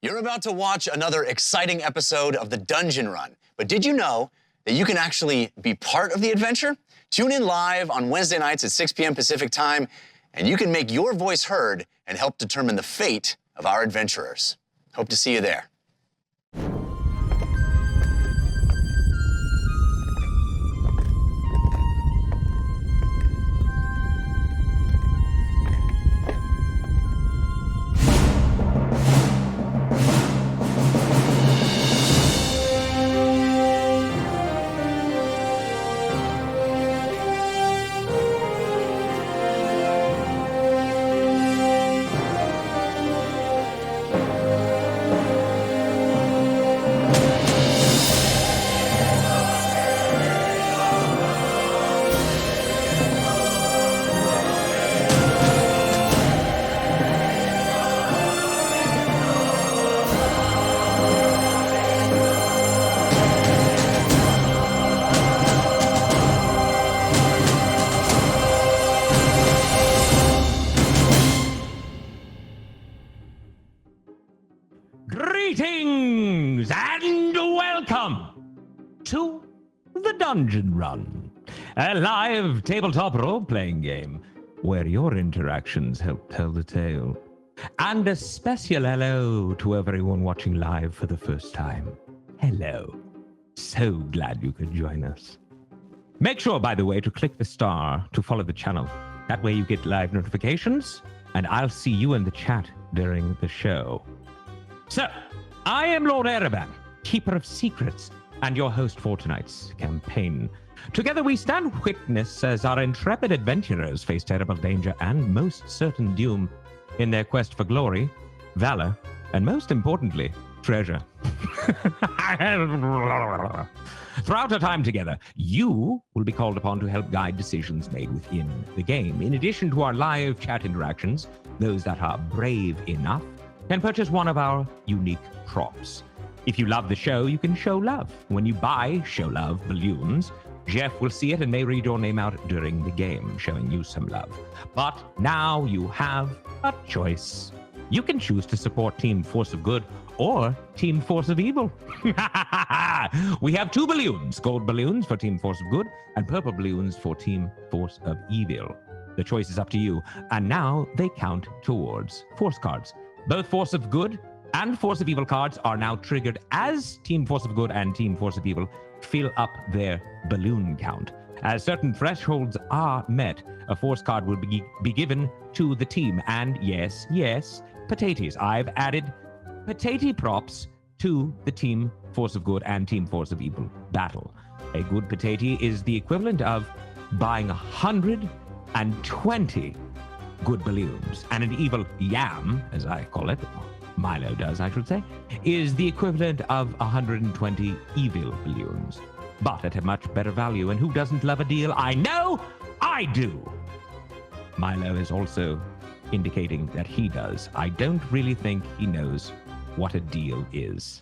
You're about to watch another exciting episode of the Dungeon Run, but did you know that you can actually be part of the adventure? Tune in live on Wednesday nights at 6 p.m. Pacific time, and you can make your voice heard and help determine the fate of our adventurers. Hope to see you there. Greetings and welcome to the Dungeon Run, a live tabletop role-playing game where your interactions help tell the tale. And a special hello to everyone watching live for the first time. Hello. So glad you could join us. Make sure, by the way, to click the star to follow the channel. That way you get live notifications, and I'll see you in the chat during the show. So, I am Lord Ereban, Keeper of Secrets, and your host for tonight's campaign. Together we stand witness as our intrepid adventurers face terrible danger and most certain doom in their quest for glory, valor, and most importantly, treasure. Throughout our time together, you will be called upon to help guide decisions made within the game. In addition to our live chat interactions, those that are brave enough can purchase one of our unique props. If you love the show, you can show love. When you buy Show Love balloons, Jeff will see it and may read your name out during the game, showing you some love. But now you have a choice. You can choose to support Team Force of Good or Team Force of Evil. We have two balloons, gold balloons for Team Force of Good and purple balloons for Team Force of Evil. The choice is up to you, and now they count towards Force cards. Both Force of Good and Force of Evil cards are now triggered as Team Force of Good and Team Force of Evil fill up their balloon count. As certain thresholds are met, a Force card will be given to the team. And yes, potatoes. I've added potato props to the Team Force of Good and Team Force of Evil battle. A good potato is the equivalent of buying 120 good balloons, and an evil yam, as I call it, Milo does, I should say, is the equivalent of 120 evil balloons, but at a much better value. And who doesn't love a deal? I know I do. Milo is also indicating that he does. I don't really think he knows what a deal is,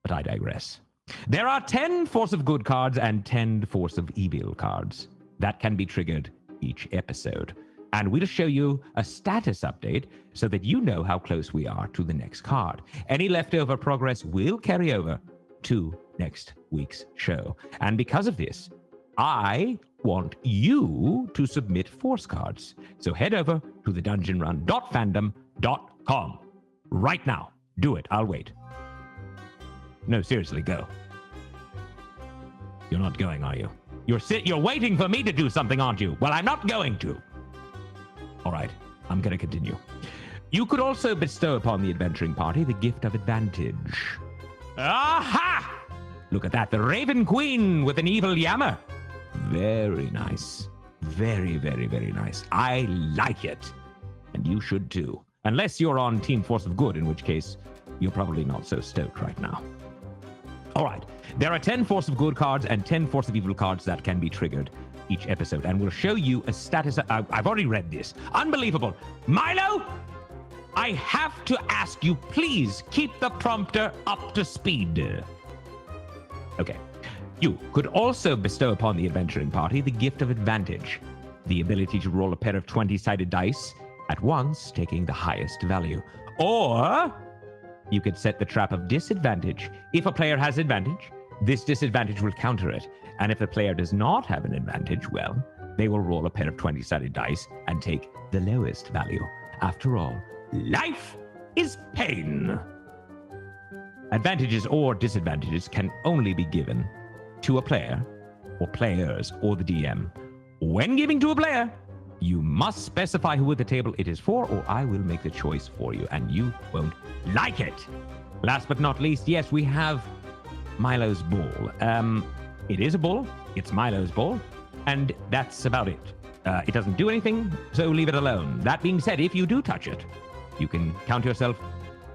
but I digress. There are 10 Force of Good cards and 10 Force of Evil cards that can be triggered each episode. And we'll show you a status update so that you know how close we are to the next card. Any leftover progress will carry over to next week's show. And because of this, I want you to submit Force cards. So head over to thedungeonrun.fandom.com right now. Do it. I'll wait. No, seriously, go. You're not going, are you? You're waiting for me to do something, aren't you? Well, I'm not going to. All right, I'm going to continue. You could also bestow upon the adventuring party the gift of advantage. Aha! Look at that, the Raven Queen with an evil yammer. Very nice. Very, very, very nice. I like it. And you should too. Unless you're on Team Force of Good, in which case you're probably not so stoked right now. All right, there are 10 Force of Good cards and 10 Force of Evil cards that can be triggered each episode, and we'll show you a status. I've already read this. Unbelievable. Milo, I have to ask you, please keep the prompter up to speed. Okay. You could also bestow upon the adventuring party the gift of advantage, the ability to roll a pair of 20-sided dice at once, taking the highest value. Or you could set the trap of disadvantage. If a player has advantage, this disadvantage will counter it. And if the player does not have an advantage, well, they will roll a pair of 20-sided dice and take the lowest value. After all, life is pain. Advantages or disadvantages can only be given to a player or players or the DM. When giving to a player, you must specify who at the table it is for, or I will make the choice for you, and you won't like it. Last but not least, yes, we have Milo's Ball. It is a ball. It's Milo's ball. And that's about it. It doesn't do anything, so leave it alone. That being said, if you do touch it, you can count yourself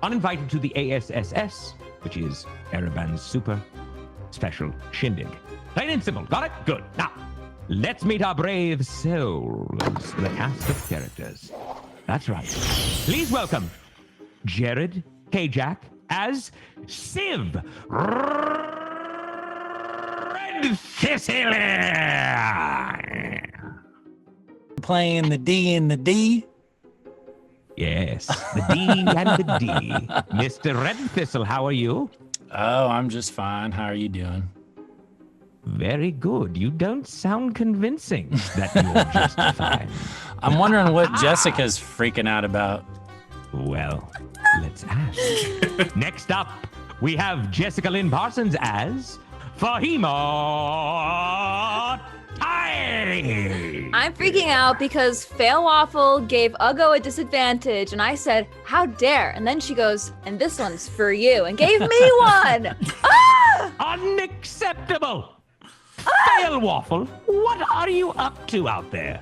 uninvited to the ASSS, which is Ereban's super special shindig. Plain and simple. Got it? Good. Now, let's meet our brave souls, the cast of characters. That's right. Please welcome Jared Kajak as Civ Red Thistle. Playing the D and the D. Yes, the D and the D. Mr. Red Thistle, how are you? Oh, I'm just fine. How are you doing? Very good. You don't sound convincing that you're just fine. I'm wondering what Jessica's freaking out about. Well, let's ask. Next up, we have Jessica Lynn Parsons as Fahima. I'm freaking out because Fail Waffle gave Uggo a disadvantage, and I said, "How dare!" And then she goes, "And this one's for you," and gave me one. Ah! Unacceptable. Fail Waffle, what are you up to out there?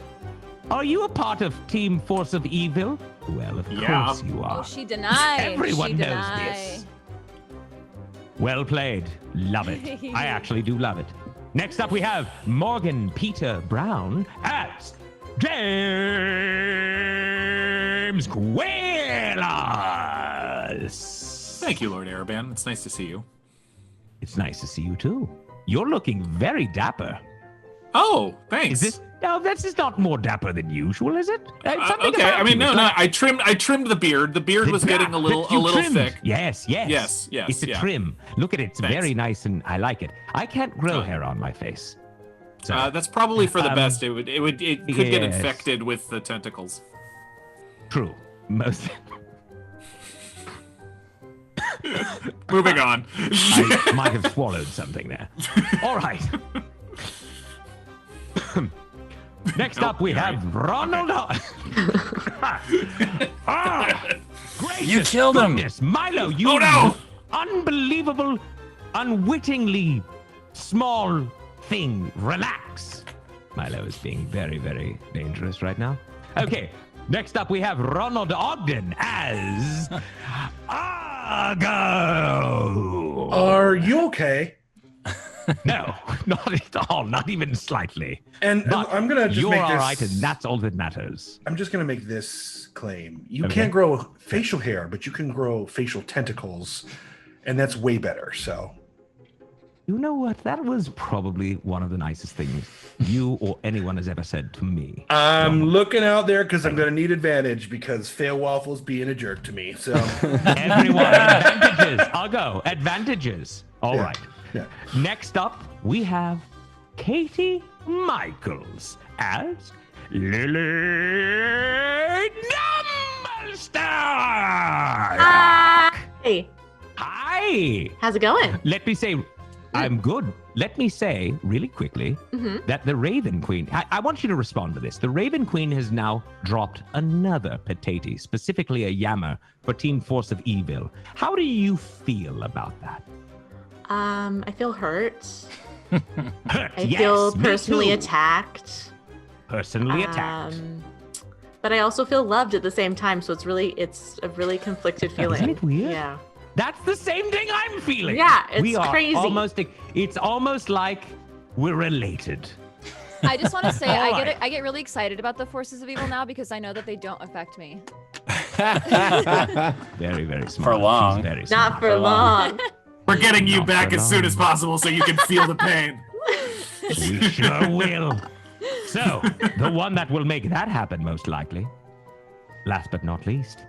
Are you a part of Team Force of Evil? Well, of course you are. Oh, she denied. Everyone she knows denied. this. Well played. Love it. I actually do love it. Next up, we have Morgan Peter Brown as James Quaylus. Thank you, Lord Ereban. It's nice to see you. It's nice to see you too. You're looking very dapper. Oh, thanks. Is this? No, this is not more dapper than usual, is it? Okay. I mean, no. I trimmed the beard. The beard was getting a little thick. Yes. Yes. It's a trim. Look at it. It's very nice, and I like it. I can't grow hair on my face. So, that's probably for the best. It could get infected with the tentacles. True. Most. Moving on. I might have swallowed something there. All right. Next up, we have Ronald. You killed him. Milo, you unbelievable, unwittingly small thing. Relax. Milo is being very, very dangerous right now. Okay, next up, we have Ronald Ogden as Argo. Are you okay? No, not at all. Not even slightly. And But I'm gonna just you're make all this. right, and that's all that matters. I'm just gonna make this claim. You Okay. can't grow facial hair, but you can grow facial tentacles, and that's way better. So You know what? That was probably one of the nicest things you or anyone has ever said to me. I'm looking out there because I'm gonna need advantage because Fail Waffle's being a jerk to me. So Everyone, advantages. I'll go. Advantages. All right. yeah. Next up, we have Katie Michaels as Lily Dumbledore. Hey, Hi. how's it going? Let me say, I'm good. Let me say really quickly that the Raven Queen, I want you to respond to this. The Raven Queen has now dropped another potato, specifically a Yammer for Team Force of Evil. How do you feel about that? I feel hurt. Hurt, I yes, feel me personally too. attacked. Personally attacked. But I also feel loved at the same time, so it's a really conflicted feeling. Isn't it weird? Yeah. That's the same thing I'm feeling. Yeah, it's we are crazy. It's almost like we're related. I just want to say All I right. get really excited about the forces of evil now because I know that they don't affect me. Very, very smart. For long. She's very smart. Not for long. We're getting you Not back for as soon long. as possible so you can feel the pain. We sure will. So, the one that will make that happen most likely, last but not least,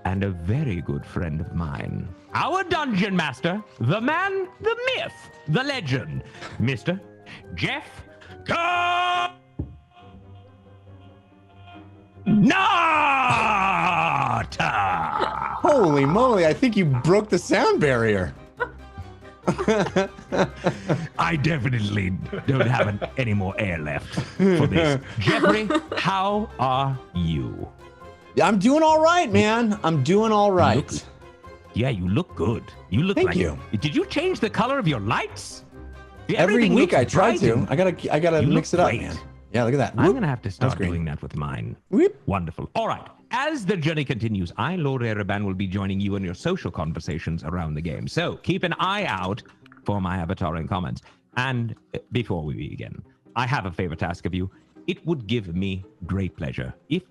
and a very good friend of mine. Our dungeon master, the man, the myth, the legend, Mr. Jeff Nata! Holy moly, I think you broke the sound barrier. I definitely don't have any more air left for this. Jeffrey, how are you? I'm doing all right, man. I'm doing all right. Yeah, you look good. You look Thank like you. Did you change the color of your lights? Every Everything week looks I try bright to. and- I gotta You mix it look up, great. man. Yeah, look at that. I'm gonna have to start great. doing that with mine. Whoop. Wonderful. All right. As the journey continues, I, Lord Ereban, will be joining you in your social conversations around the game. So keep an eye out for my avatar and comments. And before we begin, I have a favor to ask of you. It would give me great pleasure if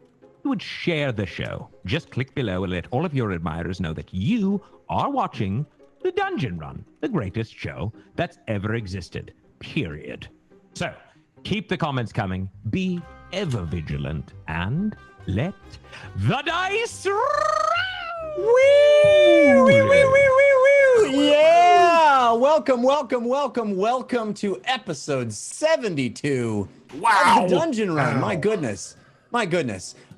you would share the show. Just click below and let all of your admirers know that you are watching the Dungeon Run, the greatest show that's ever existed, period. So keep the comments coming, be ever vigilant, and let the dice roll! Yeah! Welcome to episode 72 of the Dungeon Run. My goodness.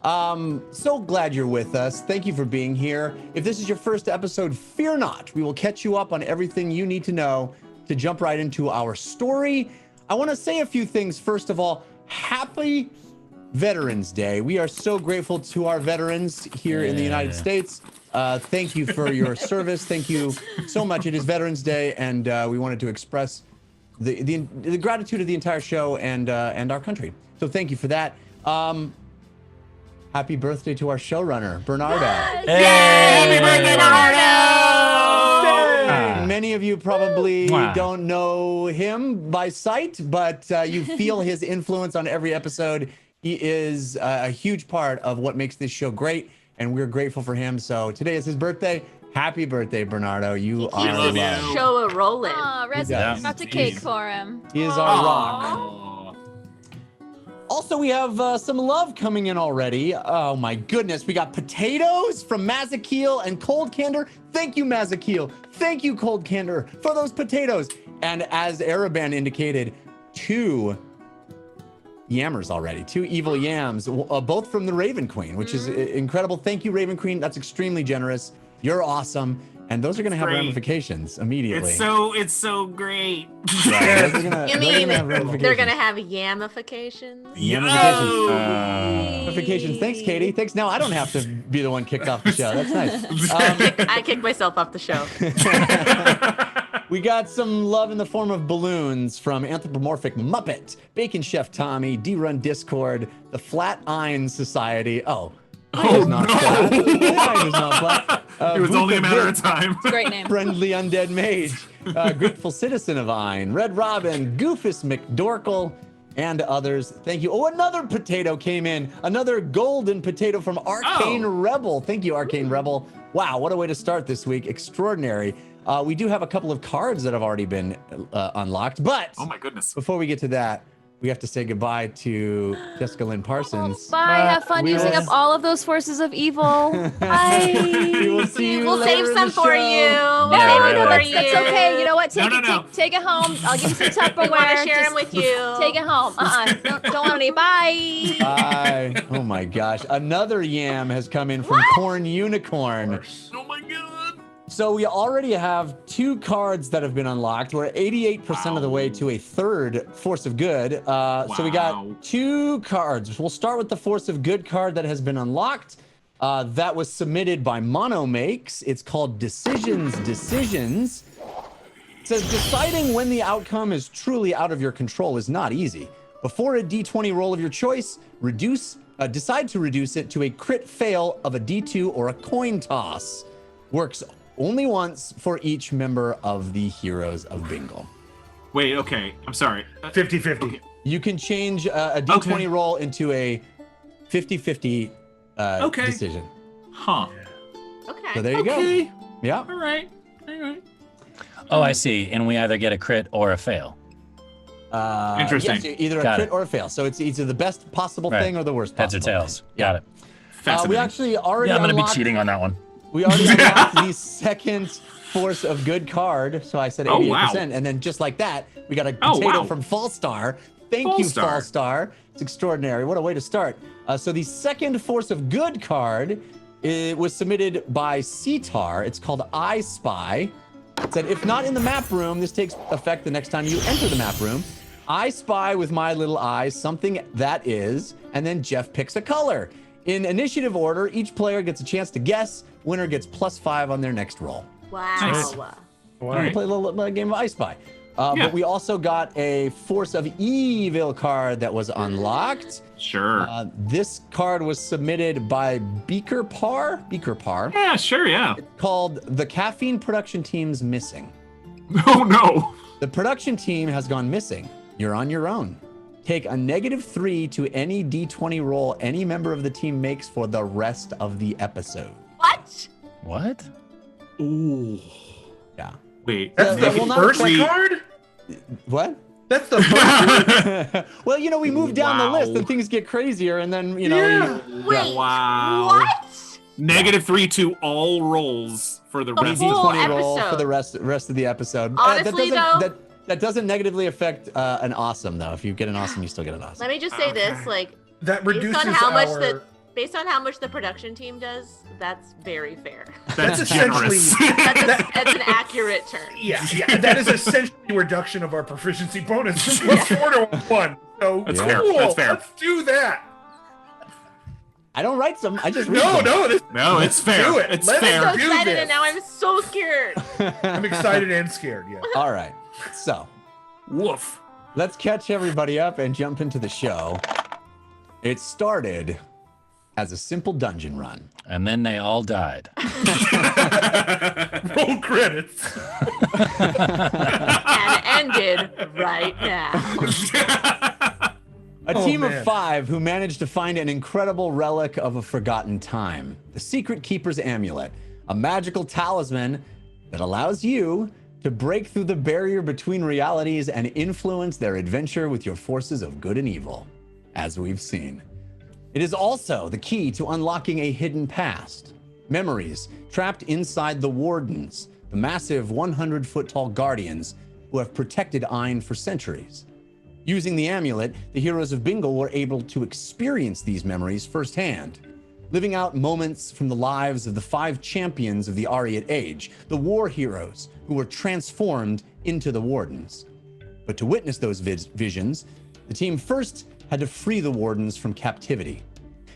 So glad you're with us. Thank you for being here. If this is your first episode, fear not. We will catch you up on everything you need to know to jump right into our story. I want to say a few things. First of all, happy Veterans Day. We are so grateful to our veterans here in the United States. Thank you for your service. Thank you so much. It is Veterans Day, and we wanted to express the gratitude of the entire show and our country. So thank you for that. Happy birthday to our showrunner, Bernardo. Hey! Happy birthday, Bernardo! Many of you probably don't know him by sight, but you feel his influence on every episode. He is a huge part of what makes this show great, and we're grateful for him. So today is his birthday. Happy birthday, Bernardo. You are love you. loved. Show a rolling. Aw, Res does. dropped a cake for him. He is our rock. Aw. Also, we have some love coming in already. Oh my goodness. We got potatoes from Mazakil and Cold Candor. Thank you, Mazakil. Thank you, Cold Candor, for those potatoes. And as Araban indicated, 2 yammers already, 2 evil yams, both from the Raven Queen, which is incredible. Thank you, Raven Queen. That's extremely generous. You're awesome. And those are going to have Great. ramifications immediately. It's so great. Yeah, those are gonna, You those are mean gonna have ramifications. they're gonna have yamifications? Ramifications. Thanks, Katie. Thanks. Now I don't have to be the one kicked off the show. That's nice. I kicked myself off the show. We got some love in the form of balloons from Anthropomorphic Muppet, Bacon Chef Tommy, D-Run Discord, the Flat Iron Society. Oh, mine is not flat. Mine is not flat. It was only a Buka matter Bit, of time. Great name. Friendly Undead Mage, Grateful Citizen of Ein, Red Robin, Goofus McDorkle, and others. Thank you. Oh, another potato came in. Another golden potato from Arcane Rebel. Thank you, Arcane Rebel. Wow, what a way to start this week. Extraordinary. We do have a couple of cards that have already been unlocked, but Oh my goodness. before we get to that, we have to say goodbye to Jessica Lynn Parsons. Bye. Have fun we using will- up all of those forces of evil. Bye. We will see you We'll later save in some the for show. you. We'll Yeah, save really. them for That's, you. that's okay. You know what? Take No, it. no, no. Take it home. I'll give you some Tupperware. We want to share them Just with you. Take it home. Don't want any. Bye. Bye. Oh my gosh. Another yam has come in from Corn Unicorn. Oh my god. So we already have 2 cards that have been unlocked. We're 88% of the way to a 3rd Force of Good. So we Wow. got 2 cards. We'll start with the Force of Good card that has been unlocked. That was submitted by Monomakes. It's called Decisions. It says deciding when the outcome is truly out of your control is not easy. Before a D20 roll of your choice, decide to reduce it to a crit fail of a D2 or a coin toss. Works only once for each member of the Heroes of Bingle. Wait, okay. I'm sorry. 50-50. Okay. You can change a D20 roll into a 50-50 decision. Huh. Okay. So there you Okay. go. Yeah. All right. All right. Oh, I see. And we either get a crit or a fail. Yes, Interesting. either a Got crit it. or a fail. So it's either the best possible Right. thing or the worst Heads or possible tails. thing. Got it. Fascinating. We actually already Yeah, I'm gonna be unlocked. cheating on that one. We already unlocked the second force of good card. So I said 88%, Oh, wow. and then just like that, we got a Oh, potato wow. from Fallstar. Thank you, Fallstar. Fallstar. It's extraordinary. What a way to start. So the second force of good card was submitted by Cetar. It's called I Spy. It said, if not in the map room, this takes effect the next time you enter the map room. I spy with my little eyes something that is, and then Jeff picks a color. In initiative order, each player gets a chance to guess. Winner gets +5 on their next roll. Wow. Nice. We're gonna play a little game of I Spy. Yeah. But we also got a Force of Evil card that was unlocked. Sure. This card was submitted by Beaker Par, Yeah, sure, yeah. called The Caffeine Production Team's Missing. Oh, no. The production team has gone missing. You're on your own. Take a -3 to any D20 roll any member of the team makes for the rest of the episode. What? What? Ooh. Yeah. Wait. That's Yeah, the well, not first quite- card? What? That's the first card? Well, we move down the list Wow. and things get crazier, and then, Yeah. Wait. Wow. What? -3 to all rolls for the The rest whole of D20 roll for episode. the rest of the episode. Honestly, that doesn't negatively affect an awesome though. If you get an awesome, you still get an awesome. Let me just say this, Okay. like, That based reduces on how much our... based on how much the production team does, that's very fair. That's generous. essentially... That's an accurate turn. Yeah, that is essentially a reduction of our proficiency bonus from +4 to 1. So That's Yeah. fair. cool. That's fair. Let's do that. I don't write some. I just read No, them. no, this, No, it's fair. do it. It's Let's fair. I'm so do excited, this. and now I'm so scared. I'm excited and scared. Yeah. All right. So Woof. let's catch everybody up and jump into the show. It started as a simple dungeon run. And then they all died. Roll credits. And ended right now. A Oh, team man. of 5 who managed to find an incredible relic of a forgotten time, the Secret Keeper's Amulet, a magical talisman that allows you to break through the barrier between realities and influence their adventure with your forces of good and evil, as we've seen. It is also the key to unlocking a hidden past, memories trapped inside the Wardens, the massive 100-foot-tall guardians who have protected Ayn for centuries. Using the amulet, the Heroes of Bingle were able to experience these memories firsthand, living out moments from the lives of the 5 champions of the Ariate Age, the war heroes who were transformed into the Wardens. But to witness those visions, the team first had to free the Wardens from captivity.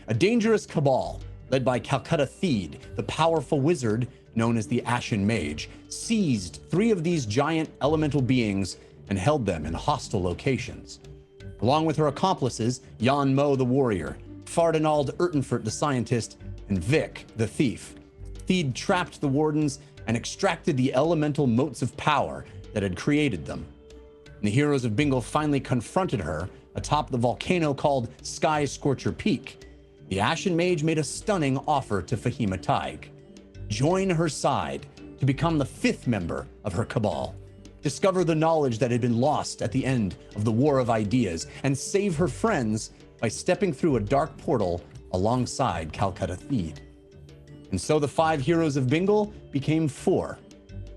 A dangerous cabal, led by Calcutta Theed, the powerful wizard known as the Ashen Mage, seized 3 of these giant elemental beings and held them in hostile locations. Along with her accomplices, Jan Mo the warrior, Fardinald Urtenfurt the scientist, and Vic the thief, Theed trapped the Wardens and extracted the elemental motes of power that had created them. And the Heroes of Bingle finally confronted her atop the volcano called Sky Scorcher Peak. The Ashen Mage made a stunning offer to Fahima Taig. Join her side to become the 5th member of her cabal. Discover the knowledge that had been lost at the end of the War of Ideas, and save her friends by stepping through a dark portal alongside Calcutta Theed. And so the 5 Heroes of Bingle became 4,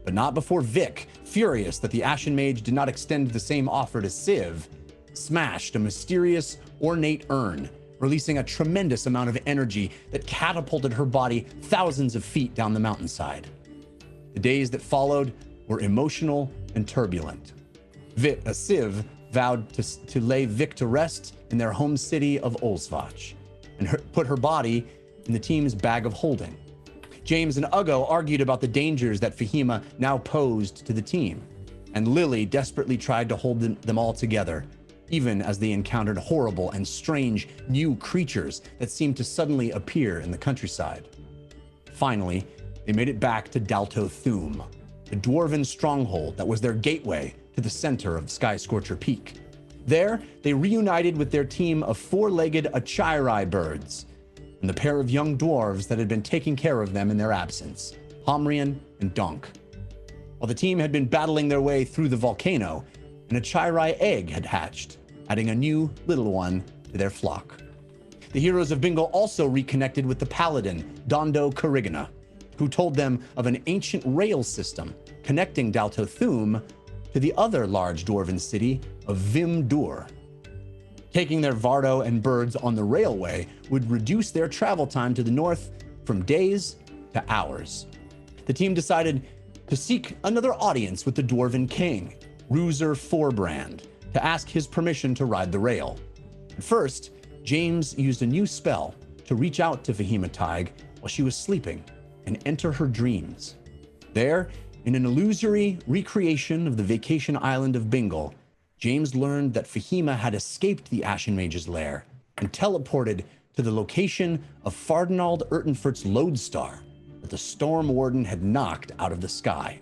but not before Vic, furious that the Ashen Mage did not extend the same offer to Civ, smashed a mysterious, ornate urn, releasing a tremendous amount of energy that catapulted her body thousands of feet down the mountainside. The days that followed were emotional and turbulent. Civ vowed to lay Vic to rest in their home city of Olsvach and put her body in the team's bag of holding. James and Uggo argued about the dangers that Fahima now posed to the team, and Lily desperately tried to hold them all together, even as they encountered horrible and strange new creatures that seemed to suddenly appear in the countryside. Finally, they made it back to Dalto Thum, the dwarven stronghold that was their gateway to the center of Sky Scorcher Peak. There, they reunited with their team of 4-legged Achirai birds and the pair of young dwarves that had been taking care of them in their absence, Homrian and Donk. While the team had been battling their way through the volcano, an Achirai egg had hatched, adding a new little one to their flock. The Heroes of Bingle also reconnected with the paladin, Dondo Carigana, who told them of an ancient rail system connecting Daltothum to the other large dwarven city of Vimdur. Taking their Vardo and birds on the railway would reduce their travel time to the north from days to hours. The team decided to seek another audience with the Dwarven King, Ruzer Forbrand, to ask his permission to ride the rail. At first, James used a new spell to reach out to Fahima Tig while she was sleeping and enter her dreams. There, in an illusory recreation of the vacation island of Bingle, James learned that Fahima had escaped the Ashen Mage's lair and teleported to the location of Fardinald Urtenfurt's lodestar that the Storm Warden had knocked out of the sky.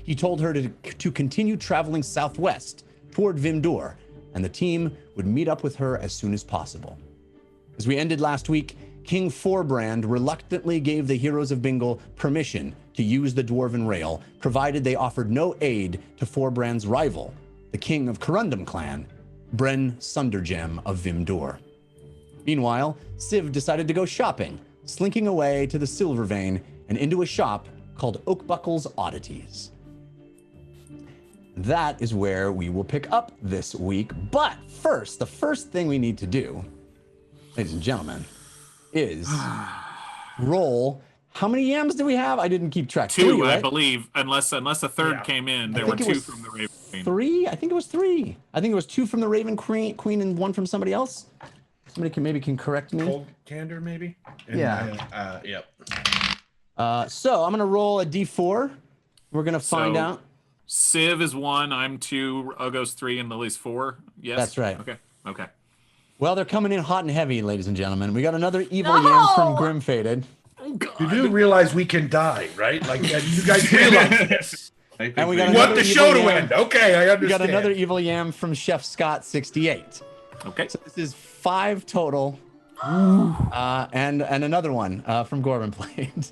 He told her to continue traveling southwest toward Vimdur, and the team would meet up with her as soon as possible. As we ended last week, King Forbrand reluctantly gave the Heroes of Bingle permission to use the Dwarven Rail, provided they offered no aid to Forbrand's rival, the King of Corundum Clan, Bren Sundergem of Vimdur. Meanwhile, Civ decided to go shopping, slinking away to the Silver Vein and into a shop called Oakbuckle's Oddities. That is where we will pick up this week. But first, the first thing we need to do, ladies and gentlemen, is roll. How many yams do we have? I didn't keep track. 2, 3, right? I believe, unless a third came in. There were 2 from the Raven Queen. 3? I think it was 3. I think it was 2 from the Raven Queen and 1 from somebody else. Somebody can correct me. Cold Candor, maybe? And, Yeah. Yep. So I'm gonna roll a d4. We're gonna find out. Civ is 1, I'm 2, Ugo's 3, and Lily's 4. Yes? That's right. Okay. Well, they're coming in hot and heavy, ladies and gentlemen. We got another evil yam from Grim Faded. You do realize we can die, right? Like, you guys realize this. And we got You want another the show evil to yam. end. Okay, I understand. We got another evil yam from Chef Scott 68. Okay. So this is 5 total. And another one from Gorman Plate.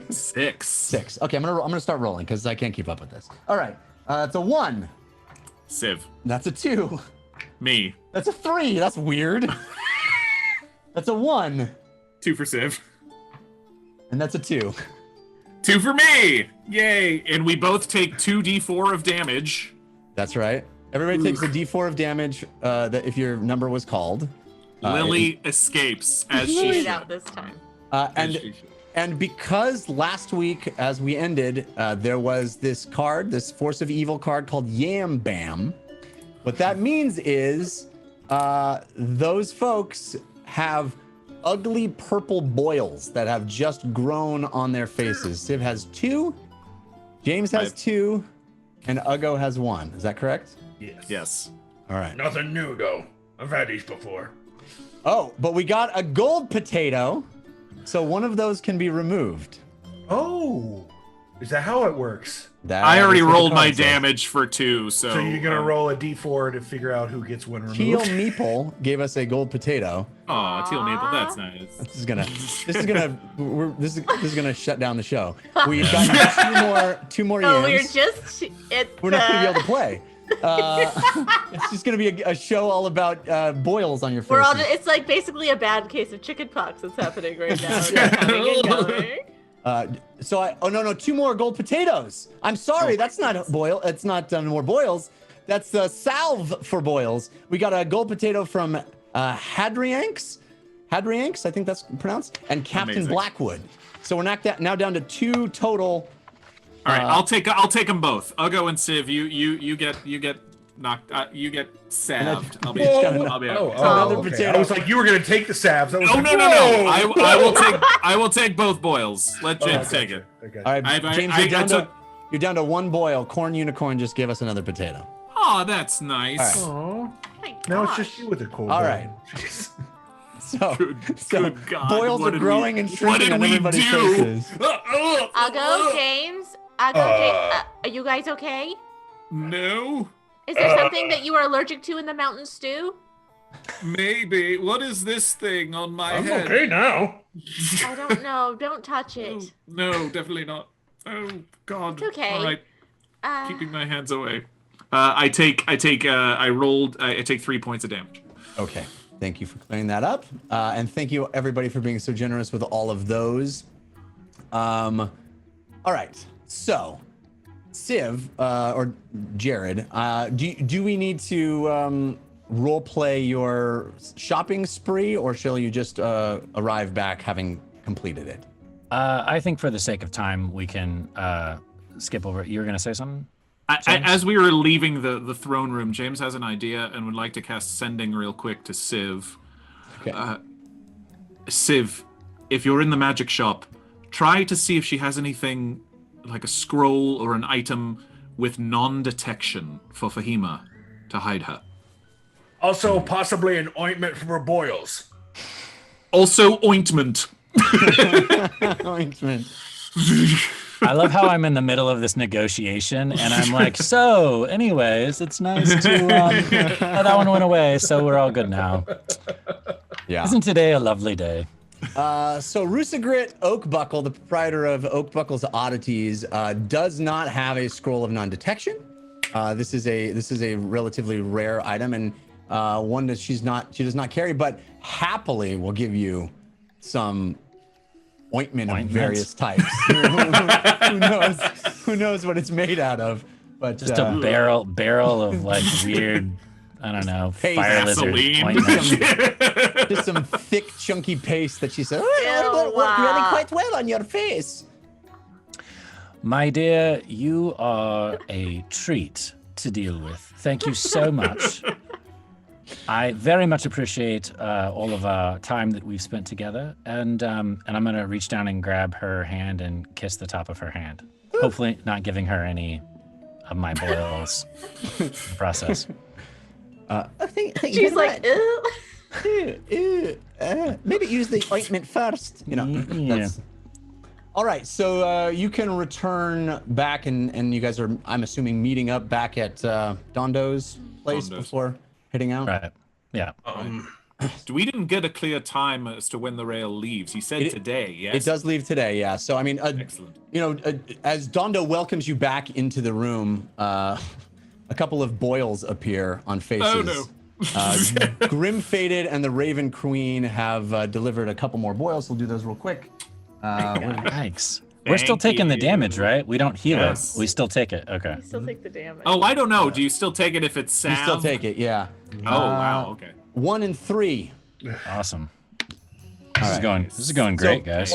6. 6. Okay, I'm gonna start rolling because I can't keep up with this. All right. It's a 1. Civ. That's a 2. Me. That's a 3. That's weird. That's a 1. 2 for Civ. And that's a 2. 2 for me! Yay! And we both take 2d4 of damage. That's right. Everybody takes a d4 of damage that if your number was called. Lily escapes as She she it should. out this time. And because last week, as we ended, there was this card, this Force of Evil card called Yam Bam. What that means is those folks have ugly purple boils that have just grown on their faces. Civ has 2, James has 2, and Ugo has 1. Is that correct? Yes. All right. Nothing new, though. I've had these before. Oh, but we got a gold potato, so one of those can be removed. Oh, is that how it works? I already That is what the rolled my card says. damage for 2, so... So you're gonna roll a d4 to figure out who gets one removed. Teal Meeple gave us a gold potato. Aw, Teal Maple, that's nice. This is gonna shut down the show. We've got two more Oh, yams. we're not gonna be able to play. It's just gonna be a show all about boils on your face. We're all it's like basically a bad case of chicken pox that's happening right now. Just coming and going. No, 2 more gold potatoes. I'm sorry, that's not boil. It's not more boils. That's salve for boils. We got a gold potato from Hadrianx, I think that's pronounced, and Captain Amazing. Blackwood. So we're now down to 2 total. All right, I'll take them both. Ugo and Civ, you get knocked. You get salved. I'll be out. Another okay. potato. I was like, you were gonna take the salves. I was No, like, no. whoa! I will take both boils. Let James take it. Okay. All right, James, you're down to 1 boil. Corn Unicorn just gave us another potato. Oh, that's nice. All Aw. Now it's just you with a cold. All boil. right. So, Good God, boils what are did growing we- and what shrinking did on we everybody's do? faces. I'll go, James. Are you guys okay? No, Is there something that you are allergic to in the mountain stew? maybe. What is this thing on my I'm head? okay now. I don't know. Don't touch Oh, it. no, definitely not. Oh God. It's okay. All right, Uh, keeping my hands away. I take 3 points of damage. Okay. Thank you for clearing that up. And thank you, everybody, for being so generous with all of those. All right. So, Civ, or Jared, do we need to role play your shopping spree, or shall you just arrive back having completed it? I think for the sake of time, we can skip over. You were going to say something? As we were leaving the throne room, James has an idea and would like to cast Sending real quick to Civ. Okay. Civ, if you're in the magic shop, try to see if she has anything like a scroll or an item with non-detection for Fahima to hide her. Also, possibly an ointment for boils. Also, ointment. Ointment. I love how I'm in the middle of this negotiation, and I'm like, so, anyways, it's nice to, that one went away, so we're all good now. Yeah. Isn't today a lovely day? So Rusagrit Oakbuckle, the proprietor of Oakbuckle's Oddities, does not have a scroll of non-detection. This is a relatively rare item, and one that she does not carry, but happily will give you some ointment of various types. Who knows what it's made out of? But Just a barrel of like weird, I don't know, Paste. fire lizard Gasoline. ointment. just some thick, chunky paste that she said, "Oh, it'll work really quite well on your face." My dear, you are a treat to deal with. Thank you so much. I very much appreciate all of our time that we've spent together, and I'm gonna reach down and grab her hand and kiss the top of her hand. Hopefully, not giving her any of my boils in the process. She's like, ew. Maybe use the ointment first. You know. Yeah. All right, so you can return back, and you guys are, I'm assuming, meeting up back at Dondo's place before heading out. Right. Yeah. We didn't get a clear time as to when the rail leaves. He said today, yes? It does leave today, yeah. So, I mean, Excellent. you know, as Dondo welcomes you back into the room, a couple of boils appear on faces. Oh, no. Grim Faded and the Raven Queen have delivered a couple more boils. We'll do those real quick. Yikes. We're still taking the damage, right? We don't heal it. We still take it. Okay. Still take the damage. Oh, I don't know. Do you still take it if it's salve? You still take it, yeah. Oh, wow. Okay. 1 and 3. Awesome. This is going great, guys.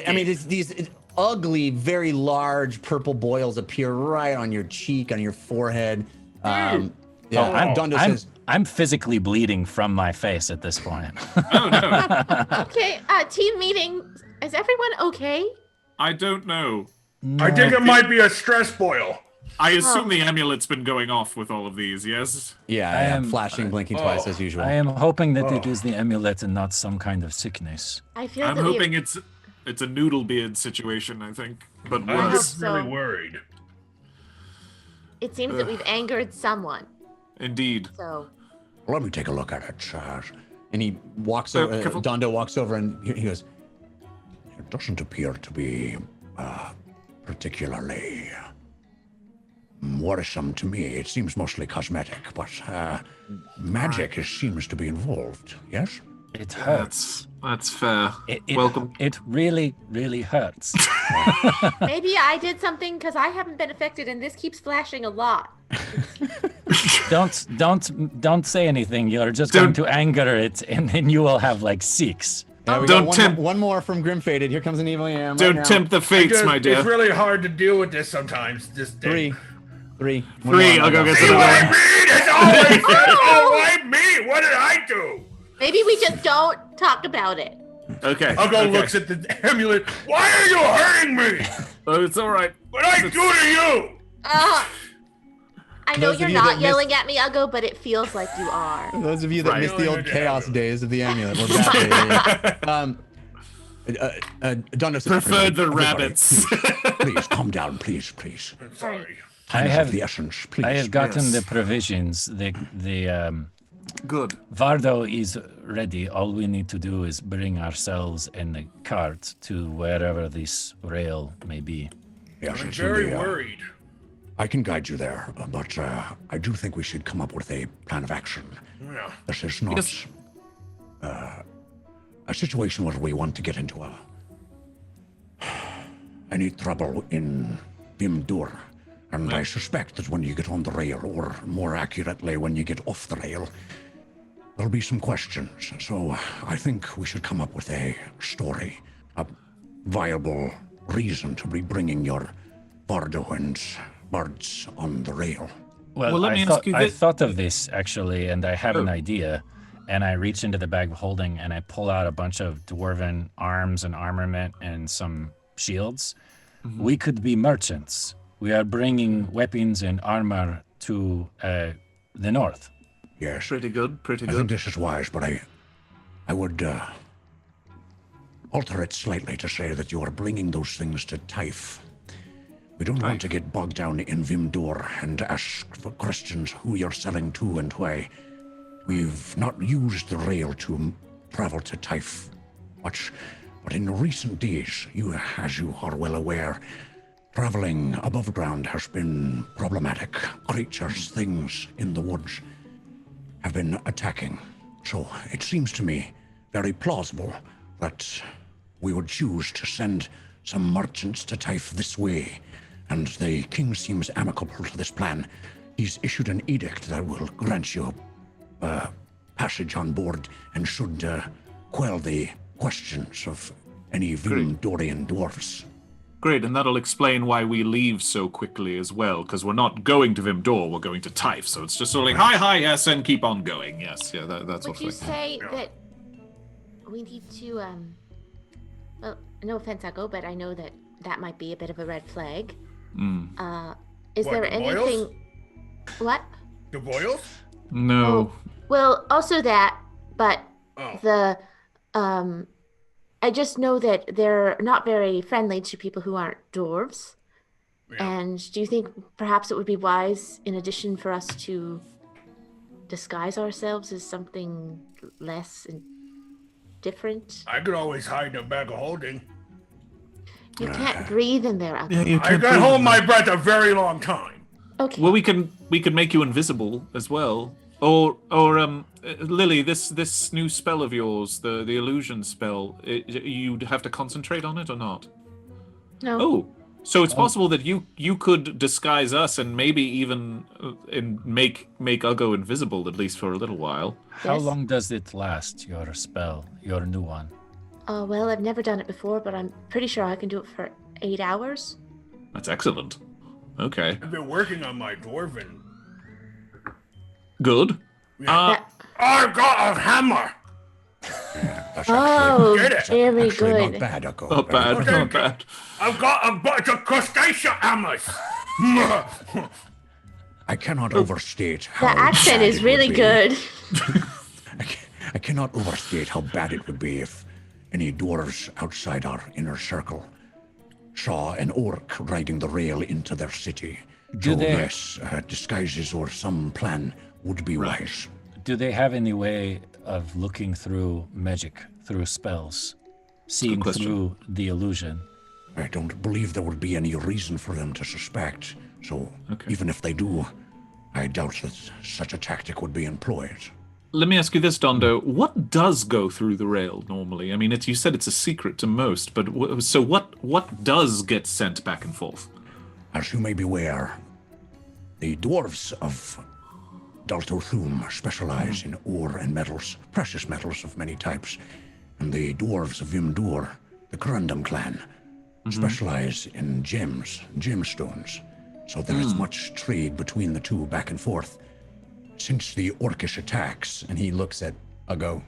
I mean, these ugly, very large purple boils appear right on your cheek, on your forehead. Dondo says, I'm physically bleeding from my face at this point. Oh, no. Okay, team meeting. Is everyone okay? I don't know. I think it might be a stress boil. I assume the amulet's been going off with all of these, yes? yeah, flashing, blinking twice as usual. I am hoping that it is the amulet and not some kind of sickness. I feel I'm that hoping it's a noodle beard situation, I think. But I'm worse. just So- really worried. it seems that we've angered someone. Indeed. So Let me take a look at it. And he walks over, careful. Dondo walks over and he goes, it doesn't appear to be particularly worrisome to me. It seems mostly cosmetic, but magic seems to be involved, yes? It hurts. That's fair. It Welcome. It really, really hurts. maybe I did something because I haven't been affected, and this keeps flashing a lot. Don't say anything. You're just going to anger it, and then you will have like 6. We Don't got tempt- one more from Grim Faded. Here comes an evil yam. Don't tempt the fates, my dear. It's really hard to deal with this sometimes. This day. 3. 3. I'll go get See some what I of mean? It's always why me? What did I do? Maybe we just don't talk about it. Okay. Ugo looks at the amulet. Why are you hurting me? Oh, it's all right. What I do to you? I know Those of you're you that not yelling at me, Ugo, but it feels like you are. Those of you that Right. missed the old Yeah. chaos days of the amulet, we're back. Dondo says, Preferred the "Everybody, rabbits. Please calm down, please. Sorry. I have the essence, please. I have gotten Yes. the provisions. The Good. Vardo is ready. All we need to do is bring ourselves in the cart to wherever this rail may be. Yes, I'm it's very really, worried. I can guide you there, but I do think we should come up with a plan of action. Yeah. This is not. Yes. a situation where we want to get into any trouble in Vimdur. And I suspect that when you get on the rail, or more accurately, when you get off the rail, there'll be some questions. So I think we should come up with a story, a viable reason to be bringing your Bardo and bards on the rail. Well, let me ask you I this. thought of this actually, and I have an idea. And I reach into the bag of holding and I pull out a bunch of dwarven arms and armament and some shields. Mm-hmm. We could be merchants. We are bringing weapons and armor to the north. Yes. Pretty good, pretty I think good. this is wise, but I would alter it slightly to say that you are bringing those things to Taif. We don't want to get bogged down in Vimdur and ask for questions who you're selling to and why. We've not used the rail to travel to Taif much, but in recent days, as you are well aware, traveling above ground has been problematic. Creatures, things in the woods have been attacking. So it seems to me very plausible that we would choose to send some merchants to Taif this way. And the king seems amicable to this plan. He's issued an edict that will grant you passage on board and should quell the questions of any Vimdorian dwarfs. Great, and that'll explain why we leave so quickly as well, because we're not going to Vimdor, we're going to Taif, so it's just sort of like, hi, yes, and keep on going. Yes, yeah, that's Would what you I say that we need to, well, no offense, Ugo, but I know that that might be a bit of a red flag. Is What, there the anything... boils? What? The boils? No. Oh, well, also that, but the, I just know that they're not very friendly to people who aren't dwarves. Yeah. And do you think perhaps it would be wise, in addition, for us to disguise ourselves as something less and different? I could always hide in a bag of holding. You can't breathe in there, Ugo. Yeah, you I can't can breathe hold in my there. breath a very long time. Okay. Well, we can make you invisible as well. Or Lily, this new spell of yours, the illusion spell, you'd have to concentrate on it or not? No. Oh, so it's possible that you could disguise us and maybe even make Ugo invisible, at least for a little while. How Yes. long does it last, your spell, your new one? Well, I've never done it before, but I'm pretty sure I can do it for 8 hours. That's excellent. Okay, I've been working on my dwarven. good. I've got a hammer. That's Oh, Get it. very actually good. not bad, Ugo. Not Very bad, good. not bad. I've got a bunch of crustacean hammers. I cannot overstate The how accent bad is it would really be. good. I cannot overstate how bad it would be if any dwarves outside our inner circle saw an orc riding the rail into their city. Do So they- yes, disguises or some plan would be wise. Do they have any way of looking through magic, through spells, seeing question. through the illusion? I don't believe there would be any reason for them to suspect. So even if they do, I doubt that such a tactic would be employed. Let me ask you this, Dondo. What does go through the rail normally? I mean, you said it's a secret to most, but so what does get sent back and forth? As you may be aware, the dwarves of Daltothum specialize in ore and metals, precious metals of many types, and the dwarves of Vimdur, the Corundum clan, specialize in gems, gemstones. So there is much trade between the two back and forth. Since the orcish attacks, and he looks at Ugo,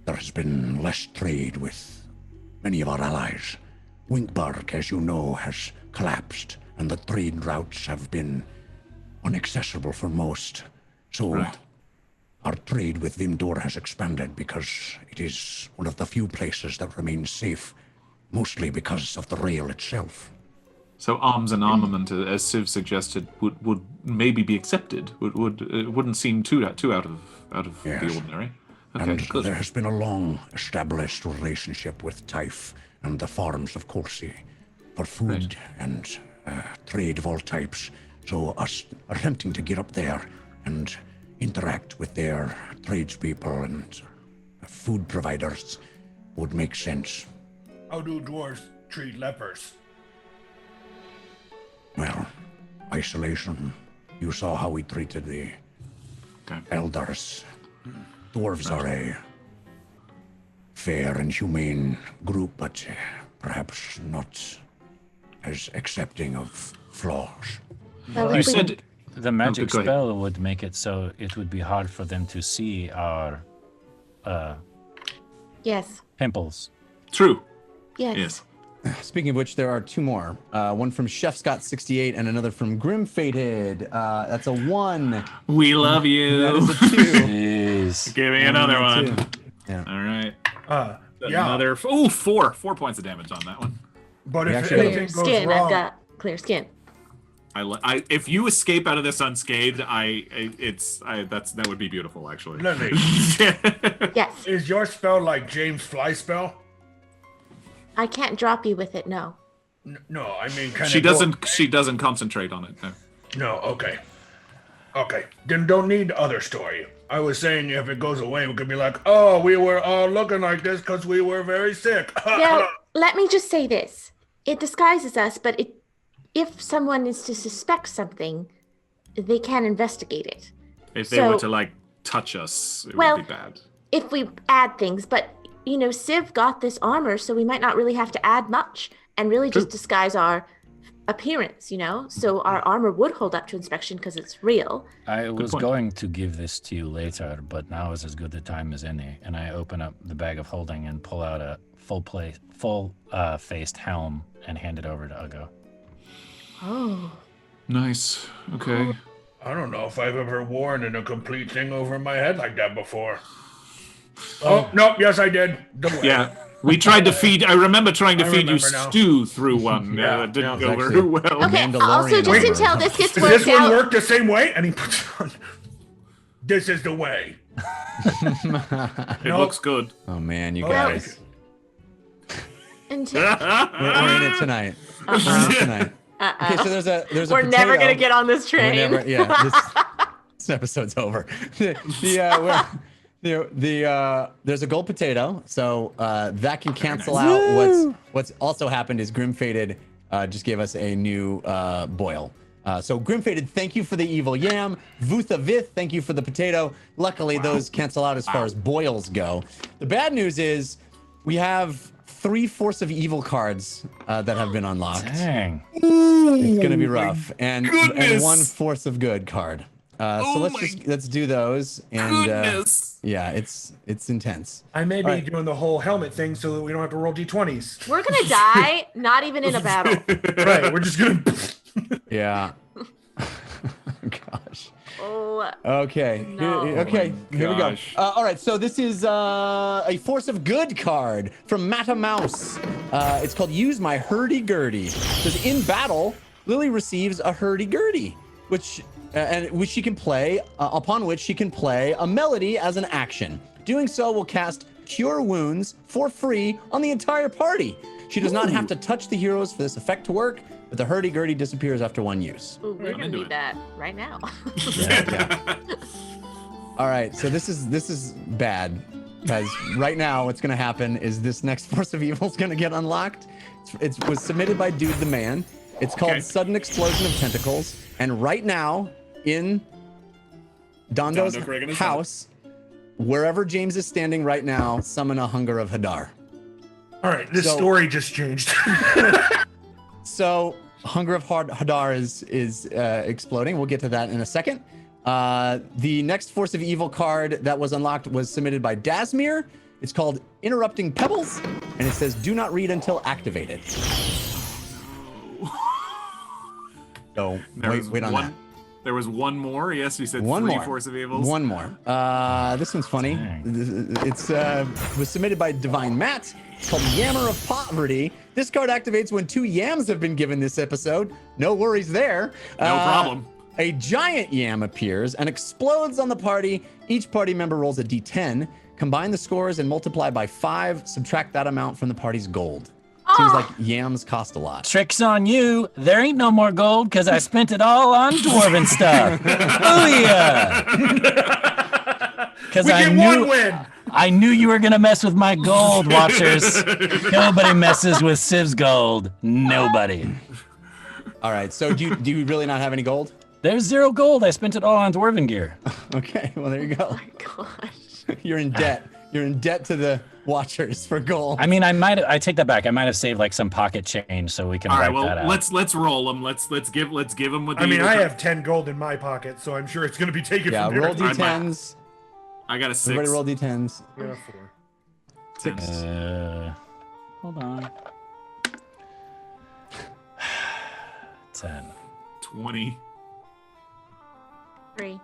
there has been less trade with many of our allies. Winkbark, as you know, has collapsed, and the trade routes have been inaccessible for most. So our trade with Vimdur has expanded because it is one of the few places that remains safe, mostly because of the rail itself. So arms and armament, as Civ suggested, would maybe be accepted. It wouldn't seem too out of Yes. the ordinary. Okay, And good. there has been a long-established relationship with Taif and the farms of Corsi for food and trade of all types. So us attempting to get up there and interact with their tradespeople and food providers would make sense. How do dwarves treat lepers? Well, isolation. You saw how we treated the elders. Dwarves are a fair and humane group, but perhaps not as accepting of flaws. Well, You if we- said The magic go ahead. spell would make it so it would be hard for them to see our Yes. pimples. true. Yes. Yes. Speaking of which, there are two more. One from Chef Scott 68 and another from Grim Fated. That's a 1. We love That you. is a 2. Jeez. Give me another one. Two. Yeah. All right. Yeah. Another. Oh, 4. 4 points of damage on that one. But We if actually- anything Clear goes skin. wrong, I've got clear skin. If you escape out of this unscathed, that would be beautiful, actually. Lily, Yes. is your spell like James' fly spell? I can't drop you with it. No. No, I mean kind of. She doesn't concentrate on it. No. No, okay. Okay, then don't need other story. I was saying if it goes away, we could be like, oh, we were all looking like this because we were very sick. Now, let me just say this. It disguises us, but if someone is to suspect something, they can investigate it. If they So- were to like touch us, it Well- would be bad. If we add things, but Civ got this armor, so we might not really have to add much and really just disguise our appearance, So our armor would hold up to inspection because it's real. I was point. going to give this to you later, but now is as good a time as any. And I open up the bag of holding and pull out a full-faced helm and hand it over to Ugo. Oh. Nice. Okay. I don't know if I've ever worn a complete thing over my head like that before. Oh, no, yes, I did. Don't worry. Yeah. We tried to feed. I remember trying to I feed you remember now. stew through one. Yeah, It didn't yeah, go it's very well. Okay, Mandalorian also just armor. until this gets Does worked this one out. work the same way? And he puts it on. This is the way. It looks good. Oh man, you Oh, guys. Until We're in it tonight. We're in it tonight. Okay, so there's a We're never potato. gonna get on this We're train. never, yeah, this episode's over. There's a gold potato, so that can cancel out what's also happened is Grim Fated just gave us a new boil. So Grim Fated, thank you for the evil yam. Vutha Vith, thank you for the potato. Luckily, those cancel out as far as boils go. The bad news is we have 3 Force of Evil cards that have been unlocked. Dang. It's gonna be rough, and goodness. 1 Force of Good card. So let's do those, and Goodness. yeah, it's intense. I may be All right. doing the whole helmet thing so that we don't have to roll d20s. we're gonna die, not even in a battle. Right, we're just gonna. Yeah. Gosh. Oh, Okay. No. Okay. Here we go. gosh. All right. So this is a Force of Good card from Matta Mouse. It's called Use My Hurdy-Gurdy. It says in battle, Lily receives a hurdy-gurdy, which she can play, upon which she can play a melody as an action. Doing so will cast Cure Wounds for free on the entire party. She does not have to touch the heroes for this effect to work, but the hurdy-gurdy disappears after 1 use. ooh, we're I'm gonna into need it. that right now. All right, so this is bad because right now what's going to happen is this next Force of Evil is going to get unlocked. It was submitted by Dude the Man. It's called Okay. Sudden Explosion of Tentacles, and right now in Dondo's Dondo Craig and his house, wherever James is standing right now, summon a Hunger of Hadar. All right, this So- story just changed. So Hunger of Hadar is exploding. We'll get to that in a second. The next Force of Evil card that was unlocked was submitted by Dasmir. It's called Interrupting Pebbles, and it says do not read until activated. So wait on that. There was one more. Yes, you said One 3 more. Force of Evils. One more. This one's funny. It's was submitted by Divine Matt. It's called Yammer of Poverty. This card activates when 2 yams have been given this episode. No worries there. No problem. A giant yam appears and explodes on the party. Each party member rolls a d10. Combine the scores and multiply by 5. Subtract that amount from the party's gold. Seems like yams cost a lot. Trick's on you. There ain't no more gold because I spent it all on dwarven stuff. Booyah! Because We get one win. I knew you were gonna mess with my gold, watchers. Nobody messes with Civ's gold. Nobody. All right. So do you really not have any gold? There's 0 gold. I spent it all on dwarven gear. Okay. Well, there you go. Oh my gosh. You're in debt. You're in debt to the watchers for gold. I mean, I take that back. I might have saved like some pocket change so we can All right, write that out. let's roll them. Let's give them what. I mean, I have 10 gold in my pocket, so I'm sure it's gonna be taken Yeah. from there. Roll d10s. I got a 6. Everybody roll d10s. I got a 4. 6. Hold on. 10. 20. 3.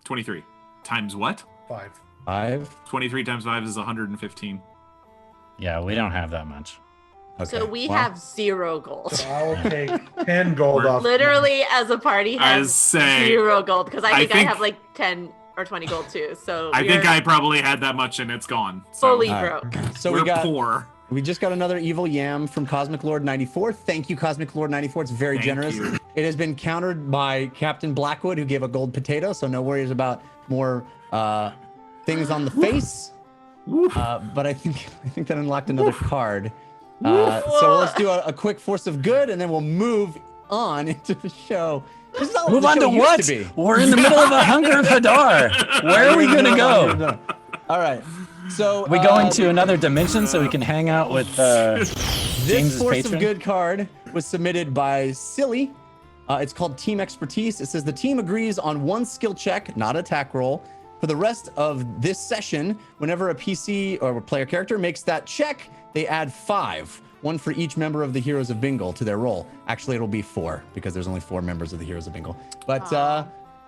23. Times what? 5. 5. 23 times 5 is 115. Yeah, we don't have that much. Okay. So we well, have 0 gold. So I'll take 10 gold off. Literally, as a party, I has say- 0 gold because I think I think- have like 10 or 20 gold too. So I think you're I probably had that much and it's gone. So fully All right. broke. So we're poor. we just got another evil yam from Cosmic Lord 94. Thank you, Cosmic Lord 94. It's very Thank generous. you. It has been countered by Captain Blackwood, who gave a gold potato. So no worries about more things on the face. But I think that unlocked another card. So let's do a quick force of good, and then we'll move on into the show. This is not Move what the on to show what? used to be. We're in the middle of a hunger Hadar. Where are we gonna go? All right. So We go into another dimension so we can hang out with this James's force patron. of good card was submitted by Silly. It's called Team Expertise. It says the team agrees on 1 skill check, not attack roll, for the rest of this session. Whenever a PC or a player character makes that check, they add 5, 1 for each member of the Heroes of Bingle to their roll. Actually, it'll be 4 because there's only 4 members of the Heroes of Bingle. But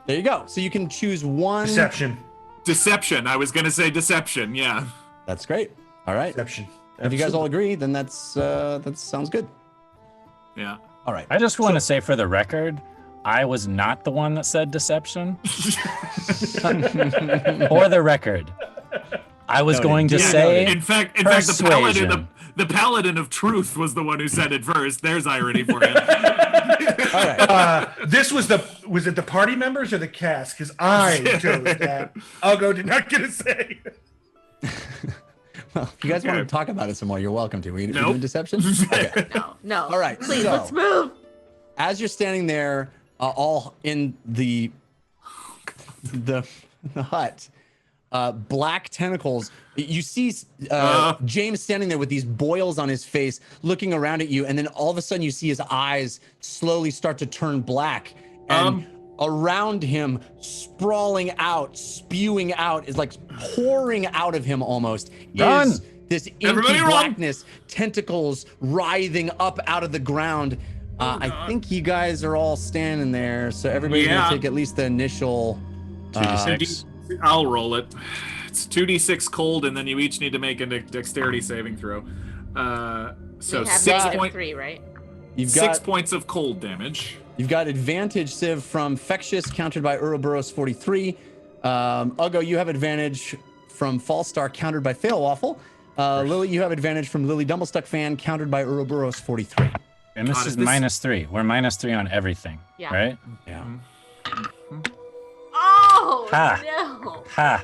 there you go. So you can choose 1. Deception. I was gonna say deception. Yeah. That's great. All right. Deception. If you guys all agree, then that sounds good. Yeah. All right. I just want to say for the record, I was not the one that said deception. For the record, I was going to say. In fact, persuasion. the paladin of truth was the one who said it first. There's irony for you. All right. This was it the party members or the cast? Because I chose that. Ugo did not get a say. Well, if you guys want to talk about it some more, you're welcome to. We doing deception? Okay. No. All right. Please, so, let's move. as you're standing there, all in the hut, black tentacles. You see James standing there with these boils on his face, looking around at you, and then all of a sudden you see his eyes slowly start to turn black, and around him, sprawling out, spewing out, is like pouring out of him almost. Is this inky blackness, tentacles writhing up out of the ground. I think you guys are all standing there, so everybody's gonna take at least the initial. 2d6. I'll roll it. It's 2d6 cold, and then you each need to make a dexterity saving throw. So We have 6 negative points. 3, right? You've 6 got points of cold damage. you've got advantage, Civ, from Fectious, countered by Ouroboros 43. Ugo, you have advantage from Falstar, countered by Failwaffle. Lily, you have advantage from Lily Dumblestuck Fan, countered by Ouroboros 43. And this God, is is this- -3. We're -3 on everything. Yeah. Right? Yeah. Oh, Ha. no. Ha.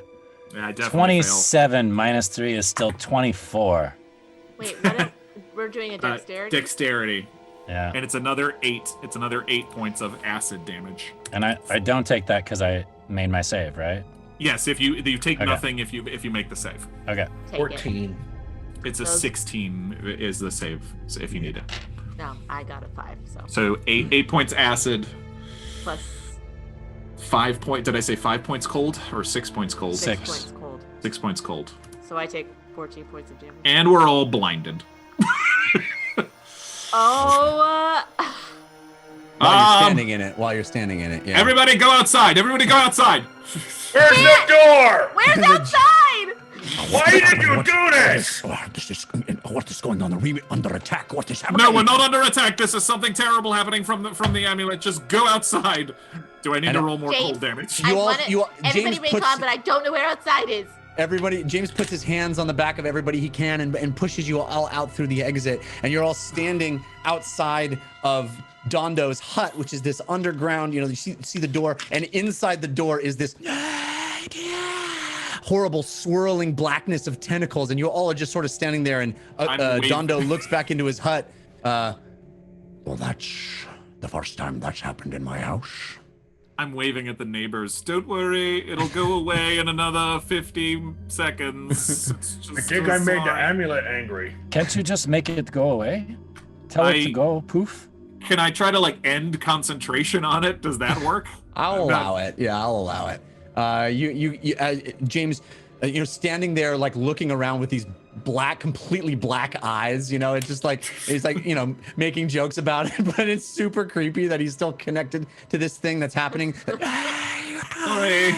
Yeah, I definitely fail. 27 -3 is still 24. Wait, what if we're doing a dexterity? Dexterity. Yeah. And it's another 8. It's another 8 points of acid damage. And I don't take that because I made my save, right? Yes, if you take Okay. nothing if you make the save. Okay. Take it. 14. It's a Those- 16 is the save if you need it. No, I got a 5, so So 8 points acid, plus 5 points. Did I say 5 points cold or 6 points cold? 6 Six. points cold. 6 points cold. So I take 14 points of damage. And we're all blinded. Oh, While you're standing in it, yeah. Everybody go outside. Everybody go outside. Where's the door? where's outside? Why did you do this? What is going on? Are we under attack? What is happening? No, we're not under attack. This is something terrible happening from the amulet. Just go outside. Do I need to roll more James, cold damage? You all- everybody James remain puts- calm, but I don't know where outside is. James puts his hands on the back of everybody he can and pushes you all out through the exit, and you're all standing outside of Dondo's hut, which is this underground, you see the door, and inside the door is this horrible swirling blackness of tentacles, and you all are just sort of standing there, and Dondo looks back into his hut. Well, that's the first time that's happened in my house. I'm waving at the neighbors. Don't worry, it'll go away in another 50 seconds. I think I made the amulet angry. Can't you just make it go away? Tell it to go poof? Can I try to like end concentration on it? Does that work? I'll allow it. Yeah, I'll allow it. James, standing there like looking around with these completely black eyes, it's just like, he's like, making jokes about it, but it's super creepy that he's still connected to this thing that's happening. Sorry.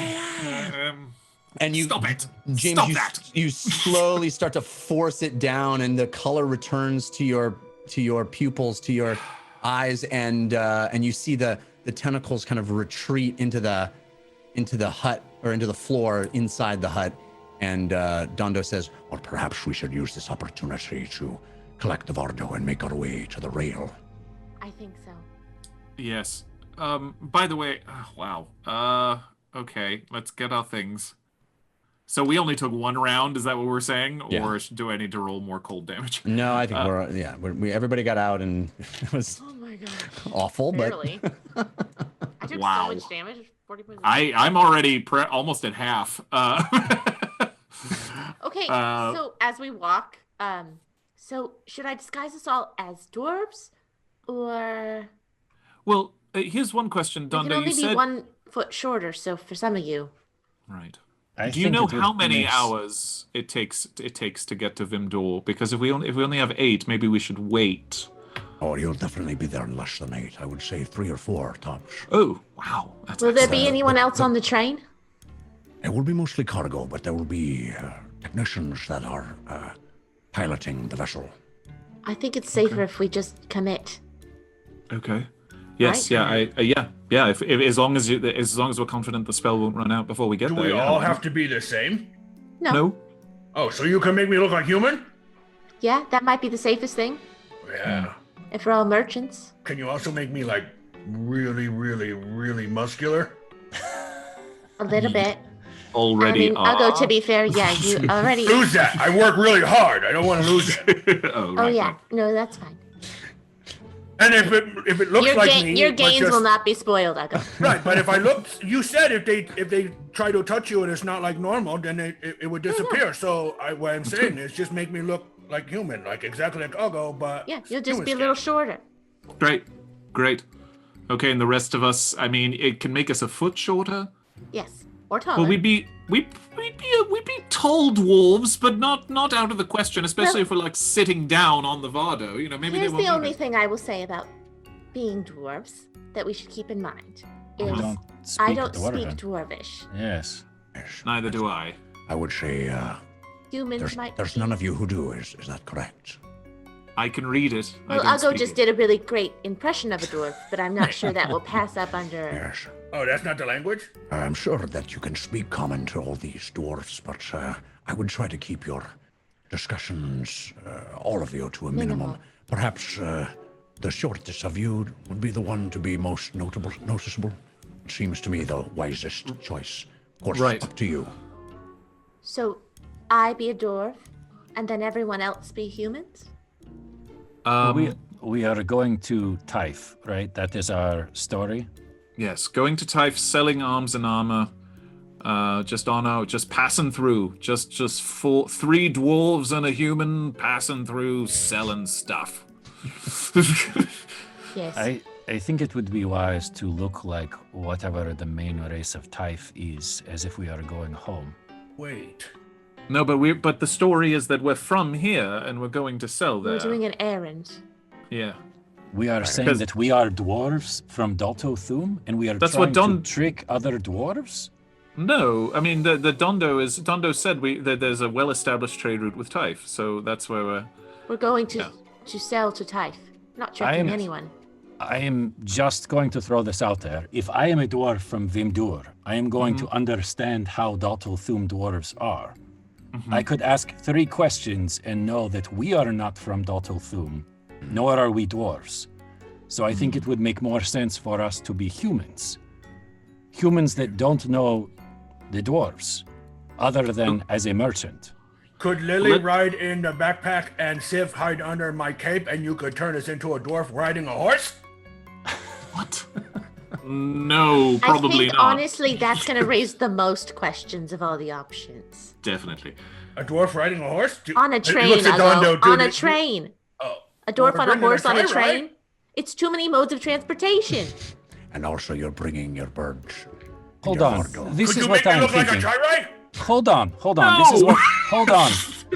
And Stop it. James, Stop that. You slowly start to force it down, and the color returns to your pupils, to your eyes, and you see the tentacles kind of retreat into the hut, or into the floor inside the hut. And Dondo says, well, perhaps we should use this opportunity to collect the Vardo and make our way to the rail. I think so. Yes. By the way, wow. Okay, let's get our things. So we only took one round, is that what we're saying? Yeah. Or do I need to roll more cold damage? No, I think everybody got out, and it was awful, Barely. but I took Wow. so much damage. 40 points. I'm already almost at half. Okay, so as we walk, so should I disguise us all as dwarves, or Well, here's one question, we Dondo. can only You be said 1 foot shorter? So for some of you, right. I Do you think know it would how many make hours it takes to get to Vimdor? Because if we only have 8, maybe we should wait. Oh, you'll definitely be there in less than 8. I would say 3 or 4 tops. Oh, wow. That's will there be excellent. anyone else on the train? It will be mostly cargo, but there will be technicians that are piloting the vessel. I think it's safer if we just commit. Okay. Yes. Right? Yeah. If as long as we're confident the spell won't run out before we get Do there. we yeah. all have to be the same? No. Oh, so you can make me look like human? Yeah, that might be the safest thing. Yeah. If we're all merchants. Can you also make me like really, really, really muscular? A little bit. Already. I'll go, to be fair, yeah, you already. Lose that. I work really hard. I don't want to lose it. Oh, yeah. No, that's fine. And if it looks Your, like me, your but gains just- will not be spoiled, I'll go. Right, but if I look, you said if they try to touch you and it's not like normal, then it would disappear. So what I'm saying is just make me look like human, like exactly like Ugo, but Yeah, you'll just human be a little skin. shorter. Great. Okay, and the rest of us, I mean, it can make us a foot shorter. Yes, or taller. Well, we'd be tall dwarves, but not out of the question, especially if we're like sitting down on the Vardo. Maybe Here's they won't the only notice. thing I will say about being dwarves that we should keep in mind is You don't I speak don't speak Dwarven. dwarvish. Yes. Neither do I. I would say Humans might. there's none of you who do. Is that correct? I can read it. I Well, don't Ugo speak just it. did a really great impression of a dwarf, but I'm not sure that will pass up under. Yes. Oh, that's not the language? I'm sure that you can speak common to all these dwarfs, but I would try to keep your discussions, all of you, to a minimum. Perhaps the shortest of you would be the one to be most noticeable. It seems to me the wisest choice. Of course, Right. up to you. So, I be a dwarf, and then everyone else be humans? We are going to Taif, right? That is our story. Yes, going to Taif, selling arms and armor, just passing through, just 3 dwarves and a human passing through, selling stuff. Yes. I think it would be wise to look like whatever the main race of Taif is, as if we are going home. Wait. No, but the story is that we're from here and we're going to sell there. We're doing an errand. Yeah. We are saying that we are dwarves from Dalto Thum, and we are That's trying what Don- to trick other dwarves? No, I mean the Dondo said that there's a well-established trade route with Taif, so that's where We're going to sell to Taif, not tricking anyone. I am just going to throw this out there. If I am a dwarf from Vimdur, I am going to understand how Dalto Thum dwarves are. I could ask 3 questions and know that we are not from Dalto Thum, nor are we dwarves. So I think it would make more sense for us to be humans. Humans that don't know the dwarves. other than as a merchant. Could Lily ride in the backpack and Civ hide under my cape, and you could turn us into a dwarf riding a horse? What? No, probably I think, not. honestly, that's going to raise the most questions of all the options. Definitely. A dwarf riding a horse? On a He train, looks at Dondo, on a dude. train. Oh. A dwarf Well, on a we're horse on a bringing a train, train? right? It's too many modes of transportation. And also, you're bringing your birds. Hold Your on. Vardo. This Could is you what make me I'm look like a thinking. joyride? Hold on. No! This is what.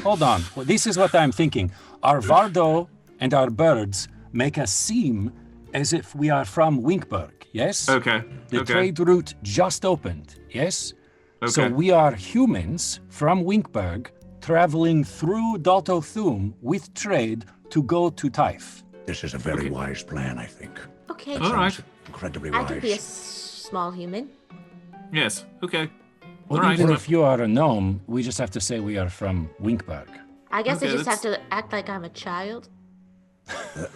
Hold on. Well, this is what I'm thinking. Our Vardo and our birds make us seem as if we are from Winkberg. Yes. Okay. The okay. trade route just opened. Yes. So Okay. we are humans from Winkberg traveling through Daltothum with trade to go to Taif. This is a very wise plan, I think. Okay. All right. Incredibly I wise. could be a small human. Yes. Okay. Well, All right. even if you are a gnome, we just have to say we are from Winkberg. I guess Okay, I just have that's- to act like I'm a child.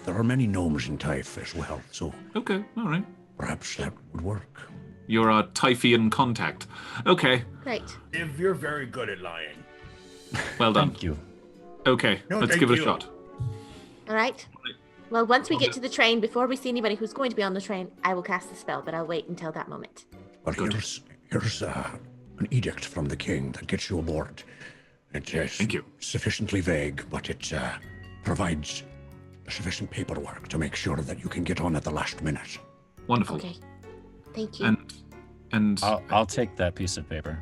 There are many gnomes in Taif as well, so Okay. All right. perhaps that would work. You're a Typhian contact. Okay. Great. If you're very good at lying. Well done. Thank you. Okay. No, let's thank give it a you. shot. All right. Well, once we get to the train, before we see anybody who's going to be on the train, I will cast the spell, but I'll wait until that moment. But here's an edict from the king that gets you aboard. It is Thank you. sufficiently vague, but it provides sufficient paperwork to make sure that you can get on at the last minute. Wonderful. Okay. Thank you. And I'll take that piece of paper.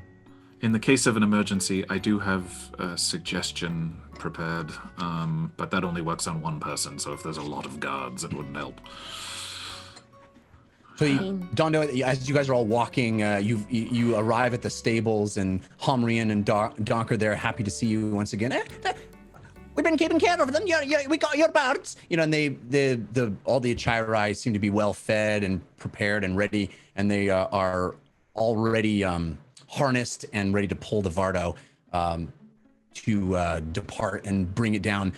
in the case of an emergency, I do have a suggestion prepared, but that only works on one person. So if there's a lot of guards, it wouldn't help. So, Dondo, as you guys are all walking, you arrive at the stables, and Homrian and Donk are there, happy to see you once again. We've been keeping care of them. We got your birds. And all the Achirai seem to be well fed and prepared and ready, and they are already harnessed and ready to pull the Vardo to depart and bring it down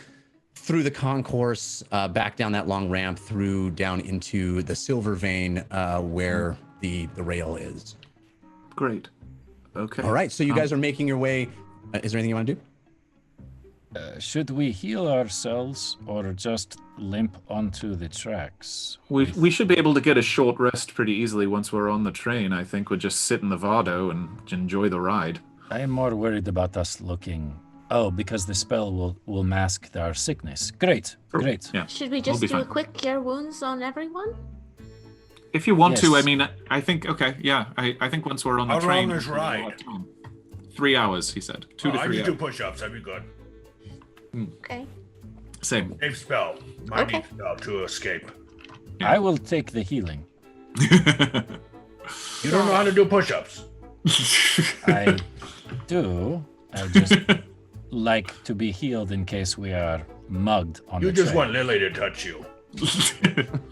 through the concourse, back down that long ramp, through down into the Silver Vein, where the rail is. Great. Okay. All right, so you guys are making your way. Is there anything you want to do? Should we heal ourselves or just limp onto the tracks? We should be able to get a short rest pretty easily once we're on the train. I think we'll just sit in the Vardo and enjoy the ride. I am more worried about us looking. Oh, because the spell will mask our sickness. Great. Yeah. Should we We'll just be do a fine. quick cure wounds on everyone? If you want to, Yes. I mean, I think, okay, yeah, I think once we're on the How train. long is we'll have ride? time. 3 hours, he said. 2 to I 3 just do hours. push-ups. That'd be good. Okay. Same. Safe spell. My Okay. deep spell to escape. I will take the healing. You don't know how to do push-ups. I do. I just like to be healed in case we are mugged on You the just train. want Lily to touch you.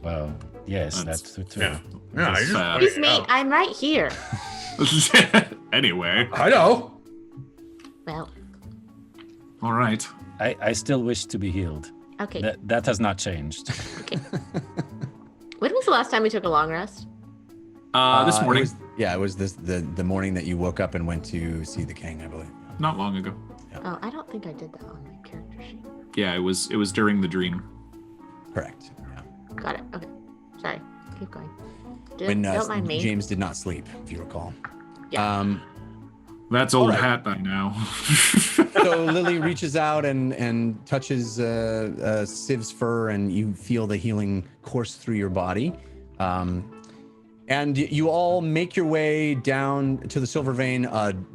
Well, yes, That's- that's true. Yeah. Yeah, I just fair. want Excuse it me, out. I'm right here. Anyway, I know. Well, all right. I still wish to be healed. okay. That has not changed. When was the last time we took a long rest? This It morning, was- it was the morning that you woke up and went to see the king, I believe. not long ago. Oh, I don't think I did that on my character sheet. Yeah, it was during the dream. Correct. Yeah. Got it. Okay. Sorry. Keep going. When Don't mind me. James did not sleep, if you recall. Yeah. That's old right. hat by now. So Lily reaches out and touches Civ's fur, and you feel the healing course through your body. And you all make your way down to the Silver Vein.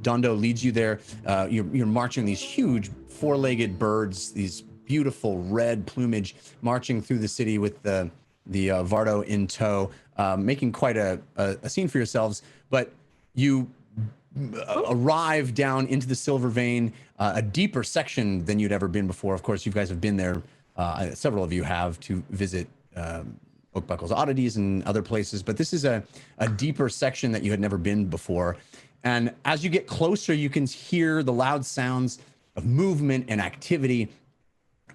Dondo leads you there. You're marching these huge four-legged birds, these beautiful red plumage, marching through the city with the Vardo in tow, making quite a scene for yourselves. But you arrive down into the Silver Vein, a deeper section than you'd ever been before. Of course, you guys have been there. Several of you have, to visit Oakbuckle's Oddities and other places, but this is a deeper section that you had never been before. And as you get closer, you can hear the loud sounds of movement and activity.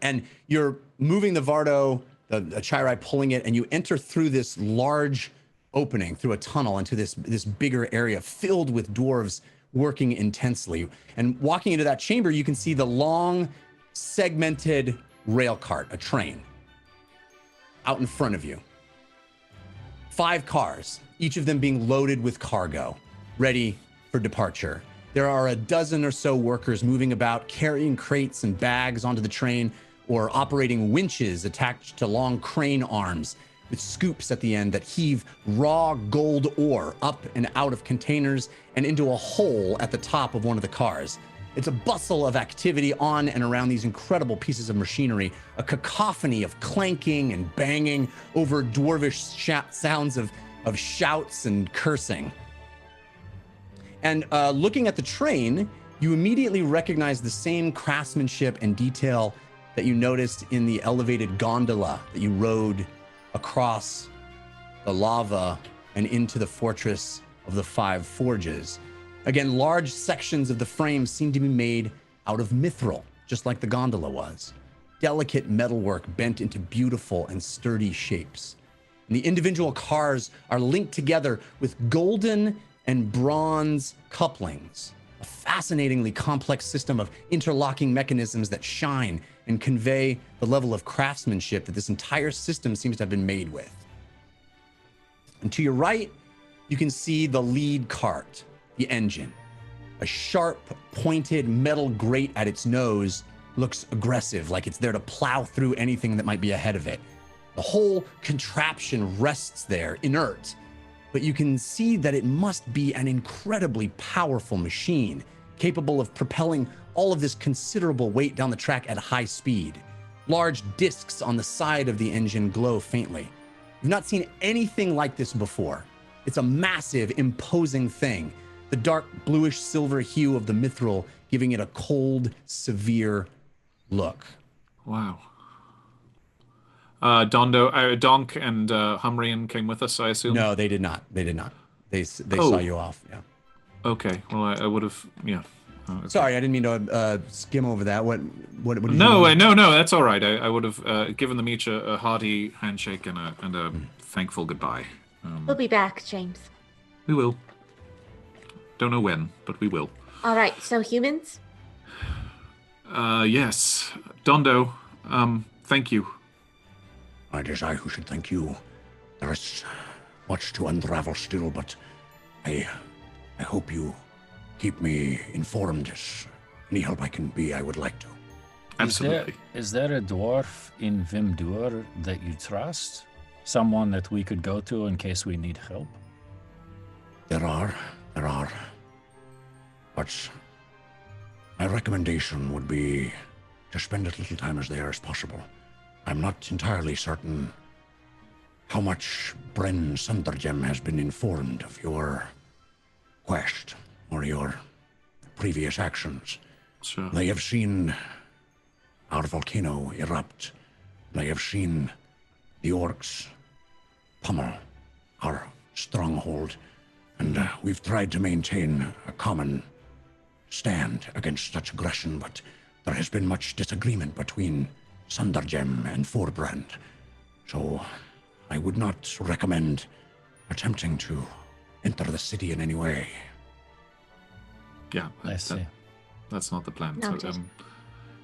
And you're moving the Vardo, the Chirai pulling it, and you enter through this large opening, through a tunnel into this bigger area filled with dwarves working intensely. And walking into that chamber, you can see the long, segmented rail cart, a train, out in front of you. 5 cars, each of them being loaded with cargo, ready for departure. There are a dozen or so workers moving about, carrying crates and bags onto the train, or operating winches attached to long crane arms with scoops at the end that heave raw gold ore up and out of containers and into a hole at the top of one of the cars. It's a bustle of activity on and around these incredible pieces of machinery, a cacophony of clanking and banging over dwarvish sounds of shouts and cursing. And looking at the train, you immediately recognize the same craftsmanship and detail that you noticed in the elevated gondola that you rode across the lava and into the fortress of the 5 forges. Again, large sections of the frame seem to be made out of mithril, just like the gondola was. Delicate metalwork bent into beautiful and sturdy shapes. And the individual cars are linked together with golden and bronze couplings, a fascinatingly complex system of interlocking mechanisms that shine and convey the level of craftsmanship that this entire system seems to have been made with. And to your right, you can see the lead cart, the engine. A sharp, pointed metal grate at its nose looks aggressive, like it's there to plow through anything that might be ahead of it. The whole contraption rests there, inert, but you can see that it must be an incredibly powerful machine, capable of propelling all of this considerable weight down the track at high speed. Large discs on the side of the engine glow faintly. You've not seen anything like this before. It's a massive, imposing thing. The dark bluish silver hue of the mithril giving it a cold, severe look. Wow. Donk and Humrian came with us, I assume? No, they did not. They did not. They saw you off, yeah. Okay, well, I would have, yeah. Okay. Sorry, I didn't mean to skim over that. What did you No, that's all right. I would have given them each a hearty handshake and a thankful goodbye. We'll be back, James. We will. Don't know when, but we will. All right, so humans? Yes. Dondo, thank you. It is I who should thank you. There is much to unravel still, but I hope you keep me informed. As any help I can be, I would like to. Absolutely. Is there a dwarf in Vimdur that you trust? Someone that we could go to in case we need help? There are. But my recommendation would be to spend as little time as there as possible. I'm not entirely certain how much Bren Sundergem has been informed of your quest or your previous actions. Sure. They have seen our volcano erupt. They have seen the orcs pummel our stronghold, and we've tried to maintain a common stand against such aggression, but there has been much disagreement between Sundergem and Forbrand. So I would not recommend attempting to enter the city in any way. Yeah, I see. That's not the plan. Noted. So,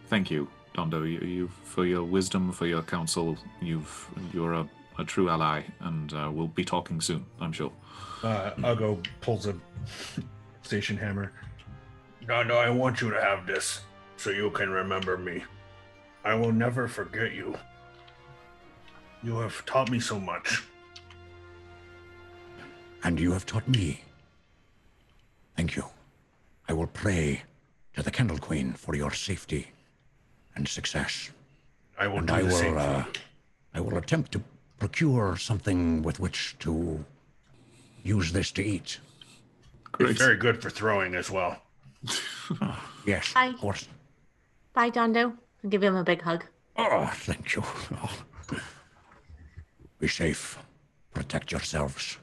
thank you, Dondo. You for your wisdom, for your counsel. You're a true ally, and we'll be talking soon, I'm sure. Ugo pulls a station hammer. No, I want you to have this so you can remember me. I will never forget you. You have taught me so much. And you have taught me. Thank you. I will pray to the Candle Queen for your safety and success. I will And do I the same will, for you. I will attempt to procure something with which to use this to eat. Great. It's very good for throwing as well. Yes, Bye. of course. Bye, Dondo. I'll give him a big hug. Oh, thank you. Oh. Be safe. Protect yourselves.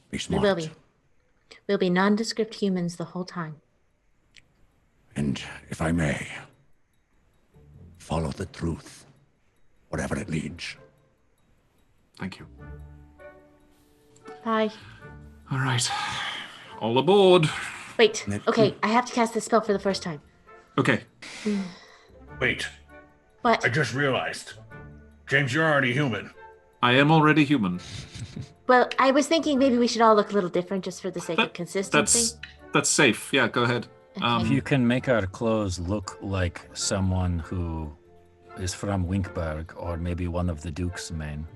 Be We smart. will be. We'll be nondescript humans the whole time. And if I may, follow the truth, wherever it leads. Thank you. Bye. All right. All aboard. Wait. And then- Okay, I have to cast this spell for the first time. Okay. Wait, What? I just realized. James, you're already human. I am already human. Well, I was thinking maybe we should all look a little different just for the sake of consistency. That's safe. Yeah, go ahead. If you can make our clothes look like someone who is from Winkberg or maybe one of the Duke's men.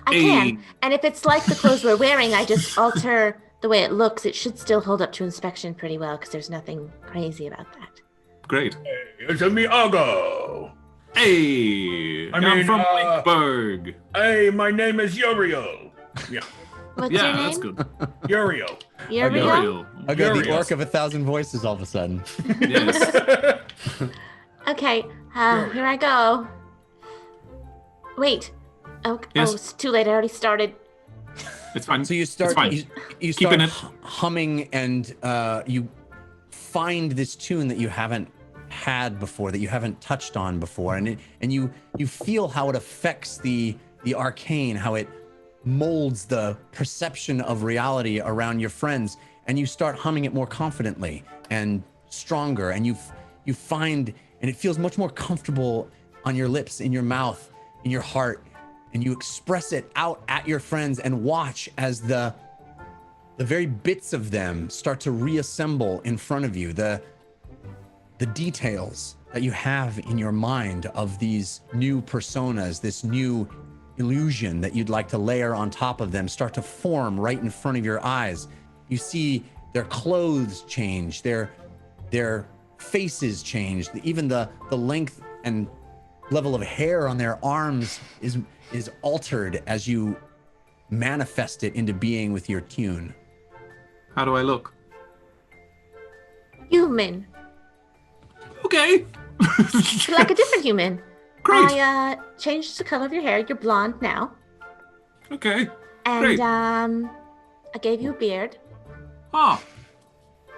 I can. And if it's like the clothes we're wearing, I just alter the way it looks. It should still hold up to inspection pretty well because there's nothing crazy about that. Great. It's me, Ugo. Hey, I'm from Winkberg. Hey, my name is Uriel. Yeah, What's your Yeah, name? that's good. Uriel. Uriel? Uriel. I got the Furious. orc of 1,000 voices all of a sudden. Yes. Okay, here I go. Wait. Oh, Yes. it's too late. I already started. It's fine. So you start It's fine. you Keeping start it. humming, and you find this tune that you haven't had before, that you haven't touched on before, and you feel how it affects the arcane, how it molds the perception of reality around your friends, and you start humming it more confidently and stronger, and you find, and it feels much more comfortable on your lips, in your mouth, in your heart, and you express it out at your friends and watch as the very bits of them start to reassemble in front of you. The details that you have in your mind of these new personas, this new illusion that you'd like to layer on top of them, start to form right in front of your eyes. You see their clothes change, their faces change, even the length and level of hair on their arms is altered as you manifest it into being with your tune. How do I look? Human. Okay. Like a different human. Great. I changed the color of your hair. You're blonde now. Okay. And Great. I gave you a beard. Ah.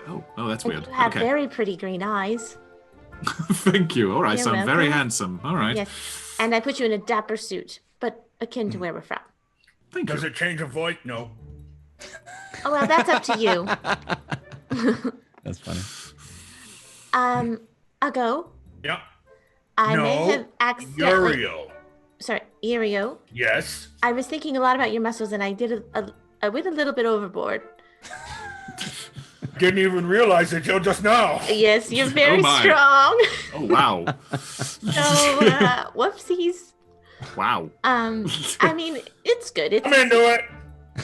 Oh, that's And weird. you have Okay. very pretty green eyes. Thank you. All right, You're so I'm very welcome. handsome. All right. Yes. And I put you in a dapper suit, but akin Hmm. to where we're from. Thank Does you. it change a voice? No. Oh, well, that's up to you. That's funny. Ugo, Yeah. I no. may have accidentally... Uriel. Sorry, Irio. Yes. I was thinking a lot about your muscles, and I did I went a little bit overboard. Didn't even realize it till just now. Yes, you're very my. strong. Oh, wow. So, whoopsies. Wow. I mean, it's good. It's I'm into it.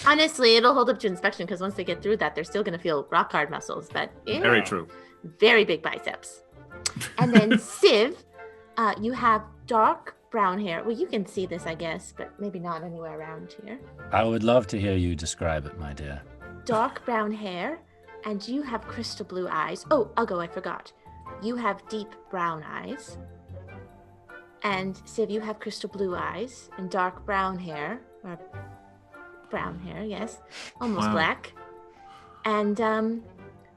honestly, it'll hold up to inspection because once they get through that, they're still gonna feel rock hard muscles. But yeah, Very true. very big biceps. And then Civ, you have dark brown hair. Well, you can see this, I guess, but maybe not anywhere around here. I would love to hear you describe it, my dear. Dark brown hair, and you have crystal blue eyes. Oh, Ugo, I forgot. You have deep brown eyes. And Civ, you have crystal blue eyes and dark brown hair. Or brown hair, yes. Almost Wow. black. And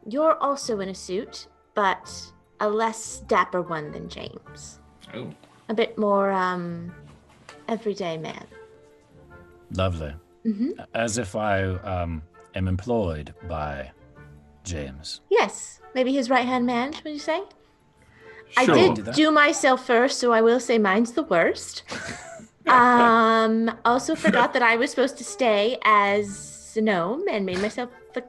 you're also in a suit, but a less dapper one than James. Oh. A bit more everyday man. Lovely. Mm-hmm. As if I am employed by James. Yes, maybe his right-hand man, would you say? I Sure. did Do that. do myself first, so I will say mine's the worst. Also forgot that I was supposed to stay as a gnome and made myself a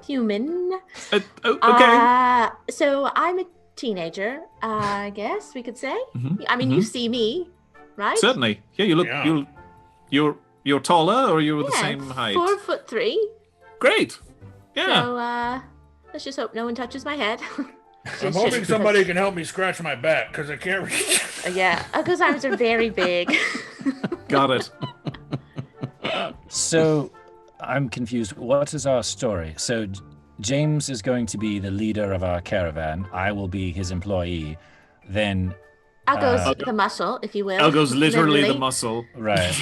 human. Okay. So I'm a teenager, I guess we could say. Mhm, I mean, you see me, right? Certainly. Yeah, you look. Yeah. You're taller, or you're the Yeah, same height. 4'3". Great. Yeah. So let's just hope no one touches my head. I'm hoping somebody can help me scratch my back because I can't reach. Yeah, Ugo's arms are very big. Got it. So I'm confused. What is our story? So James is going to be the leader of our caravan. I will be his employee. Then, Ugo's the muscle, if you will. Elgo's literally the muscle. right.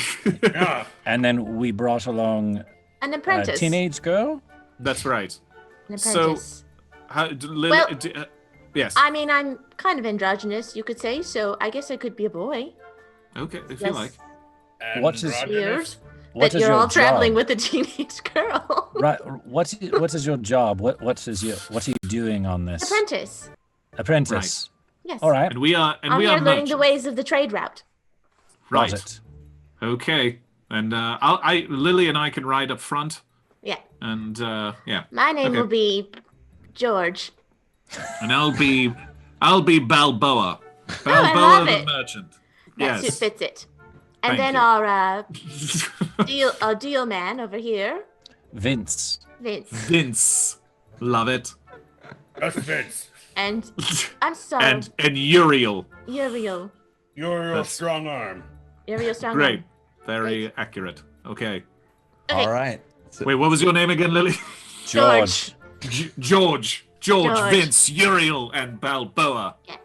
Yeah. And then we brought along An a apprentice. teenage girl. That's right. An So- apprentice. Well- Yes. I mean, I'm kind of androgynous, you could say, so I guess I could be a boy. Okay, if Yes. you like. What is- Weird. what that is you're your all traveling job? with a teenage girl. Right. What is your job? What are you doing on this? Apprentice. Apprentice. Yes. All right. And we are I'm here learning the ways of the trade route. Right. Got it. Okay. And Lily and I can ride up front. Yeah. And yeah. My name Okay. will be George. And I'll be Balboa. Oh, I Balboa love the it. merchant. That Yes. fits it. And Thank then you. our deal man over here, Vince. Vince. Vince. Love it. That's Vince. And I'm sorry, And Uriel. Uriel. You're your That's- strong arm. Uriel Strong. Great. Very accurate. Okay. Okay. All right. So, Wait, what was your name again, Lily? George. George, George. Vince, Uriel, and Balboa. Yeah.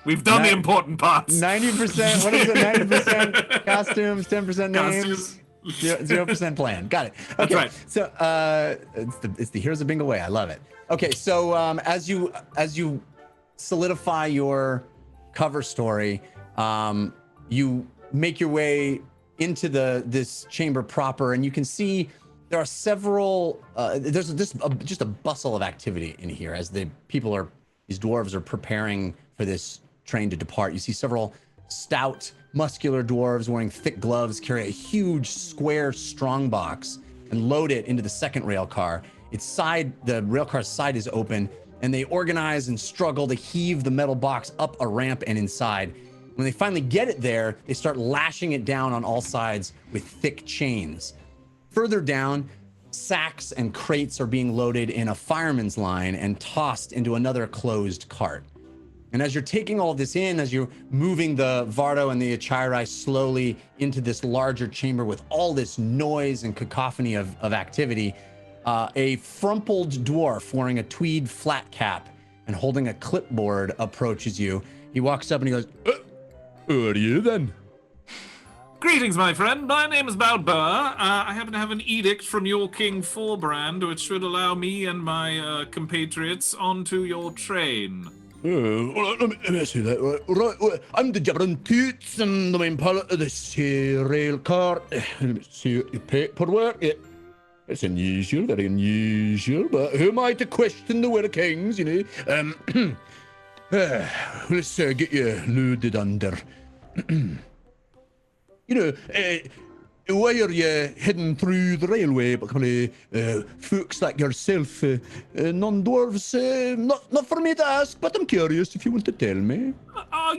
We've done the Ni- important parts. 90%. What is it? 90% costumes, 10% names. Costumes. 0% plan. Got it. Okay. That's right. So it's the Heroes of Bingle way. I love it. Okay, so as you solidify your cover story, you make your way into this chamber proper, and you can see there are several. There's just a bustle of activity in here as these dwarves are preparing for this train to depart. You see several stout, muscular dwarves wearing thick gloves carry a huge square strongbox and load it into the second rail car. The rail car's side is open, and they organize and struggle to heave the metal box up a ramp and inside. When they finally get it there, they start lashing it down on all sides with thick chains. Further down, sacks and crates are being loaded in a fireman's line and tossed into another closed cart. And as you're taking all this in, as you're moving the Vardo and the Achirai slowly into this larger chamber with all this noise and cacophony of activity, a frumpled dwarf wearing a tweed flat cap and holding a clipboard approaches you. He walks up and he goes, "Who are you then?" Greetings, my friend. My name is Balboa. I happen to have an edict from your King Forbrand, which should allow me and my compatriots onto your train. Let me see that. Right, I'm the jabbering toots and the main pilot of this rail car. Let me see your paperwork. Yeah. It's unusual, very unusual, but who am I to question the will of kings, you know? Let's get you loaded under. You know, why are you heading through the railway? Particularly folks like yourself, non-dwarves, not for me to ask, but I'm curious if you want to tell me.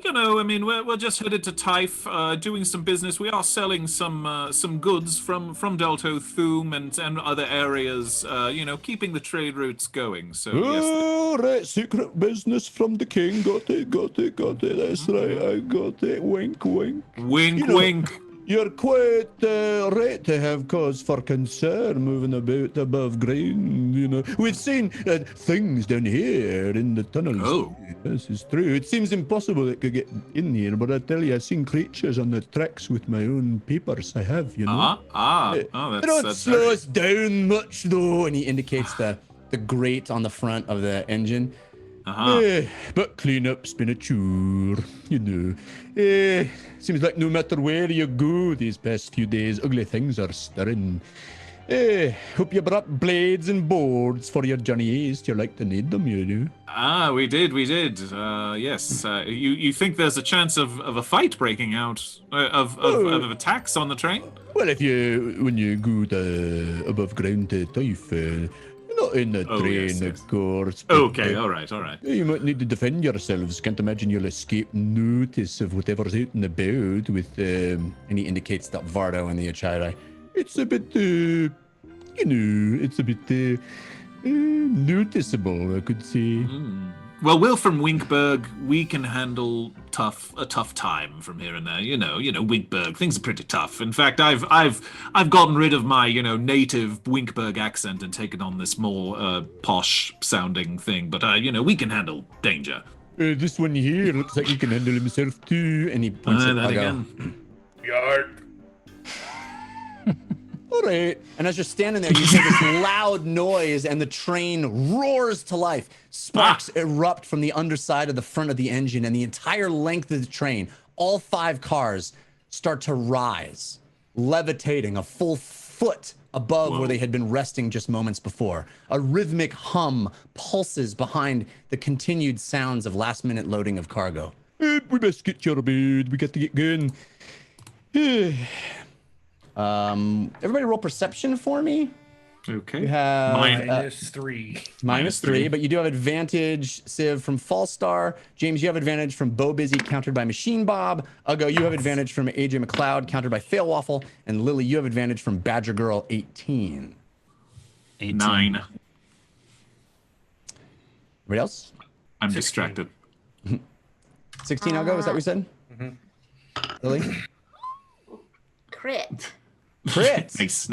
You know, I mean, we're just headed to Taif, doing some business. We are selling some goods from Delto Thum and other areas. You know, keeping the trade routes going. So yes. Oh, right, secret business from the king. Got it. That's right, I got it. Wink, wink. Wink, You know, wink. You're quite right to have cause for concern moving about above ground, you know. We've seen things down here in the tunnels. Oh. This is true. It seems impossible it could get in here, but I tell you, I've seen creatures on the tracks with my own papers. I have, you know. Oh, They don't slow us down much, though. And he indicates the grate on the front of the engine. But cleanup's been a chore, you know. Seems like no matter where you go these past few days, ugly things are stirring. Hope you brought blades and boards for your journey east. You like to need them, you know. We did. Yes. You think there's a chance of a fight breaking out, of attacks on the train? Well, when you go above ground to Taif, not in the train, yes. of course. But, Okay, all right. you might need to defend yourselves. Can't imagine you'll escape notice of whatever's out and about with, and he indicates that Vardo and the Achirai. It's a bit, noticeable, I could say. Well, we're from Winkberg. We can handle a tough time from here and there. You know, Winkberg. Things are pretty tough. In fact, I've gotten rid of my, native Winkberg accent and taken on this more posh sounding thing. But we can handle danger. This one here looks like he can handle himself too. And he points at that Ugo. again. Yard. All right. And as you're standing there, you hear this loud noise and the train roars to life. Sparks erupt from the underside of the front of the engine, and the entire length of the train, all 5 cars, start to rise levitating a full foot above where they had been resting just moments before. A rhythmic hum pulses behind the continued sounds of last-minute loading of cargo. We best get out of bed. We got to get going. Everybody roll perception for me. Okay. You have -3. -3, but you do have advantage, Civ, from Fallstar. James, you have advantage from Bo Busy, countered by Machine Bob. Uggo, you have advantage from AJ McLeod, countered by Failwaffle. And Lily, you have advantage from Badger Girl 18. 9. Everybody else? I'm distracted. 16, Uggo, is that what you said? Lily? Crit. Crit. Nice.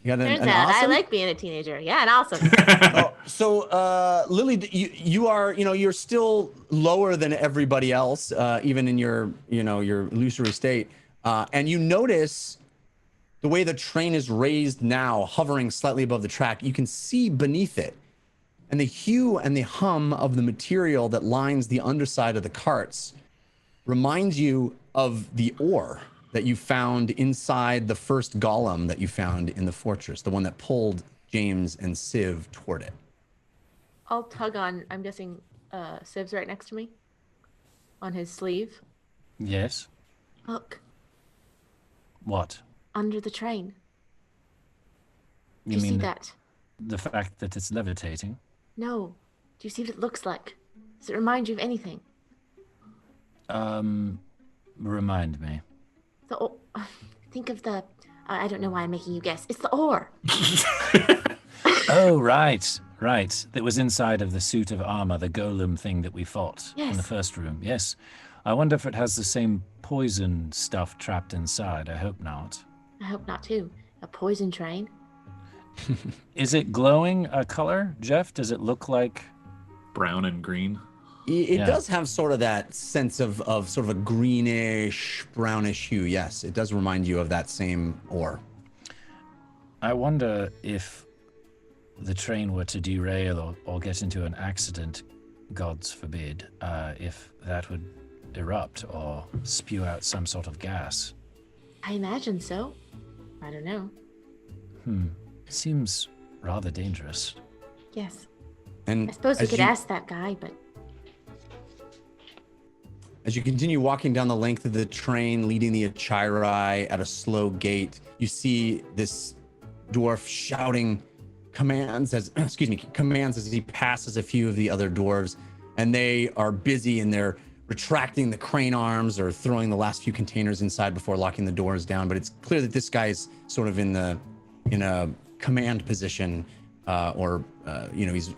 You got Turns an out I awesome? like being a teenager. Yeah, and awesome. So, Lily, you are, you're still lower than everybody else, even in your, your illusory state. And you notice the way the train is raised now, hovering slightly above the track, you can see beneath it. And the hue and the hum of the material that lines the underside of the carts reminds you of the ore that you found inside the first golem that you found in the fortress, the one that pulled James and Civ toward it. I'll tug on, I'm guessing Civ's right next to me on his sleeve. Yes. Look, What? under the train. Do You you see mean that? the fact that it's levitating? No. Do you see what it looks like? Does it remind you of anything? Remind me. Think of the. I don't know why I'm making you guess. It's the ore. Oh, right. That was inside of the suit of armor, the golem thing that we fought in the Yes. first room. Yes. I wonder if it has the same poison stuff trapped inside. I hope not. I hope not too. A poison train. Is it glowing a color, Jeff? Does it look like Brown and green. It Yeah. does have sort of that sense of sort of a greenish, brownish hue. Yes, it does remind you of that same ore. I wonder if the train were to derail or get into an accident, gods forbid, if that would erupt or spew out some sort of gas. I imagine so. I don't know. Seems rather dangerous. Yes. And I suppose we as could you- ask that guy, but As you continue walking down the length of the train, leading the Achirai at a slow gait, you see this dwarf shouting commands as he passes a few of the other dwarves, and they are busy and they're retracting the crane arms or throwing the last few containers inside before locking the doors down. But it's clear that this guy's sort of in a command position,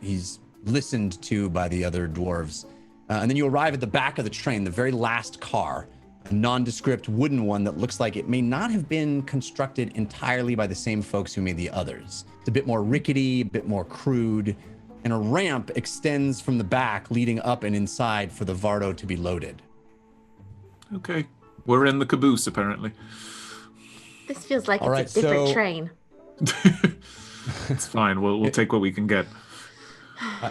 he's listened to by the other dwarves. And then you arrive at the back of the train, the very last car, a nondescript wooden one that looks like it may not have been constructed entirely by the same folks who made the others. It's a bit more rickety, a bit more crude, and a ramp extends from the back leading up and inside for the Vardo to be loaded. Okay. We're in the caboose, apparently. this feels like All it's right, a different so- train. It's fine. We'll take what we can get.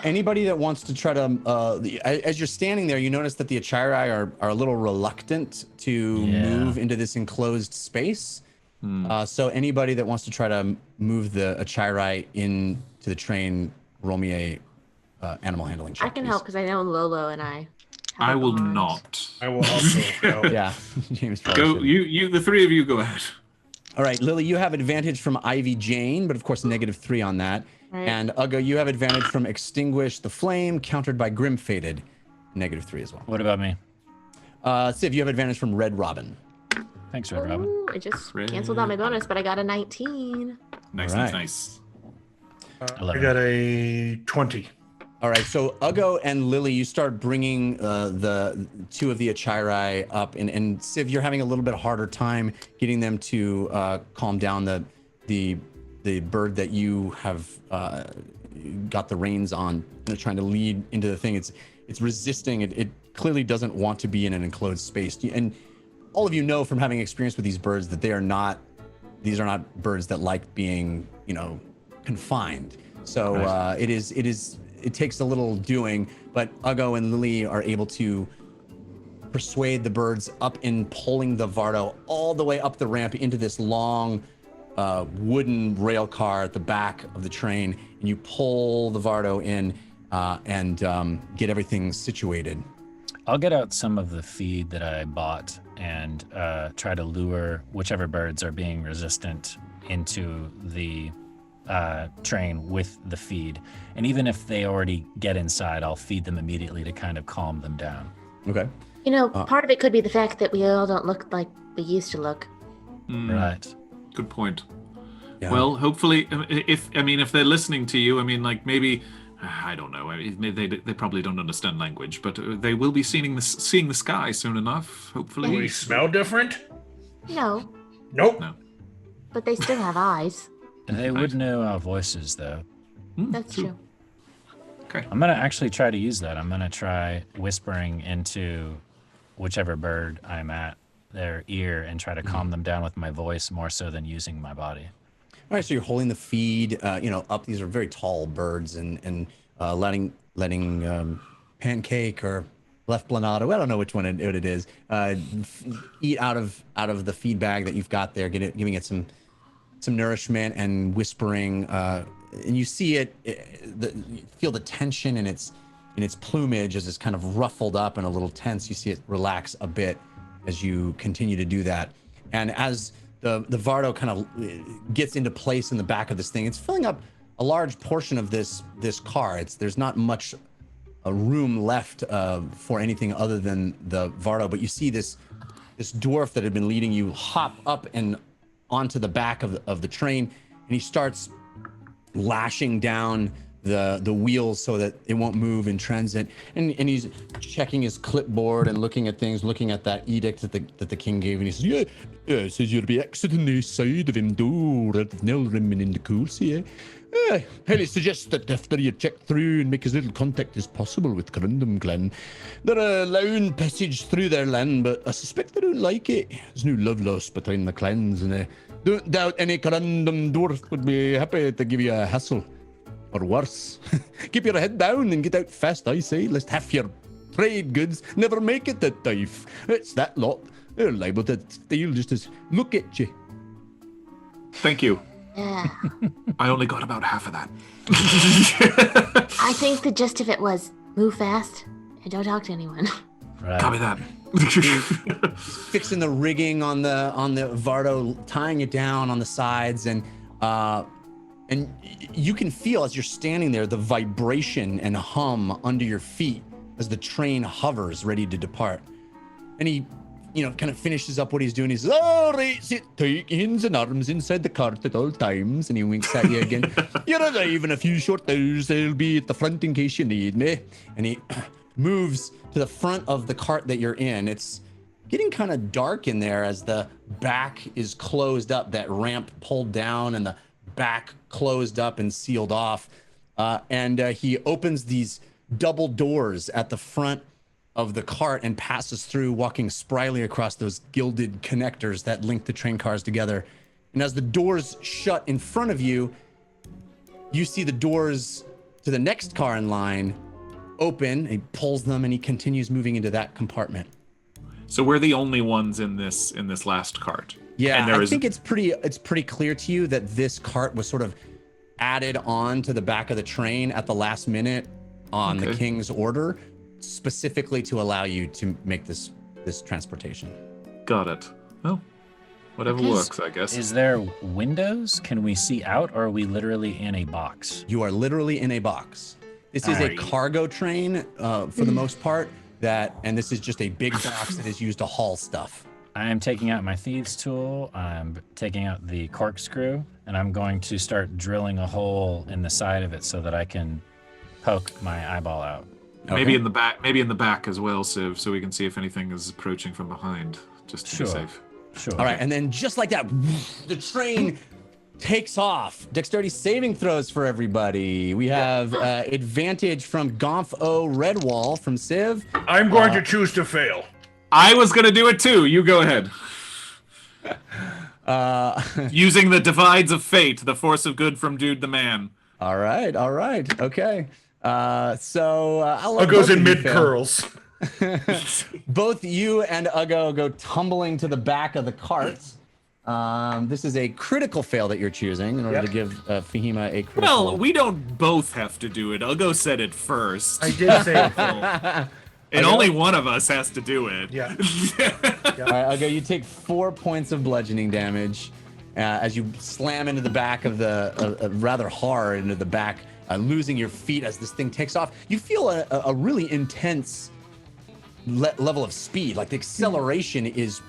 Anybody that wants to try to, as you're standing there, you notice that the Achirai are a little reluctant to move into this enclosed space. So anybody that wants to try to move the Achirai into the train, roll me a animal handling check. I can please. help because I know Lolo and I. have I a will bond. not. I will also help. Yeah, James. probably Go. should. You. The three of you go ahead. All right, Lily, you have advantage from Ivy Jane, but of course -3 on that. Right. And Uggo, you have advantage from Extinguish the Flame, countered by Grim Fated, -3 as well. What about me? Civ, you have advantage from Red Robin. Thanks, Red Robin. Ooh, I just canceled out my bonus, but I got a 19. Nice. All right. Nice. I got a 20. All right, so Uggo and Lily, you start bringing the two of the Achirai up, and Civ, you're having a little bit harder time getting them to calm down the bird that you have got the reins on, trying to lead into the thing. It's resisting. It clearly doesn't want to be in an enclosed space. And all of you know from having experience with these birds that these are not birds that like being, confined. So it takes a little doing, but Uggo and Lily are able to persuade the birds up in pulling the Vardo all the way up the ramp into this long wooden rail car at the back of the train, and you pull the Vardo in and get everything situated. I'll get out some of the feed that I bought and try to lure whichever birds are being resistant into the train with the feed. And even if they already get inside, I'll feed them immediately to kind of calm them down. Okay. You know, part of it could be the fact that we all don't look like we used to look. Right. Good point. Yeah. Well, hopefully, if they're listening to you, maybe I don't know. They probably don't understand language, but they will be seeing the sky soon enough. Hopefully. Do we smell different? No, Nope. No. but they still have eyes. They would know our voices, though. That's true. Okay. I'm going to actually try to use that. I'm going to try whispering into whichever bird I'm at their ear and try to calm them down with my voice more so than using my body. All right, so you're holding the feed, up. These are very tall birds, and letting Pancake or Left Blanado, I don't know which one it is, eat out of the feed bag that you've got there, giving it some nourishment and whispering, and you see you feel the tension in its plumage as it's kind of ruffled up and a little tense. You see it relax a bit as you continue to do that, and as the Vardo kind of gets into place in the back of this thing, it's filling up a large portion of this car. There's not much room left for anything other than the Vardo, but you see this dwarf that had been leading you hop up and onto the back of the train, and he starts lashing down the wheels so that it won't move in transit, and he's checking his clipboard and looking at things, looking at that edict that the king gave, and he says, yeah, it says you'll be exiting the side of Endor at Nelrim in the course, yeah. Highly suggest that after you check through and make as little contact as possible with Corundum clan, they're allowing passage through their land, but I suspect they don't like it. There's no love lost between the clans, and I don't doubt any Corundum dwarf would be happy to give you a hassle. Or worse, keep your head down and get out fast, I say, lest half your trade goods never make it to Taif. It's that lot. They're liable to steal just as look at you. Thank you. Yeah. I only got about half of that. I think the gist of it was move fast and don't talk to anyone. Right. Copy that. Fixing the rigging on the Vardo, tying it down on the sides, and you can feel as you're standing there the vibration and hum under your feet as the train hovers ready to depart. And he, kind of finishes up what he's doing. He says, all right, sit tight, hands and arms inside the cart at all times. And he winks at you again. You'll arrive in a few short hours. I'll be at the front in case you need me. And he moves to the front of the cart that you're in. It's getting kind of dark in there as the back is closed up, that ramp pulled down and the back closed up and sealed off. And he opens these double doors at the front of the cart and passes through, walking spryly across those gilded connectors that link the train cars together. And as the doors shut in front of you, you see the doors to the next car in line open. He pulls them and he continues moving into that compartment. So we're the only ones in this last cart. Yeah, and I think it's pretty clear to you that this cart was sort of added on to the back of the train at the last minute on the king's order, specifically to allow you to make this transportation. Got it. Well, whatever works, I guess. Is there windows? Can we see out, or are we literally in a box? You are literally in a box. This is a cargo train for the most part, and this is just a big box that is used to haul stuff. I am taking out my thieves tool, I'm taking out the corkscrew, and I'm going to start drilling a hole in the side of it so that I can poke my eyeball out. Okay. Maybe in the back as well, so we can see if anything is approaching from behind, just to be safe. Sure. All right, and then just like that, the train takes off. Dexterity saving throws for everybody. We have advantage from Gonf O Redwall from Civ. I'm going to choose to fail. I was going to do it too. You go ahead. Using the divides of fate, the force of good from Dude the Man. All right. Okay. So I'll goes in mid curls. Both you and Uggo go tumbling to the back of the cart. This is a critical fail that you're choosing in order to give Fahima a critical. Well, we don't both have to do it. Uggo said it first. I did say it. And only one of us has to do it. Yeah. All right, Uggo, you take 4 points of bludgeoning damage as you slam into the back of the rather hard into the back, losing your feet as this thing takes off. You feel a really intense level of speed. Like the acceleration is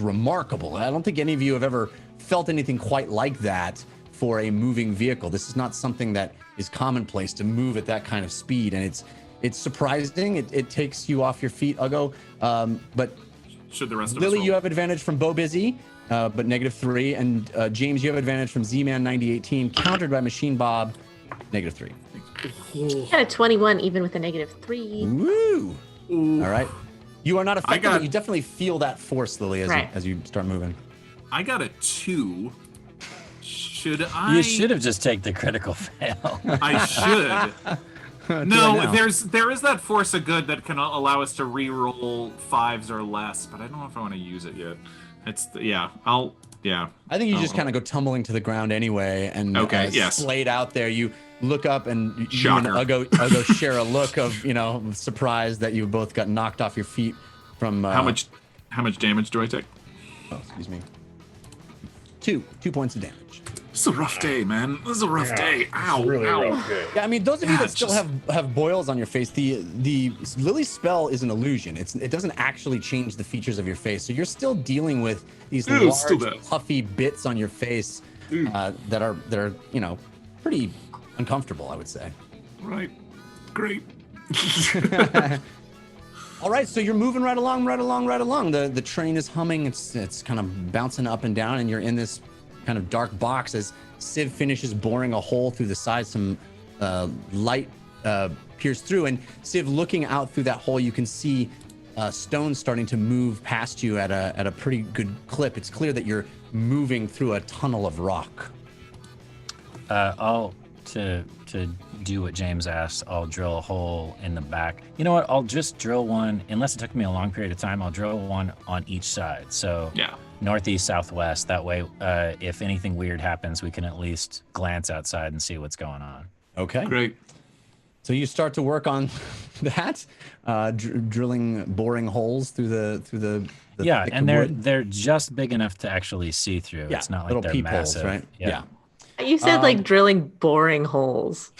remarkable. I don't think any of you have ever felt anything quite like that for a moving vehicle. This is not something that is commonplace to move at that kind of speed, and it's surprising. It takes you off your feet, Uggo. But should the rest of Lily, us roll? you have advantage from Bo Busy, but -3, and James, you have advantage from Z-Man 9018, countered by Machine Bob, -3. Got a 21 even with a -3. Woo! All right. You are not affected, got- but you definitely feel that force, Lily, as you start moving. I got a 2. Should I? You should have just taken the critical fail. I should. No, there is that force of good that can allow us to re-roll 5s or less, but I don't know if I want to use it yet. I think you just kind of go tumbling to the ground anyway, and splayed out there. You look up, and you and Uggo share a look of surprise that you both got knocked off your feet from. How much damage do I take? Oh, excuse me. 2 points of damage. This is a rough day, man. This is a rough day. Ow, Really ow. rough day. Yeah, I mean, those of you that still have boils on your face, the Lily spell is an illusion. It doesn't actually change the features of your face, so you're still dealing with these large, puffy bits on your face that are pretty uncomfortable, I would say. Right. Great. All right, so you're moving right along. The train is humming. It's kind of bouncing up and down, and you're in this kind of dark box as Civ finishes boring a hole through the side. Some light peers through, and Civ, looking out through that hole, you can see stones starting to move past you at a pretty good clip. It's clear that you're moving through a tunnel of rock. To do what James asked, I'll drill a hole in the back. You know what? I'll just drill one, unless it took me a long period of time, I'll drill one on each side. So northeast, southwest. That way, if anything weird happens, we can at least glance outside and see what's going on. Okay. Great. So you start to work on that, drilling, boring holes through the yeah, thick and wood. they're just big enough to actually see through. Yeah, it's not like little they're peepholes, massive. right? Yeah. You said like drilling boring holes.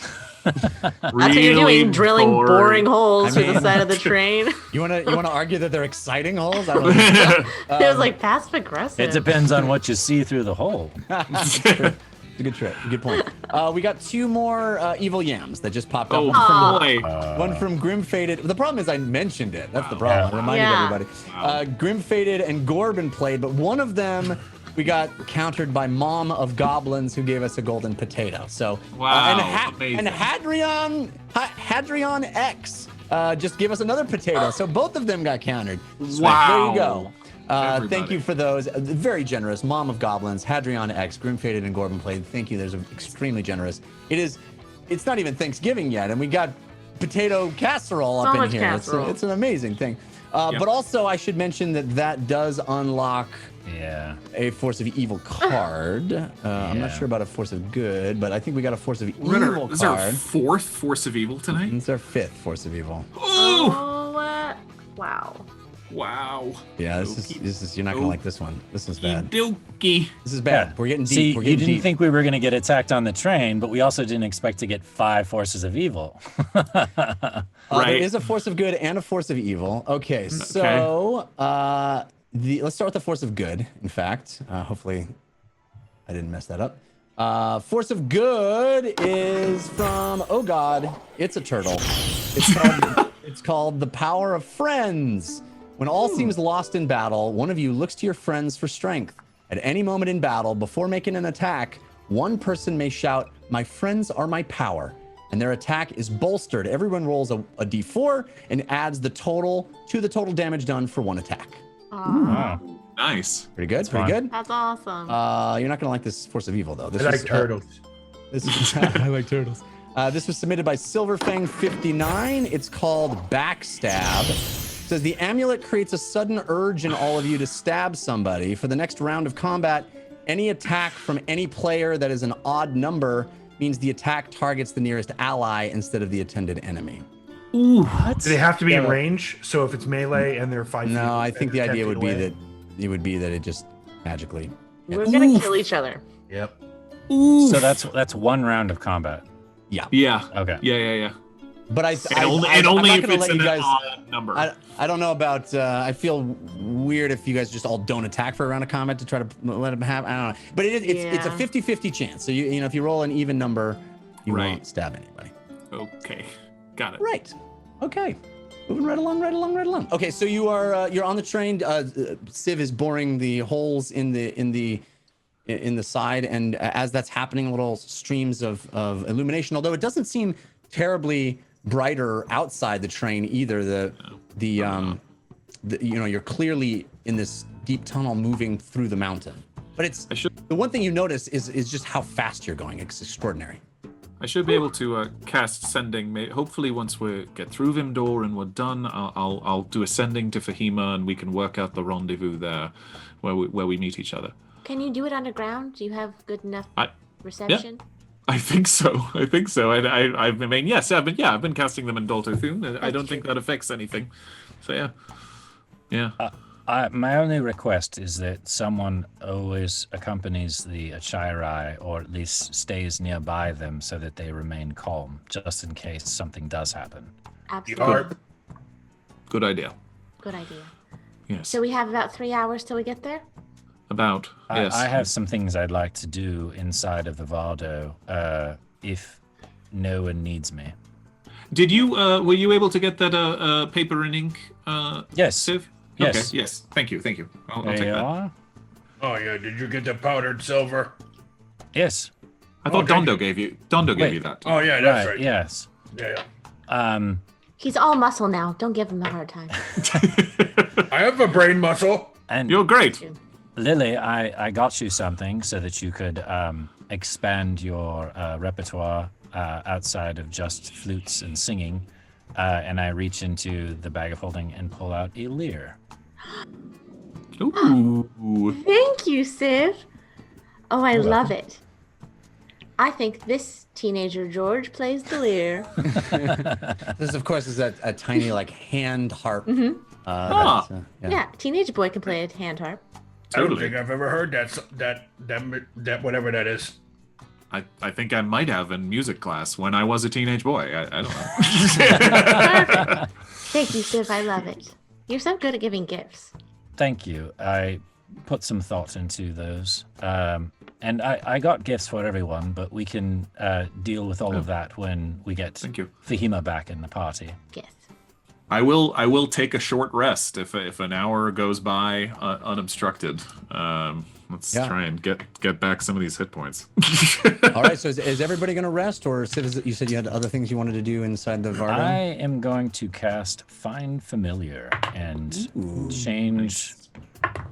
That's what you're Really doing, drilling boring holes through the side of the train. You wanna argue that they're exciting holes? I don't know. It was like passive aggressive. It depends on what you see through the hole. It's a good trick. Good point. We got 2 more evil yams that just popped up. Oh boy. One from Grim Faded. The problem is I mentioned it. That's the problem. I reminded everybody. Grim Faded and Gorbin played, but one of them we got countered by Mom of Goblins, who gave us a golden potato. So and Hadrian X just gave us another potato. So both of them got countered. So there you go. Thank you for those. Very generous. Mom of Goblins, Hadrian X, Grim Faded, and Gorbin played. Thank you. There's extremely generous. It's not even Thanksgiving yet, and we got potato casserole up in here. Casserole. It's an amazing thing. But also, I should mention that does unlock a Force of Evil card. I'm not sure about a Force of Good, but I think we got a Force of Evil card. Is our 4th Force of Evil tonight? It's our 5th Force of Evil. wow. Wow. Yeah, this is you're not gonna like this one. This is bad. Dokey. This is bad. Yeah. We're getting deep. See, We're you getting didn't deep. think we were going to get attacked on the train, but we also didn't expect to get 5 forces of evil. There is a Force of Good and a Force of Evil. Okay, so let's start with the Force of Good. In fact, hopefully I didn't mess that up. Force of Good is from, oh God, it's a turtle. It's called The Power of Friends. When all seems lost in battle, one of you looks to your friends for strength. At any moment in battle, before making an attack, one person may shout, "My friends are my power," and their attack is bolstered. Everyone rolls a d4 and adds the total to the total damage done for one attack. Wow. Nice. Pretty good. Pretty good. That's awesome. You're not gonna like this Force of Evil though. I like turtles. I like turtles. This was submitted by Silverfang59. It's called Backstab. says the amulet creates a sudden urge in all of you to stab somebody. For the next round of combat, any attack from any player that is an odd number means the attack targets the nearest ally instead of the attended enemy. Ooh, what? Do they have to be in Yeah. range? So if it's melee and they're 5 feet. No, I and think the they're 10 idea feet would be away? that it just magically. We're gonna kill each other. Yep. So that's one round of combat. Yeah. Okay. Yeah. But And only I'm not if gonna it's let an you guys. odd number. I don't know about. I feel weird if you guys just all don't attack for a round of combat to try to let them have. I don't know. But it's a Yeah. 50-50 chance. So you know if you roll an even number, you Right. won't stab anybody. Okay. Got it. Right. Okay. Moving right along. Okay, so you're on the train. Civ is boring the holes in the side, and as that's happening, little streams of illumination. Although it doesn't seem terribly brighter outside the train either. You're clearly in this deep tunnel moving through the mountain. But the one thing you notice is just how fast you're going. It's extraordinary. I should be able to cast sending. Hopefully, once we get through Vimdor and we're done, I'll do a sending to Fahima, and we can work out the rendezvous there, where we meet each other. Can you do it underground? Do you have good enough reception? I think so. I mean, yes, I've been casting them in Doltothune. I don't think that affects anything. So yeah. My only request is that someone always accompanies the Achirai, or at least stays nearby them so that they remain calm, just in case something does happen. Absolutely. Good idea. Good idea. Yes. So we have about 3 hours till we get there? About, yes. I have some things I'd like to do inside of the Vardo, if no one needs me. Did you, were you able to get that paper and ink, Yes. Civ? Yes. Okay, yes. Thank you. I'll There take you that. are. Oh yeah, did you get the powdered silver? Yes. I thought thank Dondo gave you that. Oh yeah, that's right. Yes. Yeah. He's all muscle now. Don't give him a hard time. I have a brain muscle. And You're great. Lily, I got you something so that you could expand your repertoire outside of just flutes and singing. And I reach into the bag of holding and pull out a lyre. Ooh. Thank you, Civ. Oh, I love it. I think this teenager George plays the lyre. This, of course, is a tiny hand harp. Yeah, teenage boy can play a hand harp. I don't think I've ever heard that whatever that is. I think I might have in music class when I was a teenage boy. I don't know. Perfect. Thank you, Civ. I love it. You're so good at giving gifts. Thank you. I put some thought into those. And I got gifts for everyone, but we can deal with all of that when we get Fahima back in the party. Yes. I will take a short rest if an hour goes by unobstructed. Let's try and get back some of these hit points. All right, so is everybody going to rest, or you said you had other things you wanted to do inside the Vardo? I am going to cast Find Familiar and change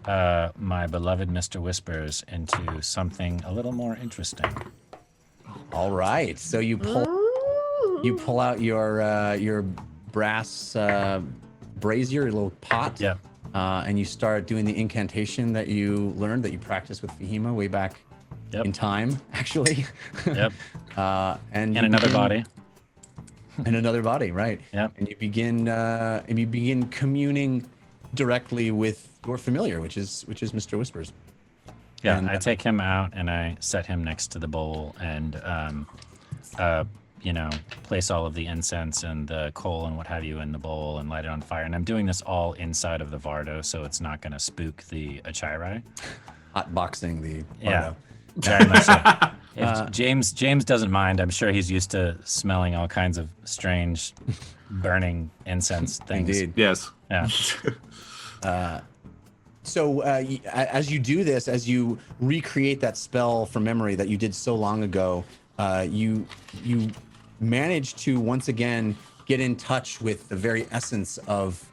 my beloved Mr. Whispers into something a little more interesting. All right, so you pull out your brass brazier, your little pot. Yeah. And you start doing the incantation that you learned, that you practiced with Fahima way back in time, actually. Yep. And another body. And another body, right? Yep. And you begin communing directly with your familiar, which is Mr. Whispers. Yeah, And, I take him out and I set him next to the bowl and place all of the incense and the coal and what have you in the bowl and light it on fire. And I'm doing this all inside of the Vardo, so it's not going to spook the Achirai. Hotboxing the Vardo. Yeah, very much so. If James doesn't mind. I'm sure he's used to smelling all kinds of strange, burning incense things. Indeed. Yes. Yeah. So as you do this, as you recreate that spell from memory that you did so long ago, you manage to once again get in touch with the very essence of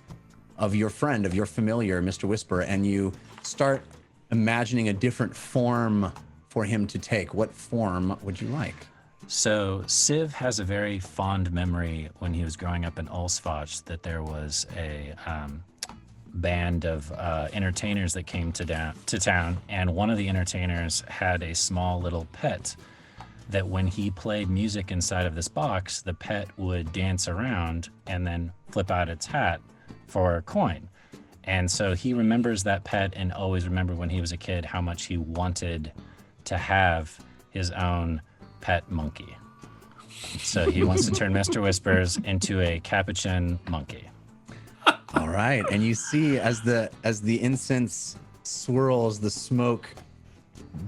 your friend, of your familiar, Mr. Whisper, and you start imagining a different form for him to take. What form would you like? So Civ has a very fond memory when he was growing up in Ulsfach that there was a band of entertainers that came to town, and one of the entertainers had a small little pet that when he played music inside of this box, the pet would dance around and then flip out its hat for a coin. And so he remembers that pet and always remembered when he was a kid how much he wanted to have his own pet monkey. So he wants to turn Mr. Whispers into a capuchin monkey. All right, and you see as the incense swirls, the smoke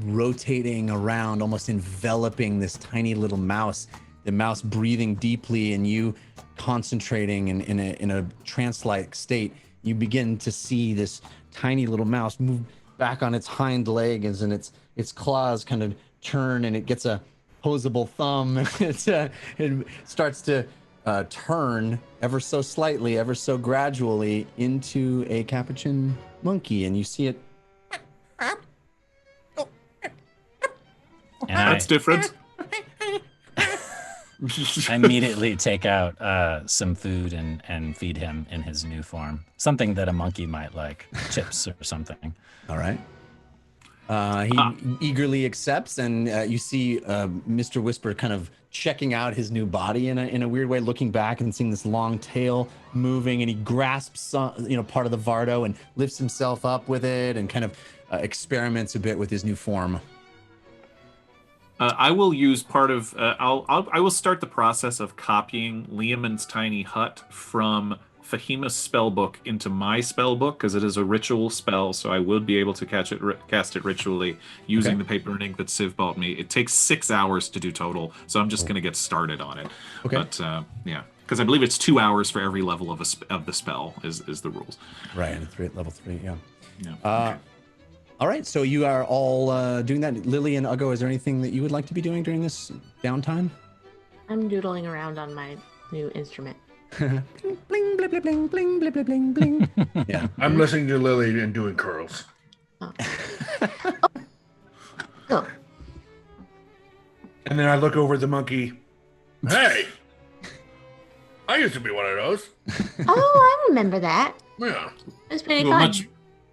rotating around, almost enveloping this tiny little mouse. The mouse breathing deeply, and you concentrating in a trance-like state. You begin to see this tiny little mouse move back on its hind legs, and its claws kind of turn, and it gets a opposable thumb. It starts to turn ever so slightly, ever so gradually into a capuchin monkey, and you see it. And That's different. I immediately take out some food and feed him in his new form. Something that a monkey might like, chips or something. All right. He eagerly accepts, and you see Mr. Whisper kind of checking out his new body in a weird way, looking back and seeing this long tail moving, and he grasps part of the Vardo and lifts himself up with it and kind of experiments a bit with his new form. I will use part of. I will start the process of copying Liamon's tiny hut from Fahima's spellbook into my spellbook, because it is a ritual spell, so I will be able to cast it ritually using the paper and ink that Civ bought me. It takes 6 hours to do total, so I'm just going to get started on it. Okay. But yeah, because I believe it's 2 hours for every level of the spell is the rules. Right, and it's level 3, yeah. Yeah. Okay. All right, so you are all doing that. Lily and Uggo, is there anything that you would like to be doing during this downtime? I'm doodling around on my new instrument. bling, bling, bling, bling, bling, bling, bling, bling. Yeah. I'm listening to Lily and doing curls. Oh. Oh. And then I look over at the monkey. Hey! I used to be one of those. Oh, I remember that. Yeah. It was pretty Well, fun.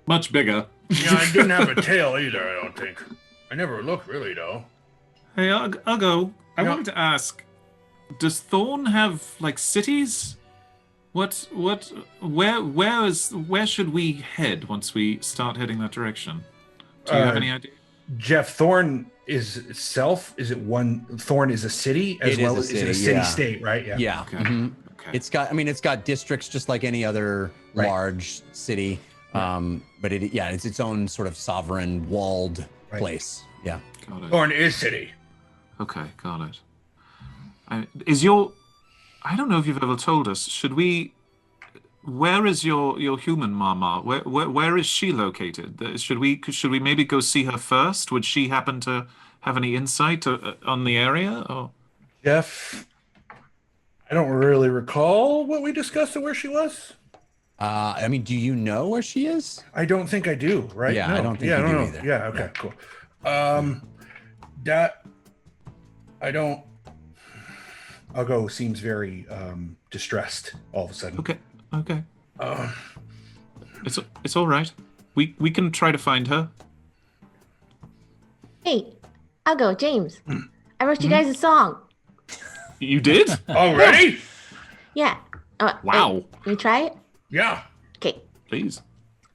much bigger. Yeah, I didn't have a tail either, I don't think. I never looked really, though. Hey, Uggo, I Yeah. wanted to ask, does Thorn have like cities? Where should we head once we start heading that direction? Do you have any idea? Jeff, Thorn is itself, is it one? Thorn is a city as It is well a as is it city, a city yeah. state, right? Yeah. Okay. Mhm. Okay. It's got districts just like any other Right. large city. But it's its own sort of sovereign walled Right. place. Yeah. Got it. Thorn is city. Okay, got it. I don't know if you've ever told us. Where is your human mama? Where is she located? Should we maybe go see her first? Would she happen to have any insight on the area? Or? Jeff, I don't really recall what we discussed or where she was. I mean, do you know where she is? I don't think I do, right? Yeah, No. I don't think yeah, you I do don't know. either. Yeah, okay, cool. Uggo seems very distressed all of a sudden. Okay. It's all right. We can try to find her. Hey, I'll go, James. I wrote you guys a song. You did? Already? Yeah. Wow. Can we try it? Yeah. Okay. Please.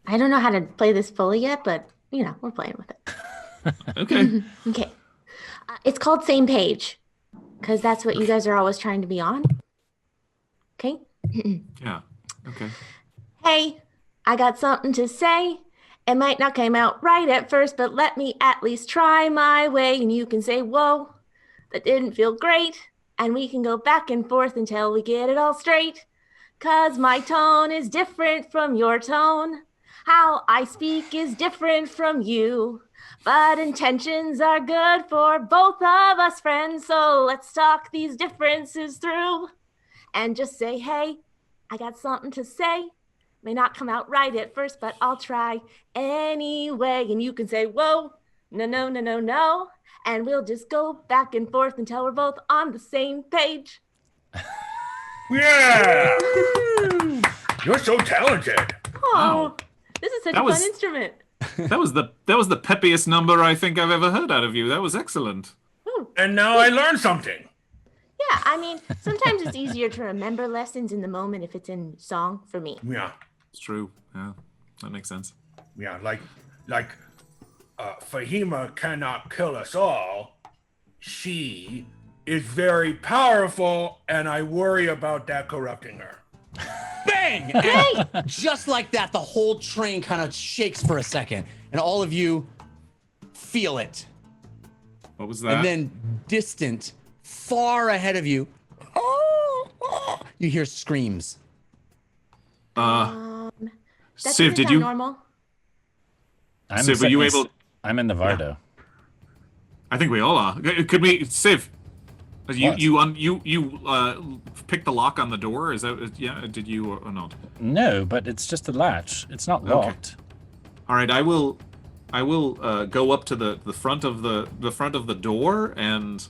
I don't know how to play this fully yet, but we're playing with it. Okay. Okay. It's called Same Page, because that's what you guys are always trying to be on. Okay? Yeah. Okay. Hey, I got something to say. It might not come out right at first, but let me at least try my way. And you can say, whoa, that didn't feel great. And we can go back and forth until we get it all straight. 'Cause my tone is different from your tone. How I speak is different from you. But intentions are good for both of us friends. So let's talk these differences through. And just say, hey, I got something to say. May not come out right at first, but I'll try anyway. And you can say, whoa, no. And we'll just go back and forth until we're both on the same page. Yeah! You're so talented. Oh, Wow. this is such That a was- fun instrument. That was the peppiest number I think I've ever heard out of you. That was excellent. And now I learned something. Yeah, I mean, sometimes it's easier to remember lessons in the moment if it's in song for me. Yeah. It's true. Yeah, that makes sense. Yeah, like Fahima cannot kill us all. She is very powerful, and I worry about that corrupting her. Bang! And just like that, the whole train kind of shakes for a second, and all of you feel it. What was that? And then distant, far ahead of you, you hear screams. That Civ, doesn't did sound you? normal. Civ, were you able? I'm in the Vardo. I think we all are. Could we, Civ? You picked the lock on the door. Is that yeah? Did you or not? No, but it's just a latch. It's not locked. All right, I will go up to the front of the door and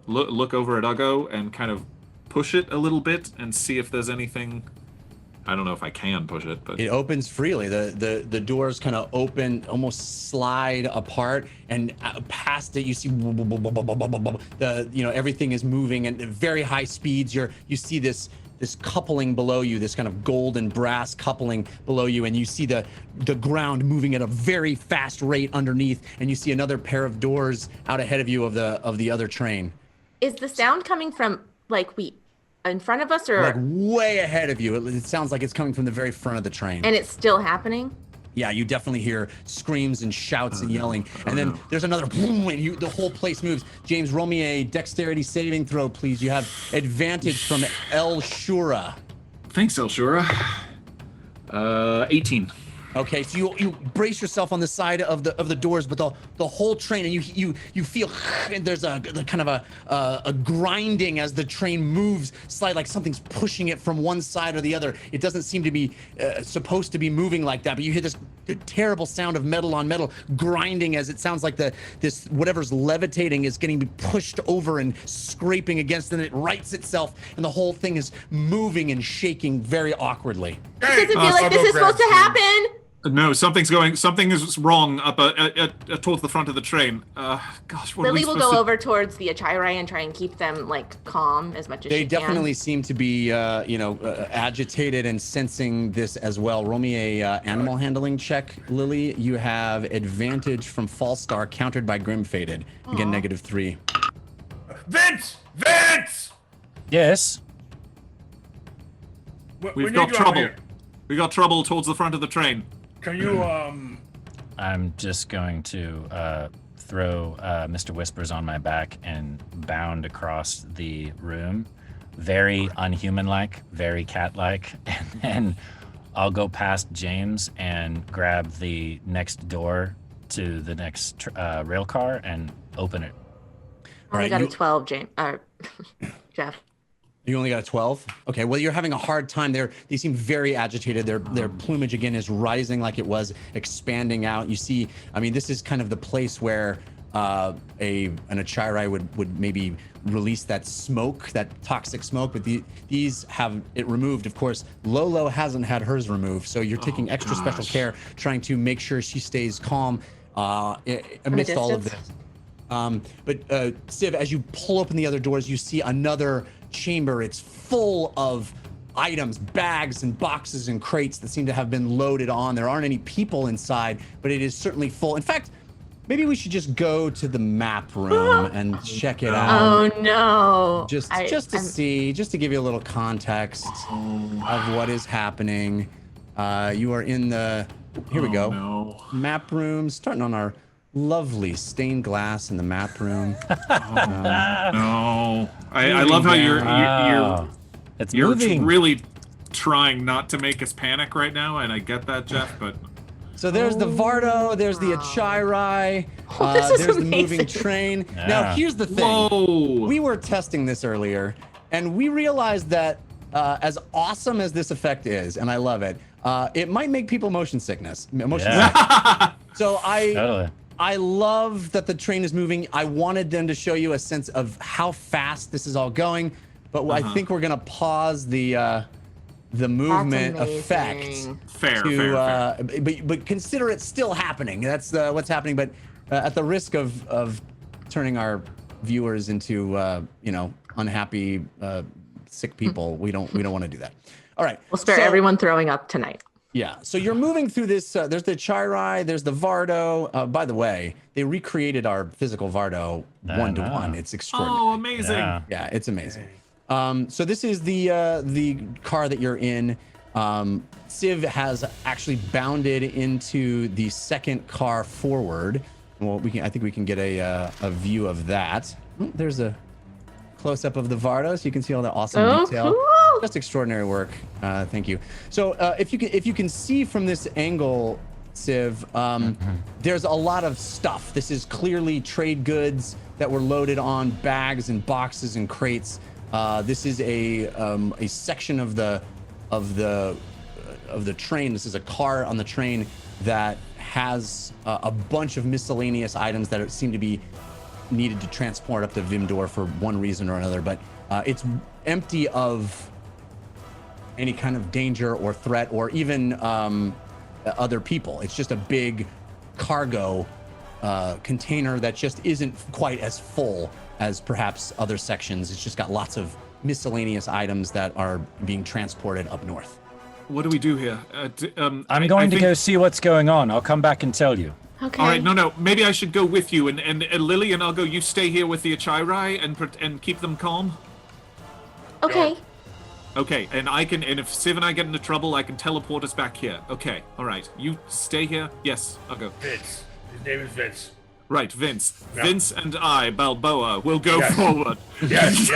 look over at Uggo and kind of push it a little bit and see if there's anything. I don't know if I can push it, but It opens freely. The doors kind of open, almost slide apart, and past it you see everything is moving at very high speeds. You see this coupling below you, this kind of gold and brass coupling below you, and you see the ground moving at a very fast rate underneath, and you see another pair of doors out ahead of you of the other train. Is the sound coming from in front of us, or Like way ahead of you. It sounds like it's coming from the very front of the train. and it's still happening? Yeah, you definitely hear screams and shouts and yelling. And then there's another boom, and the whole place moves. James, roll me a dexterity saving throw, please. You have advantage from El Shura. thanks, Elshura. 18. Okay, so you brace yourself on the side of the doors, but the whole train, and you feel, and there's a kind of a grinding as the train moves, slide like something's pushing it from one side or the other. It doesn't seem to be supposed to be moving like that, but you hear this terrible sound of metal on metal grinding as it sounds like this whatever's levitating is getting pushed over and scraping against, and it rights itself, and the whole thing is moving and shaking very awkwardly. Does it feel like this is supposed to happen? No, something is wrong up towards the front of the train. Gosh, what are we Lily will supposed go to... over towards the Achirai and try and keep them calm as much as They she definitely can. seem to be, agitated and sensing this as well. Roll me a animal handling check, Lily. You have advantage from False Star, countered by Grim Faded. Again, -3. Vince! Yes. We We've need got you out trouble. here. We got trouble towards the front of the train. Can you I'm just going to throw Mr. Whispers on my back and bound across the room, very unhuman-like, very cat-like, and then I'll go past James and grab the next door to the next rail car and open it. I only Alright, got you- a 12, Jeff. You only got a 12? Okay, well, you're having a hard time. They seem very agitated. Their plumage, again, is rising like it was, expanding out. You see, I mean, this is kind of the place where an Achirai would maybe release that smoke, that toxic smoke, but these have it removed. Of course, Lolo hasn't had hers removed, so you're taking extra special care, trying to make sure she stays calm amidst all of this. But Civ, as you pull open the other doors, you see another chamber. It's full of items, bags and boxes and crates that seem to have been loaded on. There aren't any people inside, but it is certainly full. In fact, maybe we should just go to the map room and check it out. Oh no! Just to give you a little context of what is happening. You are in the, here we go, map room, starting on our lovely stained glass in the map room. No, I love how you're moving. really trying not to make us panic right now, and I get that, Jeff, but So there's the Vardo, there's the Achirai, this is there's the moving amazing. train. Yeah. Now here's the thing. whoa! We were testing this earlier, and we realized that as awesome as this effect is, and I love it, it might make people motion sickness. Yeah. So I Totally. I love that the train is moving. I wanted them to show you a sense of how fast this is all going, but I think we're gonna pause the movement effect. Fair. But consider it still happening. That's what's happening. But at the risk of turning our viewers into unhappy sick people, we don't want to do that. All right. We'll spare everyone throwing up tonight. Yeah. So you're moving through this. There's the Chirai. There's the Vardo. By the way, they recreated our physical Vardo 1-to-1. It's extraordinary. Oh, amazing. Yeah, it's amazing. So this is the car that you're in. Civ has actually bounded into the second car forward. Well, I think we can get a view of that. There's a close-up of the Vardo, so you can see all the awesome detail. Cool. Just extraordinary work. Thank you. So if you can see from this angle, Civ, there's a lot of stuff. This is clearly trade goods that were loaded on bags and boxes and crates. This is a section of the train. This is a car on the train that has a bunch of miscellaneous items that seem to be needed to transport up to Vimdor for one reason or another, but it's empty of any kind of danger or threat or even other people. It's just a big cargo container that just isn't quite as full as perhaps other sections. It's just got lots of miscellaneous items that are being transported up north. What do we do here? I'm going to go see what's going on. I'll come back and tell you. Okay. All right, no. Maybe I should go with you, and Lily and Ugo, you stay here with the Achirai and keep them calm. Okay. Okay, and if Civ and I get into trouble, I can teleport us back here. Okay, all right. You stay here. Yes, Ugo. Vince. His name is Vince. Right, Vince. Yeah. Vince and I, Balboa, will go forward. Yes.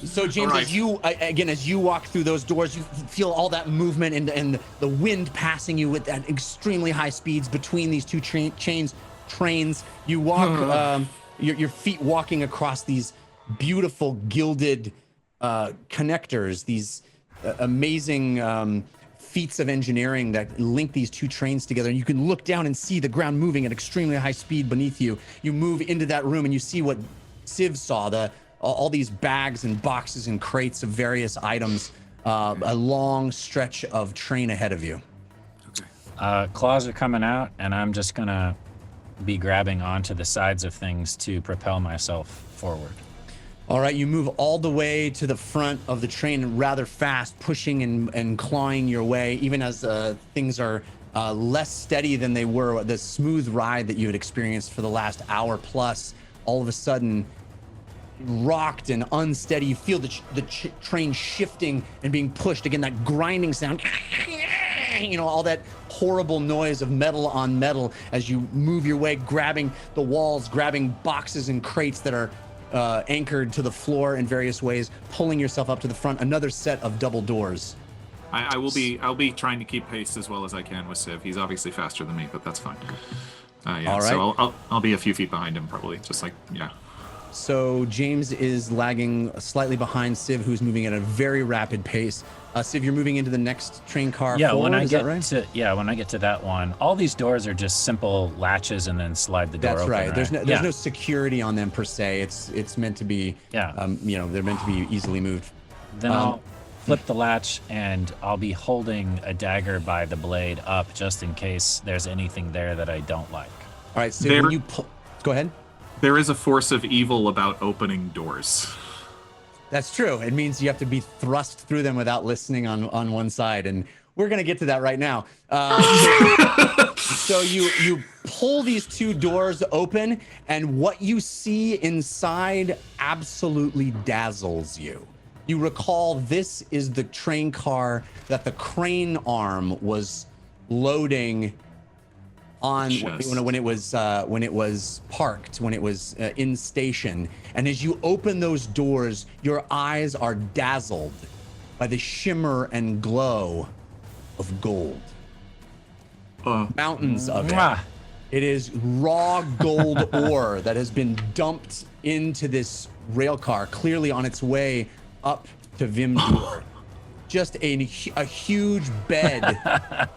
So James, All right. as you walk through those doors, you feel all that movement and the wind passing you with that extremely high speeds between these two trains. You walk, your feet walking across these beautiful gilded connectors, these amazing feats of engineering that link these two trains together, and you can look down and see the ground moving at extremely high speed beneath you. You move into that room and you see what Civ saw, all these bags and boxes and crates of various items, a long stretch of train ahead of you. Claws are coming out, and I'm just gonna be grabbing onto the sides of things to propel myself forward. All right, you move all the way to the front of the train rather fast, pushing and clawing your way, even as things are less steady than they were. The smooth ride that you had experienced for the last hour plus, all of a sudden rocked and unsteady. You feel the train shifting and being pushed. Again, that grinding sound, all that horrible noise of metal on metal as you move your way, grabbing the walls, grabbing boxes and crates that are anchored to the floor in various ways, pulling yourself up to the front. Another set of double doors. I'll be trying to keep pace as well as I can with Civ. He's obviously faster than me, but that's fine. All right. So I'll be a few feet behind him probably, just like So James is lagging slightly behind Civ, who's moving at a very rapid pace. Civ, you're moving into the next train car forward, when I is get that right? when I get to that one, all these doors are just simple latches and then slide the door That's open. right. There's no security on them per se. It's meant to be they're meant to be easily moved. Then I'll flip the latch and I'll be holding a dagger by the blade up just in case there's anything there that I don't like. All right, Civ, when you go ahead. There is a force of evil about opening doors. That's true. It means you have to be thrust through them without listening on one side, and we're gonna get to that right now. So you pull these two doors open, and what you see inside absolutely dazzles you. You recall this is the train car that the crane arm was loading on when it was parked, when it was in station. And as you open those doors, your eyes are dazzled by the shimmer and glow of gold. Mountains of it. It is raw gold ore that has been dumped into this rail car, clearly on its way up to Vimdor. Just a huge bed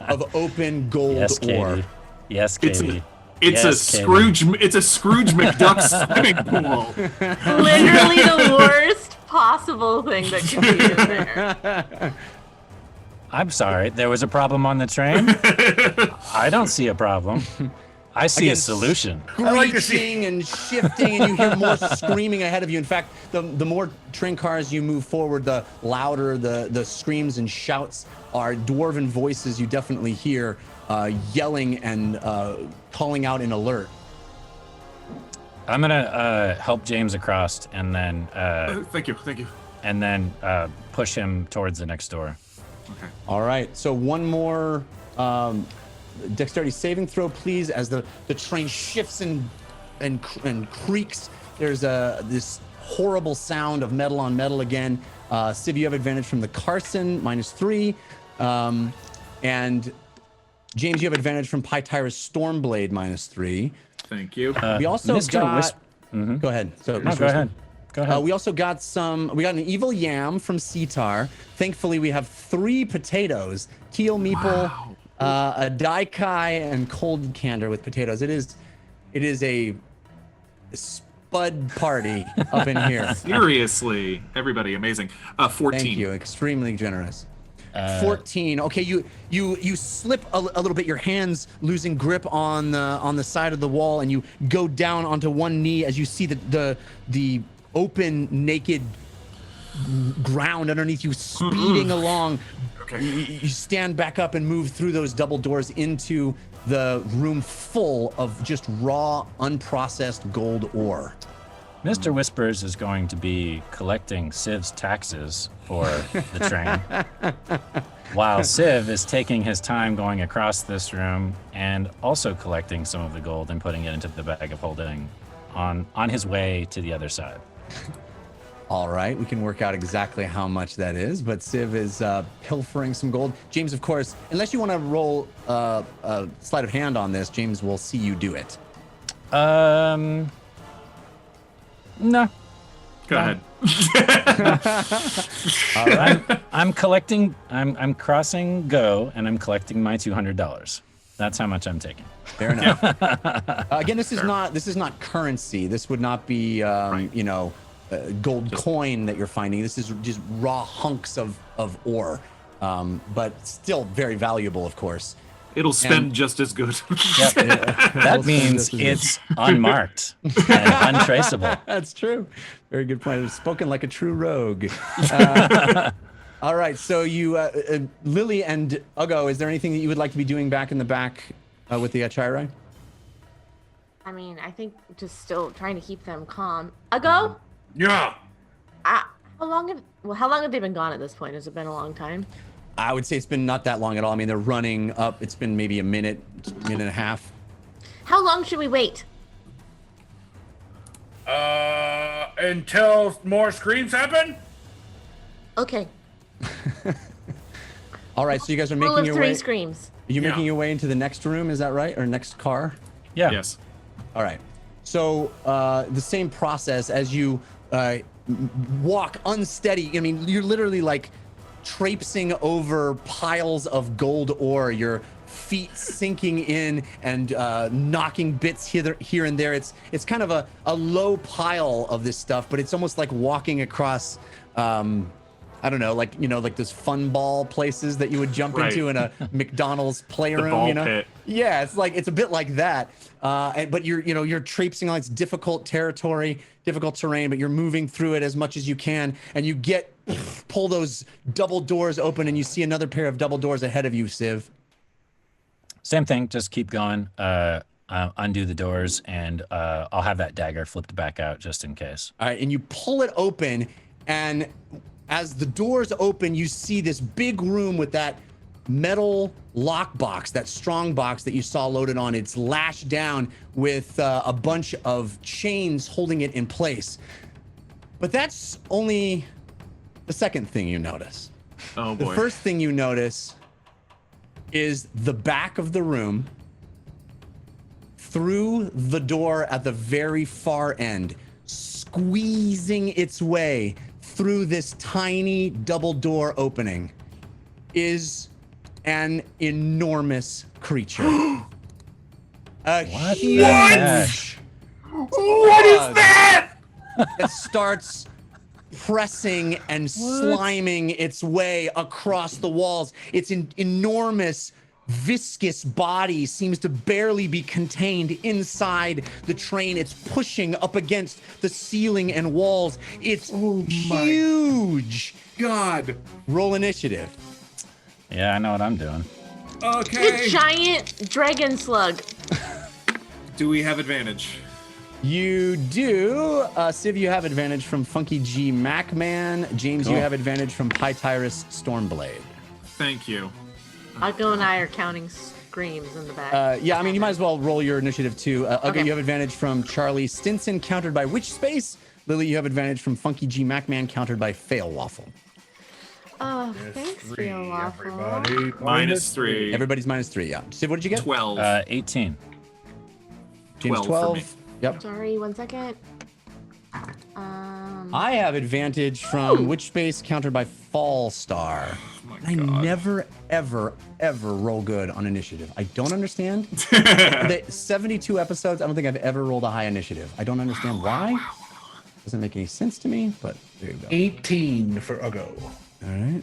of open gold ore. Yes, Katie. It's Yes, a Katie. Scrooge. It's a Scrooge McDuck swimming pool. Literally the worst possible thing that could be in there. I'm sorry, there was a problem on the train? I don't see a problem. I see a Again, solution. I like to see- Screeching and shifting, and you hear more screaming ahead of you. In fact, the more train cars you move forward, the louder the screams and shouts are. Dwarven voices you definitely hear yelling and calling out in alert. I'm gonna help James across and then Thank you. and then push him towards the next door. Okay. All right, so one more dexterity saving throw, please, as the train shifts and creaks. There's this horrible sound of metal on metal again. Civ, you have advantage from the Carson, -3. And James, you have advantage from Pytyra's Stormblade, -3. Thank you. We also Mr. got... Mhm. Go ahead. So, No, Mr. go Whisper. ahead. Go ahead. We also got we got an evil yam from Sitar. Thankfully, we have 3 potatoes, teal meeple, a daikai, and cold candor with potatoes. It is a spud party up in here. Seriously, everybody, amazing. 14. Thank you, extremely generous. 14. Okay, you slip a little bit, your hands losing grip on the side of the wall, and you go down onto one knee as you see the open, naked ground underneath you speeding along. Okay. You stand back up and move through those double doors into the room full of just raw, unprocessed gold ore. Mr. Whispers is going to be collecting Civ's taxes for the train, while Civ is taking his time going across this room and also collecting some of the gold and putting it into the bag of holding on his way to the other side. All right, we can work out exactly how much that is, but Civ is pilfering some gold. James, of course, unless you want to roll a sleight of hand on this, James will see you do it. No. Go ahead. All right. I'm collecting. I'm crossing go, and I'm collecting my $200. That's how much I'm taking. Fair enough. Again, this is not currency. This would not be gold coin that you're finding. This is just raw hunks of ore, but still very valuable, of course. It'll spend just as good. That means it's unmarked and untraceable. That's true. Very good point. It's spoken like a true rogue. All right, so you, Lily and Ugo, is there anything that you would like to be doing back in the back with the Achairai? I mean, I think just still trying to keep them calm. Ago? Yeah. How long have they been gone at this point? Has it been a long time? I would say it's been not that long at all. I mean, they're running up. It's been maybe a minute and a half. How long should we wait? Until more screams happen? Okay. All right, so you guys are Rule making of your 3 way. screams. Are you Yeah. making your way into the next room? Is that right, or next car? Yeah. Yes. All right. So the same process as you walk unsteady. I mean, you're literally like traipsing over piles of gold ore. Your feet sinking in and knocking bits here and there. It's kind of a low pile of this stuff, but it's almost like walking across. I don't know, like those fun ball places that you would jump Right. into in a McDonald's playroom. ball you know? pit. Yeah, it's a bit like that. But you're traipsing on its difficult territory, difficult terrain, but you're moving through it as much as you can, and you pull those double doors open, and you see another pair of double doors ahead of you, Civ. Same thing. Just keep going. Undo the doors, and I'll have that dagger flipped back out just in case. All right, and you pull it open, and as the doors open, you see this big room with that metal lockbox, that strong box that you saw loaded on. It's lashed down with a bunch of chains holding it in place. But that's only the second thing you notice. Oh The boy. first thing you notice is the back of the room, through the door at the very far end, squeezing its way through this tiny double door opening, is an enormous creature. A What? huge What is that? that starts pressing and sliming its way across the walls. Its enormous, viscous body seems to barely be contained inside the train. It's pushing up against the ceiling and walls. It's huge. God. Roll initiative. Yeah, I know what I'm doing. Okay. The giant dragon slug. Do we have advantage? You do. Civ, you have advantage from Funky G Macman. James, you have advantage from Pytyrus Stormblade. Thank you. Uggo and I are counting screams in the back. Yeah, I mean, you might as well roll your initiative too. Uggo, Okay. you have advantage from Charlie Stinson, countered by Witch Space. Lily, you have advantage from Funky G Macman, countered by Fail Waffle. Oh, thanks, Three, Real Waffle. everybody. -3. Everybody's -3, yeah. Civ, what did you get? 12. 18. James, 12 for me. Yep. Sorry, 1 second. I have advantage from Witch Space, countered by Fall Star. Oh my I God. never, ever, ever roll good on initiative. I don't understand. The 72 episodes, I don't think I've ever rolled a high initiative. I don't understand why. Doesn't make any sense to me, but there you go. 18 for Uggo. All right.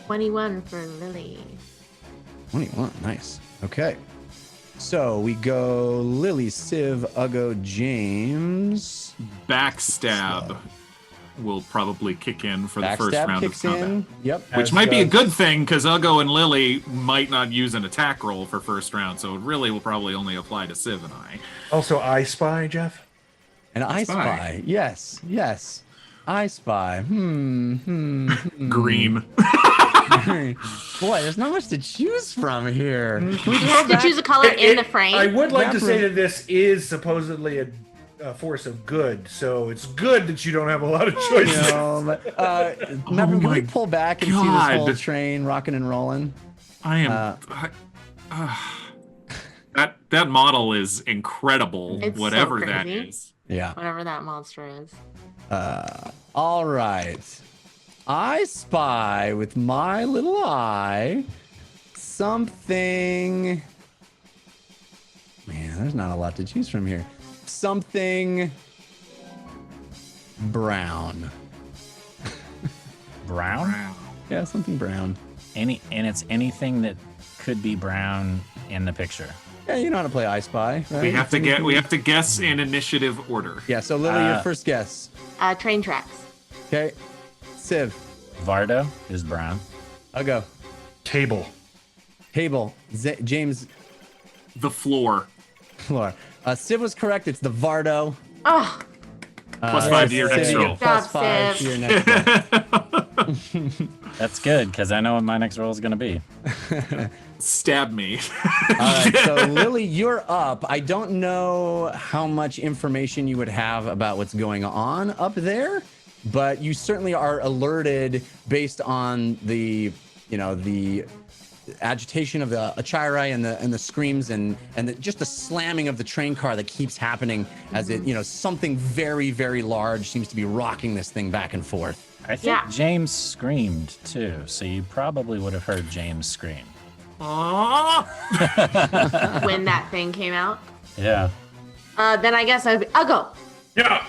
21 for Lily. 21, nice. Okay. So we go Lily, Civ, Uggo, James. Backstab will probably kick in for the first Backstab round of kicks combat. in. Yep. Which As might be a does- good thing, because Uggo and Lily might not use an attack roll for first round, so it really will probably only apply to Civ and I. Also, I Spy, Jeff. And I Spy. Spy. Yes, yes. I Spy. Green. Boy, there's not much to choose from here. Can we just You have to choose a color in the frame. I would like to Dapper. say that this is supposedly a force of good, so it's good that you don't have a lot of choices. Remember, can we my pull back and see this whole God. train rocking and rolling? I am. That model is incredible, It's so whatever that crazy. is. Yeah. Whatever that monster is. All right. I spy with my little eye something. Man, there's not a lot to choose from here. Something brown. Brown? Yeah, something brown. And it's anything that could be brown in the picture. Yeah, you know how to play I Spy, right? We have to guess in initiative order. Yeah, so Lily, your first guess. Train tracks. Okay. Civ, Vardo is brown. I'll go. Table. Table. James, The floor. floor. Civ was correct. It's the Vardo. Oh, +5 to your Civ, next you roll. get +5 to your next roll. That's good, because I know what my next roll is going to be. Stab me. All right, so Lily, you're up. I don't know how much information you would have about what's going on up there, but you certainly are alerted based on the agitation of the Achirai and the screams and just the slamming of the train car that keeps happening as it, something very, very large seems to be rocking this thing back and forth. I think Yeah. James screamed too, so you probably would have heard James scream. Aww. when that thing came out. Yeah. Then I guess I'll go. Yeah.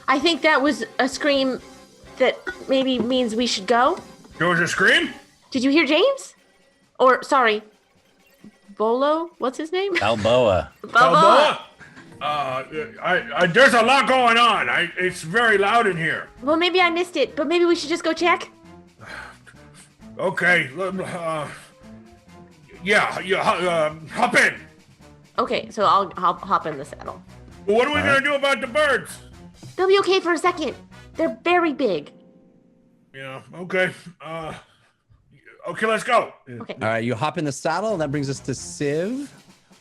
I think that was a scream that maybe means we should go. There was a scream? Did you hear James? Or, sorry, Bolo? What's his name? Balboa. Balboa. There's a lot going on. It's very loud in here. Well, maybe I missed it, but maybe we should just go check. Okay. Hop in. Okay, so I'll hop in the saddle. What are we going to do about the birds? They'll be okay for a second. They're very big. Yeah, okay. Okay, let's go. Okay. All right, you hop in the saddle. That brings us to Civ.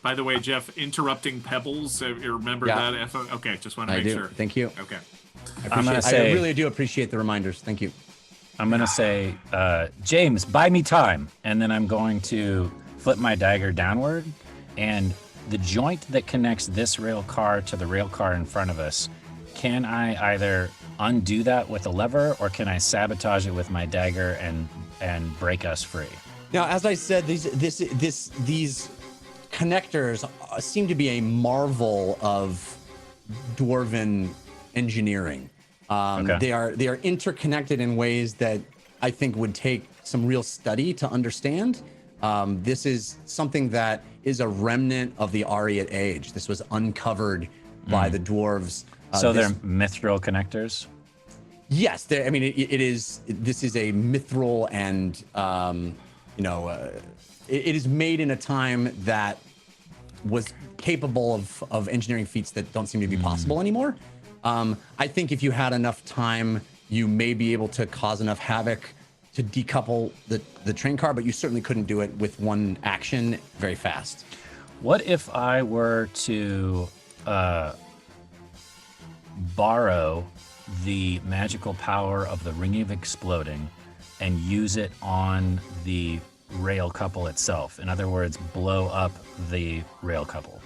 By the way, Jeff, interrupting Pebbles. You remember Yeah. that? Okay, just want to I make do. sure. Thank you. Okay. I really do appreciate the reminders. Thank you. I'm going to say, James, buy me time. And then I'm going to flip my dagger downward. And the joint that connects this rail car to the rail car in front of us, can I either undo that with a lever or can I sabotage it with my dagger and break us free? Now, as I said, these connectors seem to be a marvel of dwarven engineering. Okay. They are interconnected in ways that I think would take some real study to understand. This is something that is a remnant of the Ariat age. This was uncovered by the dwarves. So they're mithril connectors? Yes, I mean it is. This is a mithril, and it is made in a time that was capable of engineering feats that don't seem to be possible anymore. I think if you had enough time, you may be able to cause enough havoc to decouple the train car, but you certainly couldn't do it with one action very fast. What if I were to borrow the magical power of the Ring of Exploding and use it on the rail couple itself? In other words, blow up the rail couple.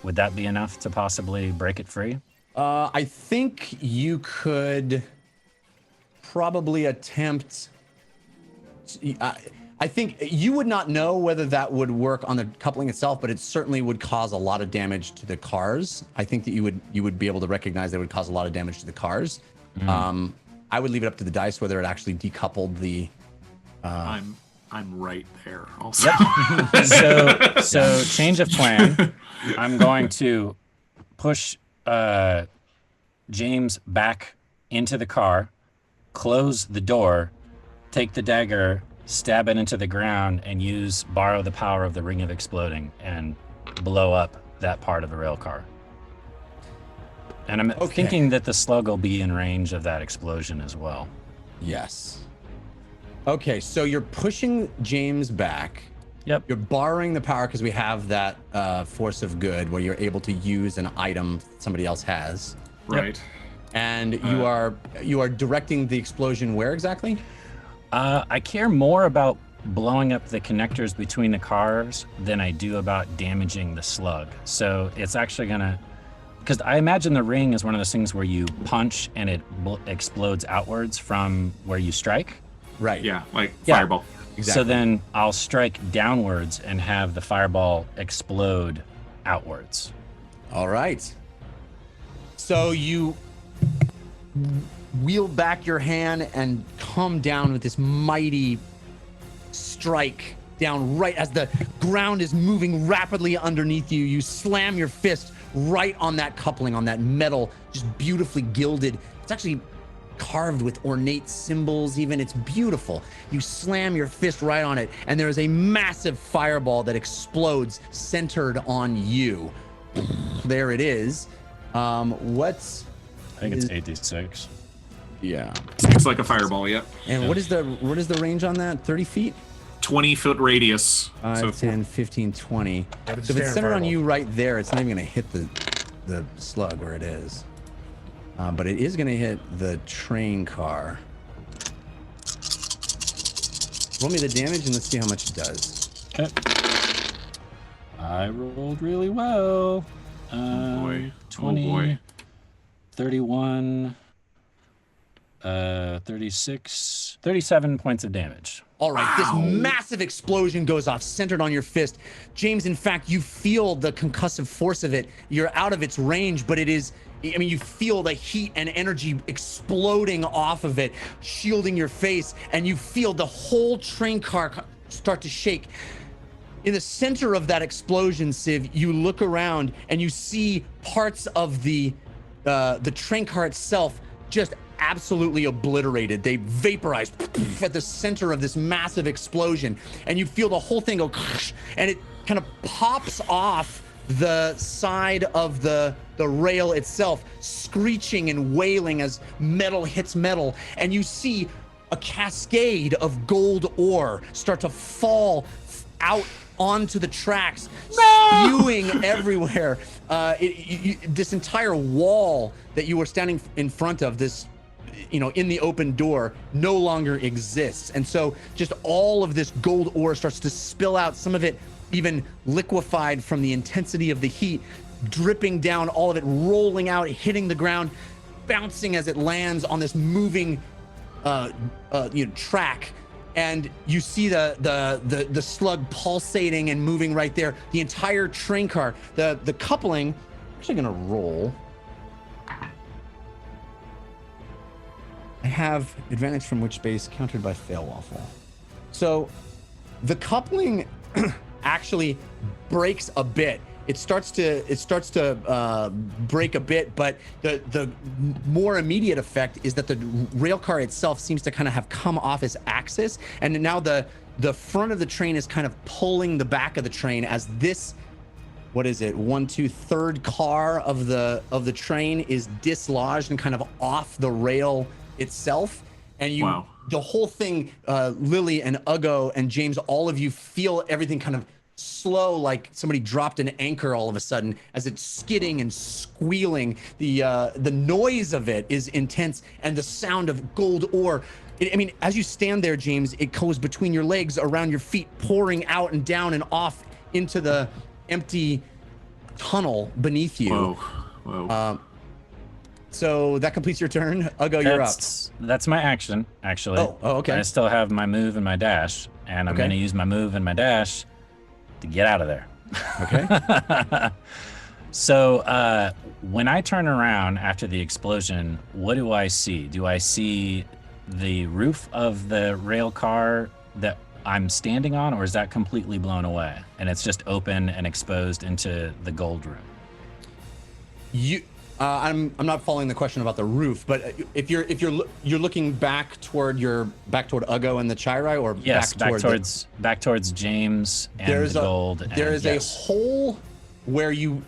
Would that be enough to possibly break it free? I think you could probably attempt. I think you would not know whether that would work on the coupling itself, but it certainly would cause a lot of damage to the cars. I think that you would be able to recognize that it would cause a lot of damage to the cars. I would leave it up to the dice whether it actually decoupled the. I'm right there also. Yep. So change of plan. I'm going to push James back into the car, close the door, take the dagger, stab it into the ground, and borrow the power of the Ring of Exploding and blow up that part of the rail car. And I'm thinking that the slug will be in range of that explosion as well. Yes. Okay, so you're pushing James back. Yep. You're borrowing the power because we have that force of good where you're able to use an item somebody else has. Right. And you are directing the explosion where exactly? I care more about blowing up the connectors between the cars than I do about damaging the slug. So it's actually gonna, because I imagine the ring is one of those things where you punch and it explodes outwards from where you strike. Right. Yeah, like fireball. Exactly. So then I'll strike downwards and have the fireball explode outwards. All right. So you wheel back your hand and come down with this mighty strike down right as the ground is moving rapidly underneath you. You slam your fist right on that coupling, on that metal, just beautifully gilded. It's actually carved with ornate symbols even. It's beautiful. You slam your fist right on it, and there is a massive fireball that explodes centered on you. There it is. What's... I think it's 8d6. Yeah. It's like a fireball, yep. And what is the range on that? 30 feet? 20-foot radius. 5, 10, 15, 20. So if it's centered on you right there, it's not even going to hit the slug where it is. But it is going to hit the train car. Roll me the damage and let's see how much it does. Okay. I rolled really well. Oh boy. 20, Oh boy. 31, 36, 37 points of damage. All right, this massive explosion goes off, centered on your fist. James, in fact, you feel the concussive force of it. You're out of its range, but it is, I mean, you feel the heat and energy exploding off of it, shielding your face, and you feel the whole train car start to shake. In the center of that explosion, Civ, you look around and you see parts of the train car itself just absolutely obliterated. They vaporized at the center of this massive explosion, and you feel the whole thing go, and it kind of pops off the side of the rail itself, screeching and wailing as metal hits metal, and you see a cascade of gold ore start to fall out onto the tracks, spewing everywhere. This entire wall that you were standing in front of, this, in the open door, no longer exists. And so just all of this gold ore starts to spill out, some of it even liquefied from the intensity of the heat, dripping down, all of it rolling out, hitting the ground, bouncing as it lands on this moving track. and you see the slug pulsating and moving right there. The entire train car, the coupling. I'm actually gonna roll. I have advantage from which base countered by fail waffle. So the coupling actually breaks a bit. It starts to break a bit, but the more immediate effect is that the rail car itself seems to kind of have come off its axis, and now the front of the train is kind of pulling the back of the train as this, what is it, third car of the train is dislodged and kind of off the rail itself, and you the whole thing, Lily and Uggo and James, all of you feel everything kind of slow, like somebody dropped an anchor all of a sudden as it's skidding and squealing. The noise of it is intense, and the sound of gold ore. I mean, as you stand there, James, it goes between your legs, around your feet, pouring out and down and off into the empty tunnel beneath you. Whoa. So that completes your turn. Uggo, you're up. That's my action, actually. Oh, okay. I still have my move and my dash, and I'm going to use my move and my dash to get out of there. Okay. So when I turn around after the explosion, what do I see? Do I see the roof of the rail car that I'm standing on, or is that completely blown away and it's just open and exposed into the gold room? I'm not following the question about the roof, but if you're looking back toward Uggo and the Chirai, or back towards James and the gold. There is a hole where you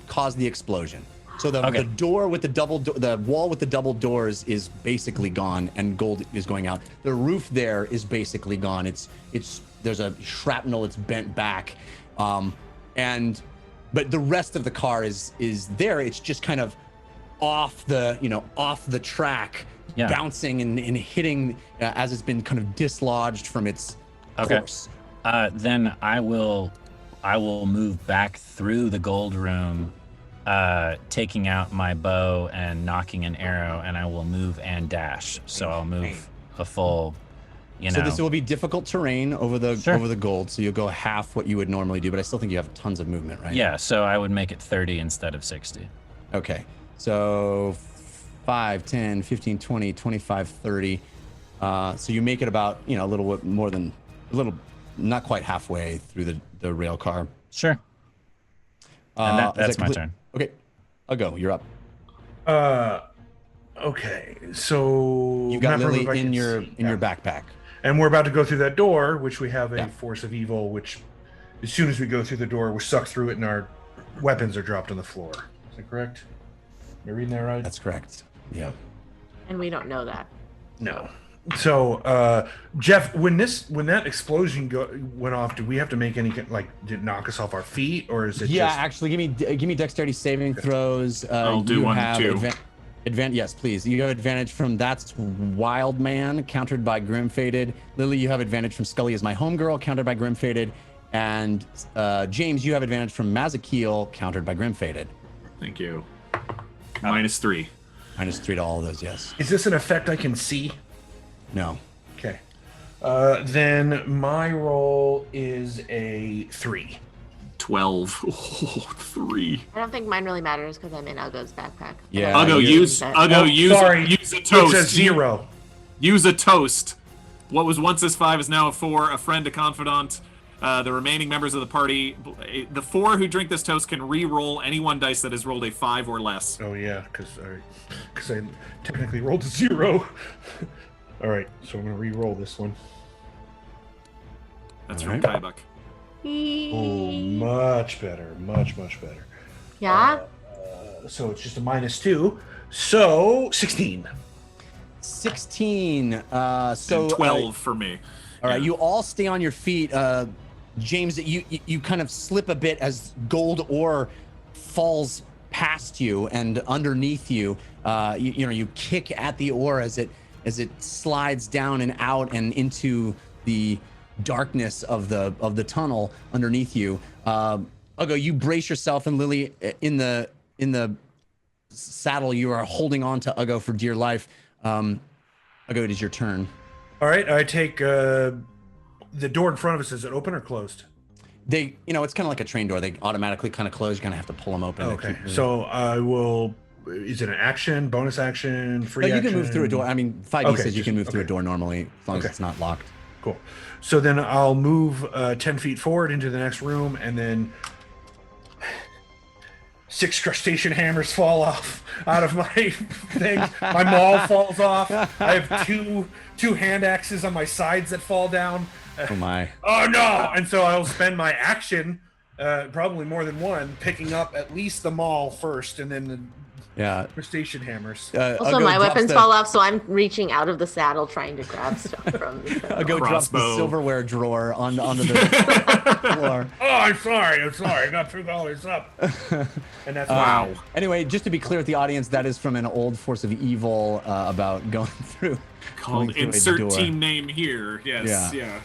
caused the explosion. So the door with the wall with the double doors is basically gone, and gold is going out. The roof there is basically gone. There's a shrapnel. It's bent back, but the rest of the car is there. It's just kind of off the track, bouncing and hitting as it's been kind of dislodged from its course. Then I will move back through the gold room, taking out my bow and knocking an arrow, and I will move and dash. So I'll move a full. So this will be difficult terrain over the gold, so you'll go half what you would normally do, but I still think you have tons of movement, right? Yeah, so I would make it 30 instead of 60. Okay, so 5, 10, 15, 20, 25, 30. So you make it about, a little bit more than, not quite halfway through the rail car. Sure. And that's my turn. Okay, Uggo, you're up. Okay, so you got Lily in your backpack. And we're about to go through that door, which we have a force of evil, which as soon as we go through the door, we're sucked through it and our weapons are dropped on the floor. Is that correct? Am I reading that right? That's correct. Yeah. And we don't know that. No. So, Jeff, when that explosion went off, did we have to make any, did it knock us off our feet, or is it actually, give me dexterity saving throws. I'll do 1 to 2. Yes, please. You have advantage from That's Wild Man, countered by Grim Faded. Lily, you have advantage from Scully is My Homegirl, countered by Grim Faded. And James, you have advantage from Mazakil, countered by Grim Faded. Thank you. -3. -3 to all of those, yes. Is this an effect I can see? No. Okay. Then my roll is a 3. 12. Oh, 3. I don't think mine really matters because I'm in Uggo's backpack. Yeah. Uggo, use a toast. It says 0. Use a toast. What was once a 5 is now a 4. A friend, a confidant. The remaining members of the party, the 4 who drink this toast can re-roll any 1 dice that has rolled a 5 or less. Oh yeah, because I technically rolled a 0. All right, so I'm gonna re-roll this one. That's from Kaibuck. Oh, much better, much better. Yeah. So it's just a -2. So 16. 16. So and 12 for me. All right, you all stay on your feet. James, you kind of slip a bit as gold ore falls past you and underneath you. You kick at the ore as it slides down and out and into the darkness of the tunnel underneath you. Uggo, you brace yourself, and Lily, in the saddle, you are holding on to Uggo for dear life. Uggo, it is your turn. All right, I take the door in front of us. Is it open or closed? They, it's kind of like a train door. They automatically kind of close. You kind of have to pull them open. Okay, so I will. Is it an action, bonus action, free you action? can move through a door. I mean, 5e says you can move through a okay. door normally as long as it's not locked. Cool. So then I'll move 10 feet forward into the next room, and then 6 crustacean hammers fall off out of my thing. My maul falls off. I have two hand axes on my sides that fall down. Oh my. Oh no! And so I'll spend my action, probably more than one, picking up at least the maul first, and then the crustacean hammers. Also, my weapons fall off, so I'm reaching out of the saddle trying to grab stuff from the saddle. I'll drops the silverware drawer onto the floor. Oh, I'm sorry. I got $2 up. And that's wow. Anyway, just to be clear with the audience, that is from an old Force of Evil about going through. Called insert team name here. Yes. Yeah.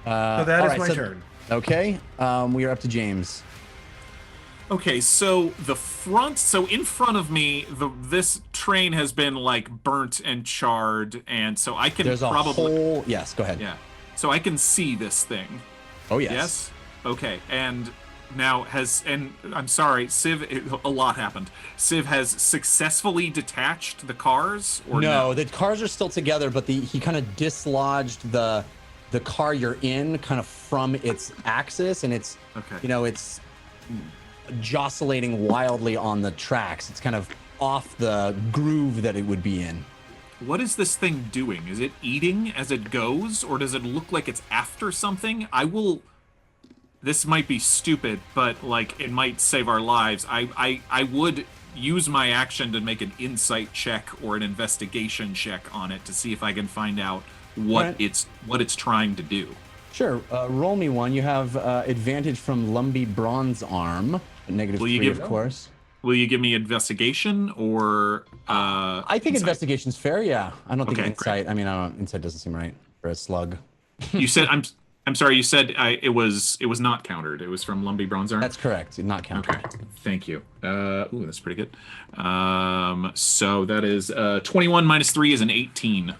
So that is my turn. Okay. We are up to James. Okay, so in front of me, this train has been like burnt and charred, and so I can There's a probably whole. Yes, go ahead. Yeah, so I can see this thing. Oh yes. Yes. Okay, and now I'm sorry, Civ. A lot happened. Civ has successfully detached the cars, or no? The cars are still together, but he kind of dislodged the car you're in kind of from its axis, and it's it's jostling wildly on the tracks. It's kind of off the groove that it would be in. What is this thing doing? Is it eating as it goes, or does it look like it's after something? This might be stupid, but like it might save our lives. I would use my action to make an insight check or an investigation check on it to see if I can find out what it's trying to do. Sure. Roll me one. You have advantage from Lumpy Bronze Arm. -3, of course. Will you give me investigation or? I think investigation's fair. Yeah, I don't think insight. Great. I mean, insight doesn't seem right for a slug. You said I'm sorry. You said it was not countered. It was from Lumpy Bronze Arm. That's correct. Not countered. Okay. Thank you. Ooh, that's pretty good. So that is 21 minus 3 is an 18.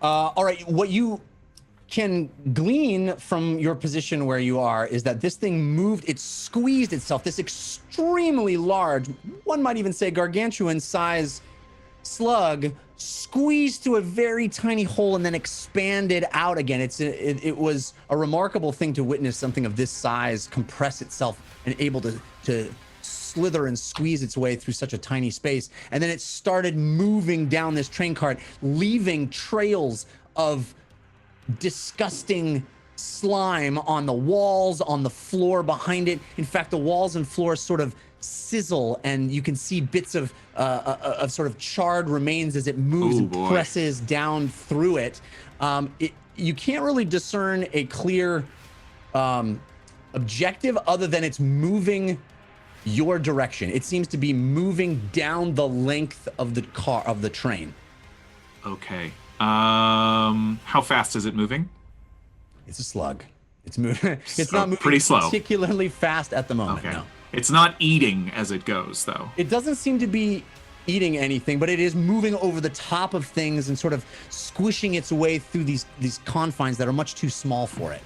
All right. What you can glean from your position where you are is that this thing moved, it squeezed itself, this extremely large, one might even say gargantuan size slug squeezed through a very tiny hole and then expanded out again. It was a remarkable thing to witness something of this size compress itself and able to slither and squeeze its way through such a tiny space. And then it started moving down this train cart, leaving trails of disgusting slime on the walls, on the floor behind it. In fact, the walls and floors sort of sizzle, and you can see bits of sort of charred remains as it moves and presses down through it. You can't really discern a clear objective other than it's moving your direction. It seems to be moving down the length of the train. Okay. How fast is it moving? It's a slug. It's moving. It's not moving pretty slow. Particularly fast at the moment. Okay. No. It's not eating as it goes, though. It doesn't seem to be eating anything, but it is moving over the top of things and sort of squishing its way through these confines that are much too small for it.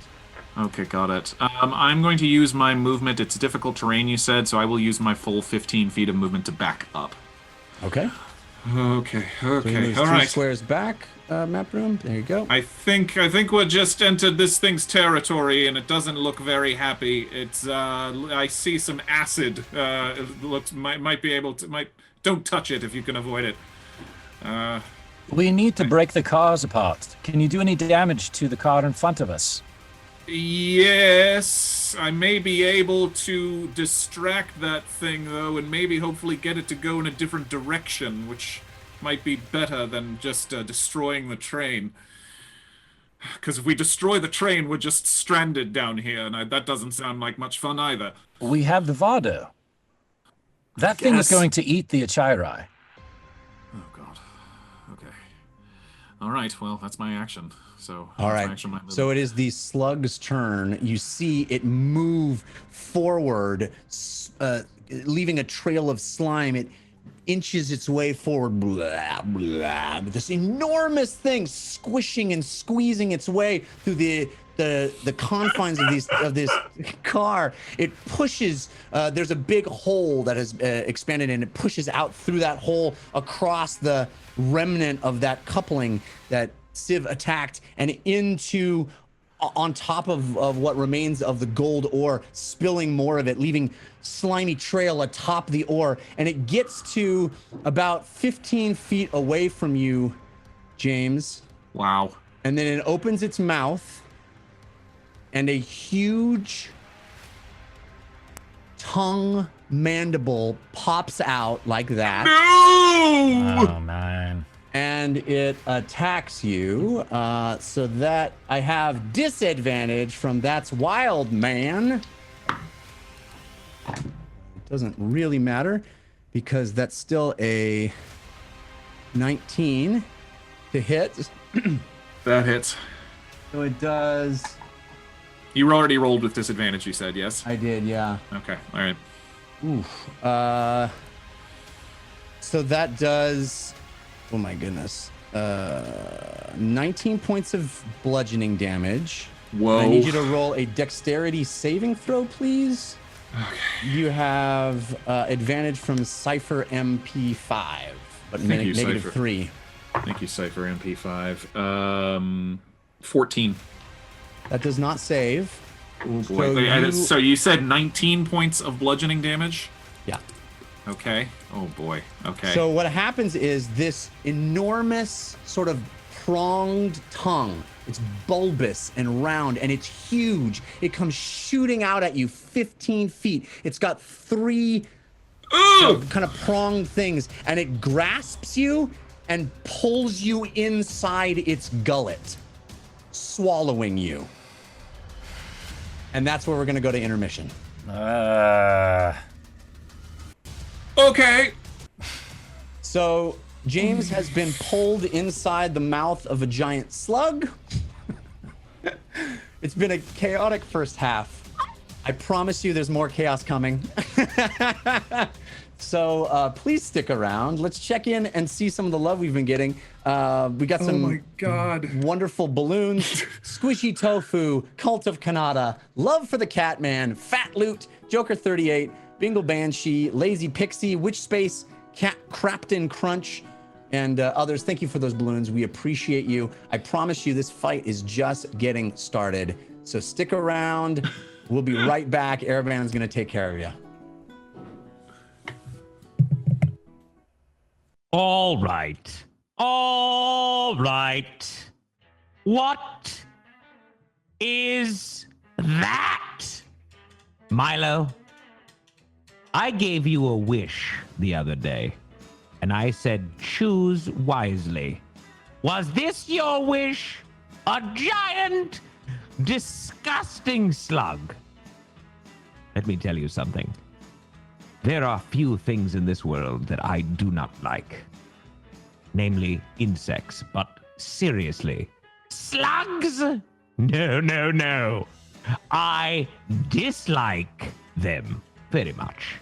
Okay, got it. I'm going to use my movement. It's difficult terrain, you said, so I will use my full 15 feet of movement to back up. Okay. Okay. So All right. 2 squares back, map room. There you go. I think we just entered this thing's territory, and it doesn't look very happy. It's I see some acid. It looks might be able to don't touch it if you can avoid it. We need to break the cars apart. Can you do any damage to the car in front of us? Yes, I may be able to distract that thing, though, and maybe hopefully get it to go in a different direction, which might be better than just destroying the train. Because if we destroy the train, we're just stranded down here, and that doesn't sound like much fun either. We have the Vado. That thing is going to eat the Achirai. Oh, God. Okay. All right, well, that's my action. So, all right. So it is the slug's turn. You see it move forward, leaving a trail of slime. It inches its way forward, blah, blah, with this enormous thing squishing and squeezing its way through the confines of this car. It pushes. There's a big hole that has expanded, and it pushes out through that hole across the remnant of that coupling that Civ attacked, and into on top of what remains of the gold ore, spilling more of it, leaving slimy trail atop the ore, and it gets to about 15 feet away from you, James. Wow. And then it opens its mouth, and a huge tongue mandible pops out like that. No! Oh, man. And it attacks you. So that I have disadvantage from that's wild, man. It doesn't really matter because that's still a 19 to hit. That hits. So it does. You already rolled with disadvantage, you said, yes? I did, yeah. Okay, all right. Oof. So that does. Oh my goodness. 19 points of bludgeoning damage. Whoa. I need you to roll a dexterity saving throw, please. Okay. You have advantage from Cypher MP5, but negative Cypher. 3. Thank you, Cypher MP5. 14. That does not save. Oh boy. So you said 19 points of bludgeoning damage? Yeah. Okay. Oh boy. Okay. So what happens is this enormous sort of pronged tongue. It's bulbous and round, and it's huge. It comes shooting out at you 15 feet. It's got 3 kind of pronged things, and it grasps you and pulls you inside its gullet, swallowing you. And that's where we're going to go to intermission. Okay. So James has been pulled inside the mouth of a giant slug. It's been a chaotic first half. I promise you there's more chaos coming. So please stick around. Let's check in and see some of the love we've been getting. We got some Oh my God. wonderful balloons, Squishy Tofu, Cult of Kanata, Love for the Catman, Fat Loot, Joker 38, Bingle Banshee, Lazy Pixie, Witch Space, Crapton Crunch, and others. Thank you for those balloons. We appreciate you. I promise you this fight is just getting started. So stick around. We'll be right back. Araban's going to take care of you. All right. All right. What is that? Milo, I gave you a wish the other day, and I said choose wisely. Was this your wish? A giant, disgusting slug? Let me tell you something. There are few things in this world that I do not like. Namely, insects. But seriously, slugs? No, no, no. I dislike them very much.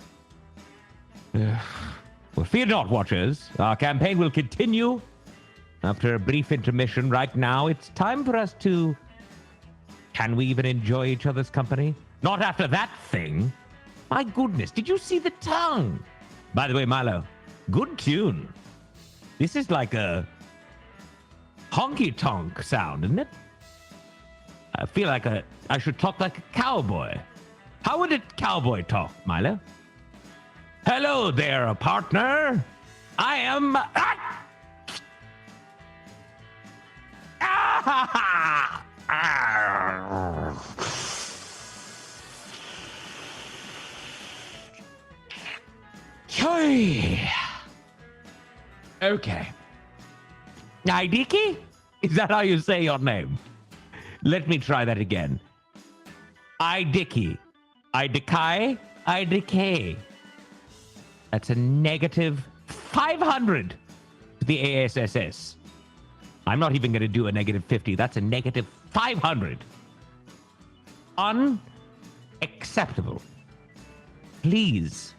Well, fear not, Watchers. Our campaign will continue. After a brief intermission right now, it's time for us to... Can we even enjoy each other's company? Not after that thing. My goodness, did you see the tongue? By the way, Milo, good tune. This is like a honky-tonk sound, isn't it? I feel like I should talk like a cowboy. How would a cowboy talk, Milo? Hello there, partner. I am... Okay. Idiki? Is that how you say your name? Let me try that again. Idiki. Idikai. Idicay. That's a negative 500 to the ASSS. I'm not even going to do a negative 50. That's a negative 500. Unacceptable. Please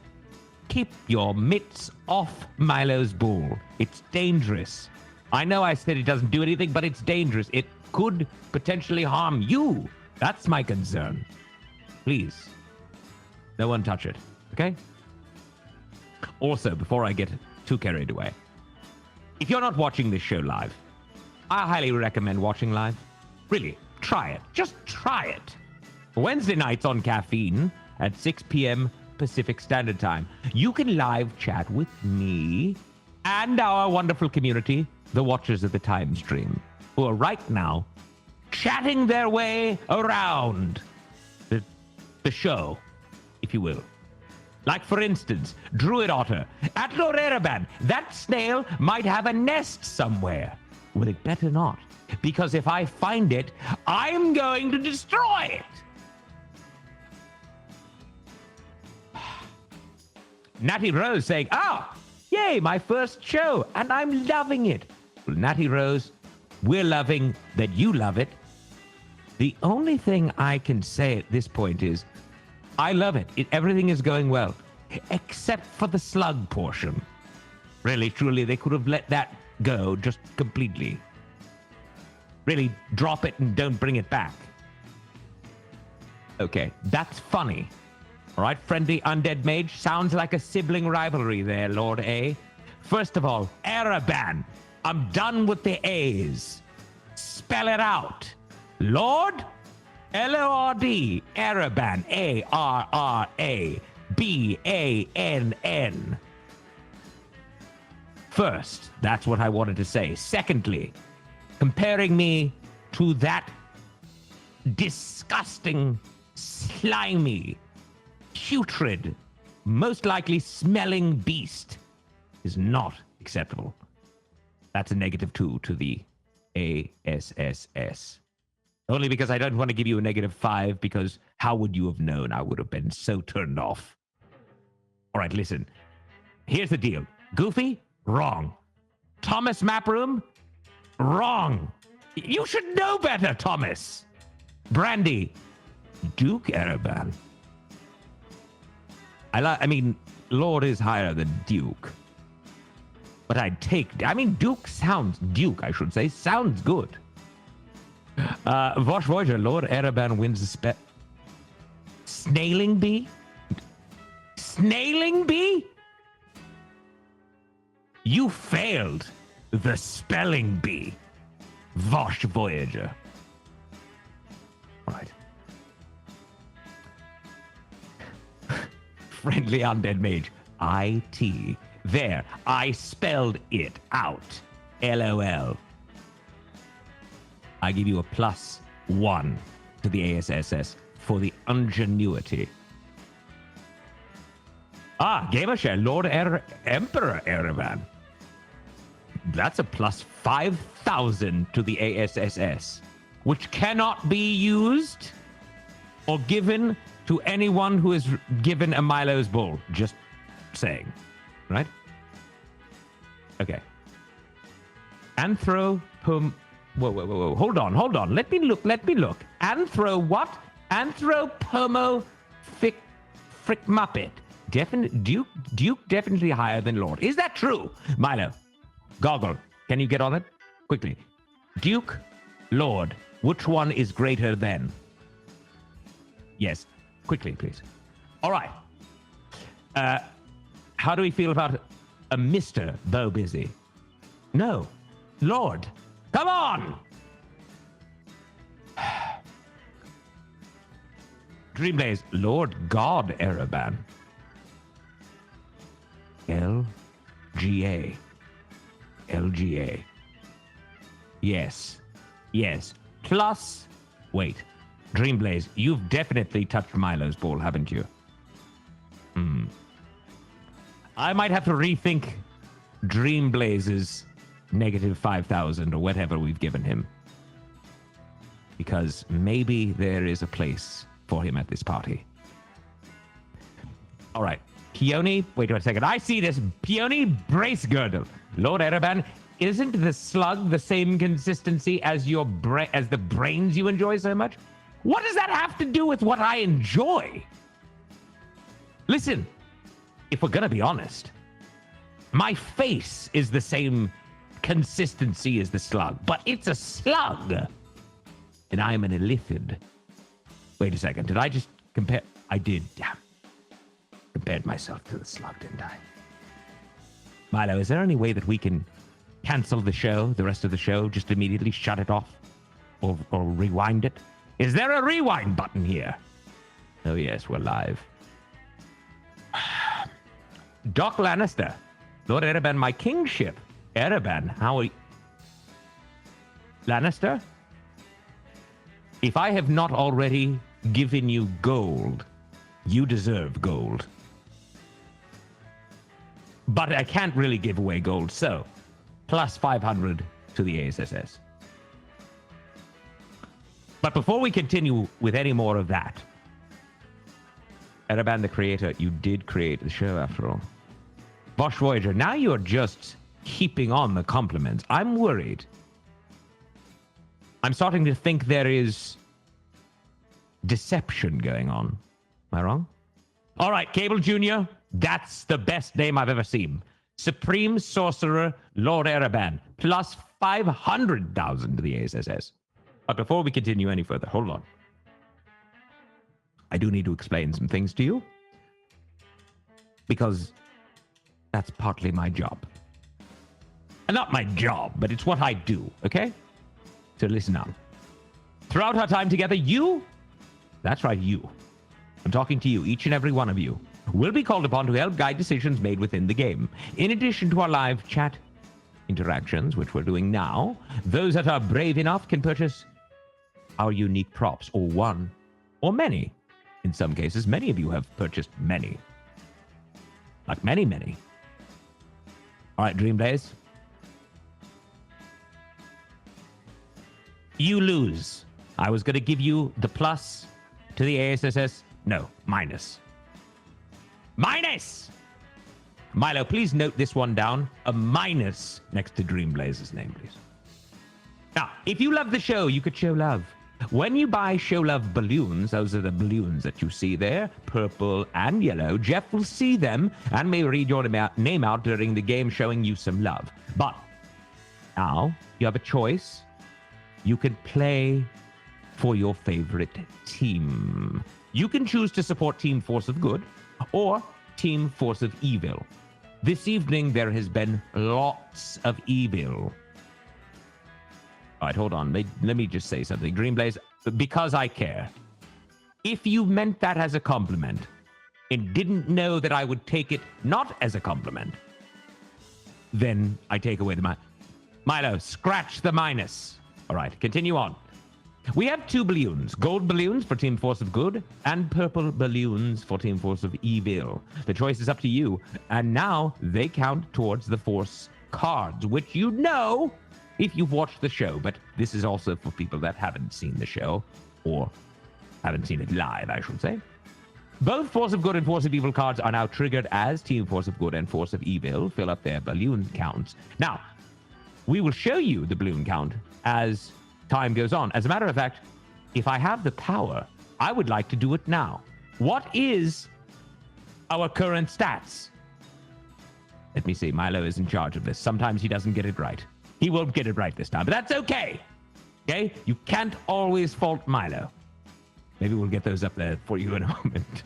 keep your mitts off Milo's ball. It's dangerous. I know I said it doesn't do anything, but it's dangerous. It could potentially harm you. That's my concern. Please, no one touch it, okay? Also, before I get too carried away, if you're not watching this show live, I highly recommend watching live. Really, try it. Just try it. Wednesday nights on Caffeine at 6 p.m. Pacific Standard Time. You can live chat with me and our wonderful community, the watchers of the time stream, who are right now chatting their way around the show, if you will. Like, for instance, Druid Otter. At Lord Ereban, that snail might have a nest somewhere. Well, it better not. Because if I find it, I'm going to destroy it. Natty Rose saying, yay, my first show, and I'm loving it. Well, Natty Rose, we're loving that you love it. The only thing I can say at this point is, I love it. Everything is going well, except for the slug portion. Really, truly, they could have let that go just completely. Really, drop it and don't bring it back. Okay, that's funny. All right, friendly undead mage. Sounds like a sibling rivalry there, Lord A. First of all, Ereban. I'm done with the A's. Spell it out. Lord? L-O-R-D. Ereban. A-R-R-A-B-A-N-N. First, that's what I wanted to say. Secondly, comparing me to that disgusting, slimy, putrid, most likely smelling beast is not acceptable. That's a -2 to the ASSS. Only because I don't want to give you a -5, because how would you have known? I would have been so turned off. All right, listen. Here's the deal. Goofy? Wrong. Thomas Maproom? Wrong. You should know better, Thomas. Brandy? Duke Ereban. I mean, Lord is higher than Duke. But I'd take... Duke sounds... Duke, I should say, sounds good. Vosh Voyager, Lord Ereban wins the Snailing Bee? Snailing Bee? You failed the spelling bee, Vosh Voyager. All right. Friendly undead mage. I-T. There. I spelled it out. LOL. I give you a +1 to the ASSS for the ingenuity. Gamershare, Lord Emperor Ereban. That's a +5,000 to the ASSS, which cannot be used or given to anyone who is given a Milo's Bull. Just saying. Right? Okay. Whoa. Hold on. Let me look. Anthro what? Anthropomo frick Muppet. Duke definitely higher than Lord. Is that true? Milo, Goggle, can you get on it? Quickly. Duke, Lord, which one is greater than? Yes. Quickly, please. All right. How do we feel about a Mr. Bo Busy? No. Lord. Come on! Dreamblaze, Lord God Ereban. LGA. Yes. Plus, wait. Dreamblaze, you've definitely touched Milo's ball, haven't you? I might have to rethink Dreamblaze's -5,000 or whatever we've given him. Because maybe there is a place for him at this party. All right. Peony, wait a second. I see this. Peony brace girdle. Lord Ereban, isn't the slug the same consistency as as the brains you enjoy so much? What does that have to do with what I enjoy? Listen, if we're gonna be honest, my face is the same consistency as the slug, but it's a slug, and I'm an illithid. Wait a second, did I just compare? I did, damn. Compared myself to the slug, didn't I? Milo, is there any way that we can cancel the show, the rest of the show, just immediately shut it off? Or rewind it? Is there a rewind button here? Oh yes, we're live. Doc Lannister, Lord Ereban, my kingship. Ereban, how are you? Lannister? If I have not already given you gold, you deserve gold. But I can't really give away gold, so plus 500 to the ASSS. But before we continue with any more of that, Ereban the creator, you did create the show after all. Bosch Voyager, now you're just heaping on the compliments. I'm worried. I'm starting to think there is deception going on. Am I wrong? All right, Cable Jr., that's the best name I've ever seen. Supreme Sorcerer Lord Ereban, plus 500,000 to the ASSS. But before we continue any further, hold on. I do need to explain some things to you, because that's partly my job. And not my job, but it's what I do, okay? So listen up. Throughout our time together, you, that's right, you, I'm talking to you, each and every one of you, will be called upon to help guide decisions made within the game. In addition to our live chat interactions, which we're doing now, those that are brave enough can purchase our unique props, or one, or many. In some cases, many of you have purchased many. Like many, many. All right, Dreamblaze. You lose. I was going to give you the plus to the ASSS. No, minus. Minus! Milo, please note this one down. A minus next to Dreamblaze's name, please. Now, if you love the show, you could show love. When you buy Show Love balloons, those are the balloons that you see there, purple and yellow, Jeff will see them and may read your name out during the game, showing you some love. But now you have a choice. You can play for your favorite team. You can choose to support Team Force of Good or Team Force of Evil. This evening, there has been lots of evil. All right, hold on. Let me just say something. Dreamblaze, because I care. If you meant that as a compliment and didn't know that I would take it not as a compliment, then I take away the Milo, scratch the minus. All right, continue on. We have two balloons, gold balloons for Team Force of Good and purple balloons for Team Force of Evil. The choice is up to you. And now they count towards the Force cards, which you know if you've watched the show, but this is also for people that haven't seen the show, or haven't seen it live, I should say. Both Force of Good and Force of Evil cards are now triggered as Team Force of Good and Force of Evil fill up their balloon counts. Now, we will show you the balloon count as time goes on. As a matter of fact, if I have the power, I would like to do it now. What is our current stats? Let me see. Milo is in charge of this. Sometimes he doesn't get it right. He won't get it right this time, but that's okay. Okay? You can't always fault Milo. Maybe we'll get those up there for you in a moment.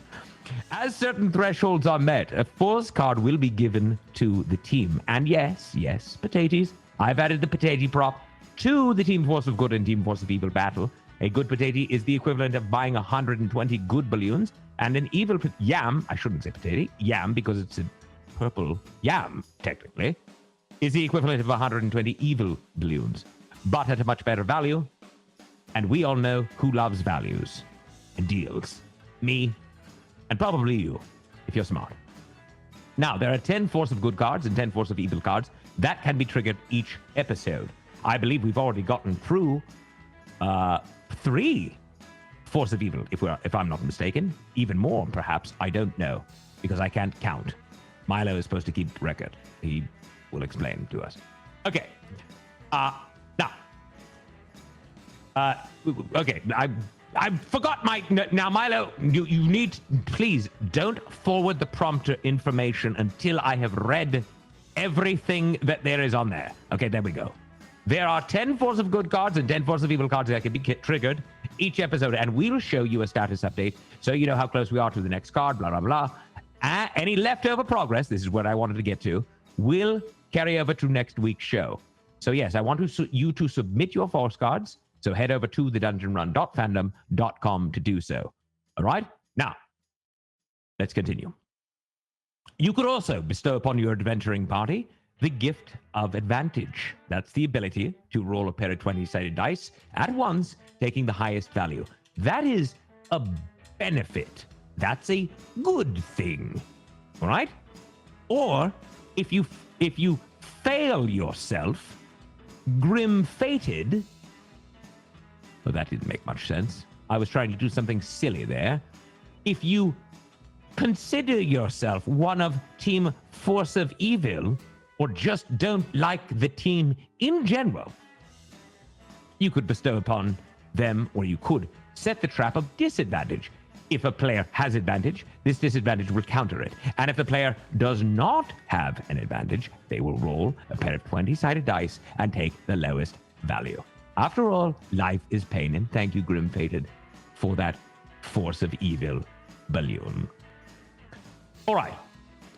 As certain thresholds are met, a Force card will be given to the team. And yes, potatoes. I've added the potato prop to the Team Force of Good and Team Force of Evil battle. A good potato is the equivalent of buying 120 good balloons, and an evil yam, I shouldn't say potato, yam, because it's a purple yam, technically, is the equivalent of 120 evil balloons, but at a much better value. And we all know who loves values and deals. Me, and probably you, if you're smart. Now, there are 10 Force of Good cards and 10 Force of Evil cards that can be triggered each episode. I believe we've already gotten through 3 Force of Evil, if I'm not mistaken. Even more, perhaps. I don't know, because I can't count. Milo is supposed to keep record. He will explain to us. Okay. Okay. I forgot now, Milo, you need, please, don't forward the prompter information until I have read everything that there is on there. Okay, there we go. There are 10 Force of Good cards and 10 Force of Evil cards that can be triggered each episode, and we'll show you a status update so you know how close we are to the next card, blah, blah, blah. Any leftover progress, this is what I wanted to get to, will carry over to next week's show. So yes, I want you to submit your Force cards. So head over to thedungeonrun.fandom.com to do so. All right? Now, let's continue. You could also bestow upon your adventuring party the gift of advantage. That's the ability to roll a pair of 20-sided dice at once, taking the highest value. That is a benefit. That's a good thing. All right? Or if you fail yourself, grim-fated. Well, that didn't make much sense. I was trying to do something silly there. If you consider yourself one of Team Force of Evil, or just don't like the team in general, you could bestow upon them, or you could set the trap of disadvantage. If a player has advantage, this disadvantage will counter it. And if the player does not have an advantage, they will roll a pair of 20-sided dice and take the lowest value. After all, life is pain, and thank you, Grim Fated, for that Force of Evil balloon. All right.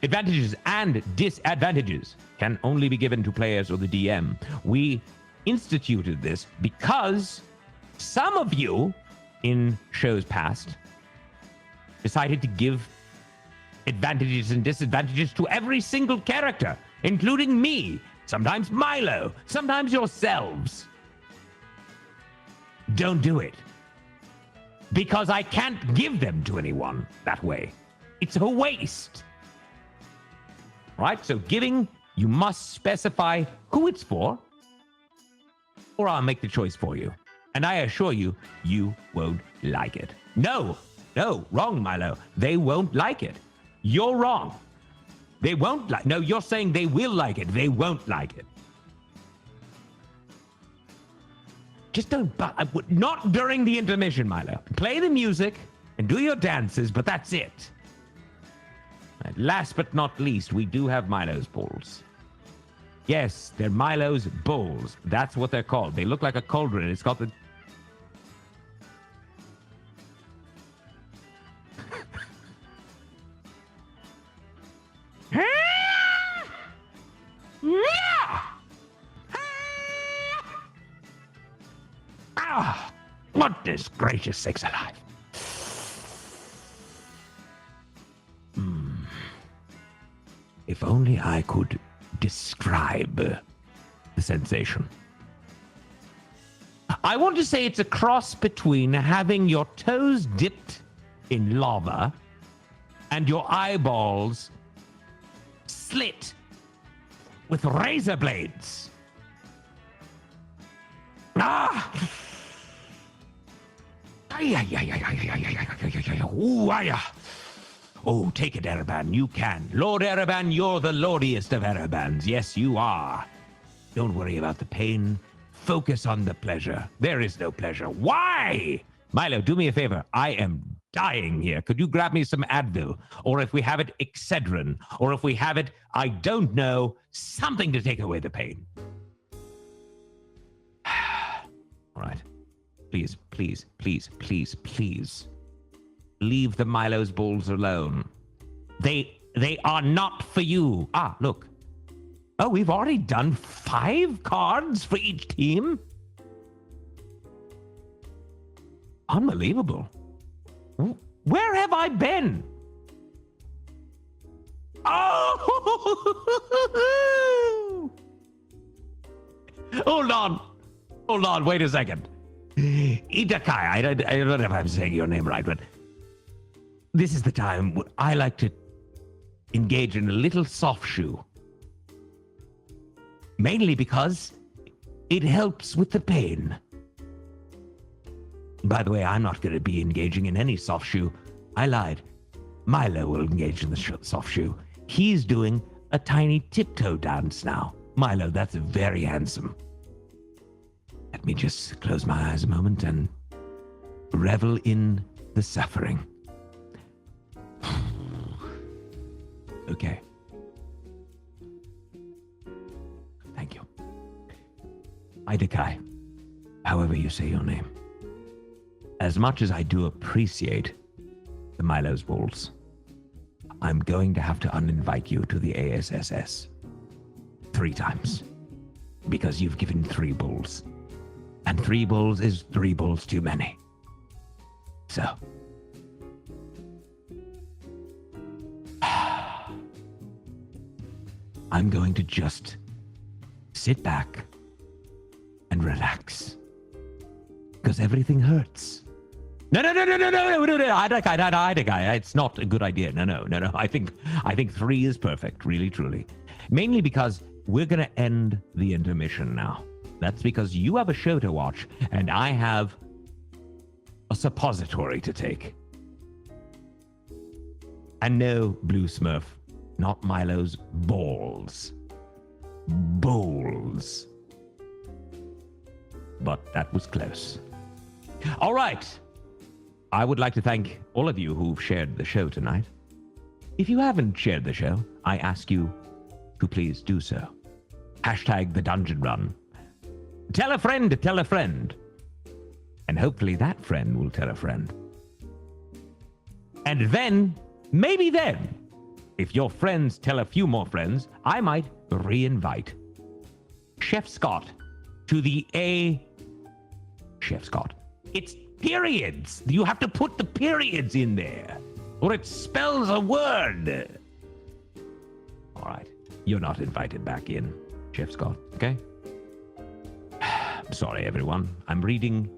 Advantages and disadvantages can only be given to players or the DM. We instituted this because some of you in shows past decided to give advantages and disadvantages to every single character, including me, sometimes Milo, sometimes yourselves. Don't do it. Because I can't give them to anyone that way. It's a waste. Right? So giving, you must specify who it's for, or I'll make the choice for you. And I assure you, you won't like it. No, wrong, Milo. They won't like it. You're wrong. They won't like. No, you're saying they will like it. They won't like it. Just don't, not during the intermission, Milo. Play the music and do your dances, but that's it. And last but not least, we do have Milo's balls. Yes, they're Milo's bowls. That's what they're called. They look like a cauldron. It's called the... Ah, goodness gracious sakes alive. If only I could describe the sensation. I want to say it's a cross between having your toes dipped in lava and your eyeballs slit with razor blades. Ah! Oh, take it, Ereban. You can. Lord Ereban, you're the lordiest of Erebans. Yes, you are. Don't worry about the pain. Focus on the pleasure. There is no pleasure. Why? Milo, do me a favor. I am dying here. Could you grab me some Advil? Or if we have it, Excedrin. Or if we have it, I don't know, something to take away the pain. All right. Please, please, please, please, please. Leave the Milo's balls alone. They are not for you. Ah, look. Oh, we've already done 5 cards for each team? Unbelievable. Where have I been? Oh! Hold on, wait a second. Itakai, I don't know if I'm saying your name right, but this is the time I like to engage in a little soft shoe. Mainly because it helps with the pain. By the way, I'm not going to be engaging in any soft shoe. I lied. Milo will engage in the soft shoe. He's doing a tiny tiptoe dance now. Milo, that's very handsome. Let me just close my eyes a moment and revel in the suffering. Okay. Thank you. Idakai, however you say your name. As much as I do appreciate the Milo's balls, I'm going to have to uninvite you to the ASSS 3 times. Because you've given 3 bulls. And 3 bulls is 3 bulls too many. So. I'm going to just sit back and relax. Because everything hurts. No, Idakai, it's not a good idea. No. I think 3 is perfect, really, truly. Mainly because we're going to end the intermission now. That's because you have a show to watch, and I have a suppository to take. And no, Blue Smurf, not Milo's balls. Bowls. But that was close. All right. I would like to thank all of you who've shared the show tonight. If you haven't shared the show, I ask you to please do so. Hashtag the Dungeon Run. Tell a friend to tell a friend. And hopefully that friend will tell a friend. And then, maybe then, if your friends tell a few more friends, I might re-invite Chef Scott to the Chef Scott. It's periods. You have to put the periods in there, or it spells a word. All right. You're not invited back in, Chef Scott, okay? I'm sorry, everyone. I'm reading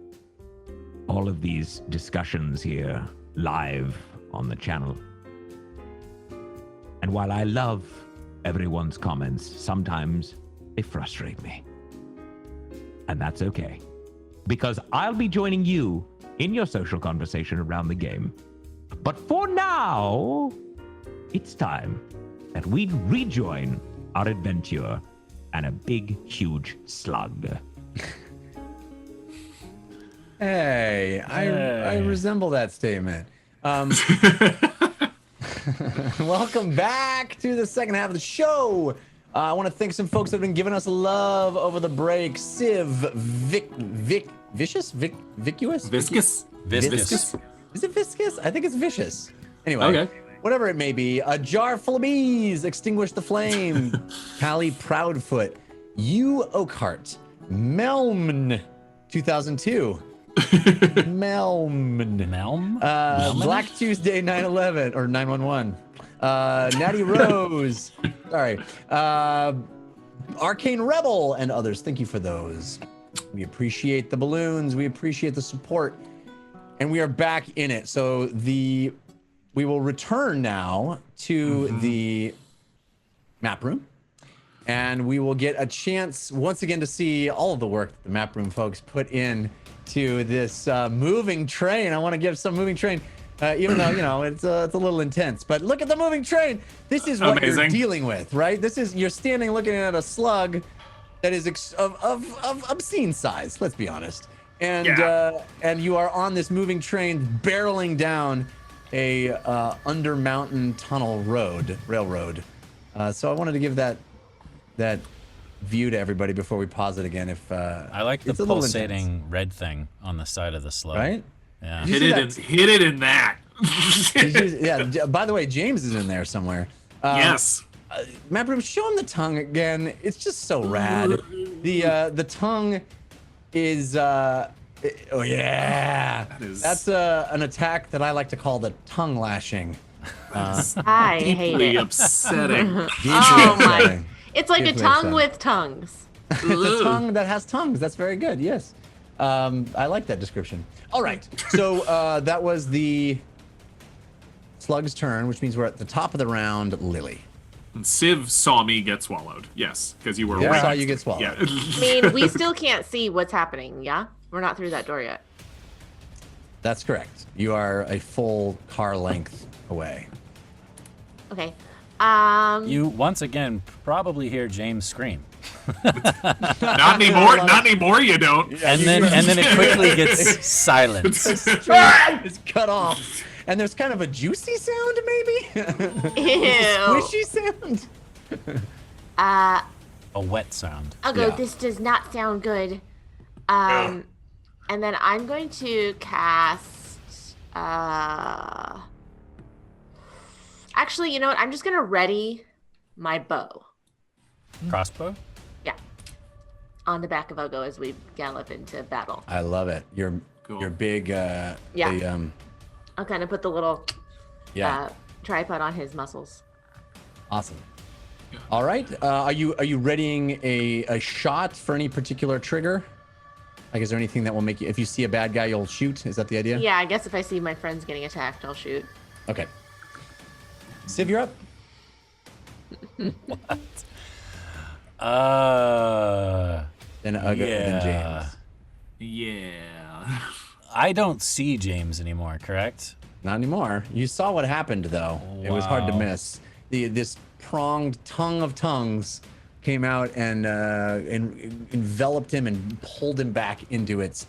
all of these discussions here live on the channel. And while I love everyone's comments, sometimes they frustrate me. And that's okay. Because I'll be joining you in your social conversation around the game. But for now, it's time that we rejoin our adventure and a big, huge slug. Hey, I resemble that statement. Welcome back to the second half of the show. I want to thank some folks that have been giving us love over the break. Civ, Vicious? Vicus? Viscous? Viscous? Is it viscous? I think it's vicious. Anyway, okay. Whatever it may be. A jar full of bees, extinguish the flame. Callie Proudfoot, you Oakhart, Melm, 2002. Melm. Black Tuesday 9/11 or 911. Natty Rose. Sorry. Arcane Rebel and others. Thank you for those. We appreciate the balloons. We appreciate the support. And we are back in it. So we will return now to the map room. And we will get a chance once again to see all of the work that the map room folks put in to this moving train. I want to give some moving train, even though, you know, it's a little intense. But look at the moving train. This is what you're dealing with, right? You're standing looking at a slug that is of obscene size, let's be honest. And and you are on this moving train barreling down a under mountain tunnel railroad. So I wanted to give that view to everybody before we pause it again. If I like the pulsating red thing on the side of the slug. Right? Yeah. Hit it in that. Yeah. By the way, James is in there somewhere. Yes. Map room, show him the tongue again. It's just so rad. The tongue is oh yeah. That's an attack that I like to call the tongue lashing. I hate it. Upsetting. Oh my. It's like a tongue with tongues. The tongue that has tongues. That's very good. Yes. I like that description. All right. So that was the slug's turn, which means we're at the top of the round, Lily. And Civ saw me get swallowed. Yes, because you were. Yeah, wrecked. I saw you get swallowed. Yeah. I mean, we still can't see what's happening, yeah? We're not through that door yet. That's correct. You are a full car length away. Okay. You once again probably hear James scream. Not anymore. Not anymore. You don't. And then it quickly gets silenced. It's cut off. And there's kind of a juicy sound, maybe? Ew. Squishy sound? A wet sound. I'll go, Yeah. this does not sound good. And then I'm going to cast, actually, you know what? I'm just going to ready my bow. Crossbow? Yeah. On the back of Ogo as we gallop into battle. I love it. Your big, Yeah. I'll kind of put the little tripod on his muscles. Awesome. All right. Are you readying a shot for any particular trigger? Like, is there anything that will make you, if you see a bad guy, you'll shoot? Is that the idea? Yeah, I guess if I see my friends getting attacked, I'll shoot. Okay. Civ, you're up. What? Then Ugo, then James. Yeah. I don't see James anymore, correct? Not anymore. You saw what happened, though. It was hard to Wow. miss. This pronged tongue of tongues came out and enveloped him and pulled him back into its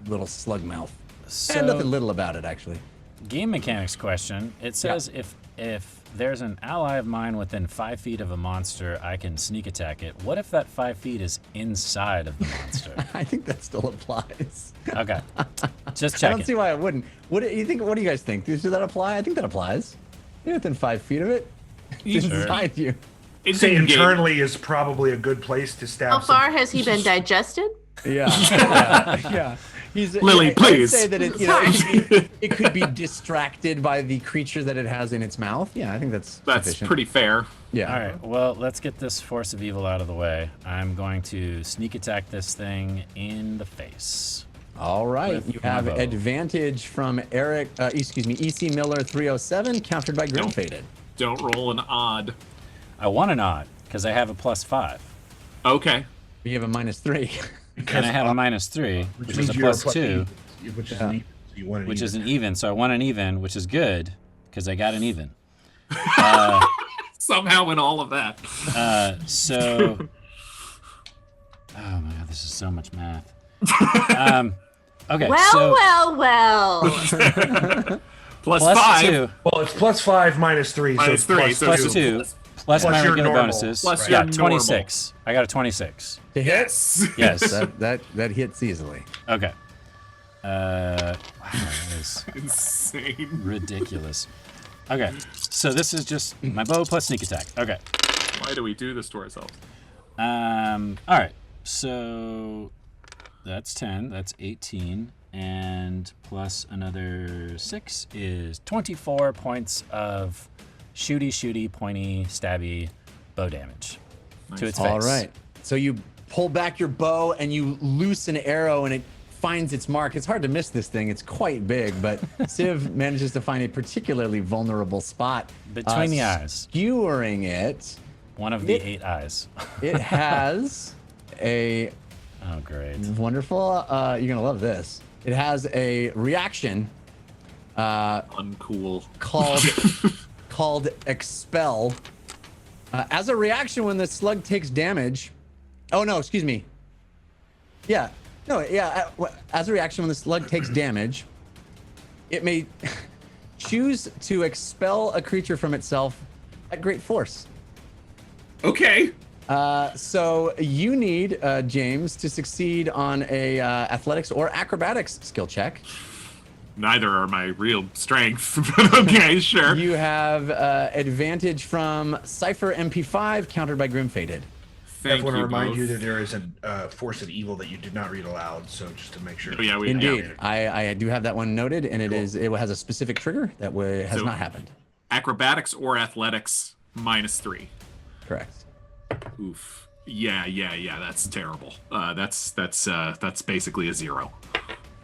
little slug mouth. So, And nothing little about it, actually. game mechanics question. It says if there's an ally of mine within 5 feet of a monster, I can sneak attack it. What if that 5 feet is inside of the monster? I think that still applies. Okay, just I checking. don't see why it wouldn't. What do you think? What do you guys think? Does that apply? I think that applies. You're within 5 feet of it. It's Sure. inside you. It's Say in-game. internally is probably a good place to stab. How far some- has he been digested? Yeah. Yeah. He's, Lily, I'd please. say that it could be distracted by the creature that it has in its mouth. Yeah, I think that's That's sufficient. pretty fair. Yeah. All right, well, let's get this force of evil out of the way. I'm going to sneak attack this thing in the face. All right. With You my have bow. advantage from EC Miller 307, countered by Grim Faded. Don't roll an odd. I want an odd because I have a +5, Okay. You have a -3. and I have a -3, which is a means you're +2, which is an even. So you want an which even. is an even. So I want an even, which is good because I got an even. Somehow in all of that. So, oh my god, this is so much math. Okay, Well, so well. Plus plus 5. 2, Well, it's +5 -3. Minus so 3, it's so plus two. 2, plus my your regular normal. bonuses. Plus yeah, your 26. I got a 26. To hit? Yes. Yes. That hits easily. Okay. Wow, that is Insane. ridiculous. Okay, so this is just my bow plus sneak attack. Okay. Why do we do this to ourselves? All right. So that's 10. That's 18, and plus another 6 is 24 points of shooty, pointy, stabby bow damage to its face. All right. So you pull back your bow and you loose an arrow and it finds its mark. It's hard to miss this thing. It's quite big, but Civ manages to find a particularly vulnerable spot. Between the eyes. Skewering it. One of the 8 eyes. It has a Oh, great. wonderful, you're going to love this. It has a reaction Uncool. called Expel. As a reaction when the slug takes damage. Oh, no, excuse me. Yeah. No, yeah. As a reaction when the slug takes damage, it may choose to expel a creature from itself at great force. Okay. So you need, James, to succeed on a athletics or acrobatics skill check. Neither are my real strength, but okay, sure. You have advantage from Cypher MP5, countered by Grim Faded. I Thank want to you remind both. you that there is a force of evil that you did not read aloud. So just to make sure. Oh, yeah, we Indeed, yeah. I do have that one noted, and it has a specific trigger that has So- not happened. Acrobatics or athletics -3. Correct. Oof. Yeah. That's terrible. That's basically a 0.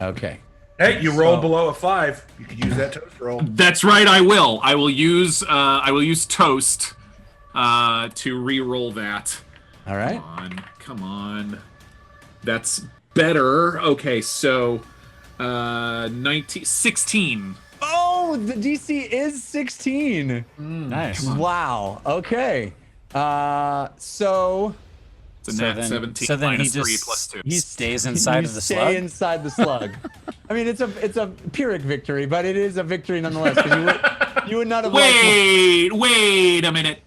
Okay. Hey, you roll below a 5. You could use that toast roll. That's right. I will. I will use toast to re-roll that. All right. Come on. That's better. Okay, so 16. Oh, the DC is 16. Nice. Wow. Okay. So It's The nat 17 so then minus he 3 just plus 2. he stays inside of the slug. Stay inside the slug. I mean, it's a Pyrrhic victory, but it is a victory nonetheless. Because you would not have. Wait a minute.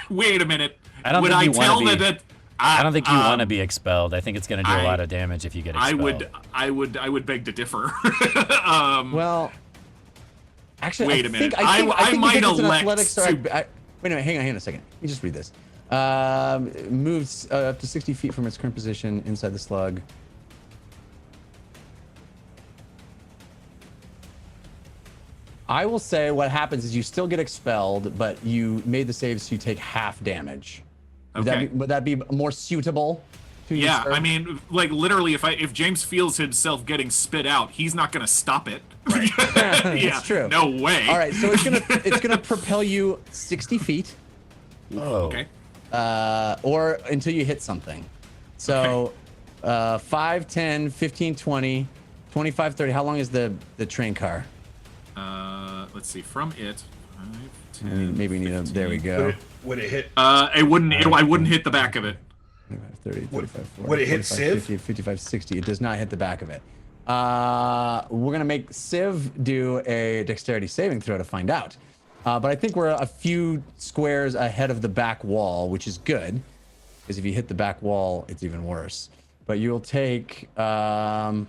Wait a minute. I don't would think I you tell want to be. that? I don't think you want to be expelled. I think it's going to do a lot of damage if you get expelled. I would beg to differ. Well, actually, wait a minute. I might because it's an elect athletics. to- Wait a minute. Hang on a second. Let me just read this. Moves up to 60 feet from its current position inside the slug. I will say what happens is you still get expelled, but you made the save, so you take half damage. Would that be more suitable to you? Yeah, sir? I mean, like literally, if James feels himself getting spit out, he's not gonna stop it. Right. Yeah, That's true. No way. All right, so it's gonna propel you 60 feet. Oh. Okay. Or until you hit something. So 5, 10, 15, 20, 25, 30. How long is the train car? Let's see. From it. 5, 10, I mean, maybe we need a. There we go. Would it hit? It wouldn't. I wouldn't hit the back of it. 30, 35, 40, would it hit 45, Civ? 50, 55, 60. It does not hit the back of it. We're gonna make Civ do a dexterity saving throw to find out. But I think we're a few squares ahead of the back wall, which is good, because if you hit the back wall, it's even worse. But you'll take. What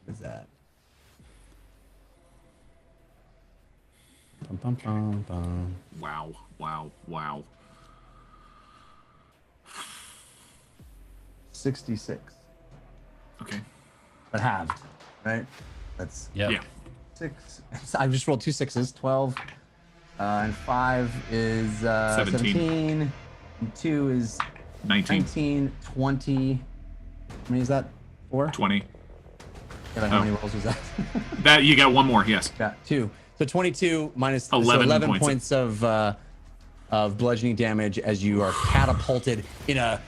is that? Bum, bum, bum, bum. Wow. 66. Okay. But halved, right? That's Yeah. 6. I just rolled 2 6s. 12. And 5 is 17. And 2 is 19. 20. How many is that? 4? 20. Yeah, but how many rolls was that? That you got one more. Yes. Yeah, 2. So 22 minus 11 points of bludgeoning damage as you are catapulted in a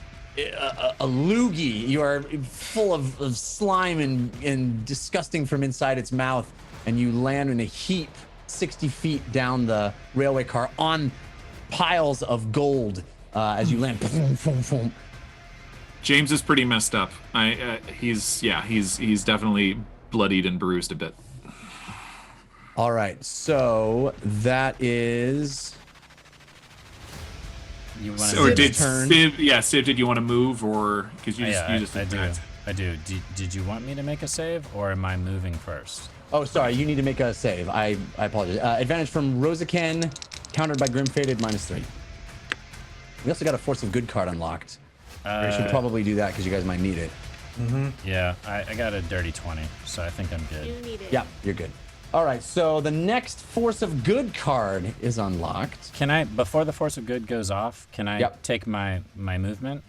loogie. You are full of slime and disgusting from inside its mouth, and you land in a heap 60 feet down the railway car on piles of gold as you land. James is pretty messed up. He's definitely bloodied and bruised a bit. All right, so that is. You want Or to did turn. Civ, did you want to move, or because you just I do. attacked? I do. Did you want me to make a save, or am I moving first? Oh, sorry, you need to make a save. I apologize. Advantage from Rosaken, countered by Grim Fated, -3. We also got a Force of Good card unlocked. We should probably do that because you guys might need it. Yeah, I got a dirty 20, so I think I'm good. You need it. Yeah, you're good. All right, so the next Force of Good card is unlocked. Can I, before the Force of Good goes off, can I Yep. take my movement?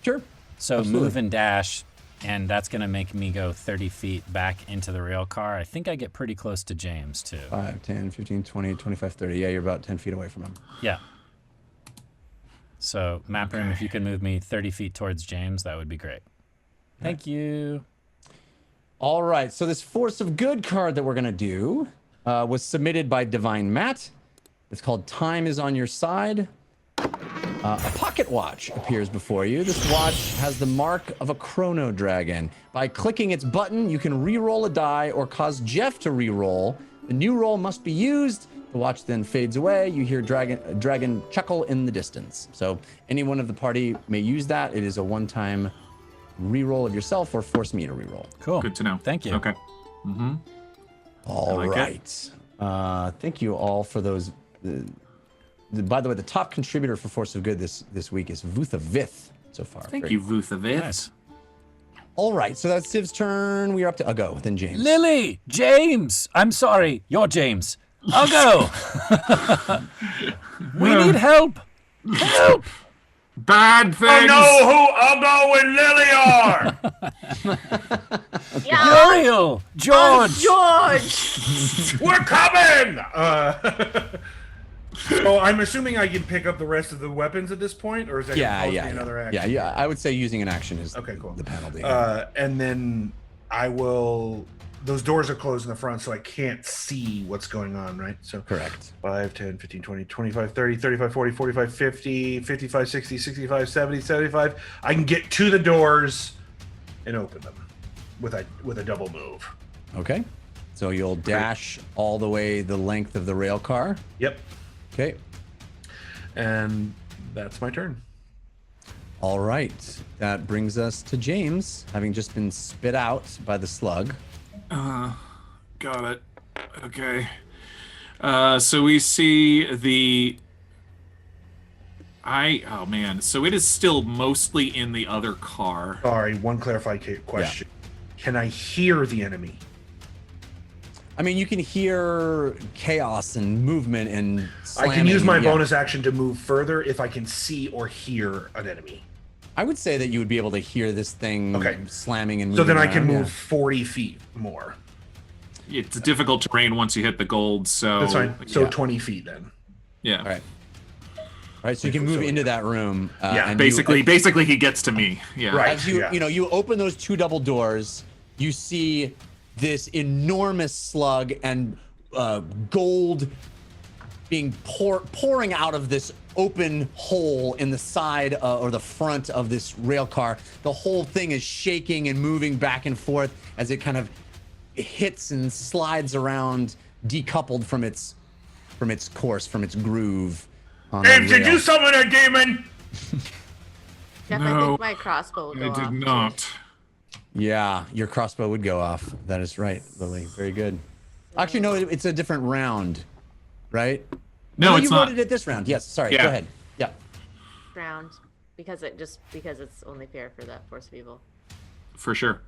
Sure. So Absolutely. move and dash, and that's going to make me go 30 feet back into the rail car. I think I get pretty close to James, too. 5, 10, 15, 20, 25, 30. Yeah, you're about 10 feet away from him. Yeah. So, Map Room, if you could move me 30 feet towards James, that would be great. Thank you. All right, so this Force of Good card that we're going to do was submitted by Divine Matt. It's called Time is on Your Side. A pocket watch appears before you. This watch has the mark of a chrono dragon. By clicking its button, you can re-roll a die or cause Jeff to re-roll. The new roll must be used. The watch then fades away. You hear dragon chuckle in the distance. So anyone of the party may use that. It is a one-time re-roll of yourself or force me to re-roll. Cool. Good to know. Thank you. Okay. All like right. Thank you all for those. By the way, the top contributor for Force of Good this week is Vutha Vith so far. Thank you, Vuthavit. Nice. All right, so that's Civ's turn. We are up to Ugo, then James. Lily! James! I'm sorry. You're James. I'll go. We need help. Help! Bad things. I know who Ugo and Lily are. Yeah. Uriel! George! George! We're coming. So I'm assuming I can pick up the rest of the weapons at this point, or is that gonna cost me another action? Yeah. I would say using an action is Okay, cool. the penalty. And then I will those doors are closed in the front, so I can't see what's going on, right? So Correct. 5, 10, 15, 20, 25, 30, 35, 40, 45, 50, 55, 60, 65, 70, 75. I can get to the doors and open them with a double move. Okay. So you'll dash all the way the length of the rail car. Yep. Okay. And that's my turn. All right. That brings us to James, having just been spit out by the slug. Got it. Okay. So we see the... Oh man. So it is still mostly in the other car. Sorry, one clarifying question. Yeah. Can I hear the enemy? I mean, you can hear chaos and movement and slamming. I can use my bonus action to move further if I can see or hear an enemy. I would say that you would be able to hear this thing slamming and moving. So then I around, can move 40 feet more. It's difficult terrain once you hit the gold, so... That's fine. So 20 feet then. Yeah. All right. All right, so you can move into that room. Yeah, and basically he gets to me. Yeah. Right. As you open those 2 double doors, you see this enormous slug and gold being pouring out of this open hole in the side or the front of this rail car. The whole thing is shaking and moving back and forth as it kind of hits and slides around, decoupled from its course, from its groove. James, did you summon a demon? Jeff, No, I think my crossbow will go I did off. not. Yeah, your crossbow would go off. That is right, Lily. Very good. Actually, no, it's a different round, right? No, it's you not. voted it this round. Yes, sorry. Yeah. Go ahead. Yeah. Round because it's only fair for that force of evil. For sure.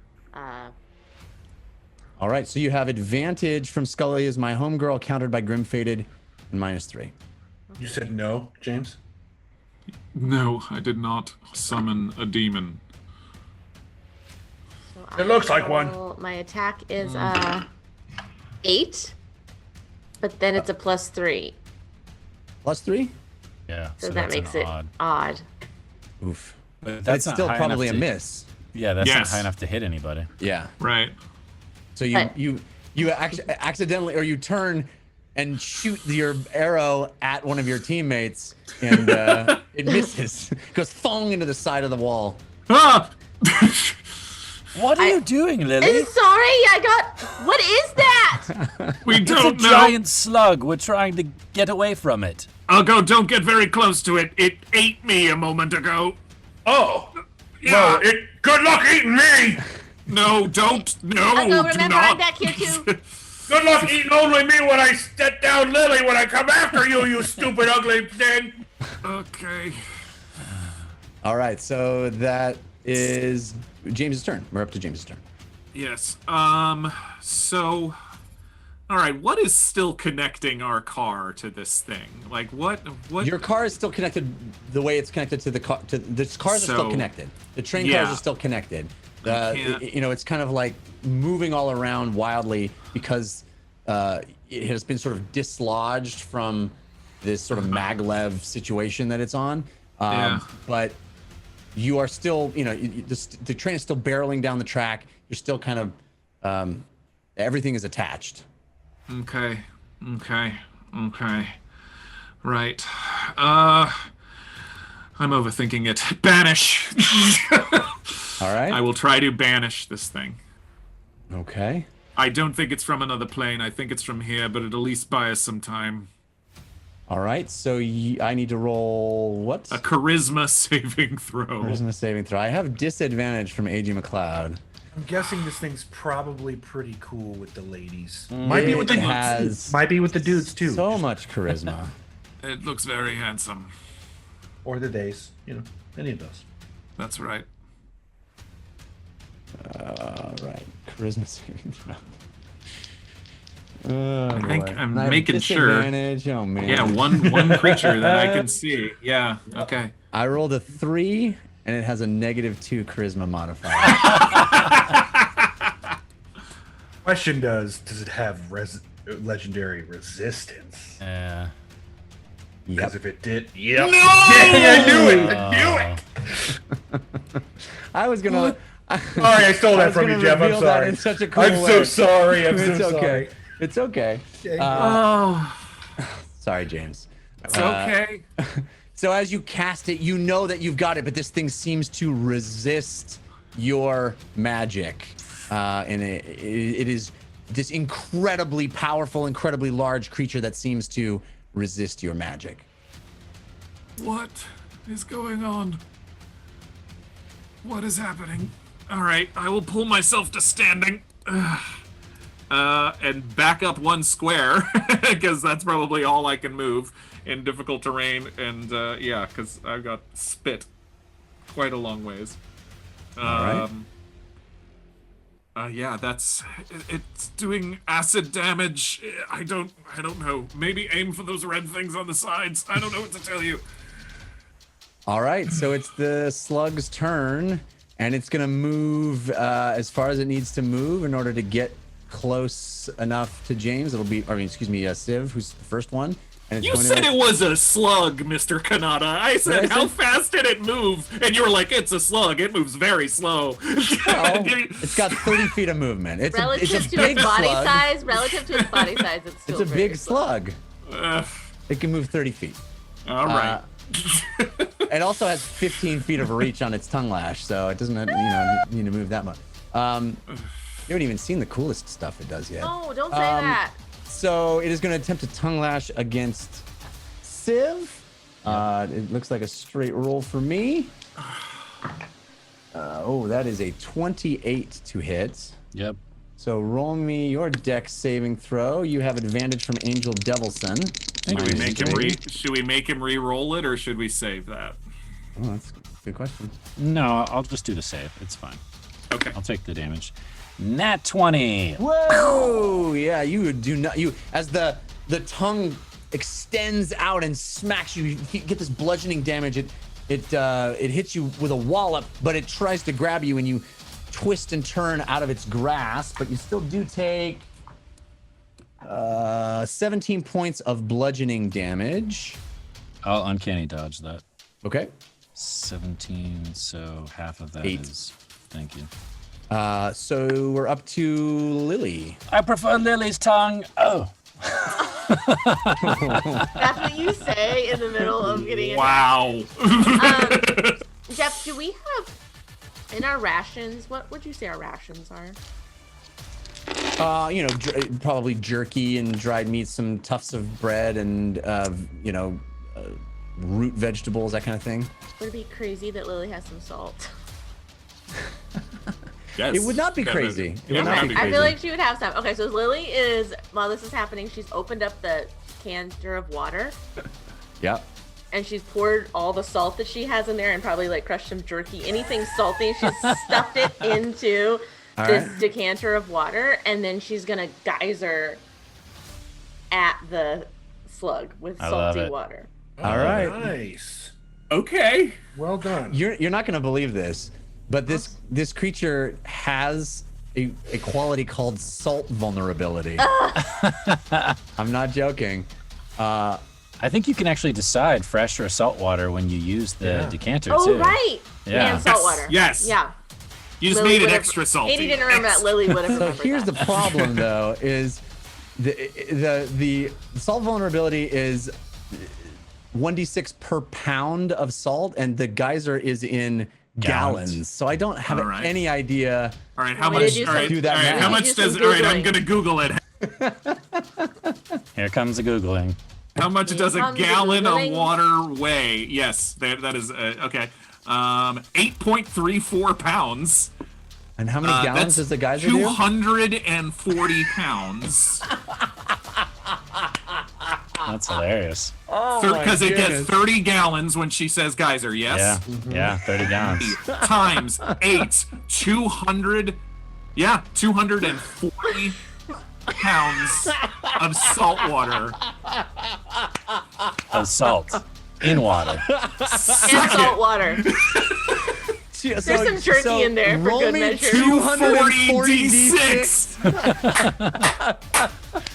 All right, so you have advantage from Scully as my homegirl, countered by Grim Fated, and -3. You said no, James? No, I did not summon a demon. So It looks like one. My attack is 8, but then it's a +3. +3? Yeah. So that that's an makes it odd. odd. Oof. But That's not still high probably a enough to- miss. Yeah, that's not Yes. high enough to hit anybody. Yeah. Right. So But- you accidentally, or you turn and shoot your arrow at one of your teammates, and it misses. Goes thong into the side of the wall. Ah! What are you doing, Lily? Sorry, I got. What is that? We It's a don't know. giant slug. We're trying to get away from it. Don't get very close to it. It ate me a moment ago. Oh. Yeah. Well, good luck eating me. No, don't. No, Oh, do remember, not. I'm back here too. Good luck eating only me when I step down Lily when I come after you, you stupid ugly thing. Okay. All right, so that is James's turn. We're up to James's turn. Yes. So, all right. What is still connecting our car to this thing? Like, what? Your car is still connected the way it's connected to the car. The cars are still So, connected. The train yeah. cars are still connected. can't- It's kind of like moving all around wildly because it has been sort of dislodged from this sort of maglev situation that it's on. Yeah. But you are still, the train is still barreling down the track. You're still kind of, everything is attached. Okay. Right. I'm overthinking it. Banish. All right. I will try to banish this thing. Okay. I don't think it's from another plane. I think it's from here, but it'll at least buy us some time. All right. So I need to roll what? A charisma saving throw. Charisma saving throw. I have disadvantage from A.G. McLeod. I'm guessing this thing's probably pretty cool with the ladies. Might be with the has might be with the dudes too. so much charisma. It looks very handsome. Or the days, any of those. That's right. All right. Charisma saving throw. I think boy. I'm I have making sure. disadvantage. Oh man. Yeah, one creature that I can see. Yeah. Okay. I rolled a 3, and it has a -2 charisma modifier. Question does it have legendary resistance? Yeah. Because Yep. if it did, yep. No! Yeah, I knew it. I knew it. I was gonna Sorry, I stole that was from you, gonna Jeff. I'm reveal that sorry. in such a cool I'm way. so sorry. I'm It's so okay. sorry. It's okay. Oh, Sorry, James. it's okay. So as you cast it, you know that you've got it, but this thing seems to resist your magic. And it is this incredibly powerful, incredibly large creature that seems to resist your magic. What is going on? What is happening? All right, I will pull myself to standing. And back up 1 square, because that's probably all I can move in difficult terrain. And yeah, because I've got spit quite a long ways. All right. Yeah, it's doing acid damage. I don't know. Maybe aim for those red things on the sides. I don't know what to tell you. All right, so it's the slug's turn, and it's gonna move as far as it needs to move in order to get close enough to James. Civ, who's the first one. And it's You going said to... it was a slug, Mr. Kanata. I said, Did I how say- fast did it move? And you were like, it's a slug. It moves very slow. Oh, it's got 30 feet of movement. It's Relative a to big its body slug. size, relative to its body size, it's still It's a very big slow. slug. It can move 30 feet. All right. It also has 15 feet of reach on its tongue lash, so it doesn't need to move that much. You haven't even seen the coolest stuff it does yet. No, don't say that. So it is going to attempt to tongue lash against Civ. It looks like a straight roll for me. That is a 28 to hit. Yep. So roll me your dex saving throw. You have advantage from Angel Devilson. Should we make him re-roll it, or should we save that? Oh, that's a good question. No, I'll just do the save. It's fine. Okay. I'll take the damage. Nat 20. Whoa! Yeah, you do not. As the tongue extends out and smacks you, you get this bludgeoning damage. It hits you with a wallop, but it tries to grab you, and you twist and turn out of its grasp. But you still do take 17 points of bludgeoning damage. I'll uncanny dodge that. Okay. 17, so half of that 8. is. Thank you. So we're up to Lily. I prefer Lily's tongue. Oh. That's what you say in the middle of getting Wow. Jeff, do we have in our rations, what would you say our rations are? Probably jerky and dried meat, some tufts of bread, and root vegetables, that kind of thing. Would it be crazy that Lily has some salt? Yes. It would not be crazy. It would not be I crazy. feel like she would have some. Okay, so Lily is, while this is happening, she's opened up the canister of water Yeah. and she's poured all the salt that she has in there and probably like crushed some jerky, anything salty. She's stuffed it into this decanter of water, and then she's gonna geyser at the slug with salty water. All right. Nice. Okay. Well done. You're not gonna believe this, but this creature has a quality called salt vulnerability. I'm not joking. I think you can actually decide fresh or salt water when you use the decanter Oh, too. right. Yeah. And salt water. Yes. Yeah. You just Lily made it would've- extra salty. Katie didn't remember that. Lily would have So remembered here's that. the problem, though, is the salt vulnerability is 1d6 per pound of salt, and the geyser is in gallons. So I don't have All right. any idea. All right, how Want me much? to do All right, some- do that all right, math? how Want me much to do does? some All right, I'm Googling? gonna Google it. Here comes the Googling. How much does a comes the gallon of Googling. water weigh? Yes, that is okay. 8.34 pounds. And how many gallons That's does the geyser do? 240 pounds. That's hilarious. Because it gets 30 gallons when she says geyser. Yes. Yeah, 30 gallons. Times 8, 200. Yeah, 240 pounds of salt water. Of salt in water. And salt water. There's some jerky in there for roll good me measure. 240 240 D6.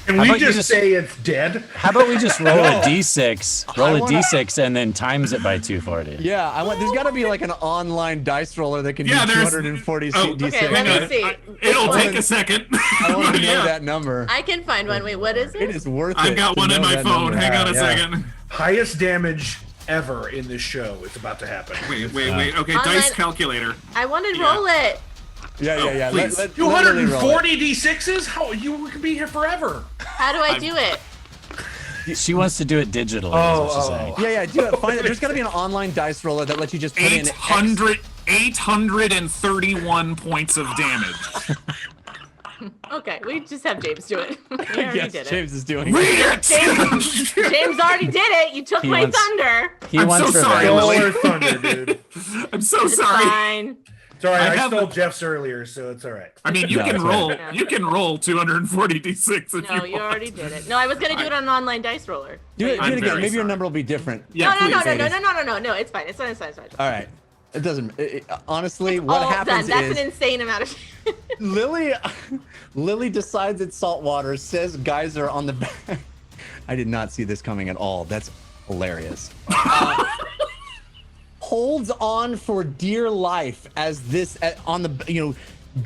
Can How we about you just say it's dead? How about we just roll a d6, roll a d6, and then times it by 240? Yeah, there's got to be like an online dice roller that can do Yeah, there's- 240 oh, d6. Okay, let me see. It'll take a second. I want to know Yeah. that number. I can find one. Wait, what is It it? is worth it. I've got to one in know my that phone. number. Hang on a Yeah. second. Highest damage ever in this show is about to happen. Wait. Okay, Online- dice calculator. I want to Yeah. roll it. Yeah. please. Let Lily roll it. 240 d6s? How you could be here forever? How do I do it? She wants to do it digitally. Oh, is what she's saying. Yeah, do it. Find it. There's got to be an online dice roller that lets you just put in 831 points of damage. Okay, we just have James do it. He already Yes, did James is doing Read it. it! James already did it. You took He my wants- thunder. He I'm wants so sorry, revenge. Lily. Solar thunder, dude. I'm so It's sorry. fine. It's all right. I I have stole the- Jeff's earlier, so it's all right. I mean, you No, can it's roll. fine. You can roll 240 d6 if No, you you want. already did it. No, I was gonna do it on an online dice roller. Do it, I'm do it again. very Maybe your sorry. number will be different. Yeah, No, please. no. It's fine. It's fine. All right. It doesn't. Honestly, what All happens done. That's is an insane amount of. Lily decides it's salt water. Says geyser on the back. I did not see this coming at all. That's hilarious. Holds on for dear life as this on the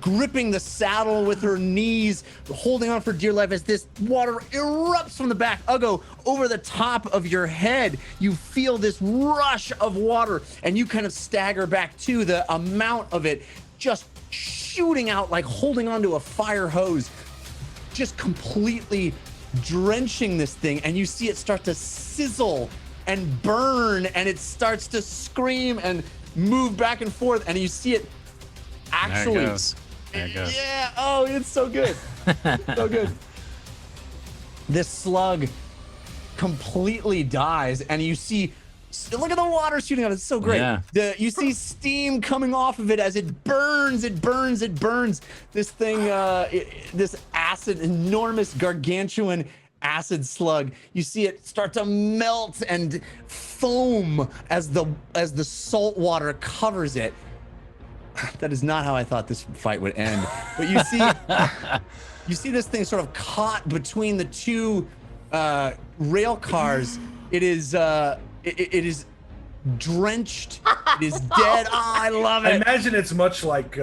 gripping the saddle with her knees, holding on for dear life as this water erupts from the back. Uggo, over the top of your head, you feel this rush of water, and you kind of stagger back to the amount of it just shooting out like holding onto a fire hose, just completely drenching this thing, and you see it start to sizzle and burn, and it starts to scream and move back and forth, and you see it actually. There it goes. There it goes. Yeah. Oh, it's so good. So good. This slug completely dies, and you see. Look at the water shooting out. It's so great. Yeah. You see steam coming off of it as it burns. It burns. This thing, this acid, enormous, gargantuan acid slug. You see it start to melt and foam as the salt water covers it. That is not how I thought this fight would end. But you see this thing sort of caught between the two rail cars. It is drenched. It is dead. Oh, I love I it. imagine it's much like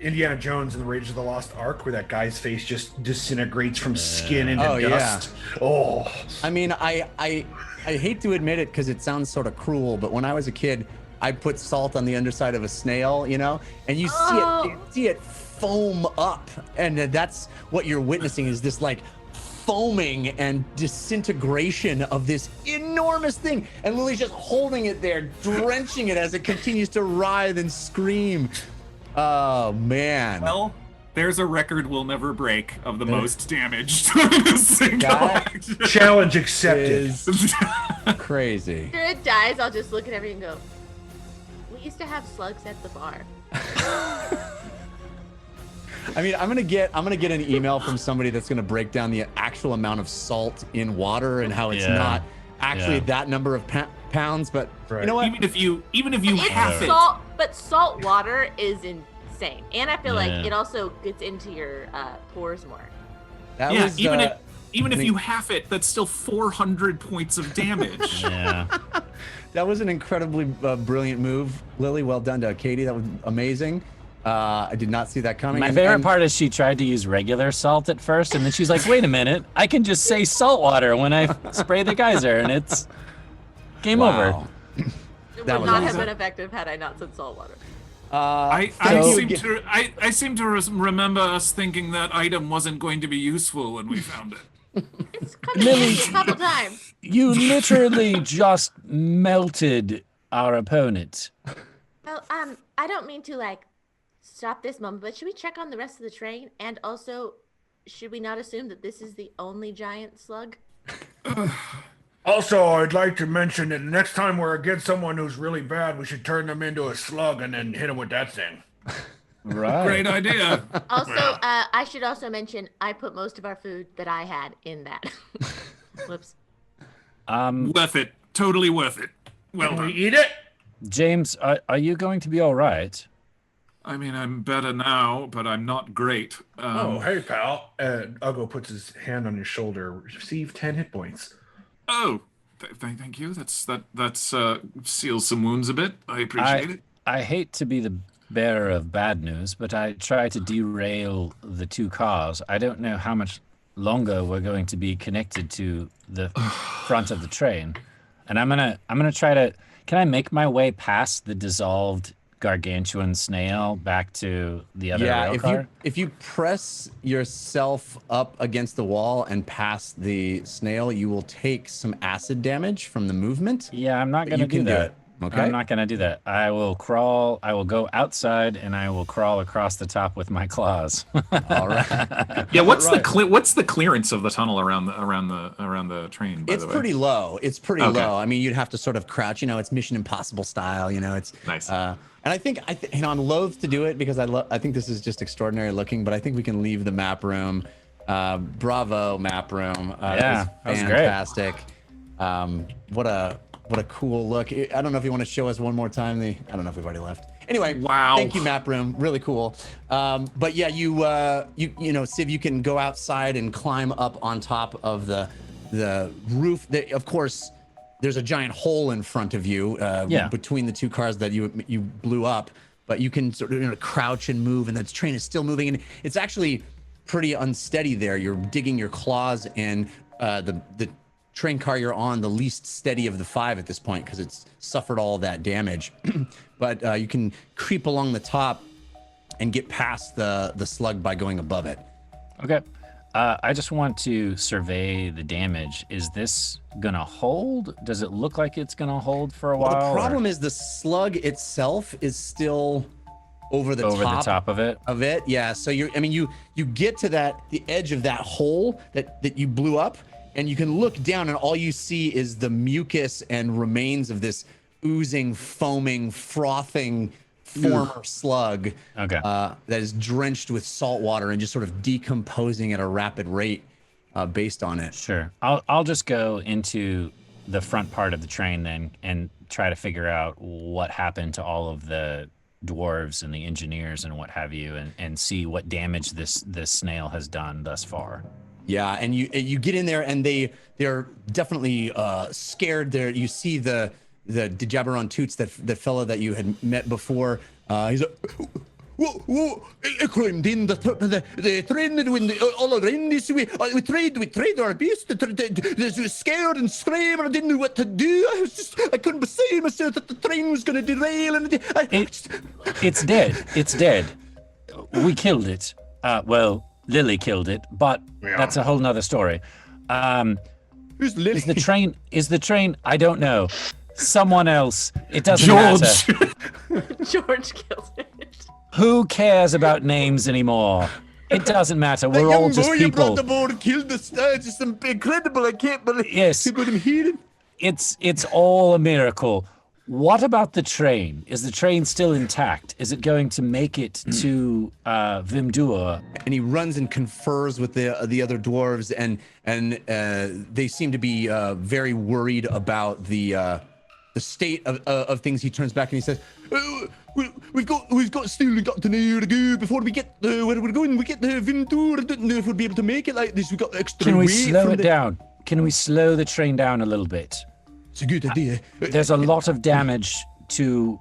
Indiana Jones in the Raiders of the Lost Ark, where that guy's face just disintegrates from skin into Oh, dust. Oh, I mean, I hate to admit it because it sounds sort of cruel, but when I was a kid, I put salt on the underside of a snail, and you see it foam up, and that's what you're witnessing is this like foaming and disintegration of this enormous thing, and Lily's just holding it there, drenching it as it continues to writhe and scream. Oh man. Well, there's a record we'll never break of the most damaged in a single That action. challenge accepted. is crazy. After it dies, I'll just look at everything and go. We used to have slugs at the bar. I mean, I'm gonna get an email from somebody that's gonna break down the actual amount of salt in water and how it's Yeah. not actually Yeah. that number of pounds. But you Right. know what? Even if you It's half it, salt, but salt water is insane, and I feel like Yeah. it also gets into your pores more. That yeah, was even if mean- you half it, that's still 400 points of damage. Yeah. that was an incredibly brilliant move, Lily. Well done to Katie. That was amazing. I did not see that coming. My And- favorite and- part is she tried to use regular salt at first, and then she's like, wait a minute, I can just say salt water when I spray the geyser, and it's game over. Wow. It That would was not have awesome. been effective had I not said salt water. I thank you. seem to remember us thinking that item wasn't going to be useful when we found it. It's come in handy a couple times. You literally just melted our opponent. Well, I don't mean to stop this moment, but should we check on the rest of the train? And also, should we not assume that this is the only giant slug? Also, I'd like to mention that next time we're against someone who's really bad, we should turn them into a slug and then hit them with that thing. Right. Great idea. Also, I should also mention I put most of our food that I had in that. Whoops. Worth it. Totally worth it. Well Can we done. eat it? James, are you going to be all right? I mean, I'm better now, but I'm not great. Oh, hey, pal. Uggo puts his hand on your shoulder. Receive 10 hit points. Oh, thank you. That's seals some wounds a bit. I appreciate it. I hate to be the bearer of bad news, but I try to derail the 2 cars. I don't know how much longer we're going to be connected to the front of the train, and I'm gonna try to. Can I make my way past the dissolved gargantuan snail back to the other rail car? If you press yourself up against the wall and past the snail, you will take some acid damage from the movement. Yeah, I'm not going to do that. Okay. I'm not going to do that. I will crawl. I will go outside and I will crawl across the top with my claws. All right. Yeah. What's the clearance of the tunnel around the train? By It's the way? pretty low. It's pretty Okay. low. I mean, you'd have to sort of crouch. It's Mission Impossible style. It's Nice. And I think I'm loath to do it because I think this is just extraordinary looking. But I think we can leave the map room. Bravo, map room. Yeah, that was great. fantastic. What a cool look. I don't know if you want to show us one more time. I don't know if we've already left. Anyway, wow. Thank you, map room. Really cool. But yeah, you Civ, you can go outside and climb up on top of the roof. Of course, there's a giant hole in front of you between the 2 cars that you blew up. But you can sort of crouch and move, and the train is still moving, and it's actually pretty unsteady there. You're digging your claws in the train car you're on, the least steady of the 5 at this point because it's suffered all that damage. But you can creep along the top and get past the slug by going above it. Okay. I just want to survey the damage. Is this gonna hold? Does it look like it's gonna hold for a while? The problem is the slug itself is still over the top of it. Yeah. So you get to the edge of that hole that you blew up, and you can look down, and all you see is the mucus and remains of this oozing, foaming, frothing former slug that is drenched with salt water and just sort of decomposing at a rapid rate based on it. Sure. I'll just go into the front part of the train then and try to figure out what happened to all of the dwarves and the engineers and what have you, and see what damage this snail has done thus far. Yeah, and you get in there, and they're definitely scared. There, you see the Jabberon Toots, that fellow that you had met before. He's like, whoa! I climbed in the train when all around this way. We tried our best. They were scared and screaming. I didn't know what to do. I couldn't believe myself that the train was going to derail. And it's dead. It's dead. We killed it. Well, Lily killed it, but that's a whole nother story. Who's Lily? Is the train? I don't know. Someone else. It doesn't matter. George killed it. Who cares about names anymore? It doesn't matter. We're all just people. You brought the board and killed the star. It's just incredible. I can't believe. Yes. You got him heated. It's all a miracle. What about the train? Is the train still intact? Is it going to make it to Vimdur? And he runs and confers with the other dwarves, and they seem to be very worried about the state of things. He turns back and he says, "We've still got an hour to go before we get where we're going. We get to Vimdur. I don't know if we'll be able to make it like this. We've got extra weight." Can we slow it down? Can we slow the train down a little bit? It's a good idea. There's a lot of damage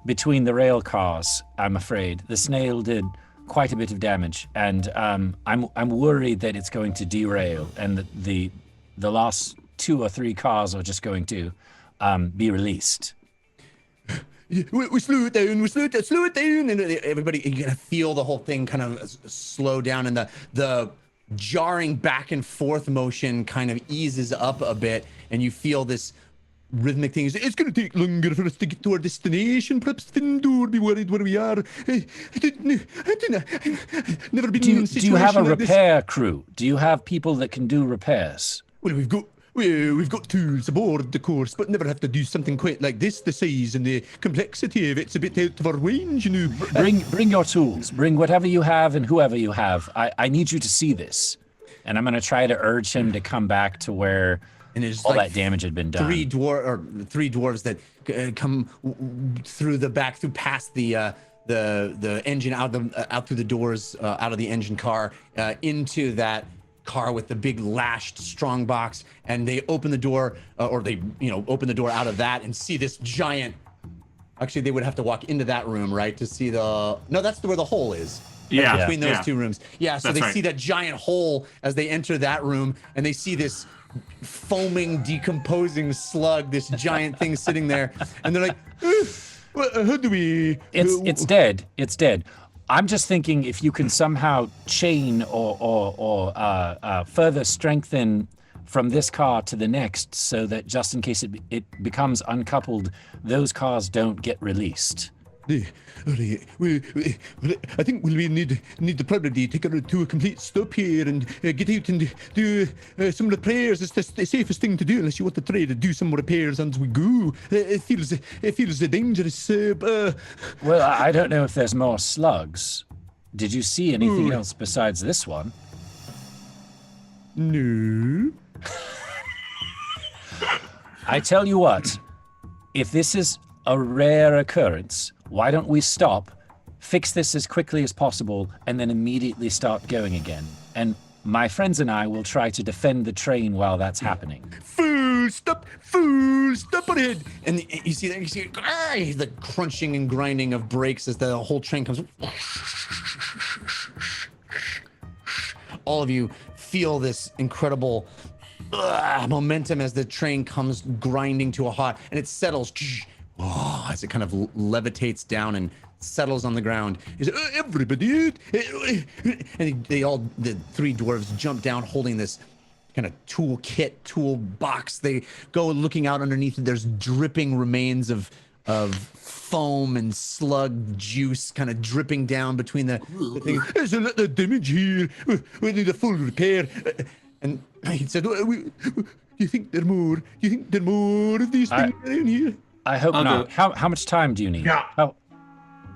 between the rail cars, I'm afraid. The snail did quite a bit of damage, and I'm worried that it's going to derail, and that the last 2 or 3 cars are just going to be released. We slow it down. Slow it down, and everybody, you're gonna feel the whole thing kind of slow down, and the jarring back and forth motion kind of eases up a bit, and you feel this rhythmic thing. It's going to take longer for us to get to our destination. Perhaps Vimdur be worried where we are. I don't know. I've never been in a situation. Do you have a like repair crew? Do you have people that can do repairs? Well, we've got tools aboard, of course, but never have to do something quite like this. The size and the complexity of it's a bit out of our range, you know. Bring your tools. Bring whatever you have and whoever you have. I need you to see this, and I'm going to try to urge him to come back to where. And there's all that damage had been done. 3 dwarves that come through the back, past the the engine out through the doors, out of the engine car, into that car with the big lashed strong box, and they open the door, or they open the door out of that and see this giant. Actually, they would have to walk into that room, right, to see the. No, that's where the hole is. Yeah, between those two rooms. Yeah, so That's they right. see that giant hole as they enter that room, and they see this foaming, decomposing slug, this giant thing sitting there, and they're like, how do we? It's dead. It's dead. I'm just thinking if you can somehow chain or further strengthen from this car to the next, so that just in case it becomes uncoupled, those cars don't get released. I think we need to probably take her to a complete stop here and get out and do some repairs. It's the safest thing to do, unless you want to try to do some repairs as we go. It feels dangerous. Well, I don't know if there's more slugs. Did you see anything else besides this one? No. I tell you what, if this is a rare occurrence, why don't we stop, fix this as quickly as possible, and then immediately start going again? And my friends and I will try to defend the train while that's happening. Fool, stop ahead. And you see the crunching and grinding of brakes as the whole train comes. All of you feel this incredible momentum as the train comes grinding to a halt, and it settles as it kind of levitates down and settles on the ground. He said, everybody, and the three dwarves jump down holding this kind of tool box. They go looking out underneath it. There's dripping remains of foam and slug juice kind of dripping down between the things. There's a lot of damage here. We need a full repair. And he said, do you think there are more? Do you think there are more of these things around here? I hope not. How much time do you need? Yeah.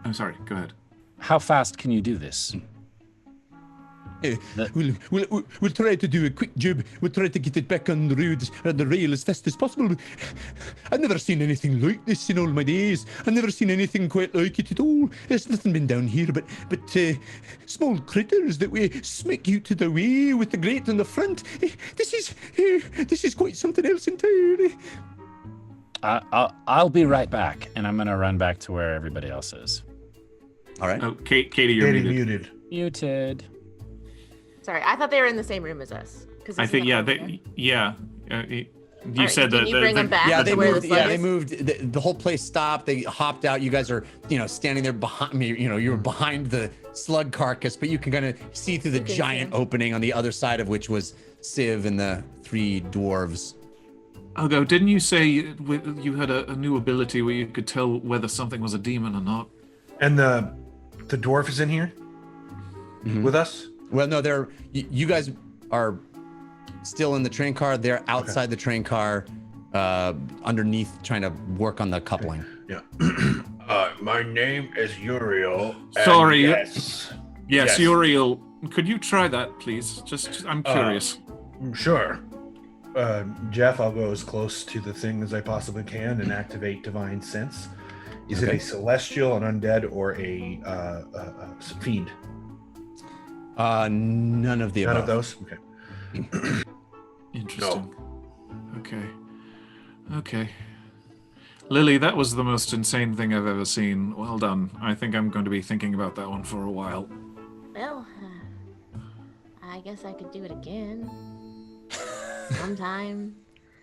I'm sorry. Go ahead. How fast can you do this? We'll try to do a quick job. We'll try to get it back on the road, on the rail as fast as possible. I've never seen anything like this in all my days. I've never seen anything quite like it at all. There's nothing been down here but small critters that we smack out to the way with the grate on the front. This is quite something else entirely. I'll be right back, and I'm gonna run back to where everybody else is. All right. Oh, Katie, you're muted. Muted. Sorry, I thought they were in the same room as us. I think, yeah, you said that. Can you bring them back? Yeah, to they where moved. the slug Yeah, they is? moved. The whole place stopped. They hopped out. You guys are, standing there behind me. You were behind the slug carcass, but you can kind of see through the giant opening on the other side of which was Civ and the three dwarves. Algo, didn't you say you had a new ability where you could tell whether something was a demon or not? And the dwarf is in here with us? Well, no, you guys are still in the train car. They're outside the train car, underneath, trying to work on the coupling. Yeah. My name is Uriel. Sorry. Yes, Uriel. Could you try that, please? I'm curious. Sure. Jeff, I'll go as close to the thing as I possibly can and activate Divine Sense. Is it a celestial, an undead, or a fiend? None of the above. None of those? Okay. Interesting. Okay. Lily, that was the most insane thing I've ever seen. Well done. I think I'm going to be thinking about that one for a while. Well, I guess I could do it again. Sometime.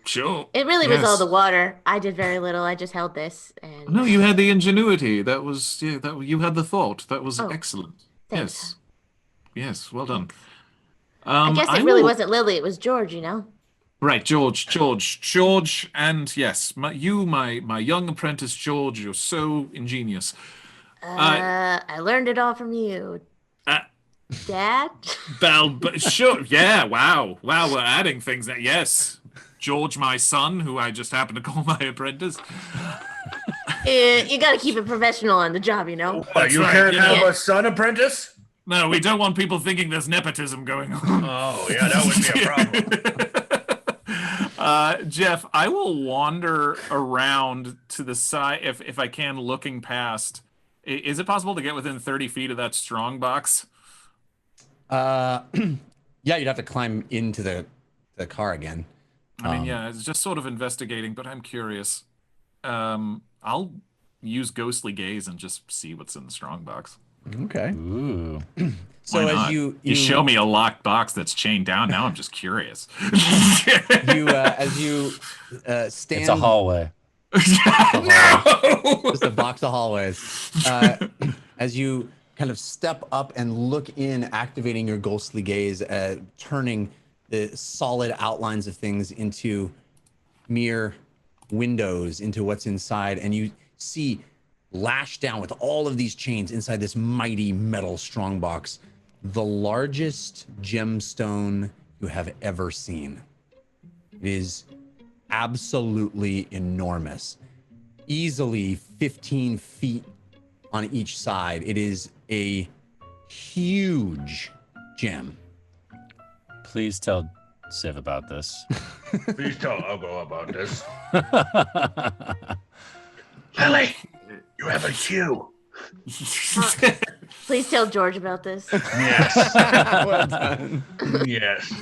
Sure. It really was all the water. I did very little. I just held this and. No, you had the ingenuity. That was you had the thought. That was excellent. Thanks. Yes. Well done. I guess it really wasn't Lily. It was George. Right, George, and yes, my young apprentice George. You're so ingenious. I learned it all from you, Dad. But sure, yeah. Wow, we're adding things. Yes, George, my son, who I just happen to call my apprentice. You got to keep it professional on the job, You That's right, can't have a son apprentice? No, we don't want people thinking there's nepotism going on. Oh, yeah, that would be a problem. Jeff, I will wander around to the side if I can, looking past Is it possible to get within 30 feet of that strong box? Yeah, you'd have to climb into the car again. I mean, yeah, it's just sort of investigating, but I'm curious. I'll use ghostly gaze and just see what's in the strong box. Okay. Ooh. So Why as not? You show me a locked box that's chained down. Now I'm just curious. as you stand, It's a hallway. just a box of hallways. As you kind of step up and look in, activating your ghostly gaze, turning the solid outlines of things into mere windows, into what's inside, and you see lashed down with all of these chains inside this mighty metal strongbox, the largest gemstone you have ever seen. It is absolutely enormous, easily 15 feet on each side. It is a huge gem. Please tell Civ about this. Please tell Ugo about this. Lily, you have a cue. Please tell George about this. Yes. Well done. Yes.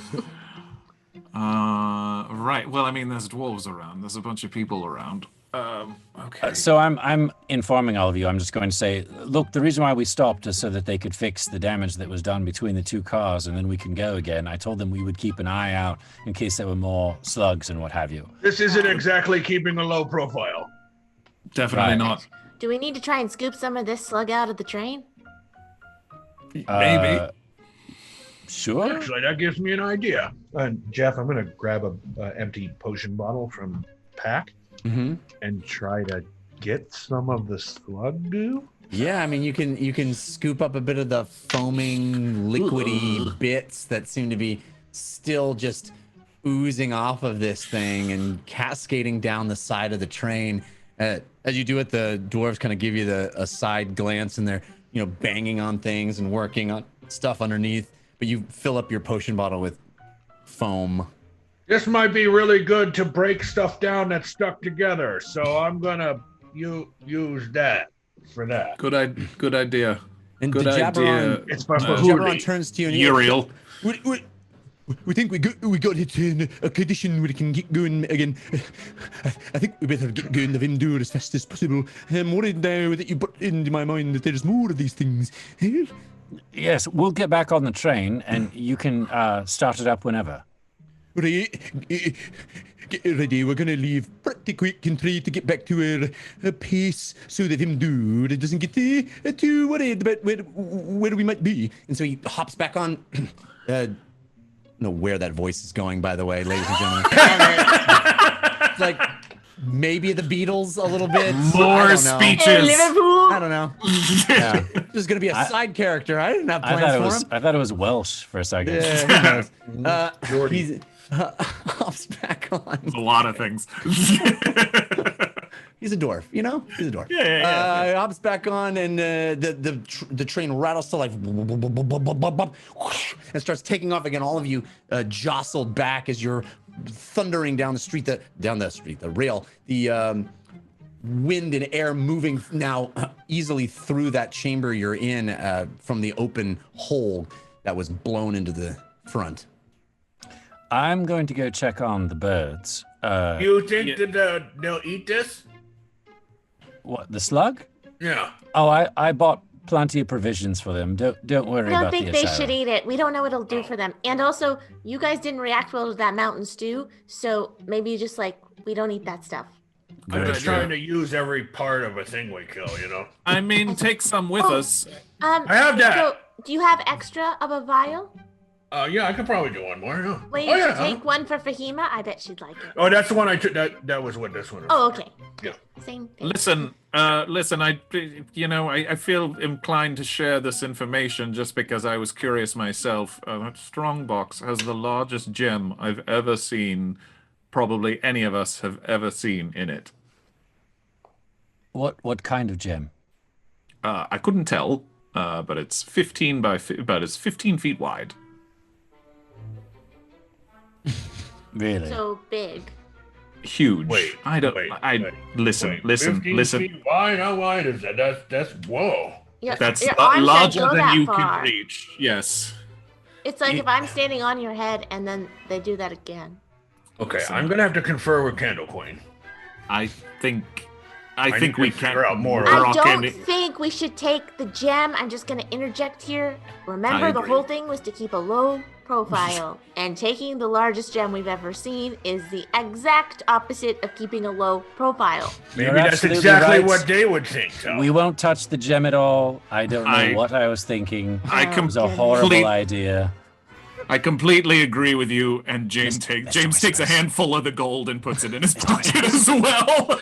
Right. Well, I mean, there's dwarves around. There's a bunch of people around. Okay. So I'm informing all of you. I'm just going to say, look, the reason why we stopped is so that they could fix the damage that was done between the two cars, and then we can go again. I told them we would keep an eye out in case there were more slugs and what have you. This isn't exactly keeping a low profile. Definitely Right. not. Do we need to try and scoop some of this slug out of the train? Maybe. Sure. Actually, that gives me an idea. Jeff, I'm going to grab a empty potion bottle from Pack and try to get some of the slug goo. Yeah, I mean, you can scoop up a bit of the foaming, liquidy bits that seem to be still just oozing off of this thing and cascading down the side of the train. As you do it, the dwarves kind of give you a side glance, and they're banging on things and working on stuff underneath. But you fill up your potion bottle with foam. This might be really good to break stuff down that's stuck together, so I'm gonna use that for that. Good idea. And Good the idea. Jabberon, It's my Jabberon turns to you and he Uriel. We think we got it in a condition where it can get going again. I think we better get going the Vimdur as fast as possible. I'm worried now that you put into my mind that there's more of these things. Yes, we'll get back on the train, and you can start it up whenever. Right, get ready. We're gonna leave pretty quick and try to get back to our pace so that Vimdur doesn't get too worried about where we might be. And so he hops back on. I don't know where that voice is going, by the way, ladies and gentlemen. It's like maybe the Beatles a little bit. More speeches. Liverpool. I don't know. Yeah. There's gonna be a side character. I didn't have plans for him. I thought it was Welsh for a second. Yeah, who knows? He's hops back on. A lot of things. He's a dwarf, He's a dwarf. Yeah. He hops back on, and the train rattles to life and starts taking off again. All of you jostled back as you're thundering down the rail. The wind and air moving now easily through that chamber you're in from the open hole that was blown into the front. I'm going to go check on the birds. You think that they'll eat this? What, the slug? Yeah. Oh, I bought plenty of provisions for them. Don't worry I don't about think the they asylum. should eat it. We don't know what it'll do for them. And also, you guys didn't react well to that mountain stew, so maybe you just we don't eat that stuff. I'm just trying to use every part of a thing we kill, I mean, take some with us. I have that. So, do you have extra of a vial? Yeah, I could probably do one more. Yeah. Well, you should take one for Fahima. I bet she'd like it. Oh, that's the one I took. That was what this one is. Oh, okay. Yeah. Same thing. Listen. I feel inclined to share this information just because I was curious myself. That strongbox has the largest gem I've ever seen. Probably any of us have ever seen in it. What kind of gem? I couldn't tell, but it's 15 feet wide. Really? So big. huge. Wait, I don't. wait, I wait, listen. wait, Listen. 15 Listen. feet wide? How wide is that? That's whoa. That's your arms don't larger go than that you far. can reach. Yes. It's like if I'm standing on your head and then they do that again. Okay, I'm gonna have to confer with Candle Queen. I think need to we figure can. out more. I rock don't it. think we should take the gem. I'm just going to interject here. Remember, I the agree. whole thing was to keep a low profile, and taking the largest gem we've ever seen is the exact opposite of keeping a low profile. Maybe You're that's absolutely exactly right. what they would think. So. We won't touch the gem at all. I don't know what I was thinking. I It was a horrible idea. I completely agree with you. And James takes a handful of the gold and puts it in his pocket as well.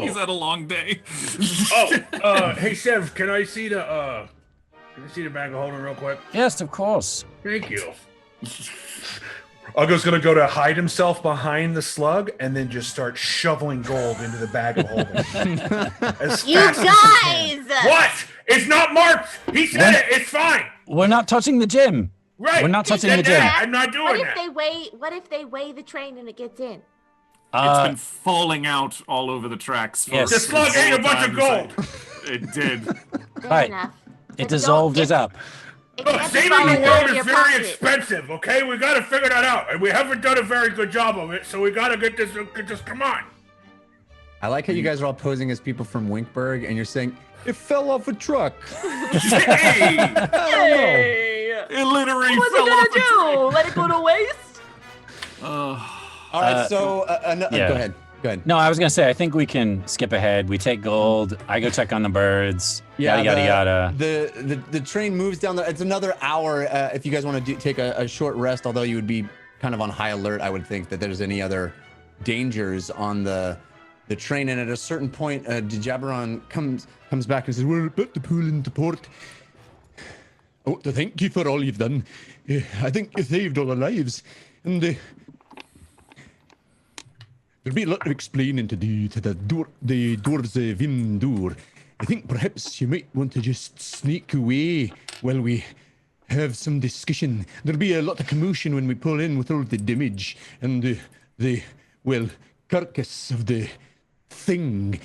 He's had a long day. Hey Sev, can I see the bag of holding real quick? Yes, of course. Thank you. Ugo's gonna go to hide himself behind the slug and then just start shoveling gold into the bag of holding. You guys! What? It's not marked. He said it. It's fine. We're not touching the gem. Right. We're not He touching said the gem. that. I'm not doing What if that. they weigh the train and it gets in? It's been falling out all over the tracks. For Yes. The slug ate a bunch of gold. It did. Fair Right. enough. It But dissolved it up. It Look, can't be saving falling the out world of is your very pocket. expensive, okay? We gotta figure that out. And we haven't done a very good job of it, so we gotta get this, just come on. I like how you guys are all posing as people from Winkburg, and you're saying it fell off a truck. Hey! It literally What's fell it off gonna do? Let it go to waste? All right, so yeah. Go ahead. Go ahead. No, I was gonna say I think we can skip ahead. We take gold. I go check on the birds. Yada yada yada. The train moves down the. It's another hour. If you guys want to take a short rest, although you would be kind of on high alert, I would think that there's any other dangers on the train. And at a certain point, Djabaron comes back and says, "We're about to pull into port. I want to thank you for all you've done. I think you saved all our lives, and there'll be a lot of explaining to do to the dwarves of Vindur. I think perhaps you might want to just sneak away while we have some discussion. There'll be a lot of commotion when we pull in with all the damage and the carcass of the thing.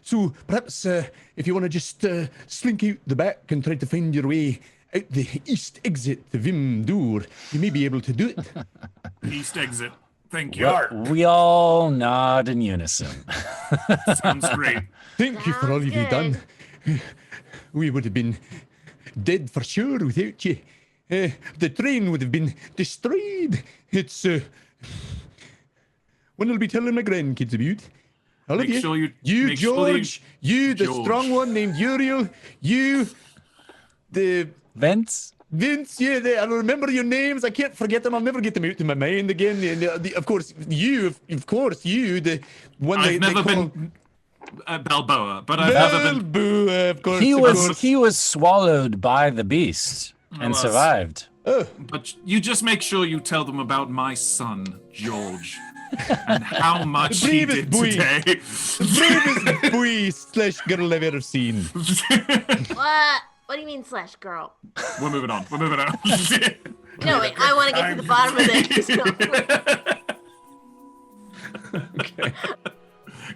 So perhaps if you want to just slink out the back and try to find your way out the east exit to Vimdur, you may be able to do it." East exit. Thank you. We all nod in unison. Sounds great. Thank you for all you've done. We would have been dead for sure without you. The train would have been destroyed. It's one I'll be telling my grandkids about. All of Make you. sure you- You, make sure George. You, the George. strong one named Uriel. You, the Vince? Vince. Yeah, I'll remember your names. I can't forget them. I'll never get them out of my mind again. And of course, you, the one I've they never call been Balboa, but I've never been. Balboa, of course. He of was course. he was swallowed by the beast and was. survived. But you just make sure you tell them about my son, George, and how much he Bravest did boy. today. Bravest boy/girl I've ever seen. What? What do you mean slash girl? We're moving on. No, wait, I want to get to the bottom of this.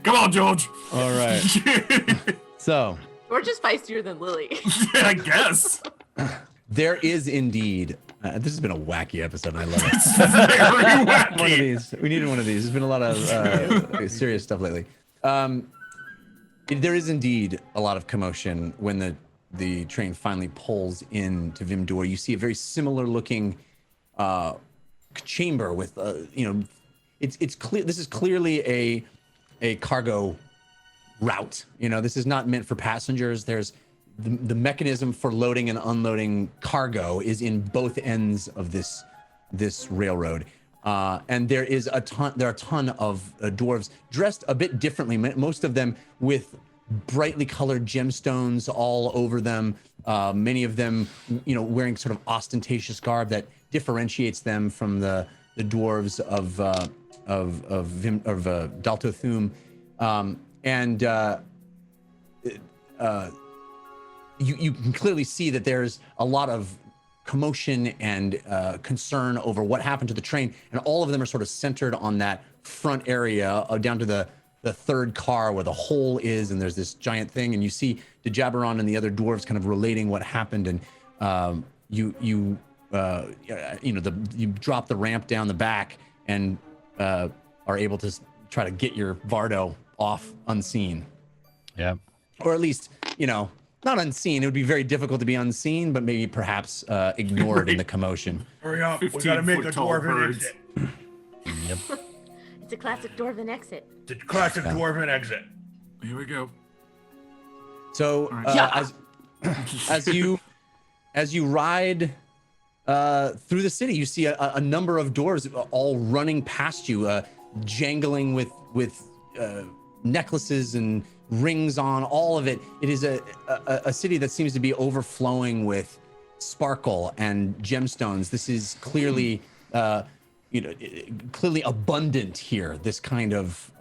Come on, George. All right. So We're just feistier than Lily. I guess. there is indeed. This has been a wacky episode, and I love it. Very wacky. One of these. We needed one of these. There's been a lot of serious stuff lately. There is indeed a lot of commotion when the train finally pulls into Vimdur. You see a very similar looking chamber with it's clear this is clearly a cargo route. This is not meant for passengers. There's the mechanism for loading and unloading cargo is in both ends of this railroad. And there are a ton of dwarves dressed a bit differently, most of them with brightly colored gemstones all over them. Many of them, wearing sort of ostentatious garb that differentiates them from the dwarves of Daltothum. You can clearly see that there's a lot of commotion and concern over what happened to the train, and all of them are sort of centered on that front area down to the third car where the hole is, and there's this giant thing, and you see Dejaberon and the other dwarves kind of relating what happened, and you drop the ramp down the back and are able to try to get your Vardo off unseen. Yeah. Or at least, not unseen. It would be very difficult to be unseen, but maybe perhaps ignored in the commotion. Hurry up, we gotta make a dwarven exit. Yep. It's a classic dwarven exit. It's a classic dwarven exit. Here we go. So as you ride through the city, you see a number of dwarves all running past you, jangling with necklaces and rings on, all of it. It is a city that seems to be overflowing with sparkle and gemstones. This is clearly clearly abundant here, this kind of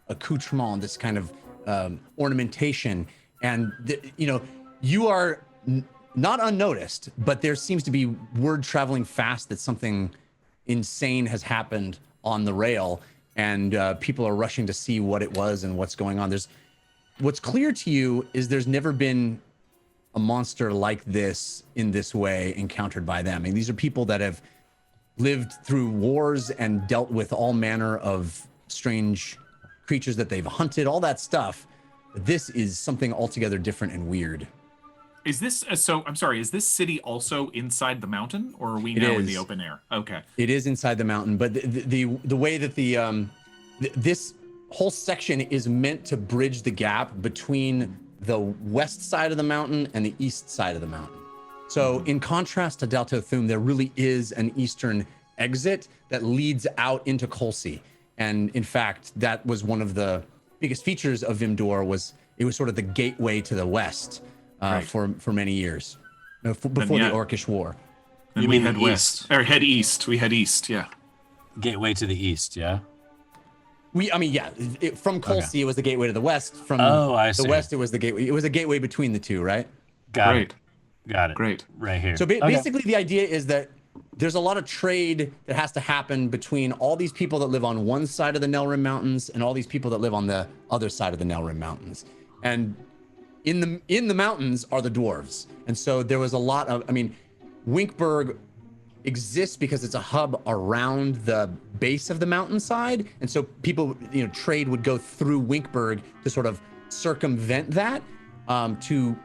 accoutrement, this kind of ornamentation. And you are not unnoticed, but there seems to be word traveling fast that something insane has happened on the rail, and people are rushing to see what it was and what's going on. What's clear to you is there's never been a monster like this in this way encountered by them. I mean, these are people that have lived through wars and dealt with all manner of strange creatures that they've hunted, all that stuff. This is something altogether different and weird. Is this I'm sorry, is this city also inside the mountain, or are we now in the open air? Okay. It is inside the mountain, but the way that this whole section is meant to bridge the gap between the west side of the mountain and the east side of the mountain. So in contrast to Dalto Thum, there really is an eastern exit that leads out into Colsey. And in fact, that was one of the biggest features of Vimdor, was it was sort of the gateway to the west for many years, before the Orcish War. And we head west, or head east. We head east, yeah. Gateway to the east, yeah. From Colsey, it was the gateway to the west. From the west, it was the gateway. It was a gateway between the two, right? Got it. Great. Right here. So basically, the idea is that there's a lot of trade that has to happen between all these people that live on one side of the Nelrim Mountains and all these people that live on the other side of the Nelrim Mountains. And in the mountains are the dwarves. And so there was a lot of, Winkburg exists because it's a hub around the base of the mountainside, and so people, trade would go through Winkburg to sort of circumvent that, to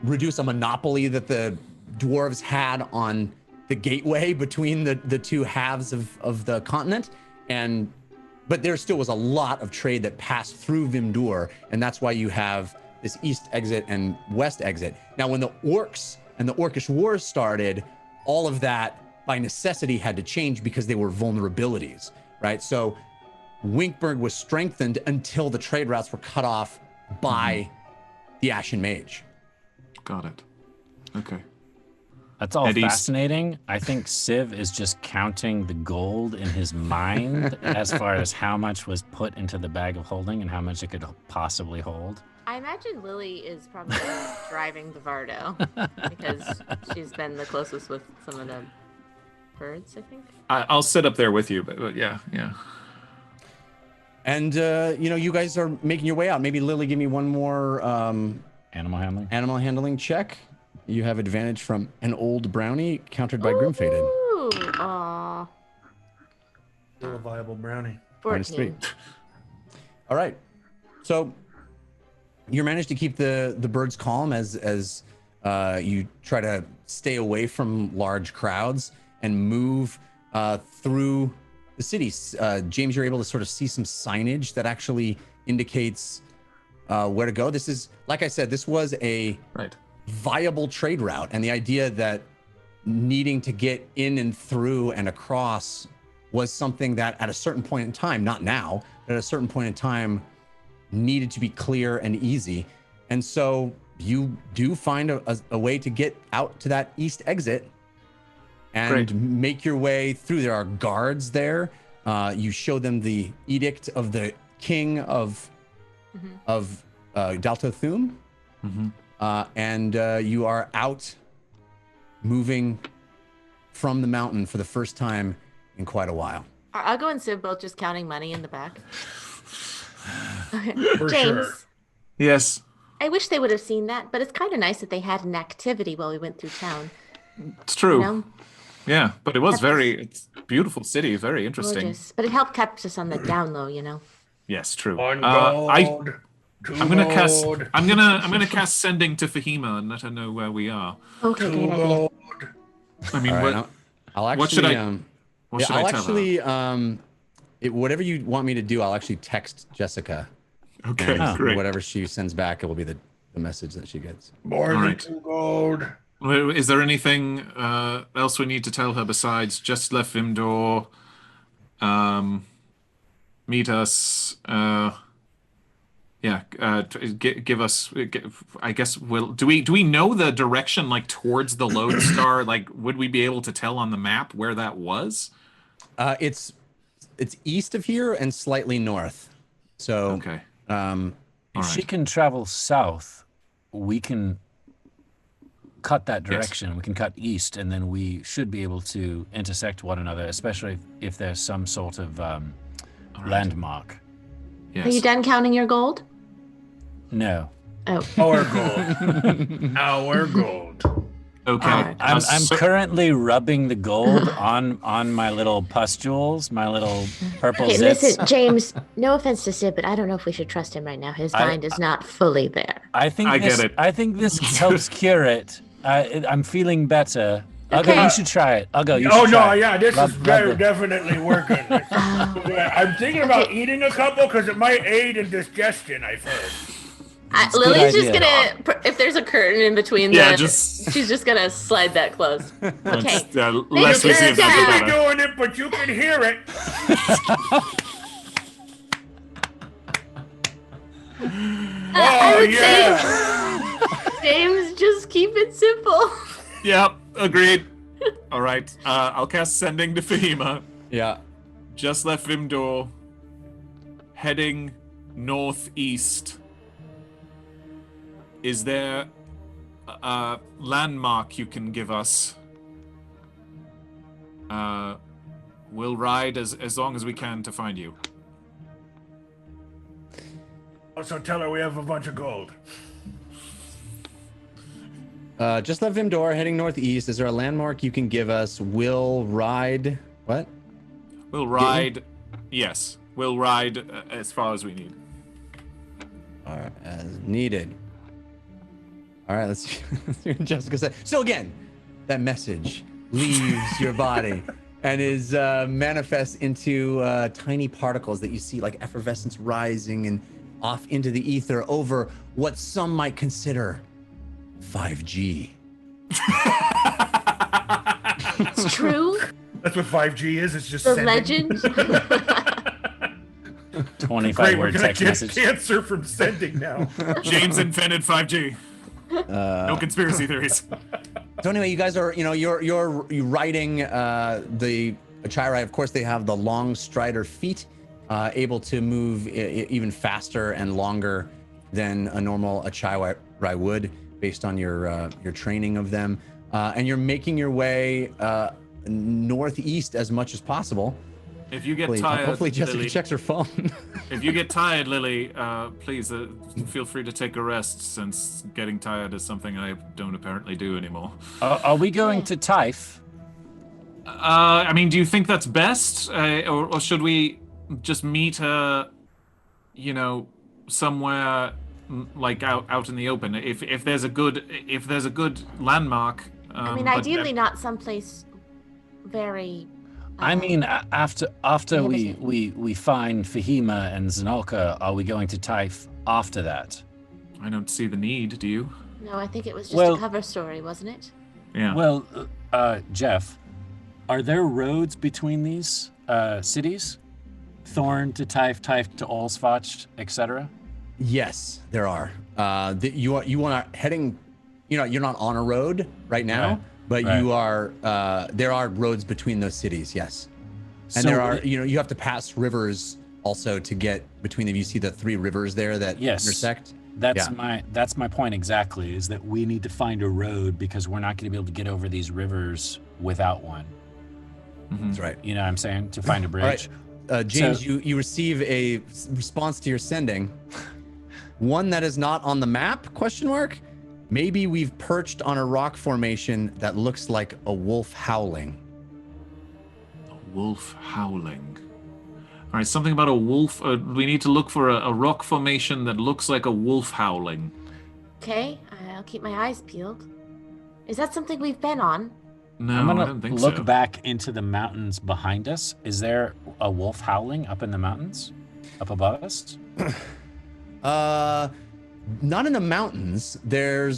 reduce a monopoly that the dwarves had on the gateway between the two halves of the continent. But there still was a lot of trade that passed through Vimdur, and that's why you have this east exit and west exit. Now, when the orcs and the Orcish Wars started, all of that by necessity had to change because they were vulnerabilities, right? So Winkburg was strengthened until the trade routes were cut off by the Ashen Mage. Got it. Okay. That's all fascinating. I think Civ is just counting the gold in his mind as far as how much was put into the bag of holding and how much it could possibly hold. I imagine Lily is probably driving the Vardo because she's been the closest with some of the birds, I think. I'll sit up there with you, but yeah. And you guys are making your way out. Maybe Lily, give me one more animal handling check. You have advantage from an old brownie countered by Grimfaded. Ooh, aw. Still a viable brownie. 14. All right. So you managed to keep the birds calm as you try to stay away from large crowds and move through the city. James, you're able to sort of see some signage that actually indicates where to go. This is, like I said, this was a viable trade route, and the idea that needing to get in and through and across was something that at a certain point in time, not now, but at a certain point in time, needed to be clear and easy. And so you do find a way to get out to that east exit and make your way through. There are guards there. You show them the edict of the king of Dalto Thum. And you are out moving from the mountain for the first time in quite a while. Are Uggo and Civ both just counting money in the back? Okay. For James, sure. Yes. I wish they would have seen that, but it's kind of nice that they had an activity while we went through town. It's true. You know? Yeah, but it was it's a beautiful city, very interesting. Gorgeous. But it helped kept us on the down low, you know. Yes, true. One gold. I'm gonna cast. I'm gonna cast sending to Fahima and let her know where we are. Okay, great idea. Gold. I mean, All right, I'll actually. what should I? What yeah, should I'll I tell actually. Whatever you want me to do, I'll actually text Jessica. her? Okay, And great. whatever she sends back, it will be the message that she gets. More All than right. 2 gold. Is there anything else we need to tell her besides just left Vimdor? Meet us. Give us. I guess do we know the direction like towards the lodestar? Like, would we be able to tell on the map where that was? It's east of here and slightly north. So Okay. If she can travel south, we can cut that direction. We can cut east, and then we should be able to intersect one another, especially if there's some sort of landmark. Yes. Are you done counting your gold? No. Oh. Our gold. Our gold. Okay. Alright. I'm currently rubbing the gold on my little pustules, my little purple Okay, zits. listen, James, no offense to Sid, but I don't know if we should trust him right now. His mind is not fully there. I think I this, get it. I think this helps cure it. I'm feeling better. Okay. Uggo, you should try it. Uggo, you Oh should no, try it. yeah, this Rub- is rub very the- definitely working. I'm thinking about eating a couple because it might aid in digestion. I've heard. It's a good Lily's just idea. gonna, if there's a curtain in between she's just gonna slide that closed. Okay. Less we see You of that, can't the be better. doing it, but you can hear it. I Oh would yeah. say, James, just keep it simple. Yep, agreed. All right, I'll cast sending to Fahima. yeah. Just left Vimdor, heading northeast. Is there a landmark you can give us? We'll ride as long as we can to find you. Also tell her we have a bunch of gold. Just left Vimdor, heading northeast. Is there a landmark you can give us? We'll ride. What? We'll ride. Yes, we'll ride as far as we need. All right, as needed. All right, let's see what Jessica said. So again, that message leaves your body and is manifests into tiny particles that you see like effervescence rising and off into the ether over what some might consider 5G. It's true. That's what 5G is. It's just The sending. legend. 25 Great, we're word gonna text get message. cancer from sending now. James invented 5G. No conspiracy theories. So anyway, you guys are, you're riding the Achirai. Of course, they have the long strider feet, able to move even faster and longer than a normal Achirai would, based on your training of them. And you're making your way northeast as much as possible. If you get tired, Hopefully Jessica Lily, checks her phone. if you get tired, Lily, please feel free to take a rest, since getting tired is something I don't apparently do anymore. Are we going to Taif? I mean, do you think that's best, or should we just meet her, somewhere like out in the open? If there's a good landmark. I mean, but- ideally not someplace very. I mean, after Inhibited. we find Fahima and Zanalka, are we going to Taif after that? I don't see the need. Do you? No, I think it was just Well- a cover story, wasn't it? Yeah. Well, Jeff, are there roads between these cities? Thorn to Taif, Taif to Allsvatch, etc.? Yes, there are. You are heading. You're not on a road right now, Right. but Right. you are. There are roads between those cities. Yes, and So there are. You have to pass rivers also to get between them. You see the 3 rivers there that Yes. intersect. That's Yeah. my point exactly, is that we need to find a road because we're not going to be able to get over these rivers without one. That's right. You know what I'm saying? To find a All right. bridge. James, So- you receive a response to your sending. One that is not on the map, question mark. Maybe we've perched on a rock formation that looks like a wolf howling. A wolf howling. All right, something about a wolf. We need to look for a rock formation that looks like a wolf howling. Okay, I'll keep my eyes peeled. Is that something we've been on? No, I'm I gonna don't think look so. back into the mountains behind us. Is there a wolf howling up in the mountains, up above us? Not in the mountains. There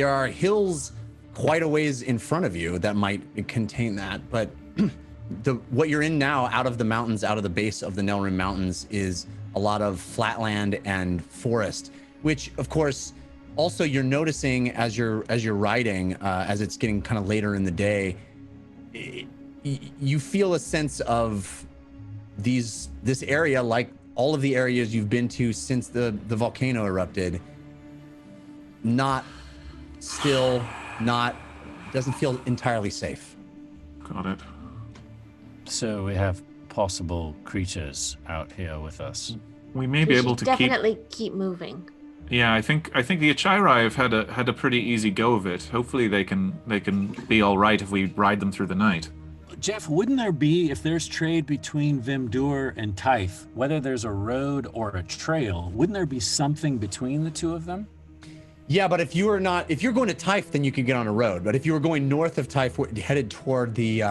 are hills quite a ways in front of you that might contain that, but what you're in now, out of the mountains, out of the base of the Nelrim Mountains, is a lot of flatland and forest, which of course also you're noticing as you're riding, as it's getting kind of later in the day, you feel a sense of this area, like all of the areas you've been to since the volcano erupted, doesn't feel entirely safe. Got it. So we have possible creatures out here with us. We may be We able should to keep. definitely keep moving. Yeah, I think the Achirai have had a pretty easy go of it. Hopefully they can be all right if we ride them through the night. Jeff, wouldn't there be, if there's trade between Vimdur and Taif, whether there's a road or a trail, wouldn't there be something between the two of them? Yeah, but if you're going to Taif, then you could get on a road. But if you were going north of Taif, headed toward the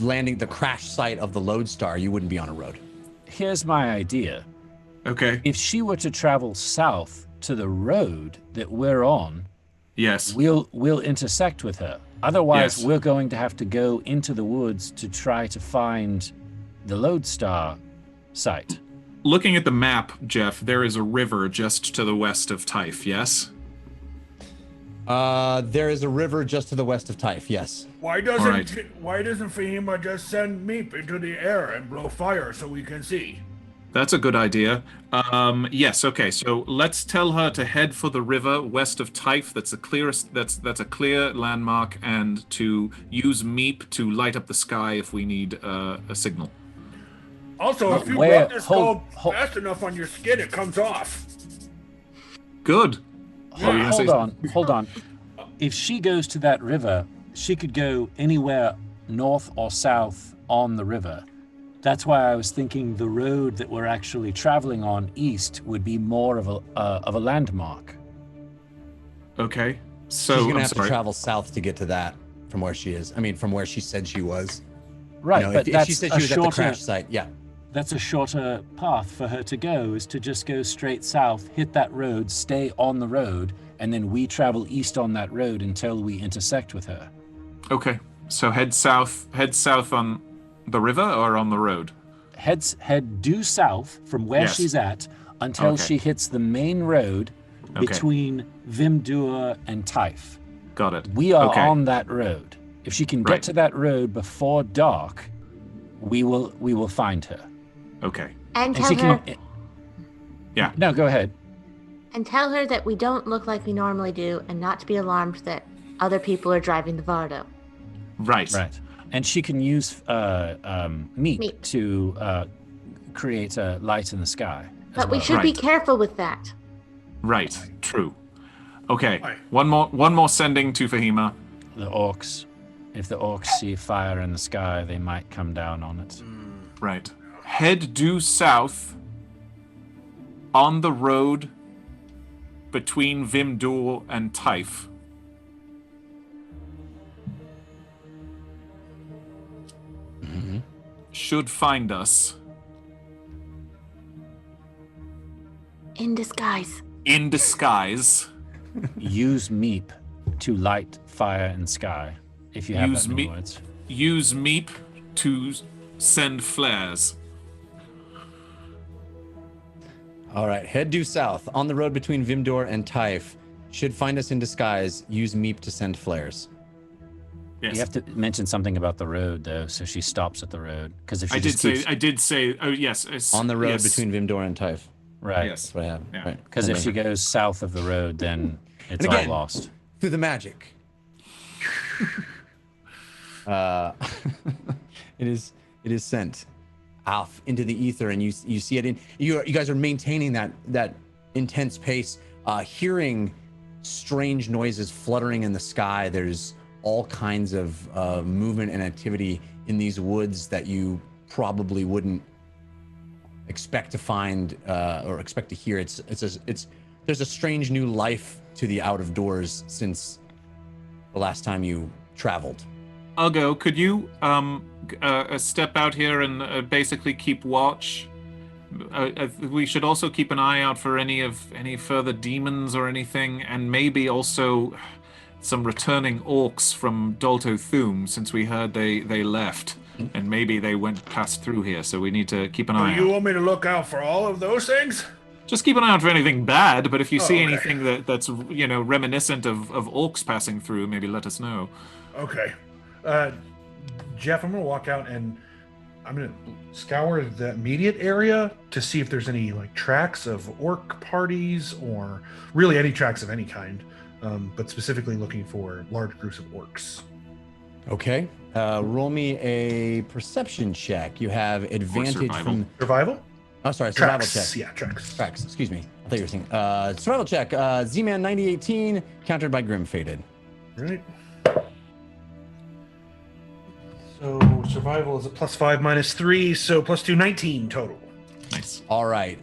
landing, the crash site of the Lodestar, you wouldn't be on a road. Here's my idea. Okay. If she were to travel south to the road that we're on, Yes. we'll intersect with her. Otherwise, Yes. we're going to have to go into the woods to try to find the Lodestar site. Looking at the map, Jeff, there is a river just to the west of Taif, yes? There is a river just to the west of Taif, yes. Why Alright. doesn't Fahima just send Meep into the air and blow fire so we can see? That's a good idea. Yes, okay, so let's tell her to head for the river west of Taif. That's a clear landmark, and to use Meep to light up the sky if we need a signal. Also, if you Where- rub this hold- skull fast enough on your skin, it comes off. Good. What were you gonna say? Hold on. If she goes to that river, she could go anywhere north or south on the river. That's why I was thinking the road that we're actually traveling on east would be more of a landmark. Okay. So She's gonna I'm have sorry. to travel south to get to that from where she is. I mean, from where she said she was. Right, You know, but if that's she said a she was at the shorter, crash site, yeah. that's a shorter path for her to go, is to just go straight south, hit that road, stay on the road, and then we travel east on that road until we intersect with her. Okay. So head south on the river or on the road? Head due south from where Yes. she's at until Okay. she hits the main road Okay. between Vimdur and Taif. Got it. We are Okay. on that road. If she can get Right. to that road before dark, we will find her. Okay. And And tell she her can. Yeah. No, go ahead. and tell her that we don't look like we normally do, and not to be alarmed that other people are driving the Vardo. Right. Right. And she can use meat Meat. to create a light in the sky. as But we well. should be Right. careful with that. Right. True. Okay. Right. One more sending to Fahima. The orcs. If the orcs see fire in the sky, they might come down on it. Right. Head due south on the road between Vimdur and Taif. Should find us In disguise. in disguise. Use meep to light fire in sky. If you have Use that many meep. words. Use Meep to send flares. All right, head due south on the road between Vimdur and Taif. Should find us in disguise. Use Meep to send flares. Yes. You have to mention something about the road, though, so she stops at the road. Because if she I just keeps... did say. Oh yes. On the road yes. between Vimdor and Taif. Right. Yes. That's what I have. Yeah. Right. Because if she goes south of the road, then it's And again, all lost. through the magic. It is sent off into the ether, and you see it in you guys are maintaining that intense pace, hearing strange noises fluttering in the sky. There's all kinds of movement and activity in these woods that you probably wouldn't expect to find or expect to hear. There's a strange new life to the out of doors since the last time you traveled. Ugo, could you step out here and basically keep watch? We should also keep an eye out for any further demons or anything, and maybe also some returning orcs from Dolto Thum, since we heard they left, and maybe they went past through here. So we need to keep an eye out. You want me to look out for all of those things? Just keep an eye out for anything bad, but if you see okay. anything that's reminiscent of orcs passing through, maybe let us know. Okay. Jeff, I'm gonna walk out and I'm gonna scour the immediate area to see if there's any like tracks of orc parties or really any tracks of any kind, but specifically looking for large groups of orcs. Okay. Roll me a perception check. You have advantage from survival. Oh, sorry, survival Tracks. check. Yeah, tracks. Tracks. Excuse me. I thought you were saying survival check. Z-Man 9018 countered by Grim Fated. Right. So survival is a +5 -3, so +2, 19 total. Nice. All right.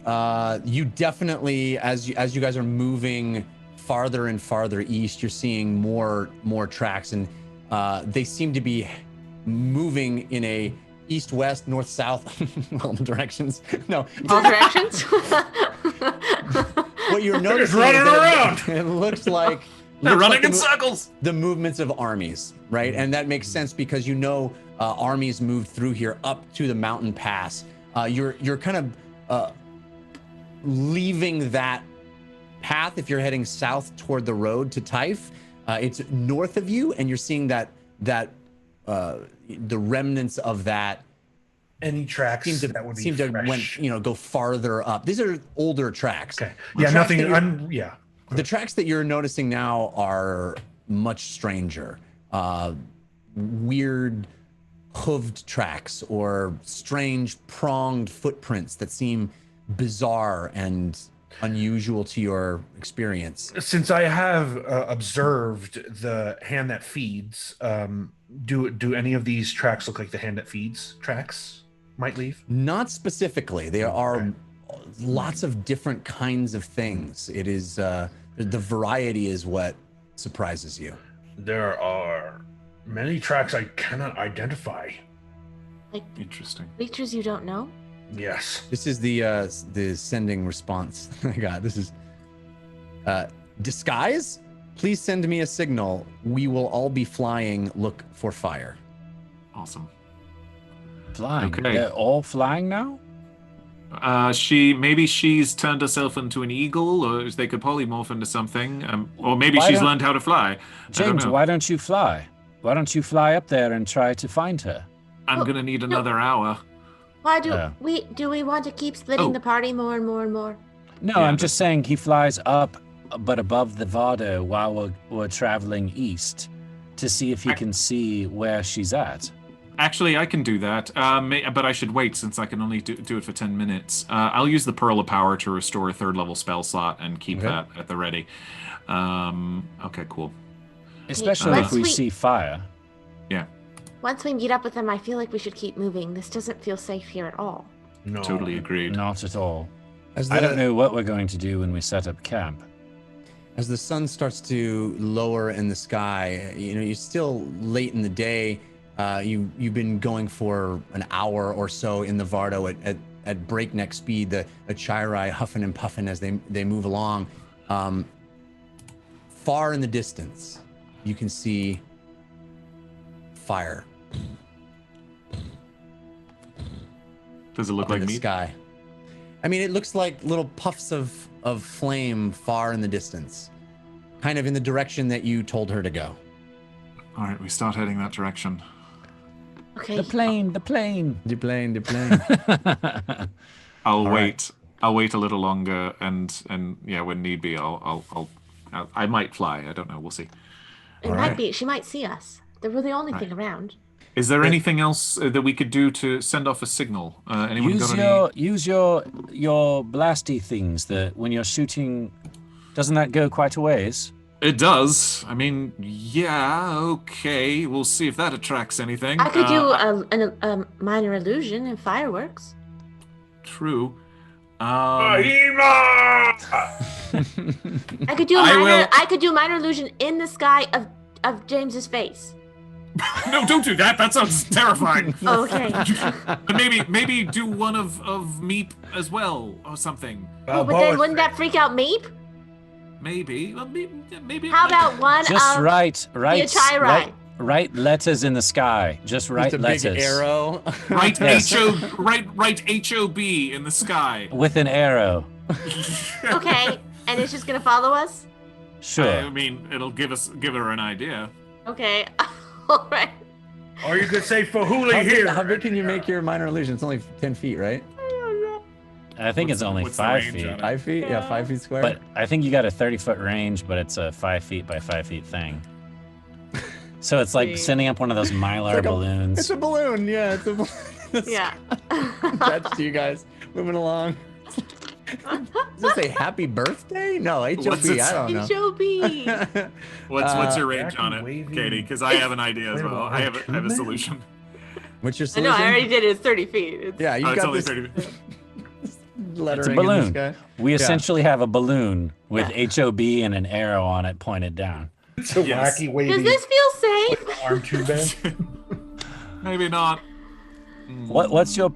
You definitely, as you guys are moving farther and farther east, you're seeing more tracks, and they seem to be moving in a east-west, north-south, all the directions. No. All directions? What you're They're just noticing running is that around. it looks like They're running the in circles. The movements of armies, right? And that makes sense because armies moved through here up to the mountain pass. You're kind of leaving that path if you're heading south toward the road to Taif. It's north of you, and you're seeing that the remnants of that. Any tracks that would be fresh. Go farther up. These are older tracks. Okay. Yeah, nothing. Yeah. The tracks that you're noticing now are much stranger. Weird hooved tracks or strange pronged footprints that seem bizarre and unusual to your experience. Since I have observed the hand that feeds, do any of these tracks look like the hand that feeds tracks might leave? Not specifically. There are lots of different kinds of things. It is the variety is what surprises you. There are many tracks I cannot identify. Like Interesting. creatures you don't know? Yes. This is the sending response I got. This is disguise. Please send me a signal. We will all be flying. Look for fire. Awesome. Flying. Okay. They're all flying now? Maybe she's turned herself into an eagle, or they could polymorph into something, or maybe Why she's don't- learned how to fly. James, why don't you fly? Why don't you fly up there and try to find her? I'm gonna need another hour. Why do Oh. we want to keep splitting the party more and more and more? No, Yeah, I'm just saying he flies up, but above the Vado while we're traveling east to see if he can see where she's at. Actually, I can do that, but I should wait since I can only do it for 10 minutes. I'll use the Pearl of Power to restore a 3rd level spell slot and keep that at the ready. Okay, cool. Especially if once we we- see fire. Yeah, Once we meet up with them, I feel like we should keep moving. This doesn't feel safe here at all. No. totally agreed. Not at all. As I don't know what we're going to do when we set up camp. As the sun starts to lower in the sky, you're still late in the day. You've been going for an hour or so in the Vardo at breakneck speed. The Chirai huffing and puffing as they move along. Far in the distance, you can see fire. Does it look up in like the me? sky? I mean, it looks like little puffs of flame far in the distance, kind of in the direction that you told her to go. All right, we start heading that direction. Okay. The plane. The plane. I'll wait. I'll wait a little longer, and yeah, when need be, I might fly. I don't know. We'll see. It might be. She might see us. We're the only thing around. Is there anything else that we could do to send off a signal? Anyone Use your blasty things that when you're shooting, doesn't that go quite a ways? It does. I mean, yeah, okay. We'll see if that attracts anything. I could do a minor illusion and fireworks. True. Fahima! I could do I could do minor illusion in the sky of James's face. No, don't do that. That sounds terrifying. Okay. But maybe do one of Meep as well or something. Well, but then wouldn't that freak out Meep? Maybe. Well, maybe. How about one just of write letters in the sky. Just write Just a letters. big arrow. Write Yes. write HOB in the sky. With an arrow. Okay, and it's just gonna follow us? Sure. I mean, it'll give her an idea. Okay. All right. Or you could say Fahuli here. How big can you make your minor illusion? It's only 10 feet, right? I think it's only what's the 5 range feet. on it? 5 feet? Yeah, 5 feet square. But I think you got a 30-foot range, but it's a 5 feet by 5 feet thing. So it's like sending up one of those Mylar balloons. It's a balloon. Yeah, it's a balloon. Yeah. That's you guys moving along. Does it say happy birthday? No, HOB. What's it I don't know. HOB. What's your range Back on and it, waving. Katie? Because I have an idea as well. I have a solution. What's your I solution? know, I already did it. It's 30 feet. It's... Yeah, you Oh, it's got only this 30. lettering It's a in the balloon. sky. We Yeah. essentially have a balloon with HOB and an arrow on it pointed down. It's a Yes. wacky wavy Does this feel safe? arm tube band. Maybe not. What's your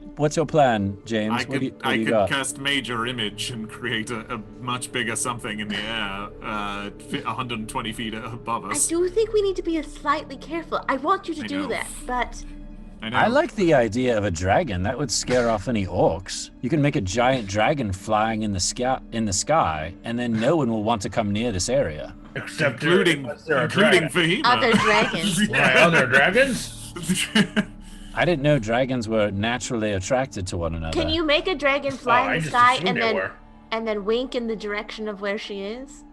plan, James? I What do could you got? cast major image and create a much bigger something in the air, 120 feet above I us. do think we need to be slightly careful. I want you to I do know. that, but I know. I like the idea of a dragon. That would scare off any orcs. You can make a giant dragon flying in the sky, and then no one will want to come near this area. Except including dragon. Fahima. other dragons. Why, other dragons? I didn't know dragons were naturally attracted to one another. Can you make a dragon Oh, fly I in the just sky assumed and they then were. wink in the direction of where she is,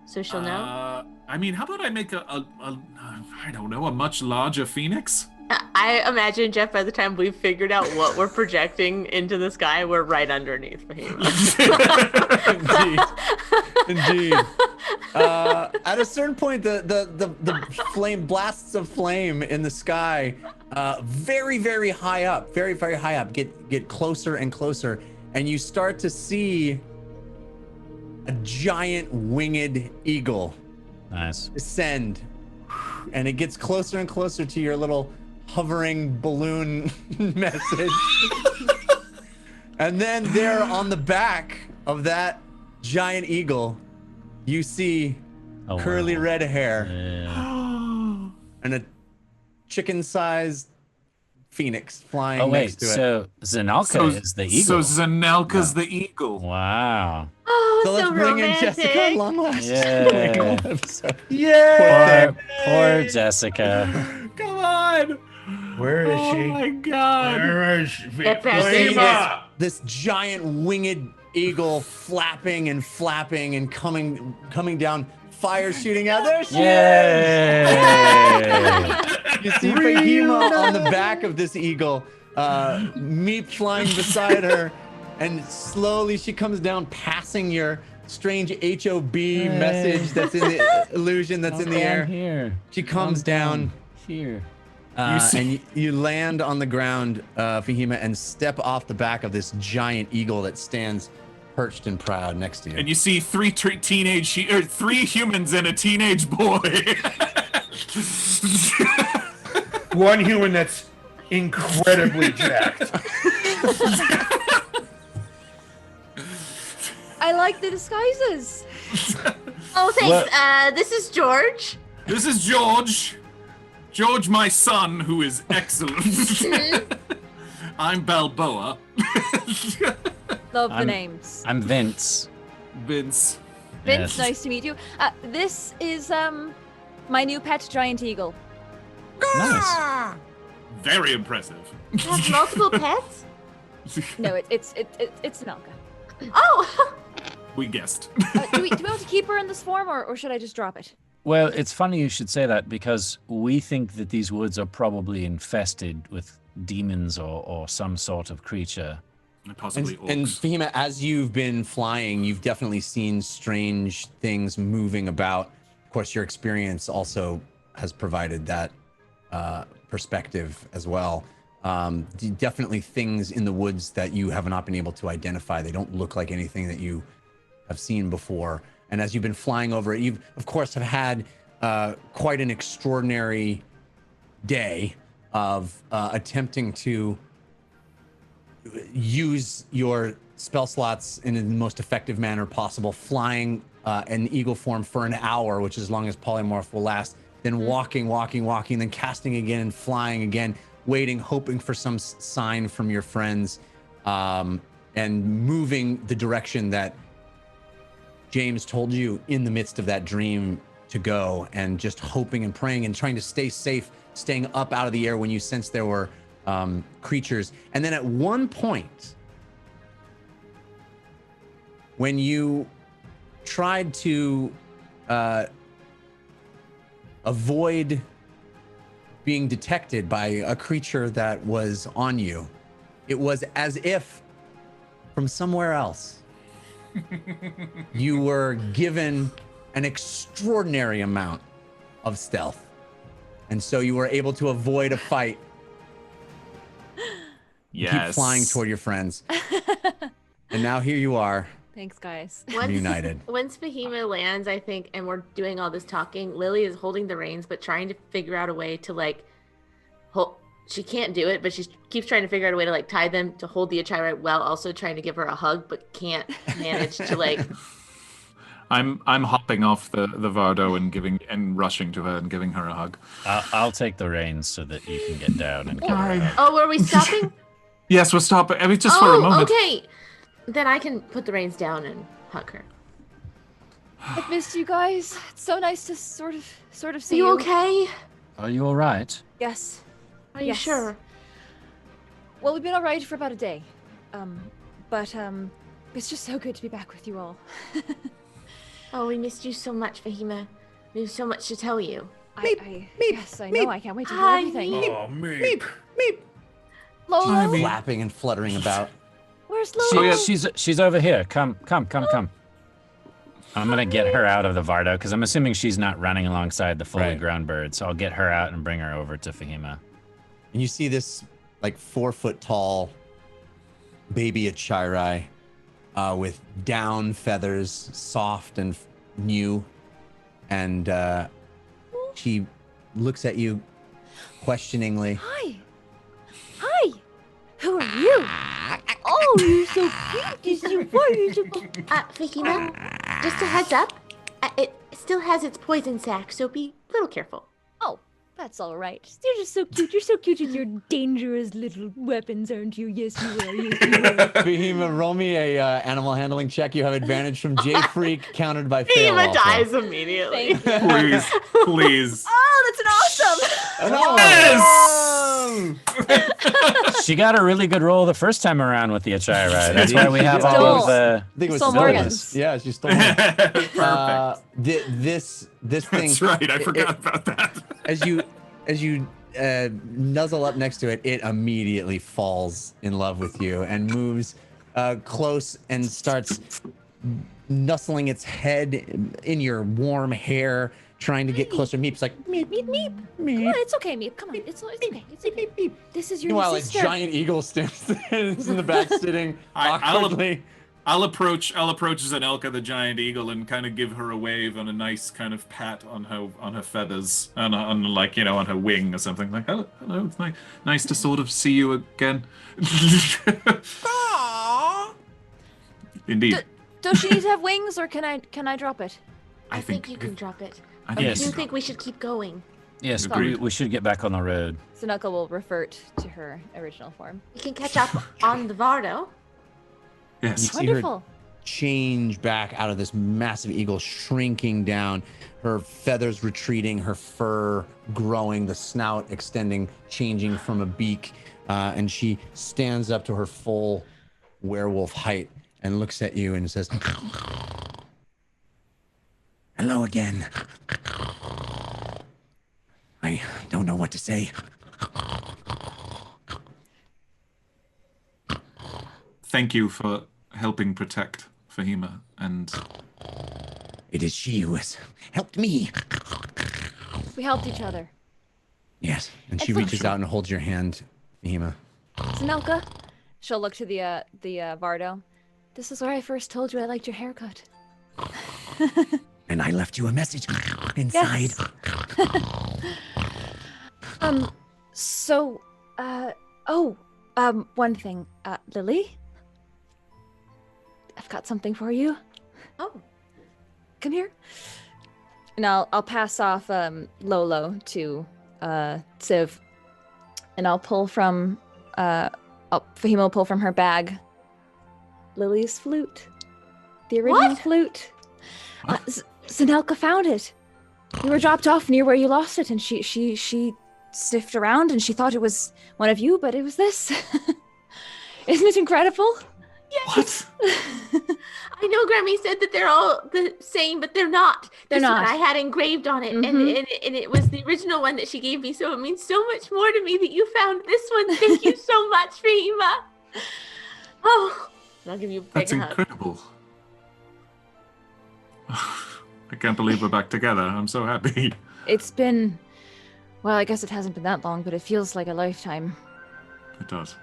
so she'll know? I mean, how about I make I don't know, a much larger phoenix? I imagine, Jeff, by the time we've figured out what we're projecting into the sky, we're right underneath Fahima. Indeed. At a certain point, the flame blasts of flame in the sky, very, very high up, very, very high up, get closer and closer, and you start to see a giant winged eagle Nice. descend, and it gets closer and closer to your little hovering balloon message. And then there on the back of that giant eagle, you see Oh, curly wow. red hair Yeah. and a chicken-sized phoenix flying Oh next wait, to it. so Zanalka is the So eagle. Zanelka's the eagle. Wow. Oh, So let's bring in Jessica at romantic. long last. Yeah. Episode. Yeah. Poor Jessica. Come on! Where is Oh she? my god! Where is she? Get back See Fahima! this giant winged eagle flapping and flapping and coming down, fire shooting out. There she is! Yay! You see Fahima on the back of this eagle, Meep flying beside her, and slowly she comes down, passing your strange HOB message that's in the illusion that's in the air. Here. She comes down, Here. and you land on the ground, Fahima, and step off the back of this giant eagle that stands perched and proud next to you. And you see three humans and a teenage boy. One human that's incredibly jacked. I like the disguises. Oh, thanks. This is George. This is George. George, my son, who is excellent. I'm Balboa. Love the I'm- names. I'm Vince. Vince. Vince, Yes. nice to meet you. This is my new pet giant eagle. Nice. Very impressive. Have multiple pets? No, it's Nelka. Oh! We guessed. Do we want to keep her in this form, or should I just drop it? Well, it's funny you should say that because we think that these woods are probably infested with demons or some sort of creature. Possibly orcs. And Fahima, as you've been flying, you've definitely seen strange things moving about. Of course, your experience also has provided that perspective as well. Definitely things in the woods that you have not been able to identify. They don't look like anything that you have seen before. And as you've been flying over it, you of course have had quite an extraordinary day of attempting to use your spell slots in the most effective manner possible, flying in eagle form for an hour, which is as long as polymorph will last, then walking, then casting again and flying again, waiting, hoping for some sign from your friends, and moving the direction that James told you in the midst of that dream to go, and just hoping and praying and trying to stay safe, staying up out of the air when you sensed there were creatures. And then at one point, when you tried to avoid being detected by a creature that was on you, it was as if from somewhere else you were given an extraordinary amount of stealth, and so you were able to avoid a fight. Yes. Keep flying toward your friends. And now here you are, Thanks, guys. reunited. Once Fahima lands, I think, and we're doing all this talking, Lily is holding the reins, but trying to figure out a way to, like, she can't do it, but she keeps trying to figure out a way to, like, tie them to hold the Achira while also trying to give her a hug, but can't manage to, like... I'm hopping off the Vardo and rushing to her and giving her a hug. I'll take the reins so that you can get down and give her a hug. Oh, were we stopping? Yes, we're stopping. I mean, just for a moment. Okay. Then I can put the reins down and hug her. I've missed you guys. It's so nice to sort of see Are you okay? Are you all right? Yes. Are you Yes. sure? Well, we've been all right for about a day. But it's just so good to be back with you all. Oh, we missed you so much, Fahima. We have so much to tell you. Yes, I know. I can't wait to hear everything. Oh, meep. Lolo, Flapping and fluttering about. where's Lolo? She's over here. Come. I'm gonna get her out of the Vardo because I'm assuming she's not running alongside the fully grown bird. So I'll get her out and bring her over to Fahima. And you see this like 4 foot tall baby Achiri with down feathers, soft and new. And she looks at you questioningly. Hi. Who are you? Oh, you're so cute. You're so Fahima, just a heads up. It still has its poison sac, so be a little careful. Oh, that's all right. You're just so cute. You're so cute with your dangerous little weapons, aren't you? Yes, you are. Yes, you are. Fahima, roll me a animal handling check. You have advantage from J Freak, countered by fail. Fahima also. dies immediately. Thank you. Please. Oh, that's an awesome. She got a really good roll the first time around with the Achira. That's why we have all Stole. of the. I think it was Stole Morgan's. Morgan's. Yeah, she stole Morgan's. Perfect. This thing. That's right. I forgot about that. As you nuzzle up next to it, it immediately falls in love with you and moves close and starts nuzzling its head in your warm hair, trying to get closer. Meep's like, meep, meep, meep, meep. Come on, it's okay, Meep. Come on, it's okay. It's okay. This is your Meanwhile, a sister. giant eagle stands in the back, sitting awkwardly. I'll approach Zanelka the giant eagle and kind of give her a wave and a nice kind of pat on her feathers and on like on her wing or something like hello, it's nice to sort of see you again. Indeed. Does she need to have wings, or can I drop it? I think you can drop it. I I think Yes. do you think we should keep going. Yes, Agreed. we should get back on the road. Sunuka will revert to her original form. We can catch up on the Vardo. Yes. See her Wonderful. change back out of this massive eagle, shrinking down, her feathers retreating, her fur growing, the snout extending, changing from a beak, and she stands up to her full werewolf height and looks at you and says, Hello again. I don't know what to say. Thank you for helping protect Fahima, and It is she who has helped me. We helped each other. Yes. and she reaches out and holds your hand, Fahima. Zanelka, she'll look to the Vardo. This is where I first told you I liked your haircut. And I left you a message inside. One thing. Lily? I've got something for you. Oh. Come here. And I'll pass off Lolo to Civ. And I'll pull from Fahima will pull from her bag Lily's flute. The original flute. Zanelka found it. You were dropped off near where you lost it, and she sniffed around and she thought it was one of you, but it was this. Isn't it incredible? Yes. I know Grammy said that they're all the same, but they're not. They're This not. one I had engraved on it, and it was the original one that she gave me, so it means so much more to me that you found this one. Thank you so much, Fahima. Oh, and I'll give you a big that's hug. incredible. I can't believe we're back together. I'm so happy. It's been, well, I guess it hasn't been that long, but it feels like a lifetime. It does.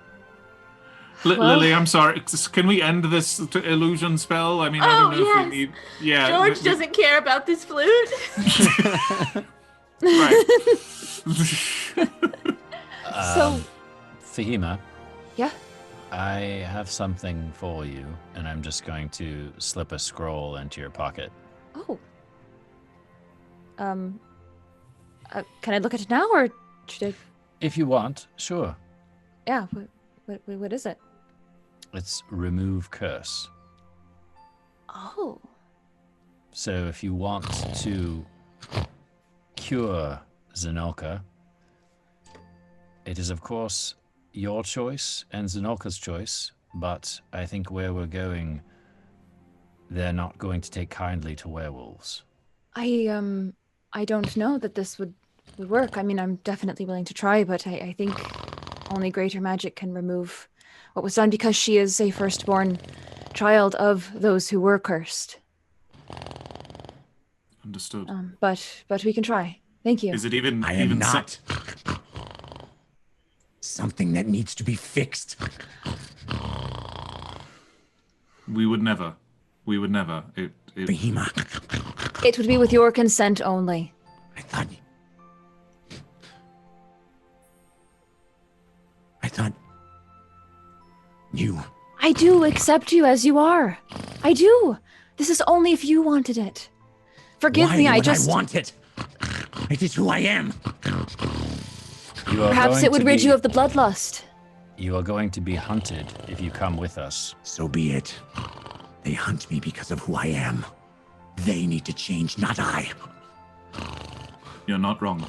Well- Lily, I'm sorry. Can we end this illusion spell? I mean, I don't know if we need. Yeah. George doesn't care about this flute. Right. So, Fahima, yeah. I have something for you, and I'm just going to slip a scroll into your pocket. Oh. Can I look at it now, or should I? If you want, sure. Yeah. What is it? It's remove curse. Oh. So if you want to cure Zanelka, it is of course your choice and Zanelka's choice, but I think where we're going, they're not going to take kindly to werewolves. I don't know that this would work. I mean, I'm definitely willing to try, but I think only greater magic can remove what was done, because she is a firstborn child of those who were cursed. Understood. But we can try. Thank you. Is it even? I am even not something that needs to be fixed. We would never. We would never. Fahima, It would be with your consent only. I thought you. I do accept you as you are. I do. This is only if you wanted it. Forgive Why me, I would just... I want it. It is who I am. You are Perhaps going it would to rid be- you of the bloodlust. You are going to be hunted if you come with us. So be it. They hunt me because of who I am. They need to change, not I. You're not wrong.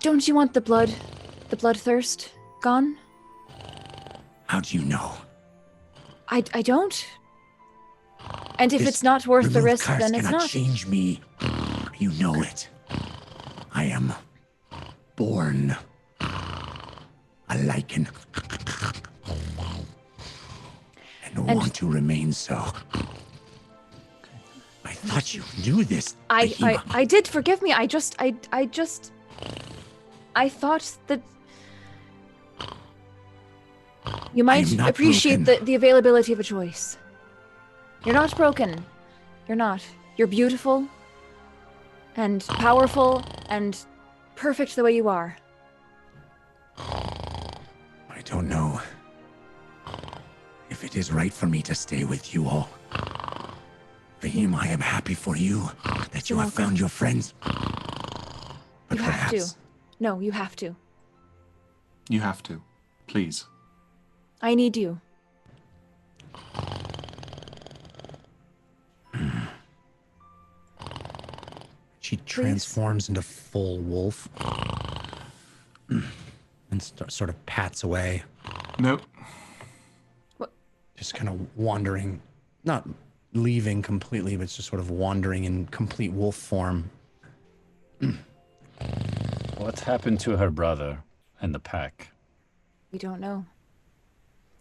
Don't you want the bloodthirst gone? How do you know? I don't. And if This it's not worth the remove risk, curse then it's cannot not. change me. You know it. I am born a lichen. And want to remain so. I thought you knew this. Fahima. I did, forgive me. I thought that you might not appreciate broken. the availability of a choice. You're not broken. You're not. You're beautiful and powerful and perfect the way you are. I don't know if it is right for me to stay with you all. Fahima, I am happy for you that you You're have welcome. found your friends. But You have to. perhaps No, you have to. You have to. Please. I need you. she transforms into full wolf and sort of pats away. Nope. Just kind of wandering, not leaving completely, but just sort of wandering in complete wolf form. What happened to her brother and the pack? We don't know.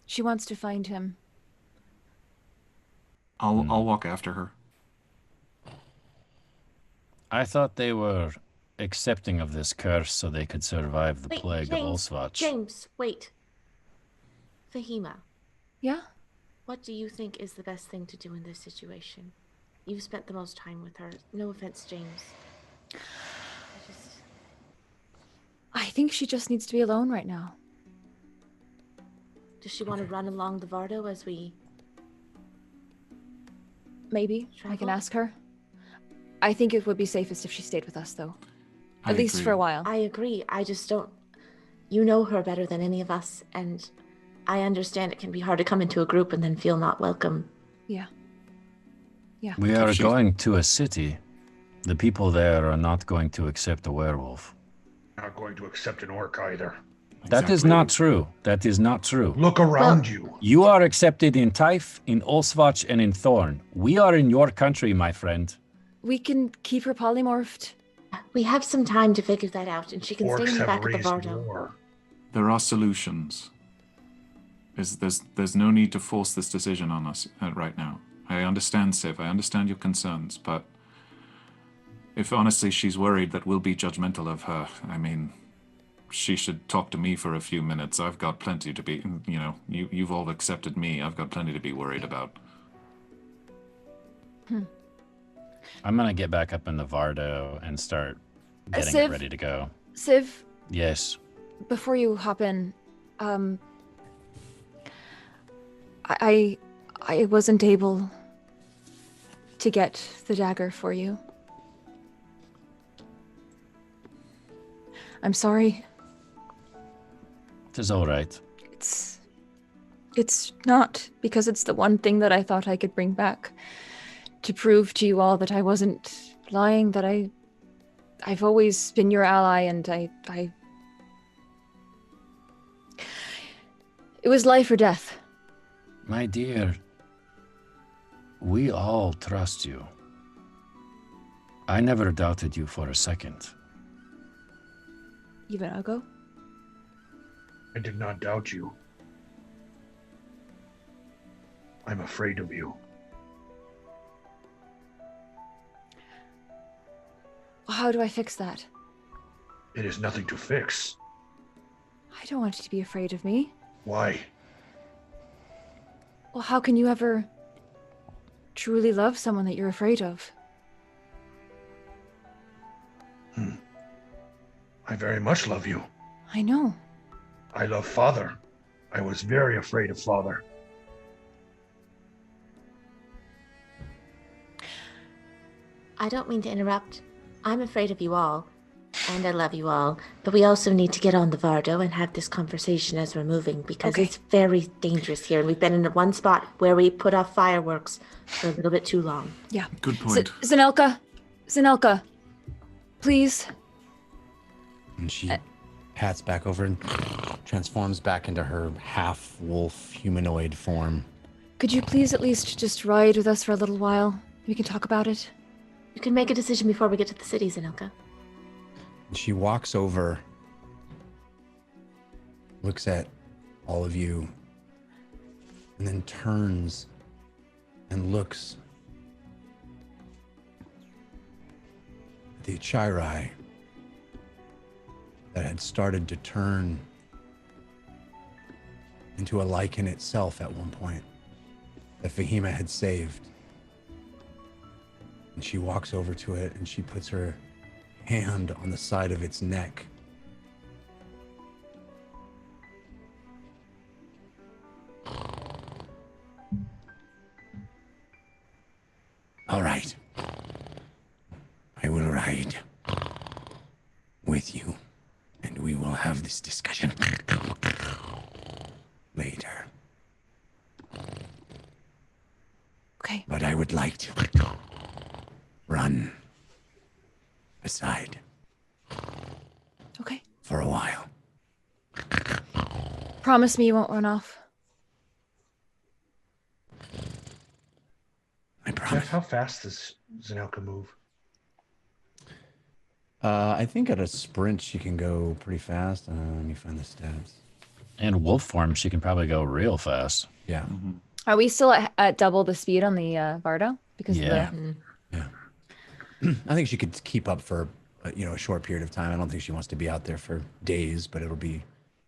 She wants to find him. I'll walk after her. I thought they were accepting of this curse so they could survive the Wait, plague James, of Olsvach. James, wait. Fahima, Yeah? what do you think is the best thing to do in this situation? You've spent the most time with her. No offense, James. I think she just needs to be alone right now. Does she want to run along the Vardo as we... Maybe. I can Travel? ask her. I think it would be safest if she stayed with us, though. I At least agree. for a while. I agree. I just don't... You know her better than any of us, and I understand it can be hard to come into a group and then feel not welcome. Yeah. Yeah. We are She- going to a city. The people there are not going to accept a werewolf. Not going to accept an orc either. That is Exactly. not true. That is not true. Look around you. You are accepted in Taif, in Olsvach, and in Thorn. We are in your country, my friend. We can keep her polymorphed. We have some time to figure that out, and she can stay Orcs in the have back of the raised Vardo. war. There are solutions. There's no need to force this decision on us right now. I understand, Civ. I understand your concerns, but if honestly she's worried that we'll be judgmental of her, I mean, she should talk to me for a few minutes. I've got plenty to be, you've all accepted me. I've got plenty to be worried about. I'm gonna get back up in the Vardo and start getting it Civ? ready to go. Civ, Yes. before you hop in, I wasn't able to get the dagger for you. I'm sorry. It is all right. It's not, because it's the one thing that I thought I could bring back to prove to you all that I wasn't lying, that I've always been your ally, and it was life or death. My dear, we all trust you. I never doubted you for a second. Even Ugo? I did not doubt you. I'm afraid of you. How do I fix that? It is nothing to fix. I don't want you to be afraid of me. Why? Well, how can you ever truly love someone that you're afraid of? I very much love you. I know. I love Father. I was very afraid of Father. I don't mean to interrupt. I'm afraid of you all, and I love you all, but we also need to get on the Vardo and have this conversation as we're moving, because Okay. it's very dangerous here, and we've been in one spot where we put off fireworks for a little bit too long. Yeah. Good point. Zanelka, please. And she pats back over and transforms back into her half-wolf humanoid form. Could you please at least just ride with us for a little while? We can talk about it. You can make a decision before we get to the city, Zanilka. And she walks over, looks at all of you, and then turns and looks at the Chirai that had started to turn into a lichen itself at one point that Fahima had saved. And she walks over to it and she puts her hand on the side of its neck. All right. I will ride with you, and we will have this discussion later. Okay. But I would like to run aside Okay. for a while. Promise me you won't run off. I promise. Jeff, how fast does Zanelka move? I think at a sprint she can go pretty fast. Let me find the stats. In wolf form, she can probably go real fast. Yeah. Are we still at double the speed on the Vardo? Because Yeah. of the... Yeah. I think she could keep up for a short period of time. I don't think she wants to be out there for days, but it'll be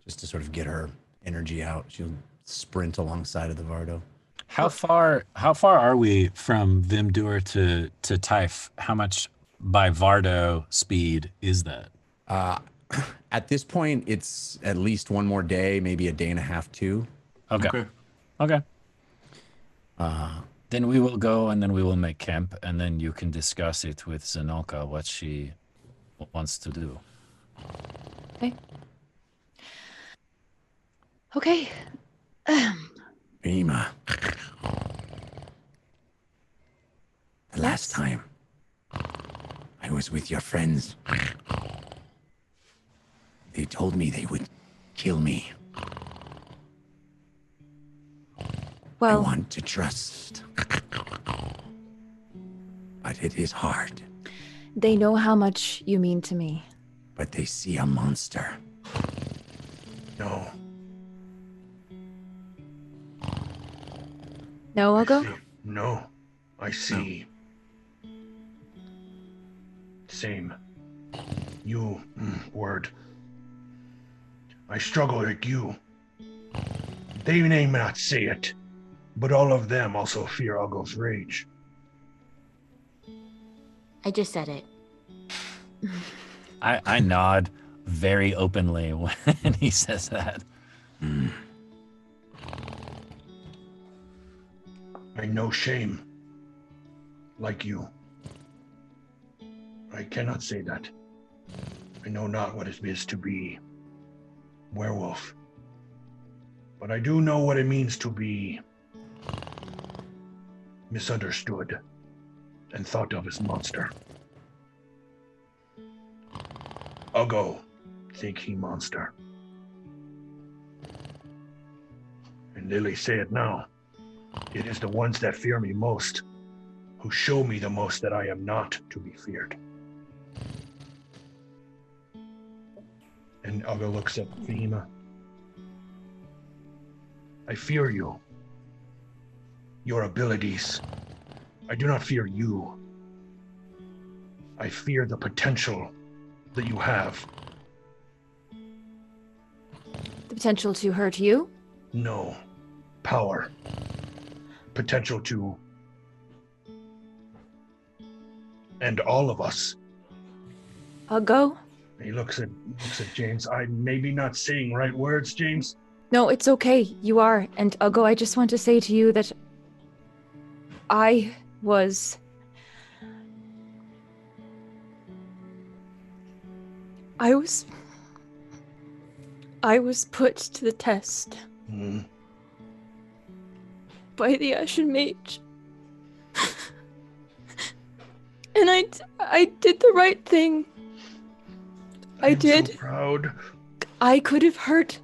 just to sort of get her energy out. She'll sprint alongside of the Vardo. How far are we from Vimdur to Taif? How much by Vardo speed is that? At this point, it's at least one more day, maybe a day and a half, too. Okay. Then we will go and then we will make camp and then you can discuss it with Zanolka what she wants to do. Okay. Okay. Fahima. The last time I was with your friends, they told me they would kill me. I Well, want to trust. But it is hard. they know how much you mean to me. But they see a monster. No. No, I'll go? No. I see. Same. You, word. I struggle like you. They may not say it, but all of them also fear Ugo's rage. I just said it. I nod very openly when he says that. I know shame. Like you. I cannot say that. I know not what it is to be werewolf. But I do know what it means to be misunderstood and thought of as monster. Ugo think he monster. And Lily say it now. It is the ones that fear me most, who show me the most that I am not to be feared. And Ugo looks at Fahima. I fear you. Your abilities. I do not fear you. I fear the potential that you have. The potential to hurt you? No. Power. Potential to end all of us. I'll go? He looks at James. I'm maybe not saying right words, James. No, it's okay. You are. And Ugo, I just want to say to you that I was put to the test by the Ashen Mage. And I did the right thing. I did. So proud. I could have hurt.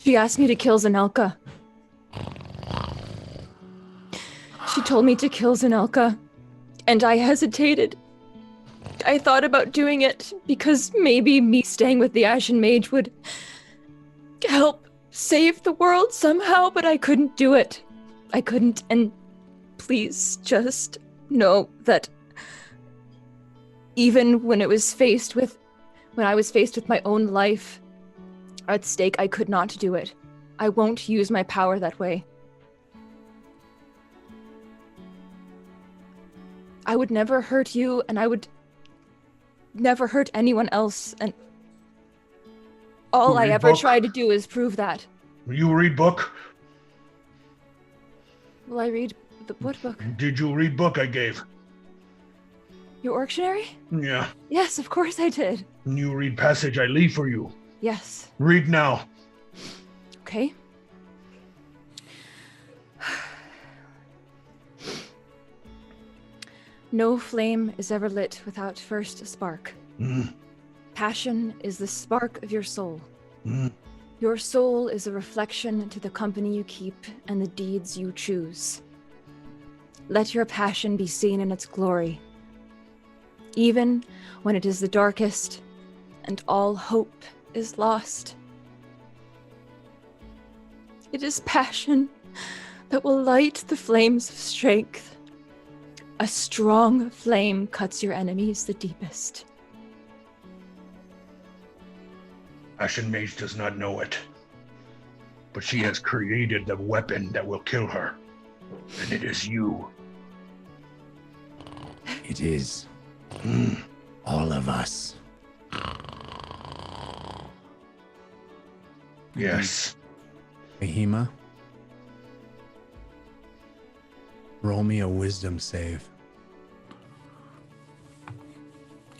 She asked me to kill Zanelka. She told me to kill Zanelka, and I hesitated. I thought about doing it because maybe me staying with the Ashen Mage would help save the world somehow, but I couldn't do it. I couldn't, and please just know that even when I was faced with my own life at stake, I could not do it. I won't use my power that way. I would never hurt you, and I would never hurt anyone else, and all I ever tried to do is prove that. Will you read book? Will I read what book? Did you read book I gave? Your Orctionary? Yeah. Yes, of course I did. You read passage I leave for you. Yes. Read now. Okay. No flame is ever lit without first a spark. Passion is the spark of your soul. Your soul is a reflection to the company you keep and the deeds you choose. Let your passion be seen in its glory, even when it is the darkest and all hope is lost. It is passion that will light the flames of strength. A strong flame cuts your enemies the deepest. Ashen Mage does not know it, but she has created the weapon that will kill her, and it is you. It is. All of us. Yes. Fahima, roll me a wisdom save.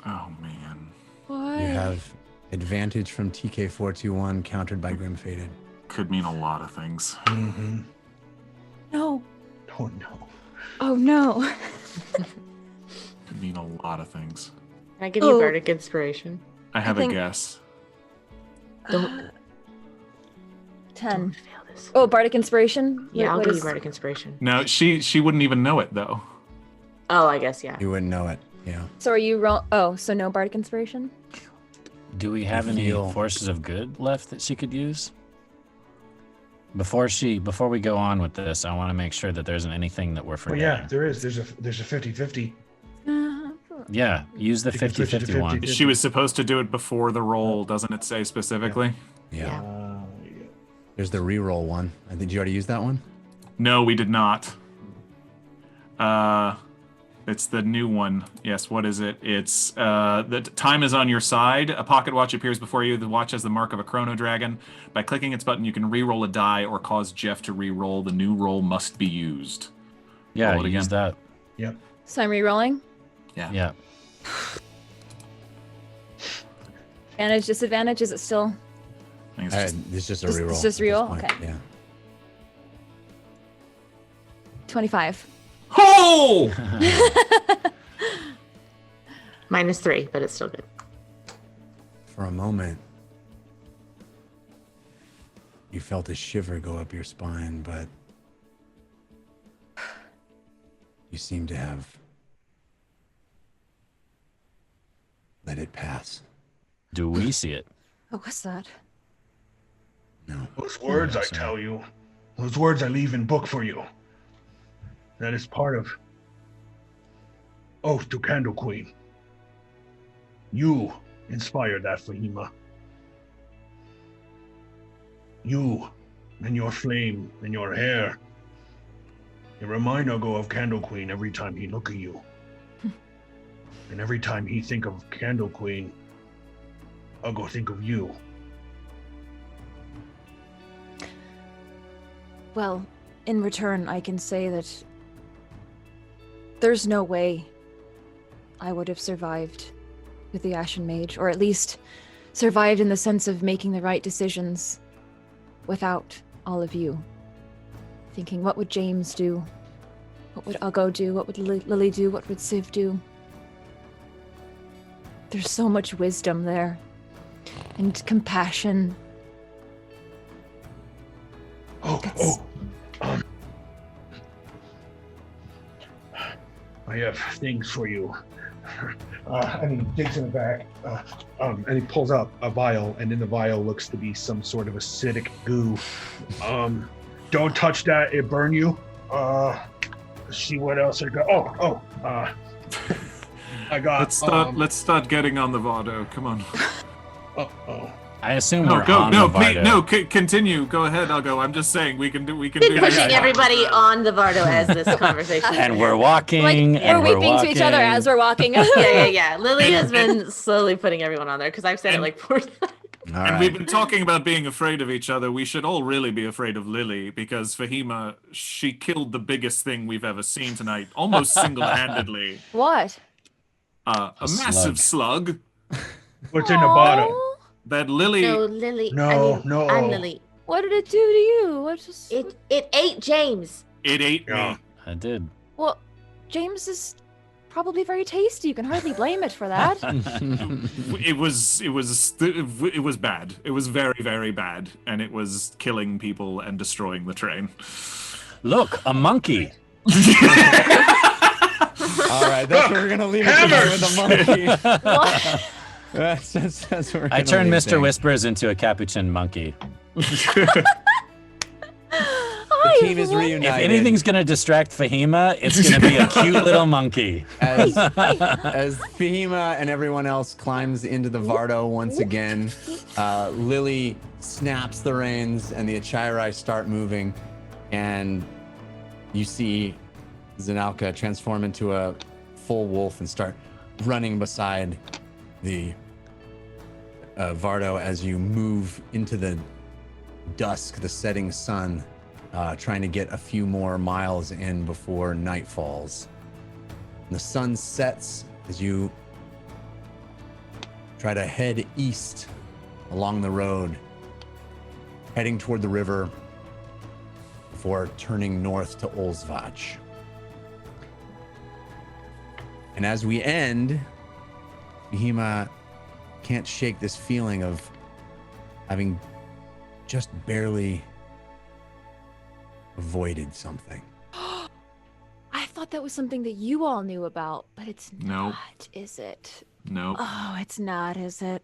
Oh man. What? You have advantage from TK421 countered by Grim Fated. Could mean a lot of things. No. Oh no. Oh no. Could mean a lot of things. Can I give you bardic inspiration? I have think- a guess. Don't 10. fail this. Oh, bardic inspiration? Yeah, I'll What give is- you bardic inspiration. No, she wouldn't even know it though. Oh, I guess, yeah. You wouldn't know it. Yeah. So are you so no bardic inspiration? Do we have any feel- forces of good left that she could use? Before we go on with this, I want to make sure that there isn't anything that we're Well, forgetting. yeah, there is. There's a 50-50. Yeah, use the You can switch it to 50-50 one. 50. She was supposed to do it before the roll, doesn't it say specifically? Yeah. Yeah. There's the reroll one. I think you already used that one. No, we did not. It's the new one. Yes, what is it? It's the time is on your side. A pocket watch appears before you. The watch has the mark of a chrono dragon. By clicking its button, you can re-roll a die or cause Jeff to re-roll. The new roll must be used. Yeah, Roll it use again. that. Yep. So I'm re-rolling? Yeah. Advantage, disadvantage, is it still? I think it's just- It's just a It's reroll. just at this reroll? point. Okay. Yeah. 25. Oh! -3, but it's still good. For a moment, you felt a shiver go up your spine, but you seem to have let it pass. Do we see it? Oh, what's that? No. Those words I sorry. tell you, those words I leave in book for you. That is part of Oath to Candle Queen. You inspired that, Fahima. You and your flame and your hair. You remind Ugo of Candle Queen every time he look at you. And every time he think of Candle Queen, Ugo think of you. Well, in return, I can say that there's no way I would have survived with the Ashen Mage, or at least survived in the sense of making the right decisions without all of you. Thinking, what would James do? What would Ugo do? What would Lily do? What would Civ do? There's so much wisdom there, and compassion. I have things for you. And he digs in the back, and he pulls out a vial, and in the vial looks to be some sort of acidic goo. Don't touch that; it burn you. See what else I got. I got. Let's start getting on the Vado. Come on. I assume No, we're go. on No, the please, Vardo. no. Continue. Go ahead. I'll go. I'm just saying we can do. We can do. Pushing this. everybody on the Vardo as this conversation. And we're walking. Like, and we're weeping to each other walking. as we're walking. Yeah. Lily has been slowly putting everyone on there because I've said it like 4 times. All And right. we've been talking about being afraid of each other. We should all really be afraid of Lily because Fahima, she killed the biggest thing we've ever seen tonight, almost single-handedly. What? A massive slug What's in the bottom? Aw, that Lily. No, Lily. No, no. I'm Lily. what did it do to you? What just... It ate James. It ate Yeah. me. I did. Well, James is probably very tasty. You can hardly blame it for that. It was bad. It was very, very bad, and it was killing people and destroying the train. Look, a monkey. All right, that's where we're gonna leave it tonight with the monkey. What? That's where we're I gonna turned leave Mr. things. Whispers into a capuchin monkey. The team is reunited. If anything's gonna distract Fahima, it's gonna be a cute little monkey. as Fahima and everyone else climbs into the Vardo once again, Lily snaps the reins and the Achirai start moving, and you see Zanalka transform into a full wolf and start running beside the Vardo as you move into the dusk, the setting sun, trying to get a few more miles in before night falls. And the sun sets as you try to head east along the road, heading toward the river before turning north to Olsvach. And as we end, Fahima can't shake this feeling of having just barely avoided something. I thought that was something that you all knew about, but it's No. not, is it? No. Oh, it's not, is it?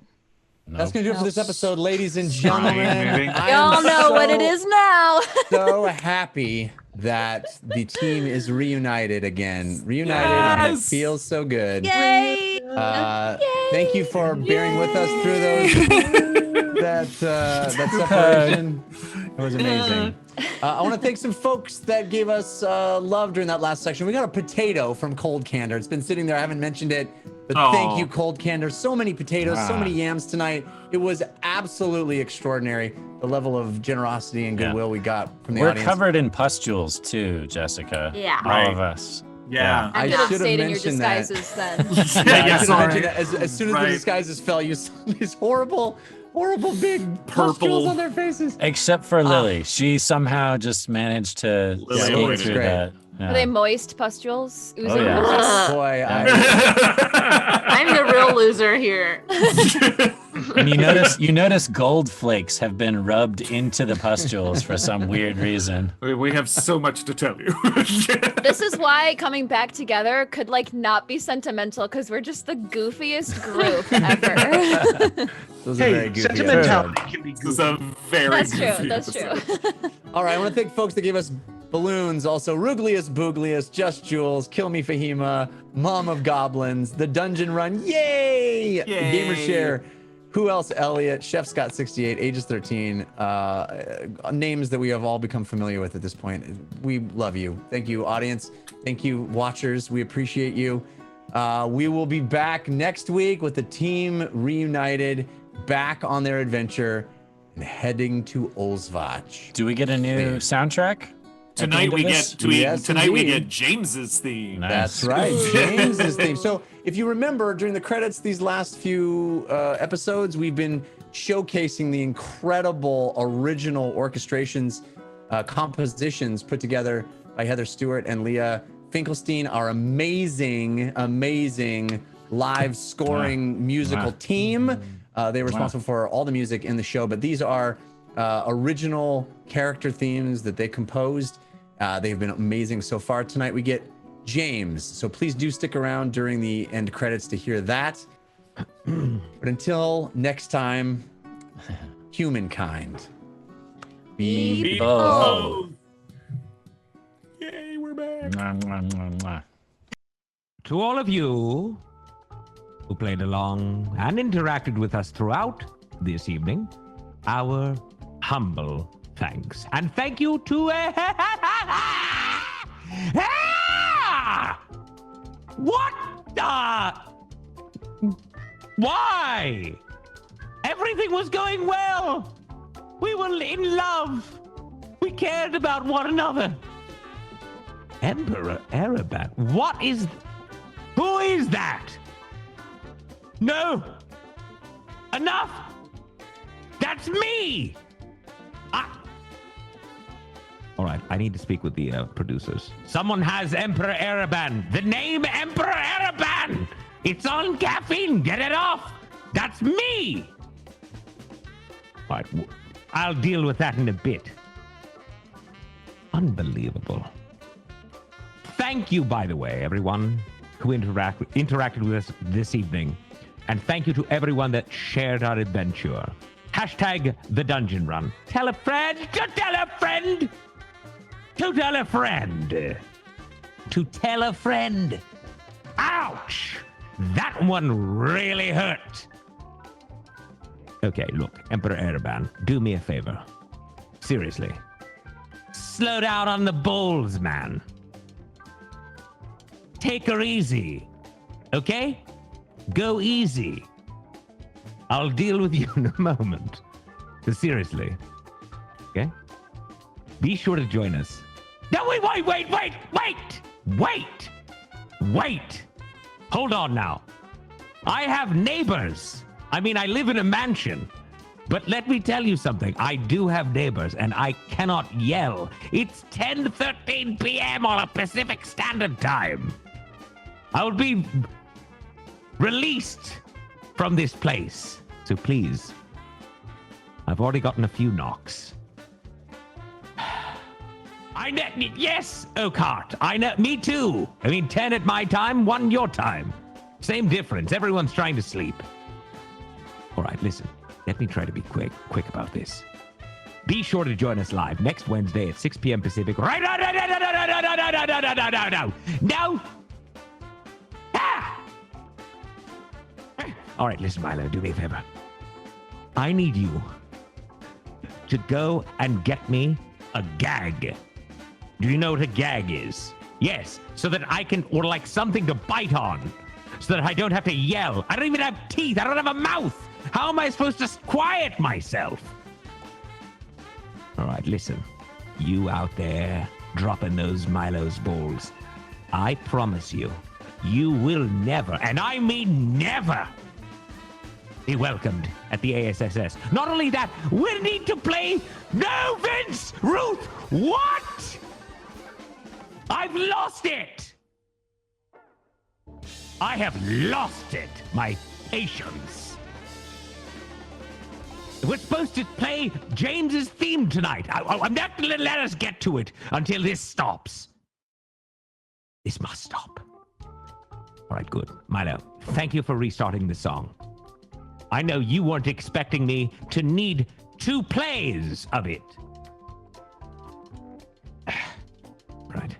That's gonna do it for this episode, ladies and Moving. gentlemen. I Y'all am know what it is now. so happy that the team is reunited again. Reunited, and it Yes! feels so good. Yay! Thank you for bearing with us through that separation. It was amazing. I want to thank some folks that gave us love during that last section. We got a potato from Cold Candor. It's been sitting there. I haven't mentioned it, but thank you, Cold Candor. So many potatoes, so many yams tonight. It was absolutely extraordinary. The level of generosity and goodwill we got from the We're audience. covered in pustules too, Jessica. Yeah. All Right. of us. Yeah. I I'm should gonna have stay in your mentioned that. disguises then. Yeah, I Yeah, should have sorry. mentioned that. As soon as the Right. disguises fell, you saw these horrible big Purple. pustules on their faces. Except for Lily. She somehow just managed to Lily skate avoided through it. that. Are they moist pustules? Oh, yeah. Ugh. Boy, I'm the real loser here. And you notice gold flakes have been rubbed into the pustules for some weird reason. We have so much to tell you. This is why coming back together could like not be sentimental because we're just the goofiest group ever. those are very Hey, goofy sentimentality episodes. can be This is goofy. a very That's true. goofy That's episode. true. All right, I want to thank folks that gave us balloons. Also, Ruglius, Booglius, Just Jules, Kill Me Fahima, Mom of Goblins, The Dungeon Run, yay! Gamer Share. Who else? Elliot, Chef Scott 68, Ages 13, names that we have all become familiar with at this point. We love you. Thank you, audience. Thank you, watchers. We appreciate you. We will be back next week with the team reunited, back on their adventure, and heading to Olsvach. Do we get a new soundtrack? at the Tonight end of we this? get Yes, tonight we indeed. get James's theme. That's right, James's theme. So if you remember during the credits, these last few episodes, we've been showcasing the incredible original orchestrations, compositions put together by Heather Stewart and Leah Finkelstein, our amazing live scoring musical team. They were responsible for all the music in the show, but these are original character themes that they composed. They've been amazing so far. Tonight we get James, so please do stick around during the end credits to hear that. But until next time, humankind, be bold. Yay, we're back. Mwah, mwah, mwah, mwah. To all of you who played along and interacted with us throughout this evening, our humble thanks. And thank you to what why? Everything was going well. We were in love. We cared about one another. Emperor Erebat, who is that? No! Enough! That's me! All right, I need to speak with the producers. Someone has Emperor Ereban. The name Emperor Ereban. It's on caffeine. Get it off. That's me. All right, I'll deal with that in a bit. Unbelievable. Thank you, by the way, everyone who interacted with us this evening. And thank you to everyone that shared our adventure. Hashtag the dungeon run. Tell a friend to tell a friend to tell a friend to tell a friend. Ouch! That one really hurt. Okay, look, Emperor Ereban, do me a favor. Seriously. Slow down on the bowls, man. Take her easy. Okay? Go easy. I'll deal with you in a moment. But seriously. Okay? Be sure to join us. No, wait! Hold on now. I have neighbors. I mean, I live in a mansion. But let me tell you something. I do have neighbors, and I cannot yell. It's 10:13 p.m. on a Pacific Standard Time. I will be released from this place. So please, I've already gotten a few knocks. I know, yes, Oakheart. I know, me too. I mean, 10 at my time, 1 your time. Same difference. Everyone's trying to sleep. All right, listen. Let me try to be quick about this. Be sure to join us live next Wednesday at 6 p.m. Pacific. Right? No. All right, listen, Milo, do me a favor. I need you to go and get me a gag. Do you know what a gag is? Yes, so that I can, or like something to bite on, so that I don't have to yell. I don't even have teeth. I don't have a mouth. How am I supposed to quiet myself? All right, listen. You out there dropping those Milo's balls. I promise you, you will never, and I mean never, be welcomed at the ASSS. Not only that, we need to play. No, Vince! Ruth! What? I've lost it! I have lost it, my patience. We're supposed to play James's theme tonight. I'm not going to let us get to it until this stops. This must stop. All right, good. Milo, thank you for restarting the song. I know you weren't expecting me to need 2 plays of it. Right.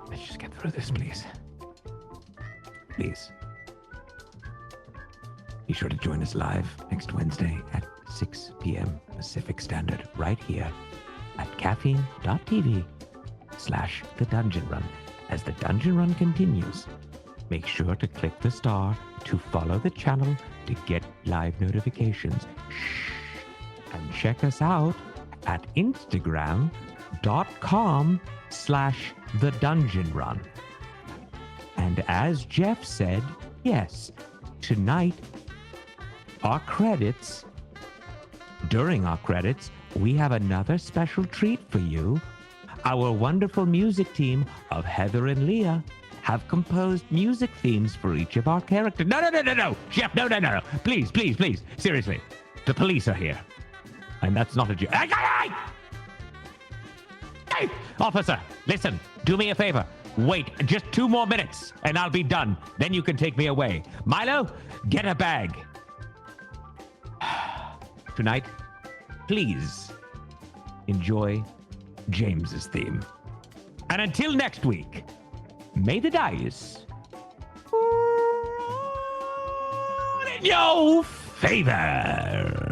Let's just get through this, please. Please. Be sure to join us live next Wednesday at 6 p.m. Pacific Standard, right here at caffeine.tv/The Dungeon Run. As the Dungeon Run continues, make sure to click the star to follow the channel to get live notifications. And check us out at Instagram.com/The Dungeon Run. And as Jeff said, yes, tonight, during our credits, we have another special treat for you. Our wonderful music team of Heather and Leah have composed music themes for each of our characters. No. Jeff, no. Please. Seriously. The police are here. And that's not a joke. Hey! Officer, listen. Do me a favor. Wait just 2 more minutes and I'll be done. Then you can take me away. Milo, get a bag. Tonight, please enjoy James's theme. And until next week, may the dice roll in your favor.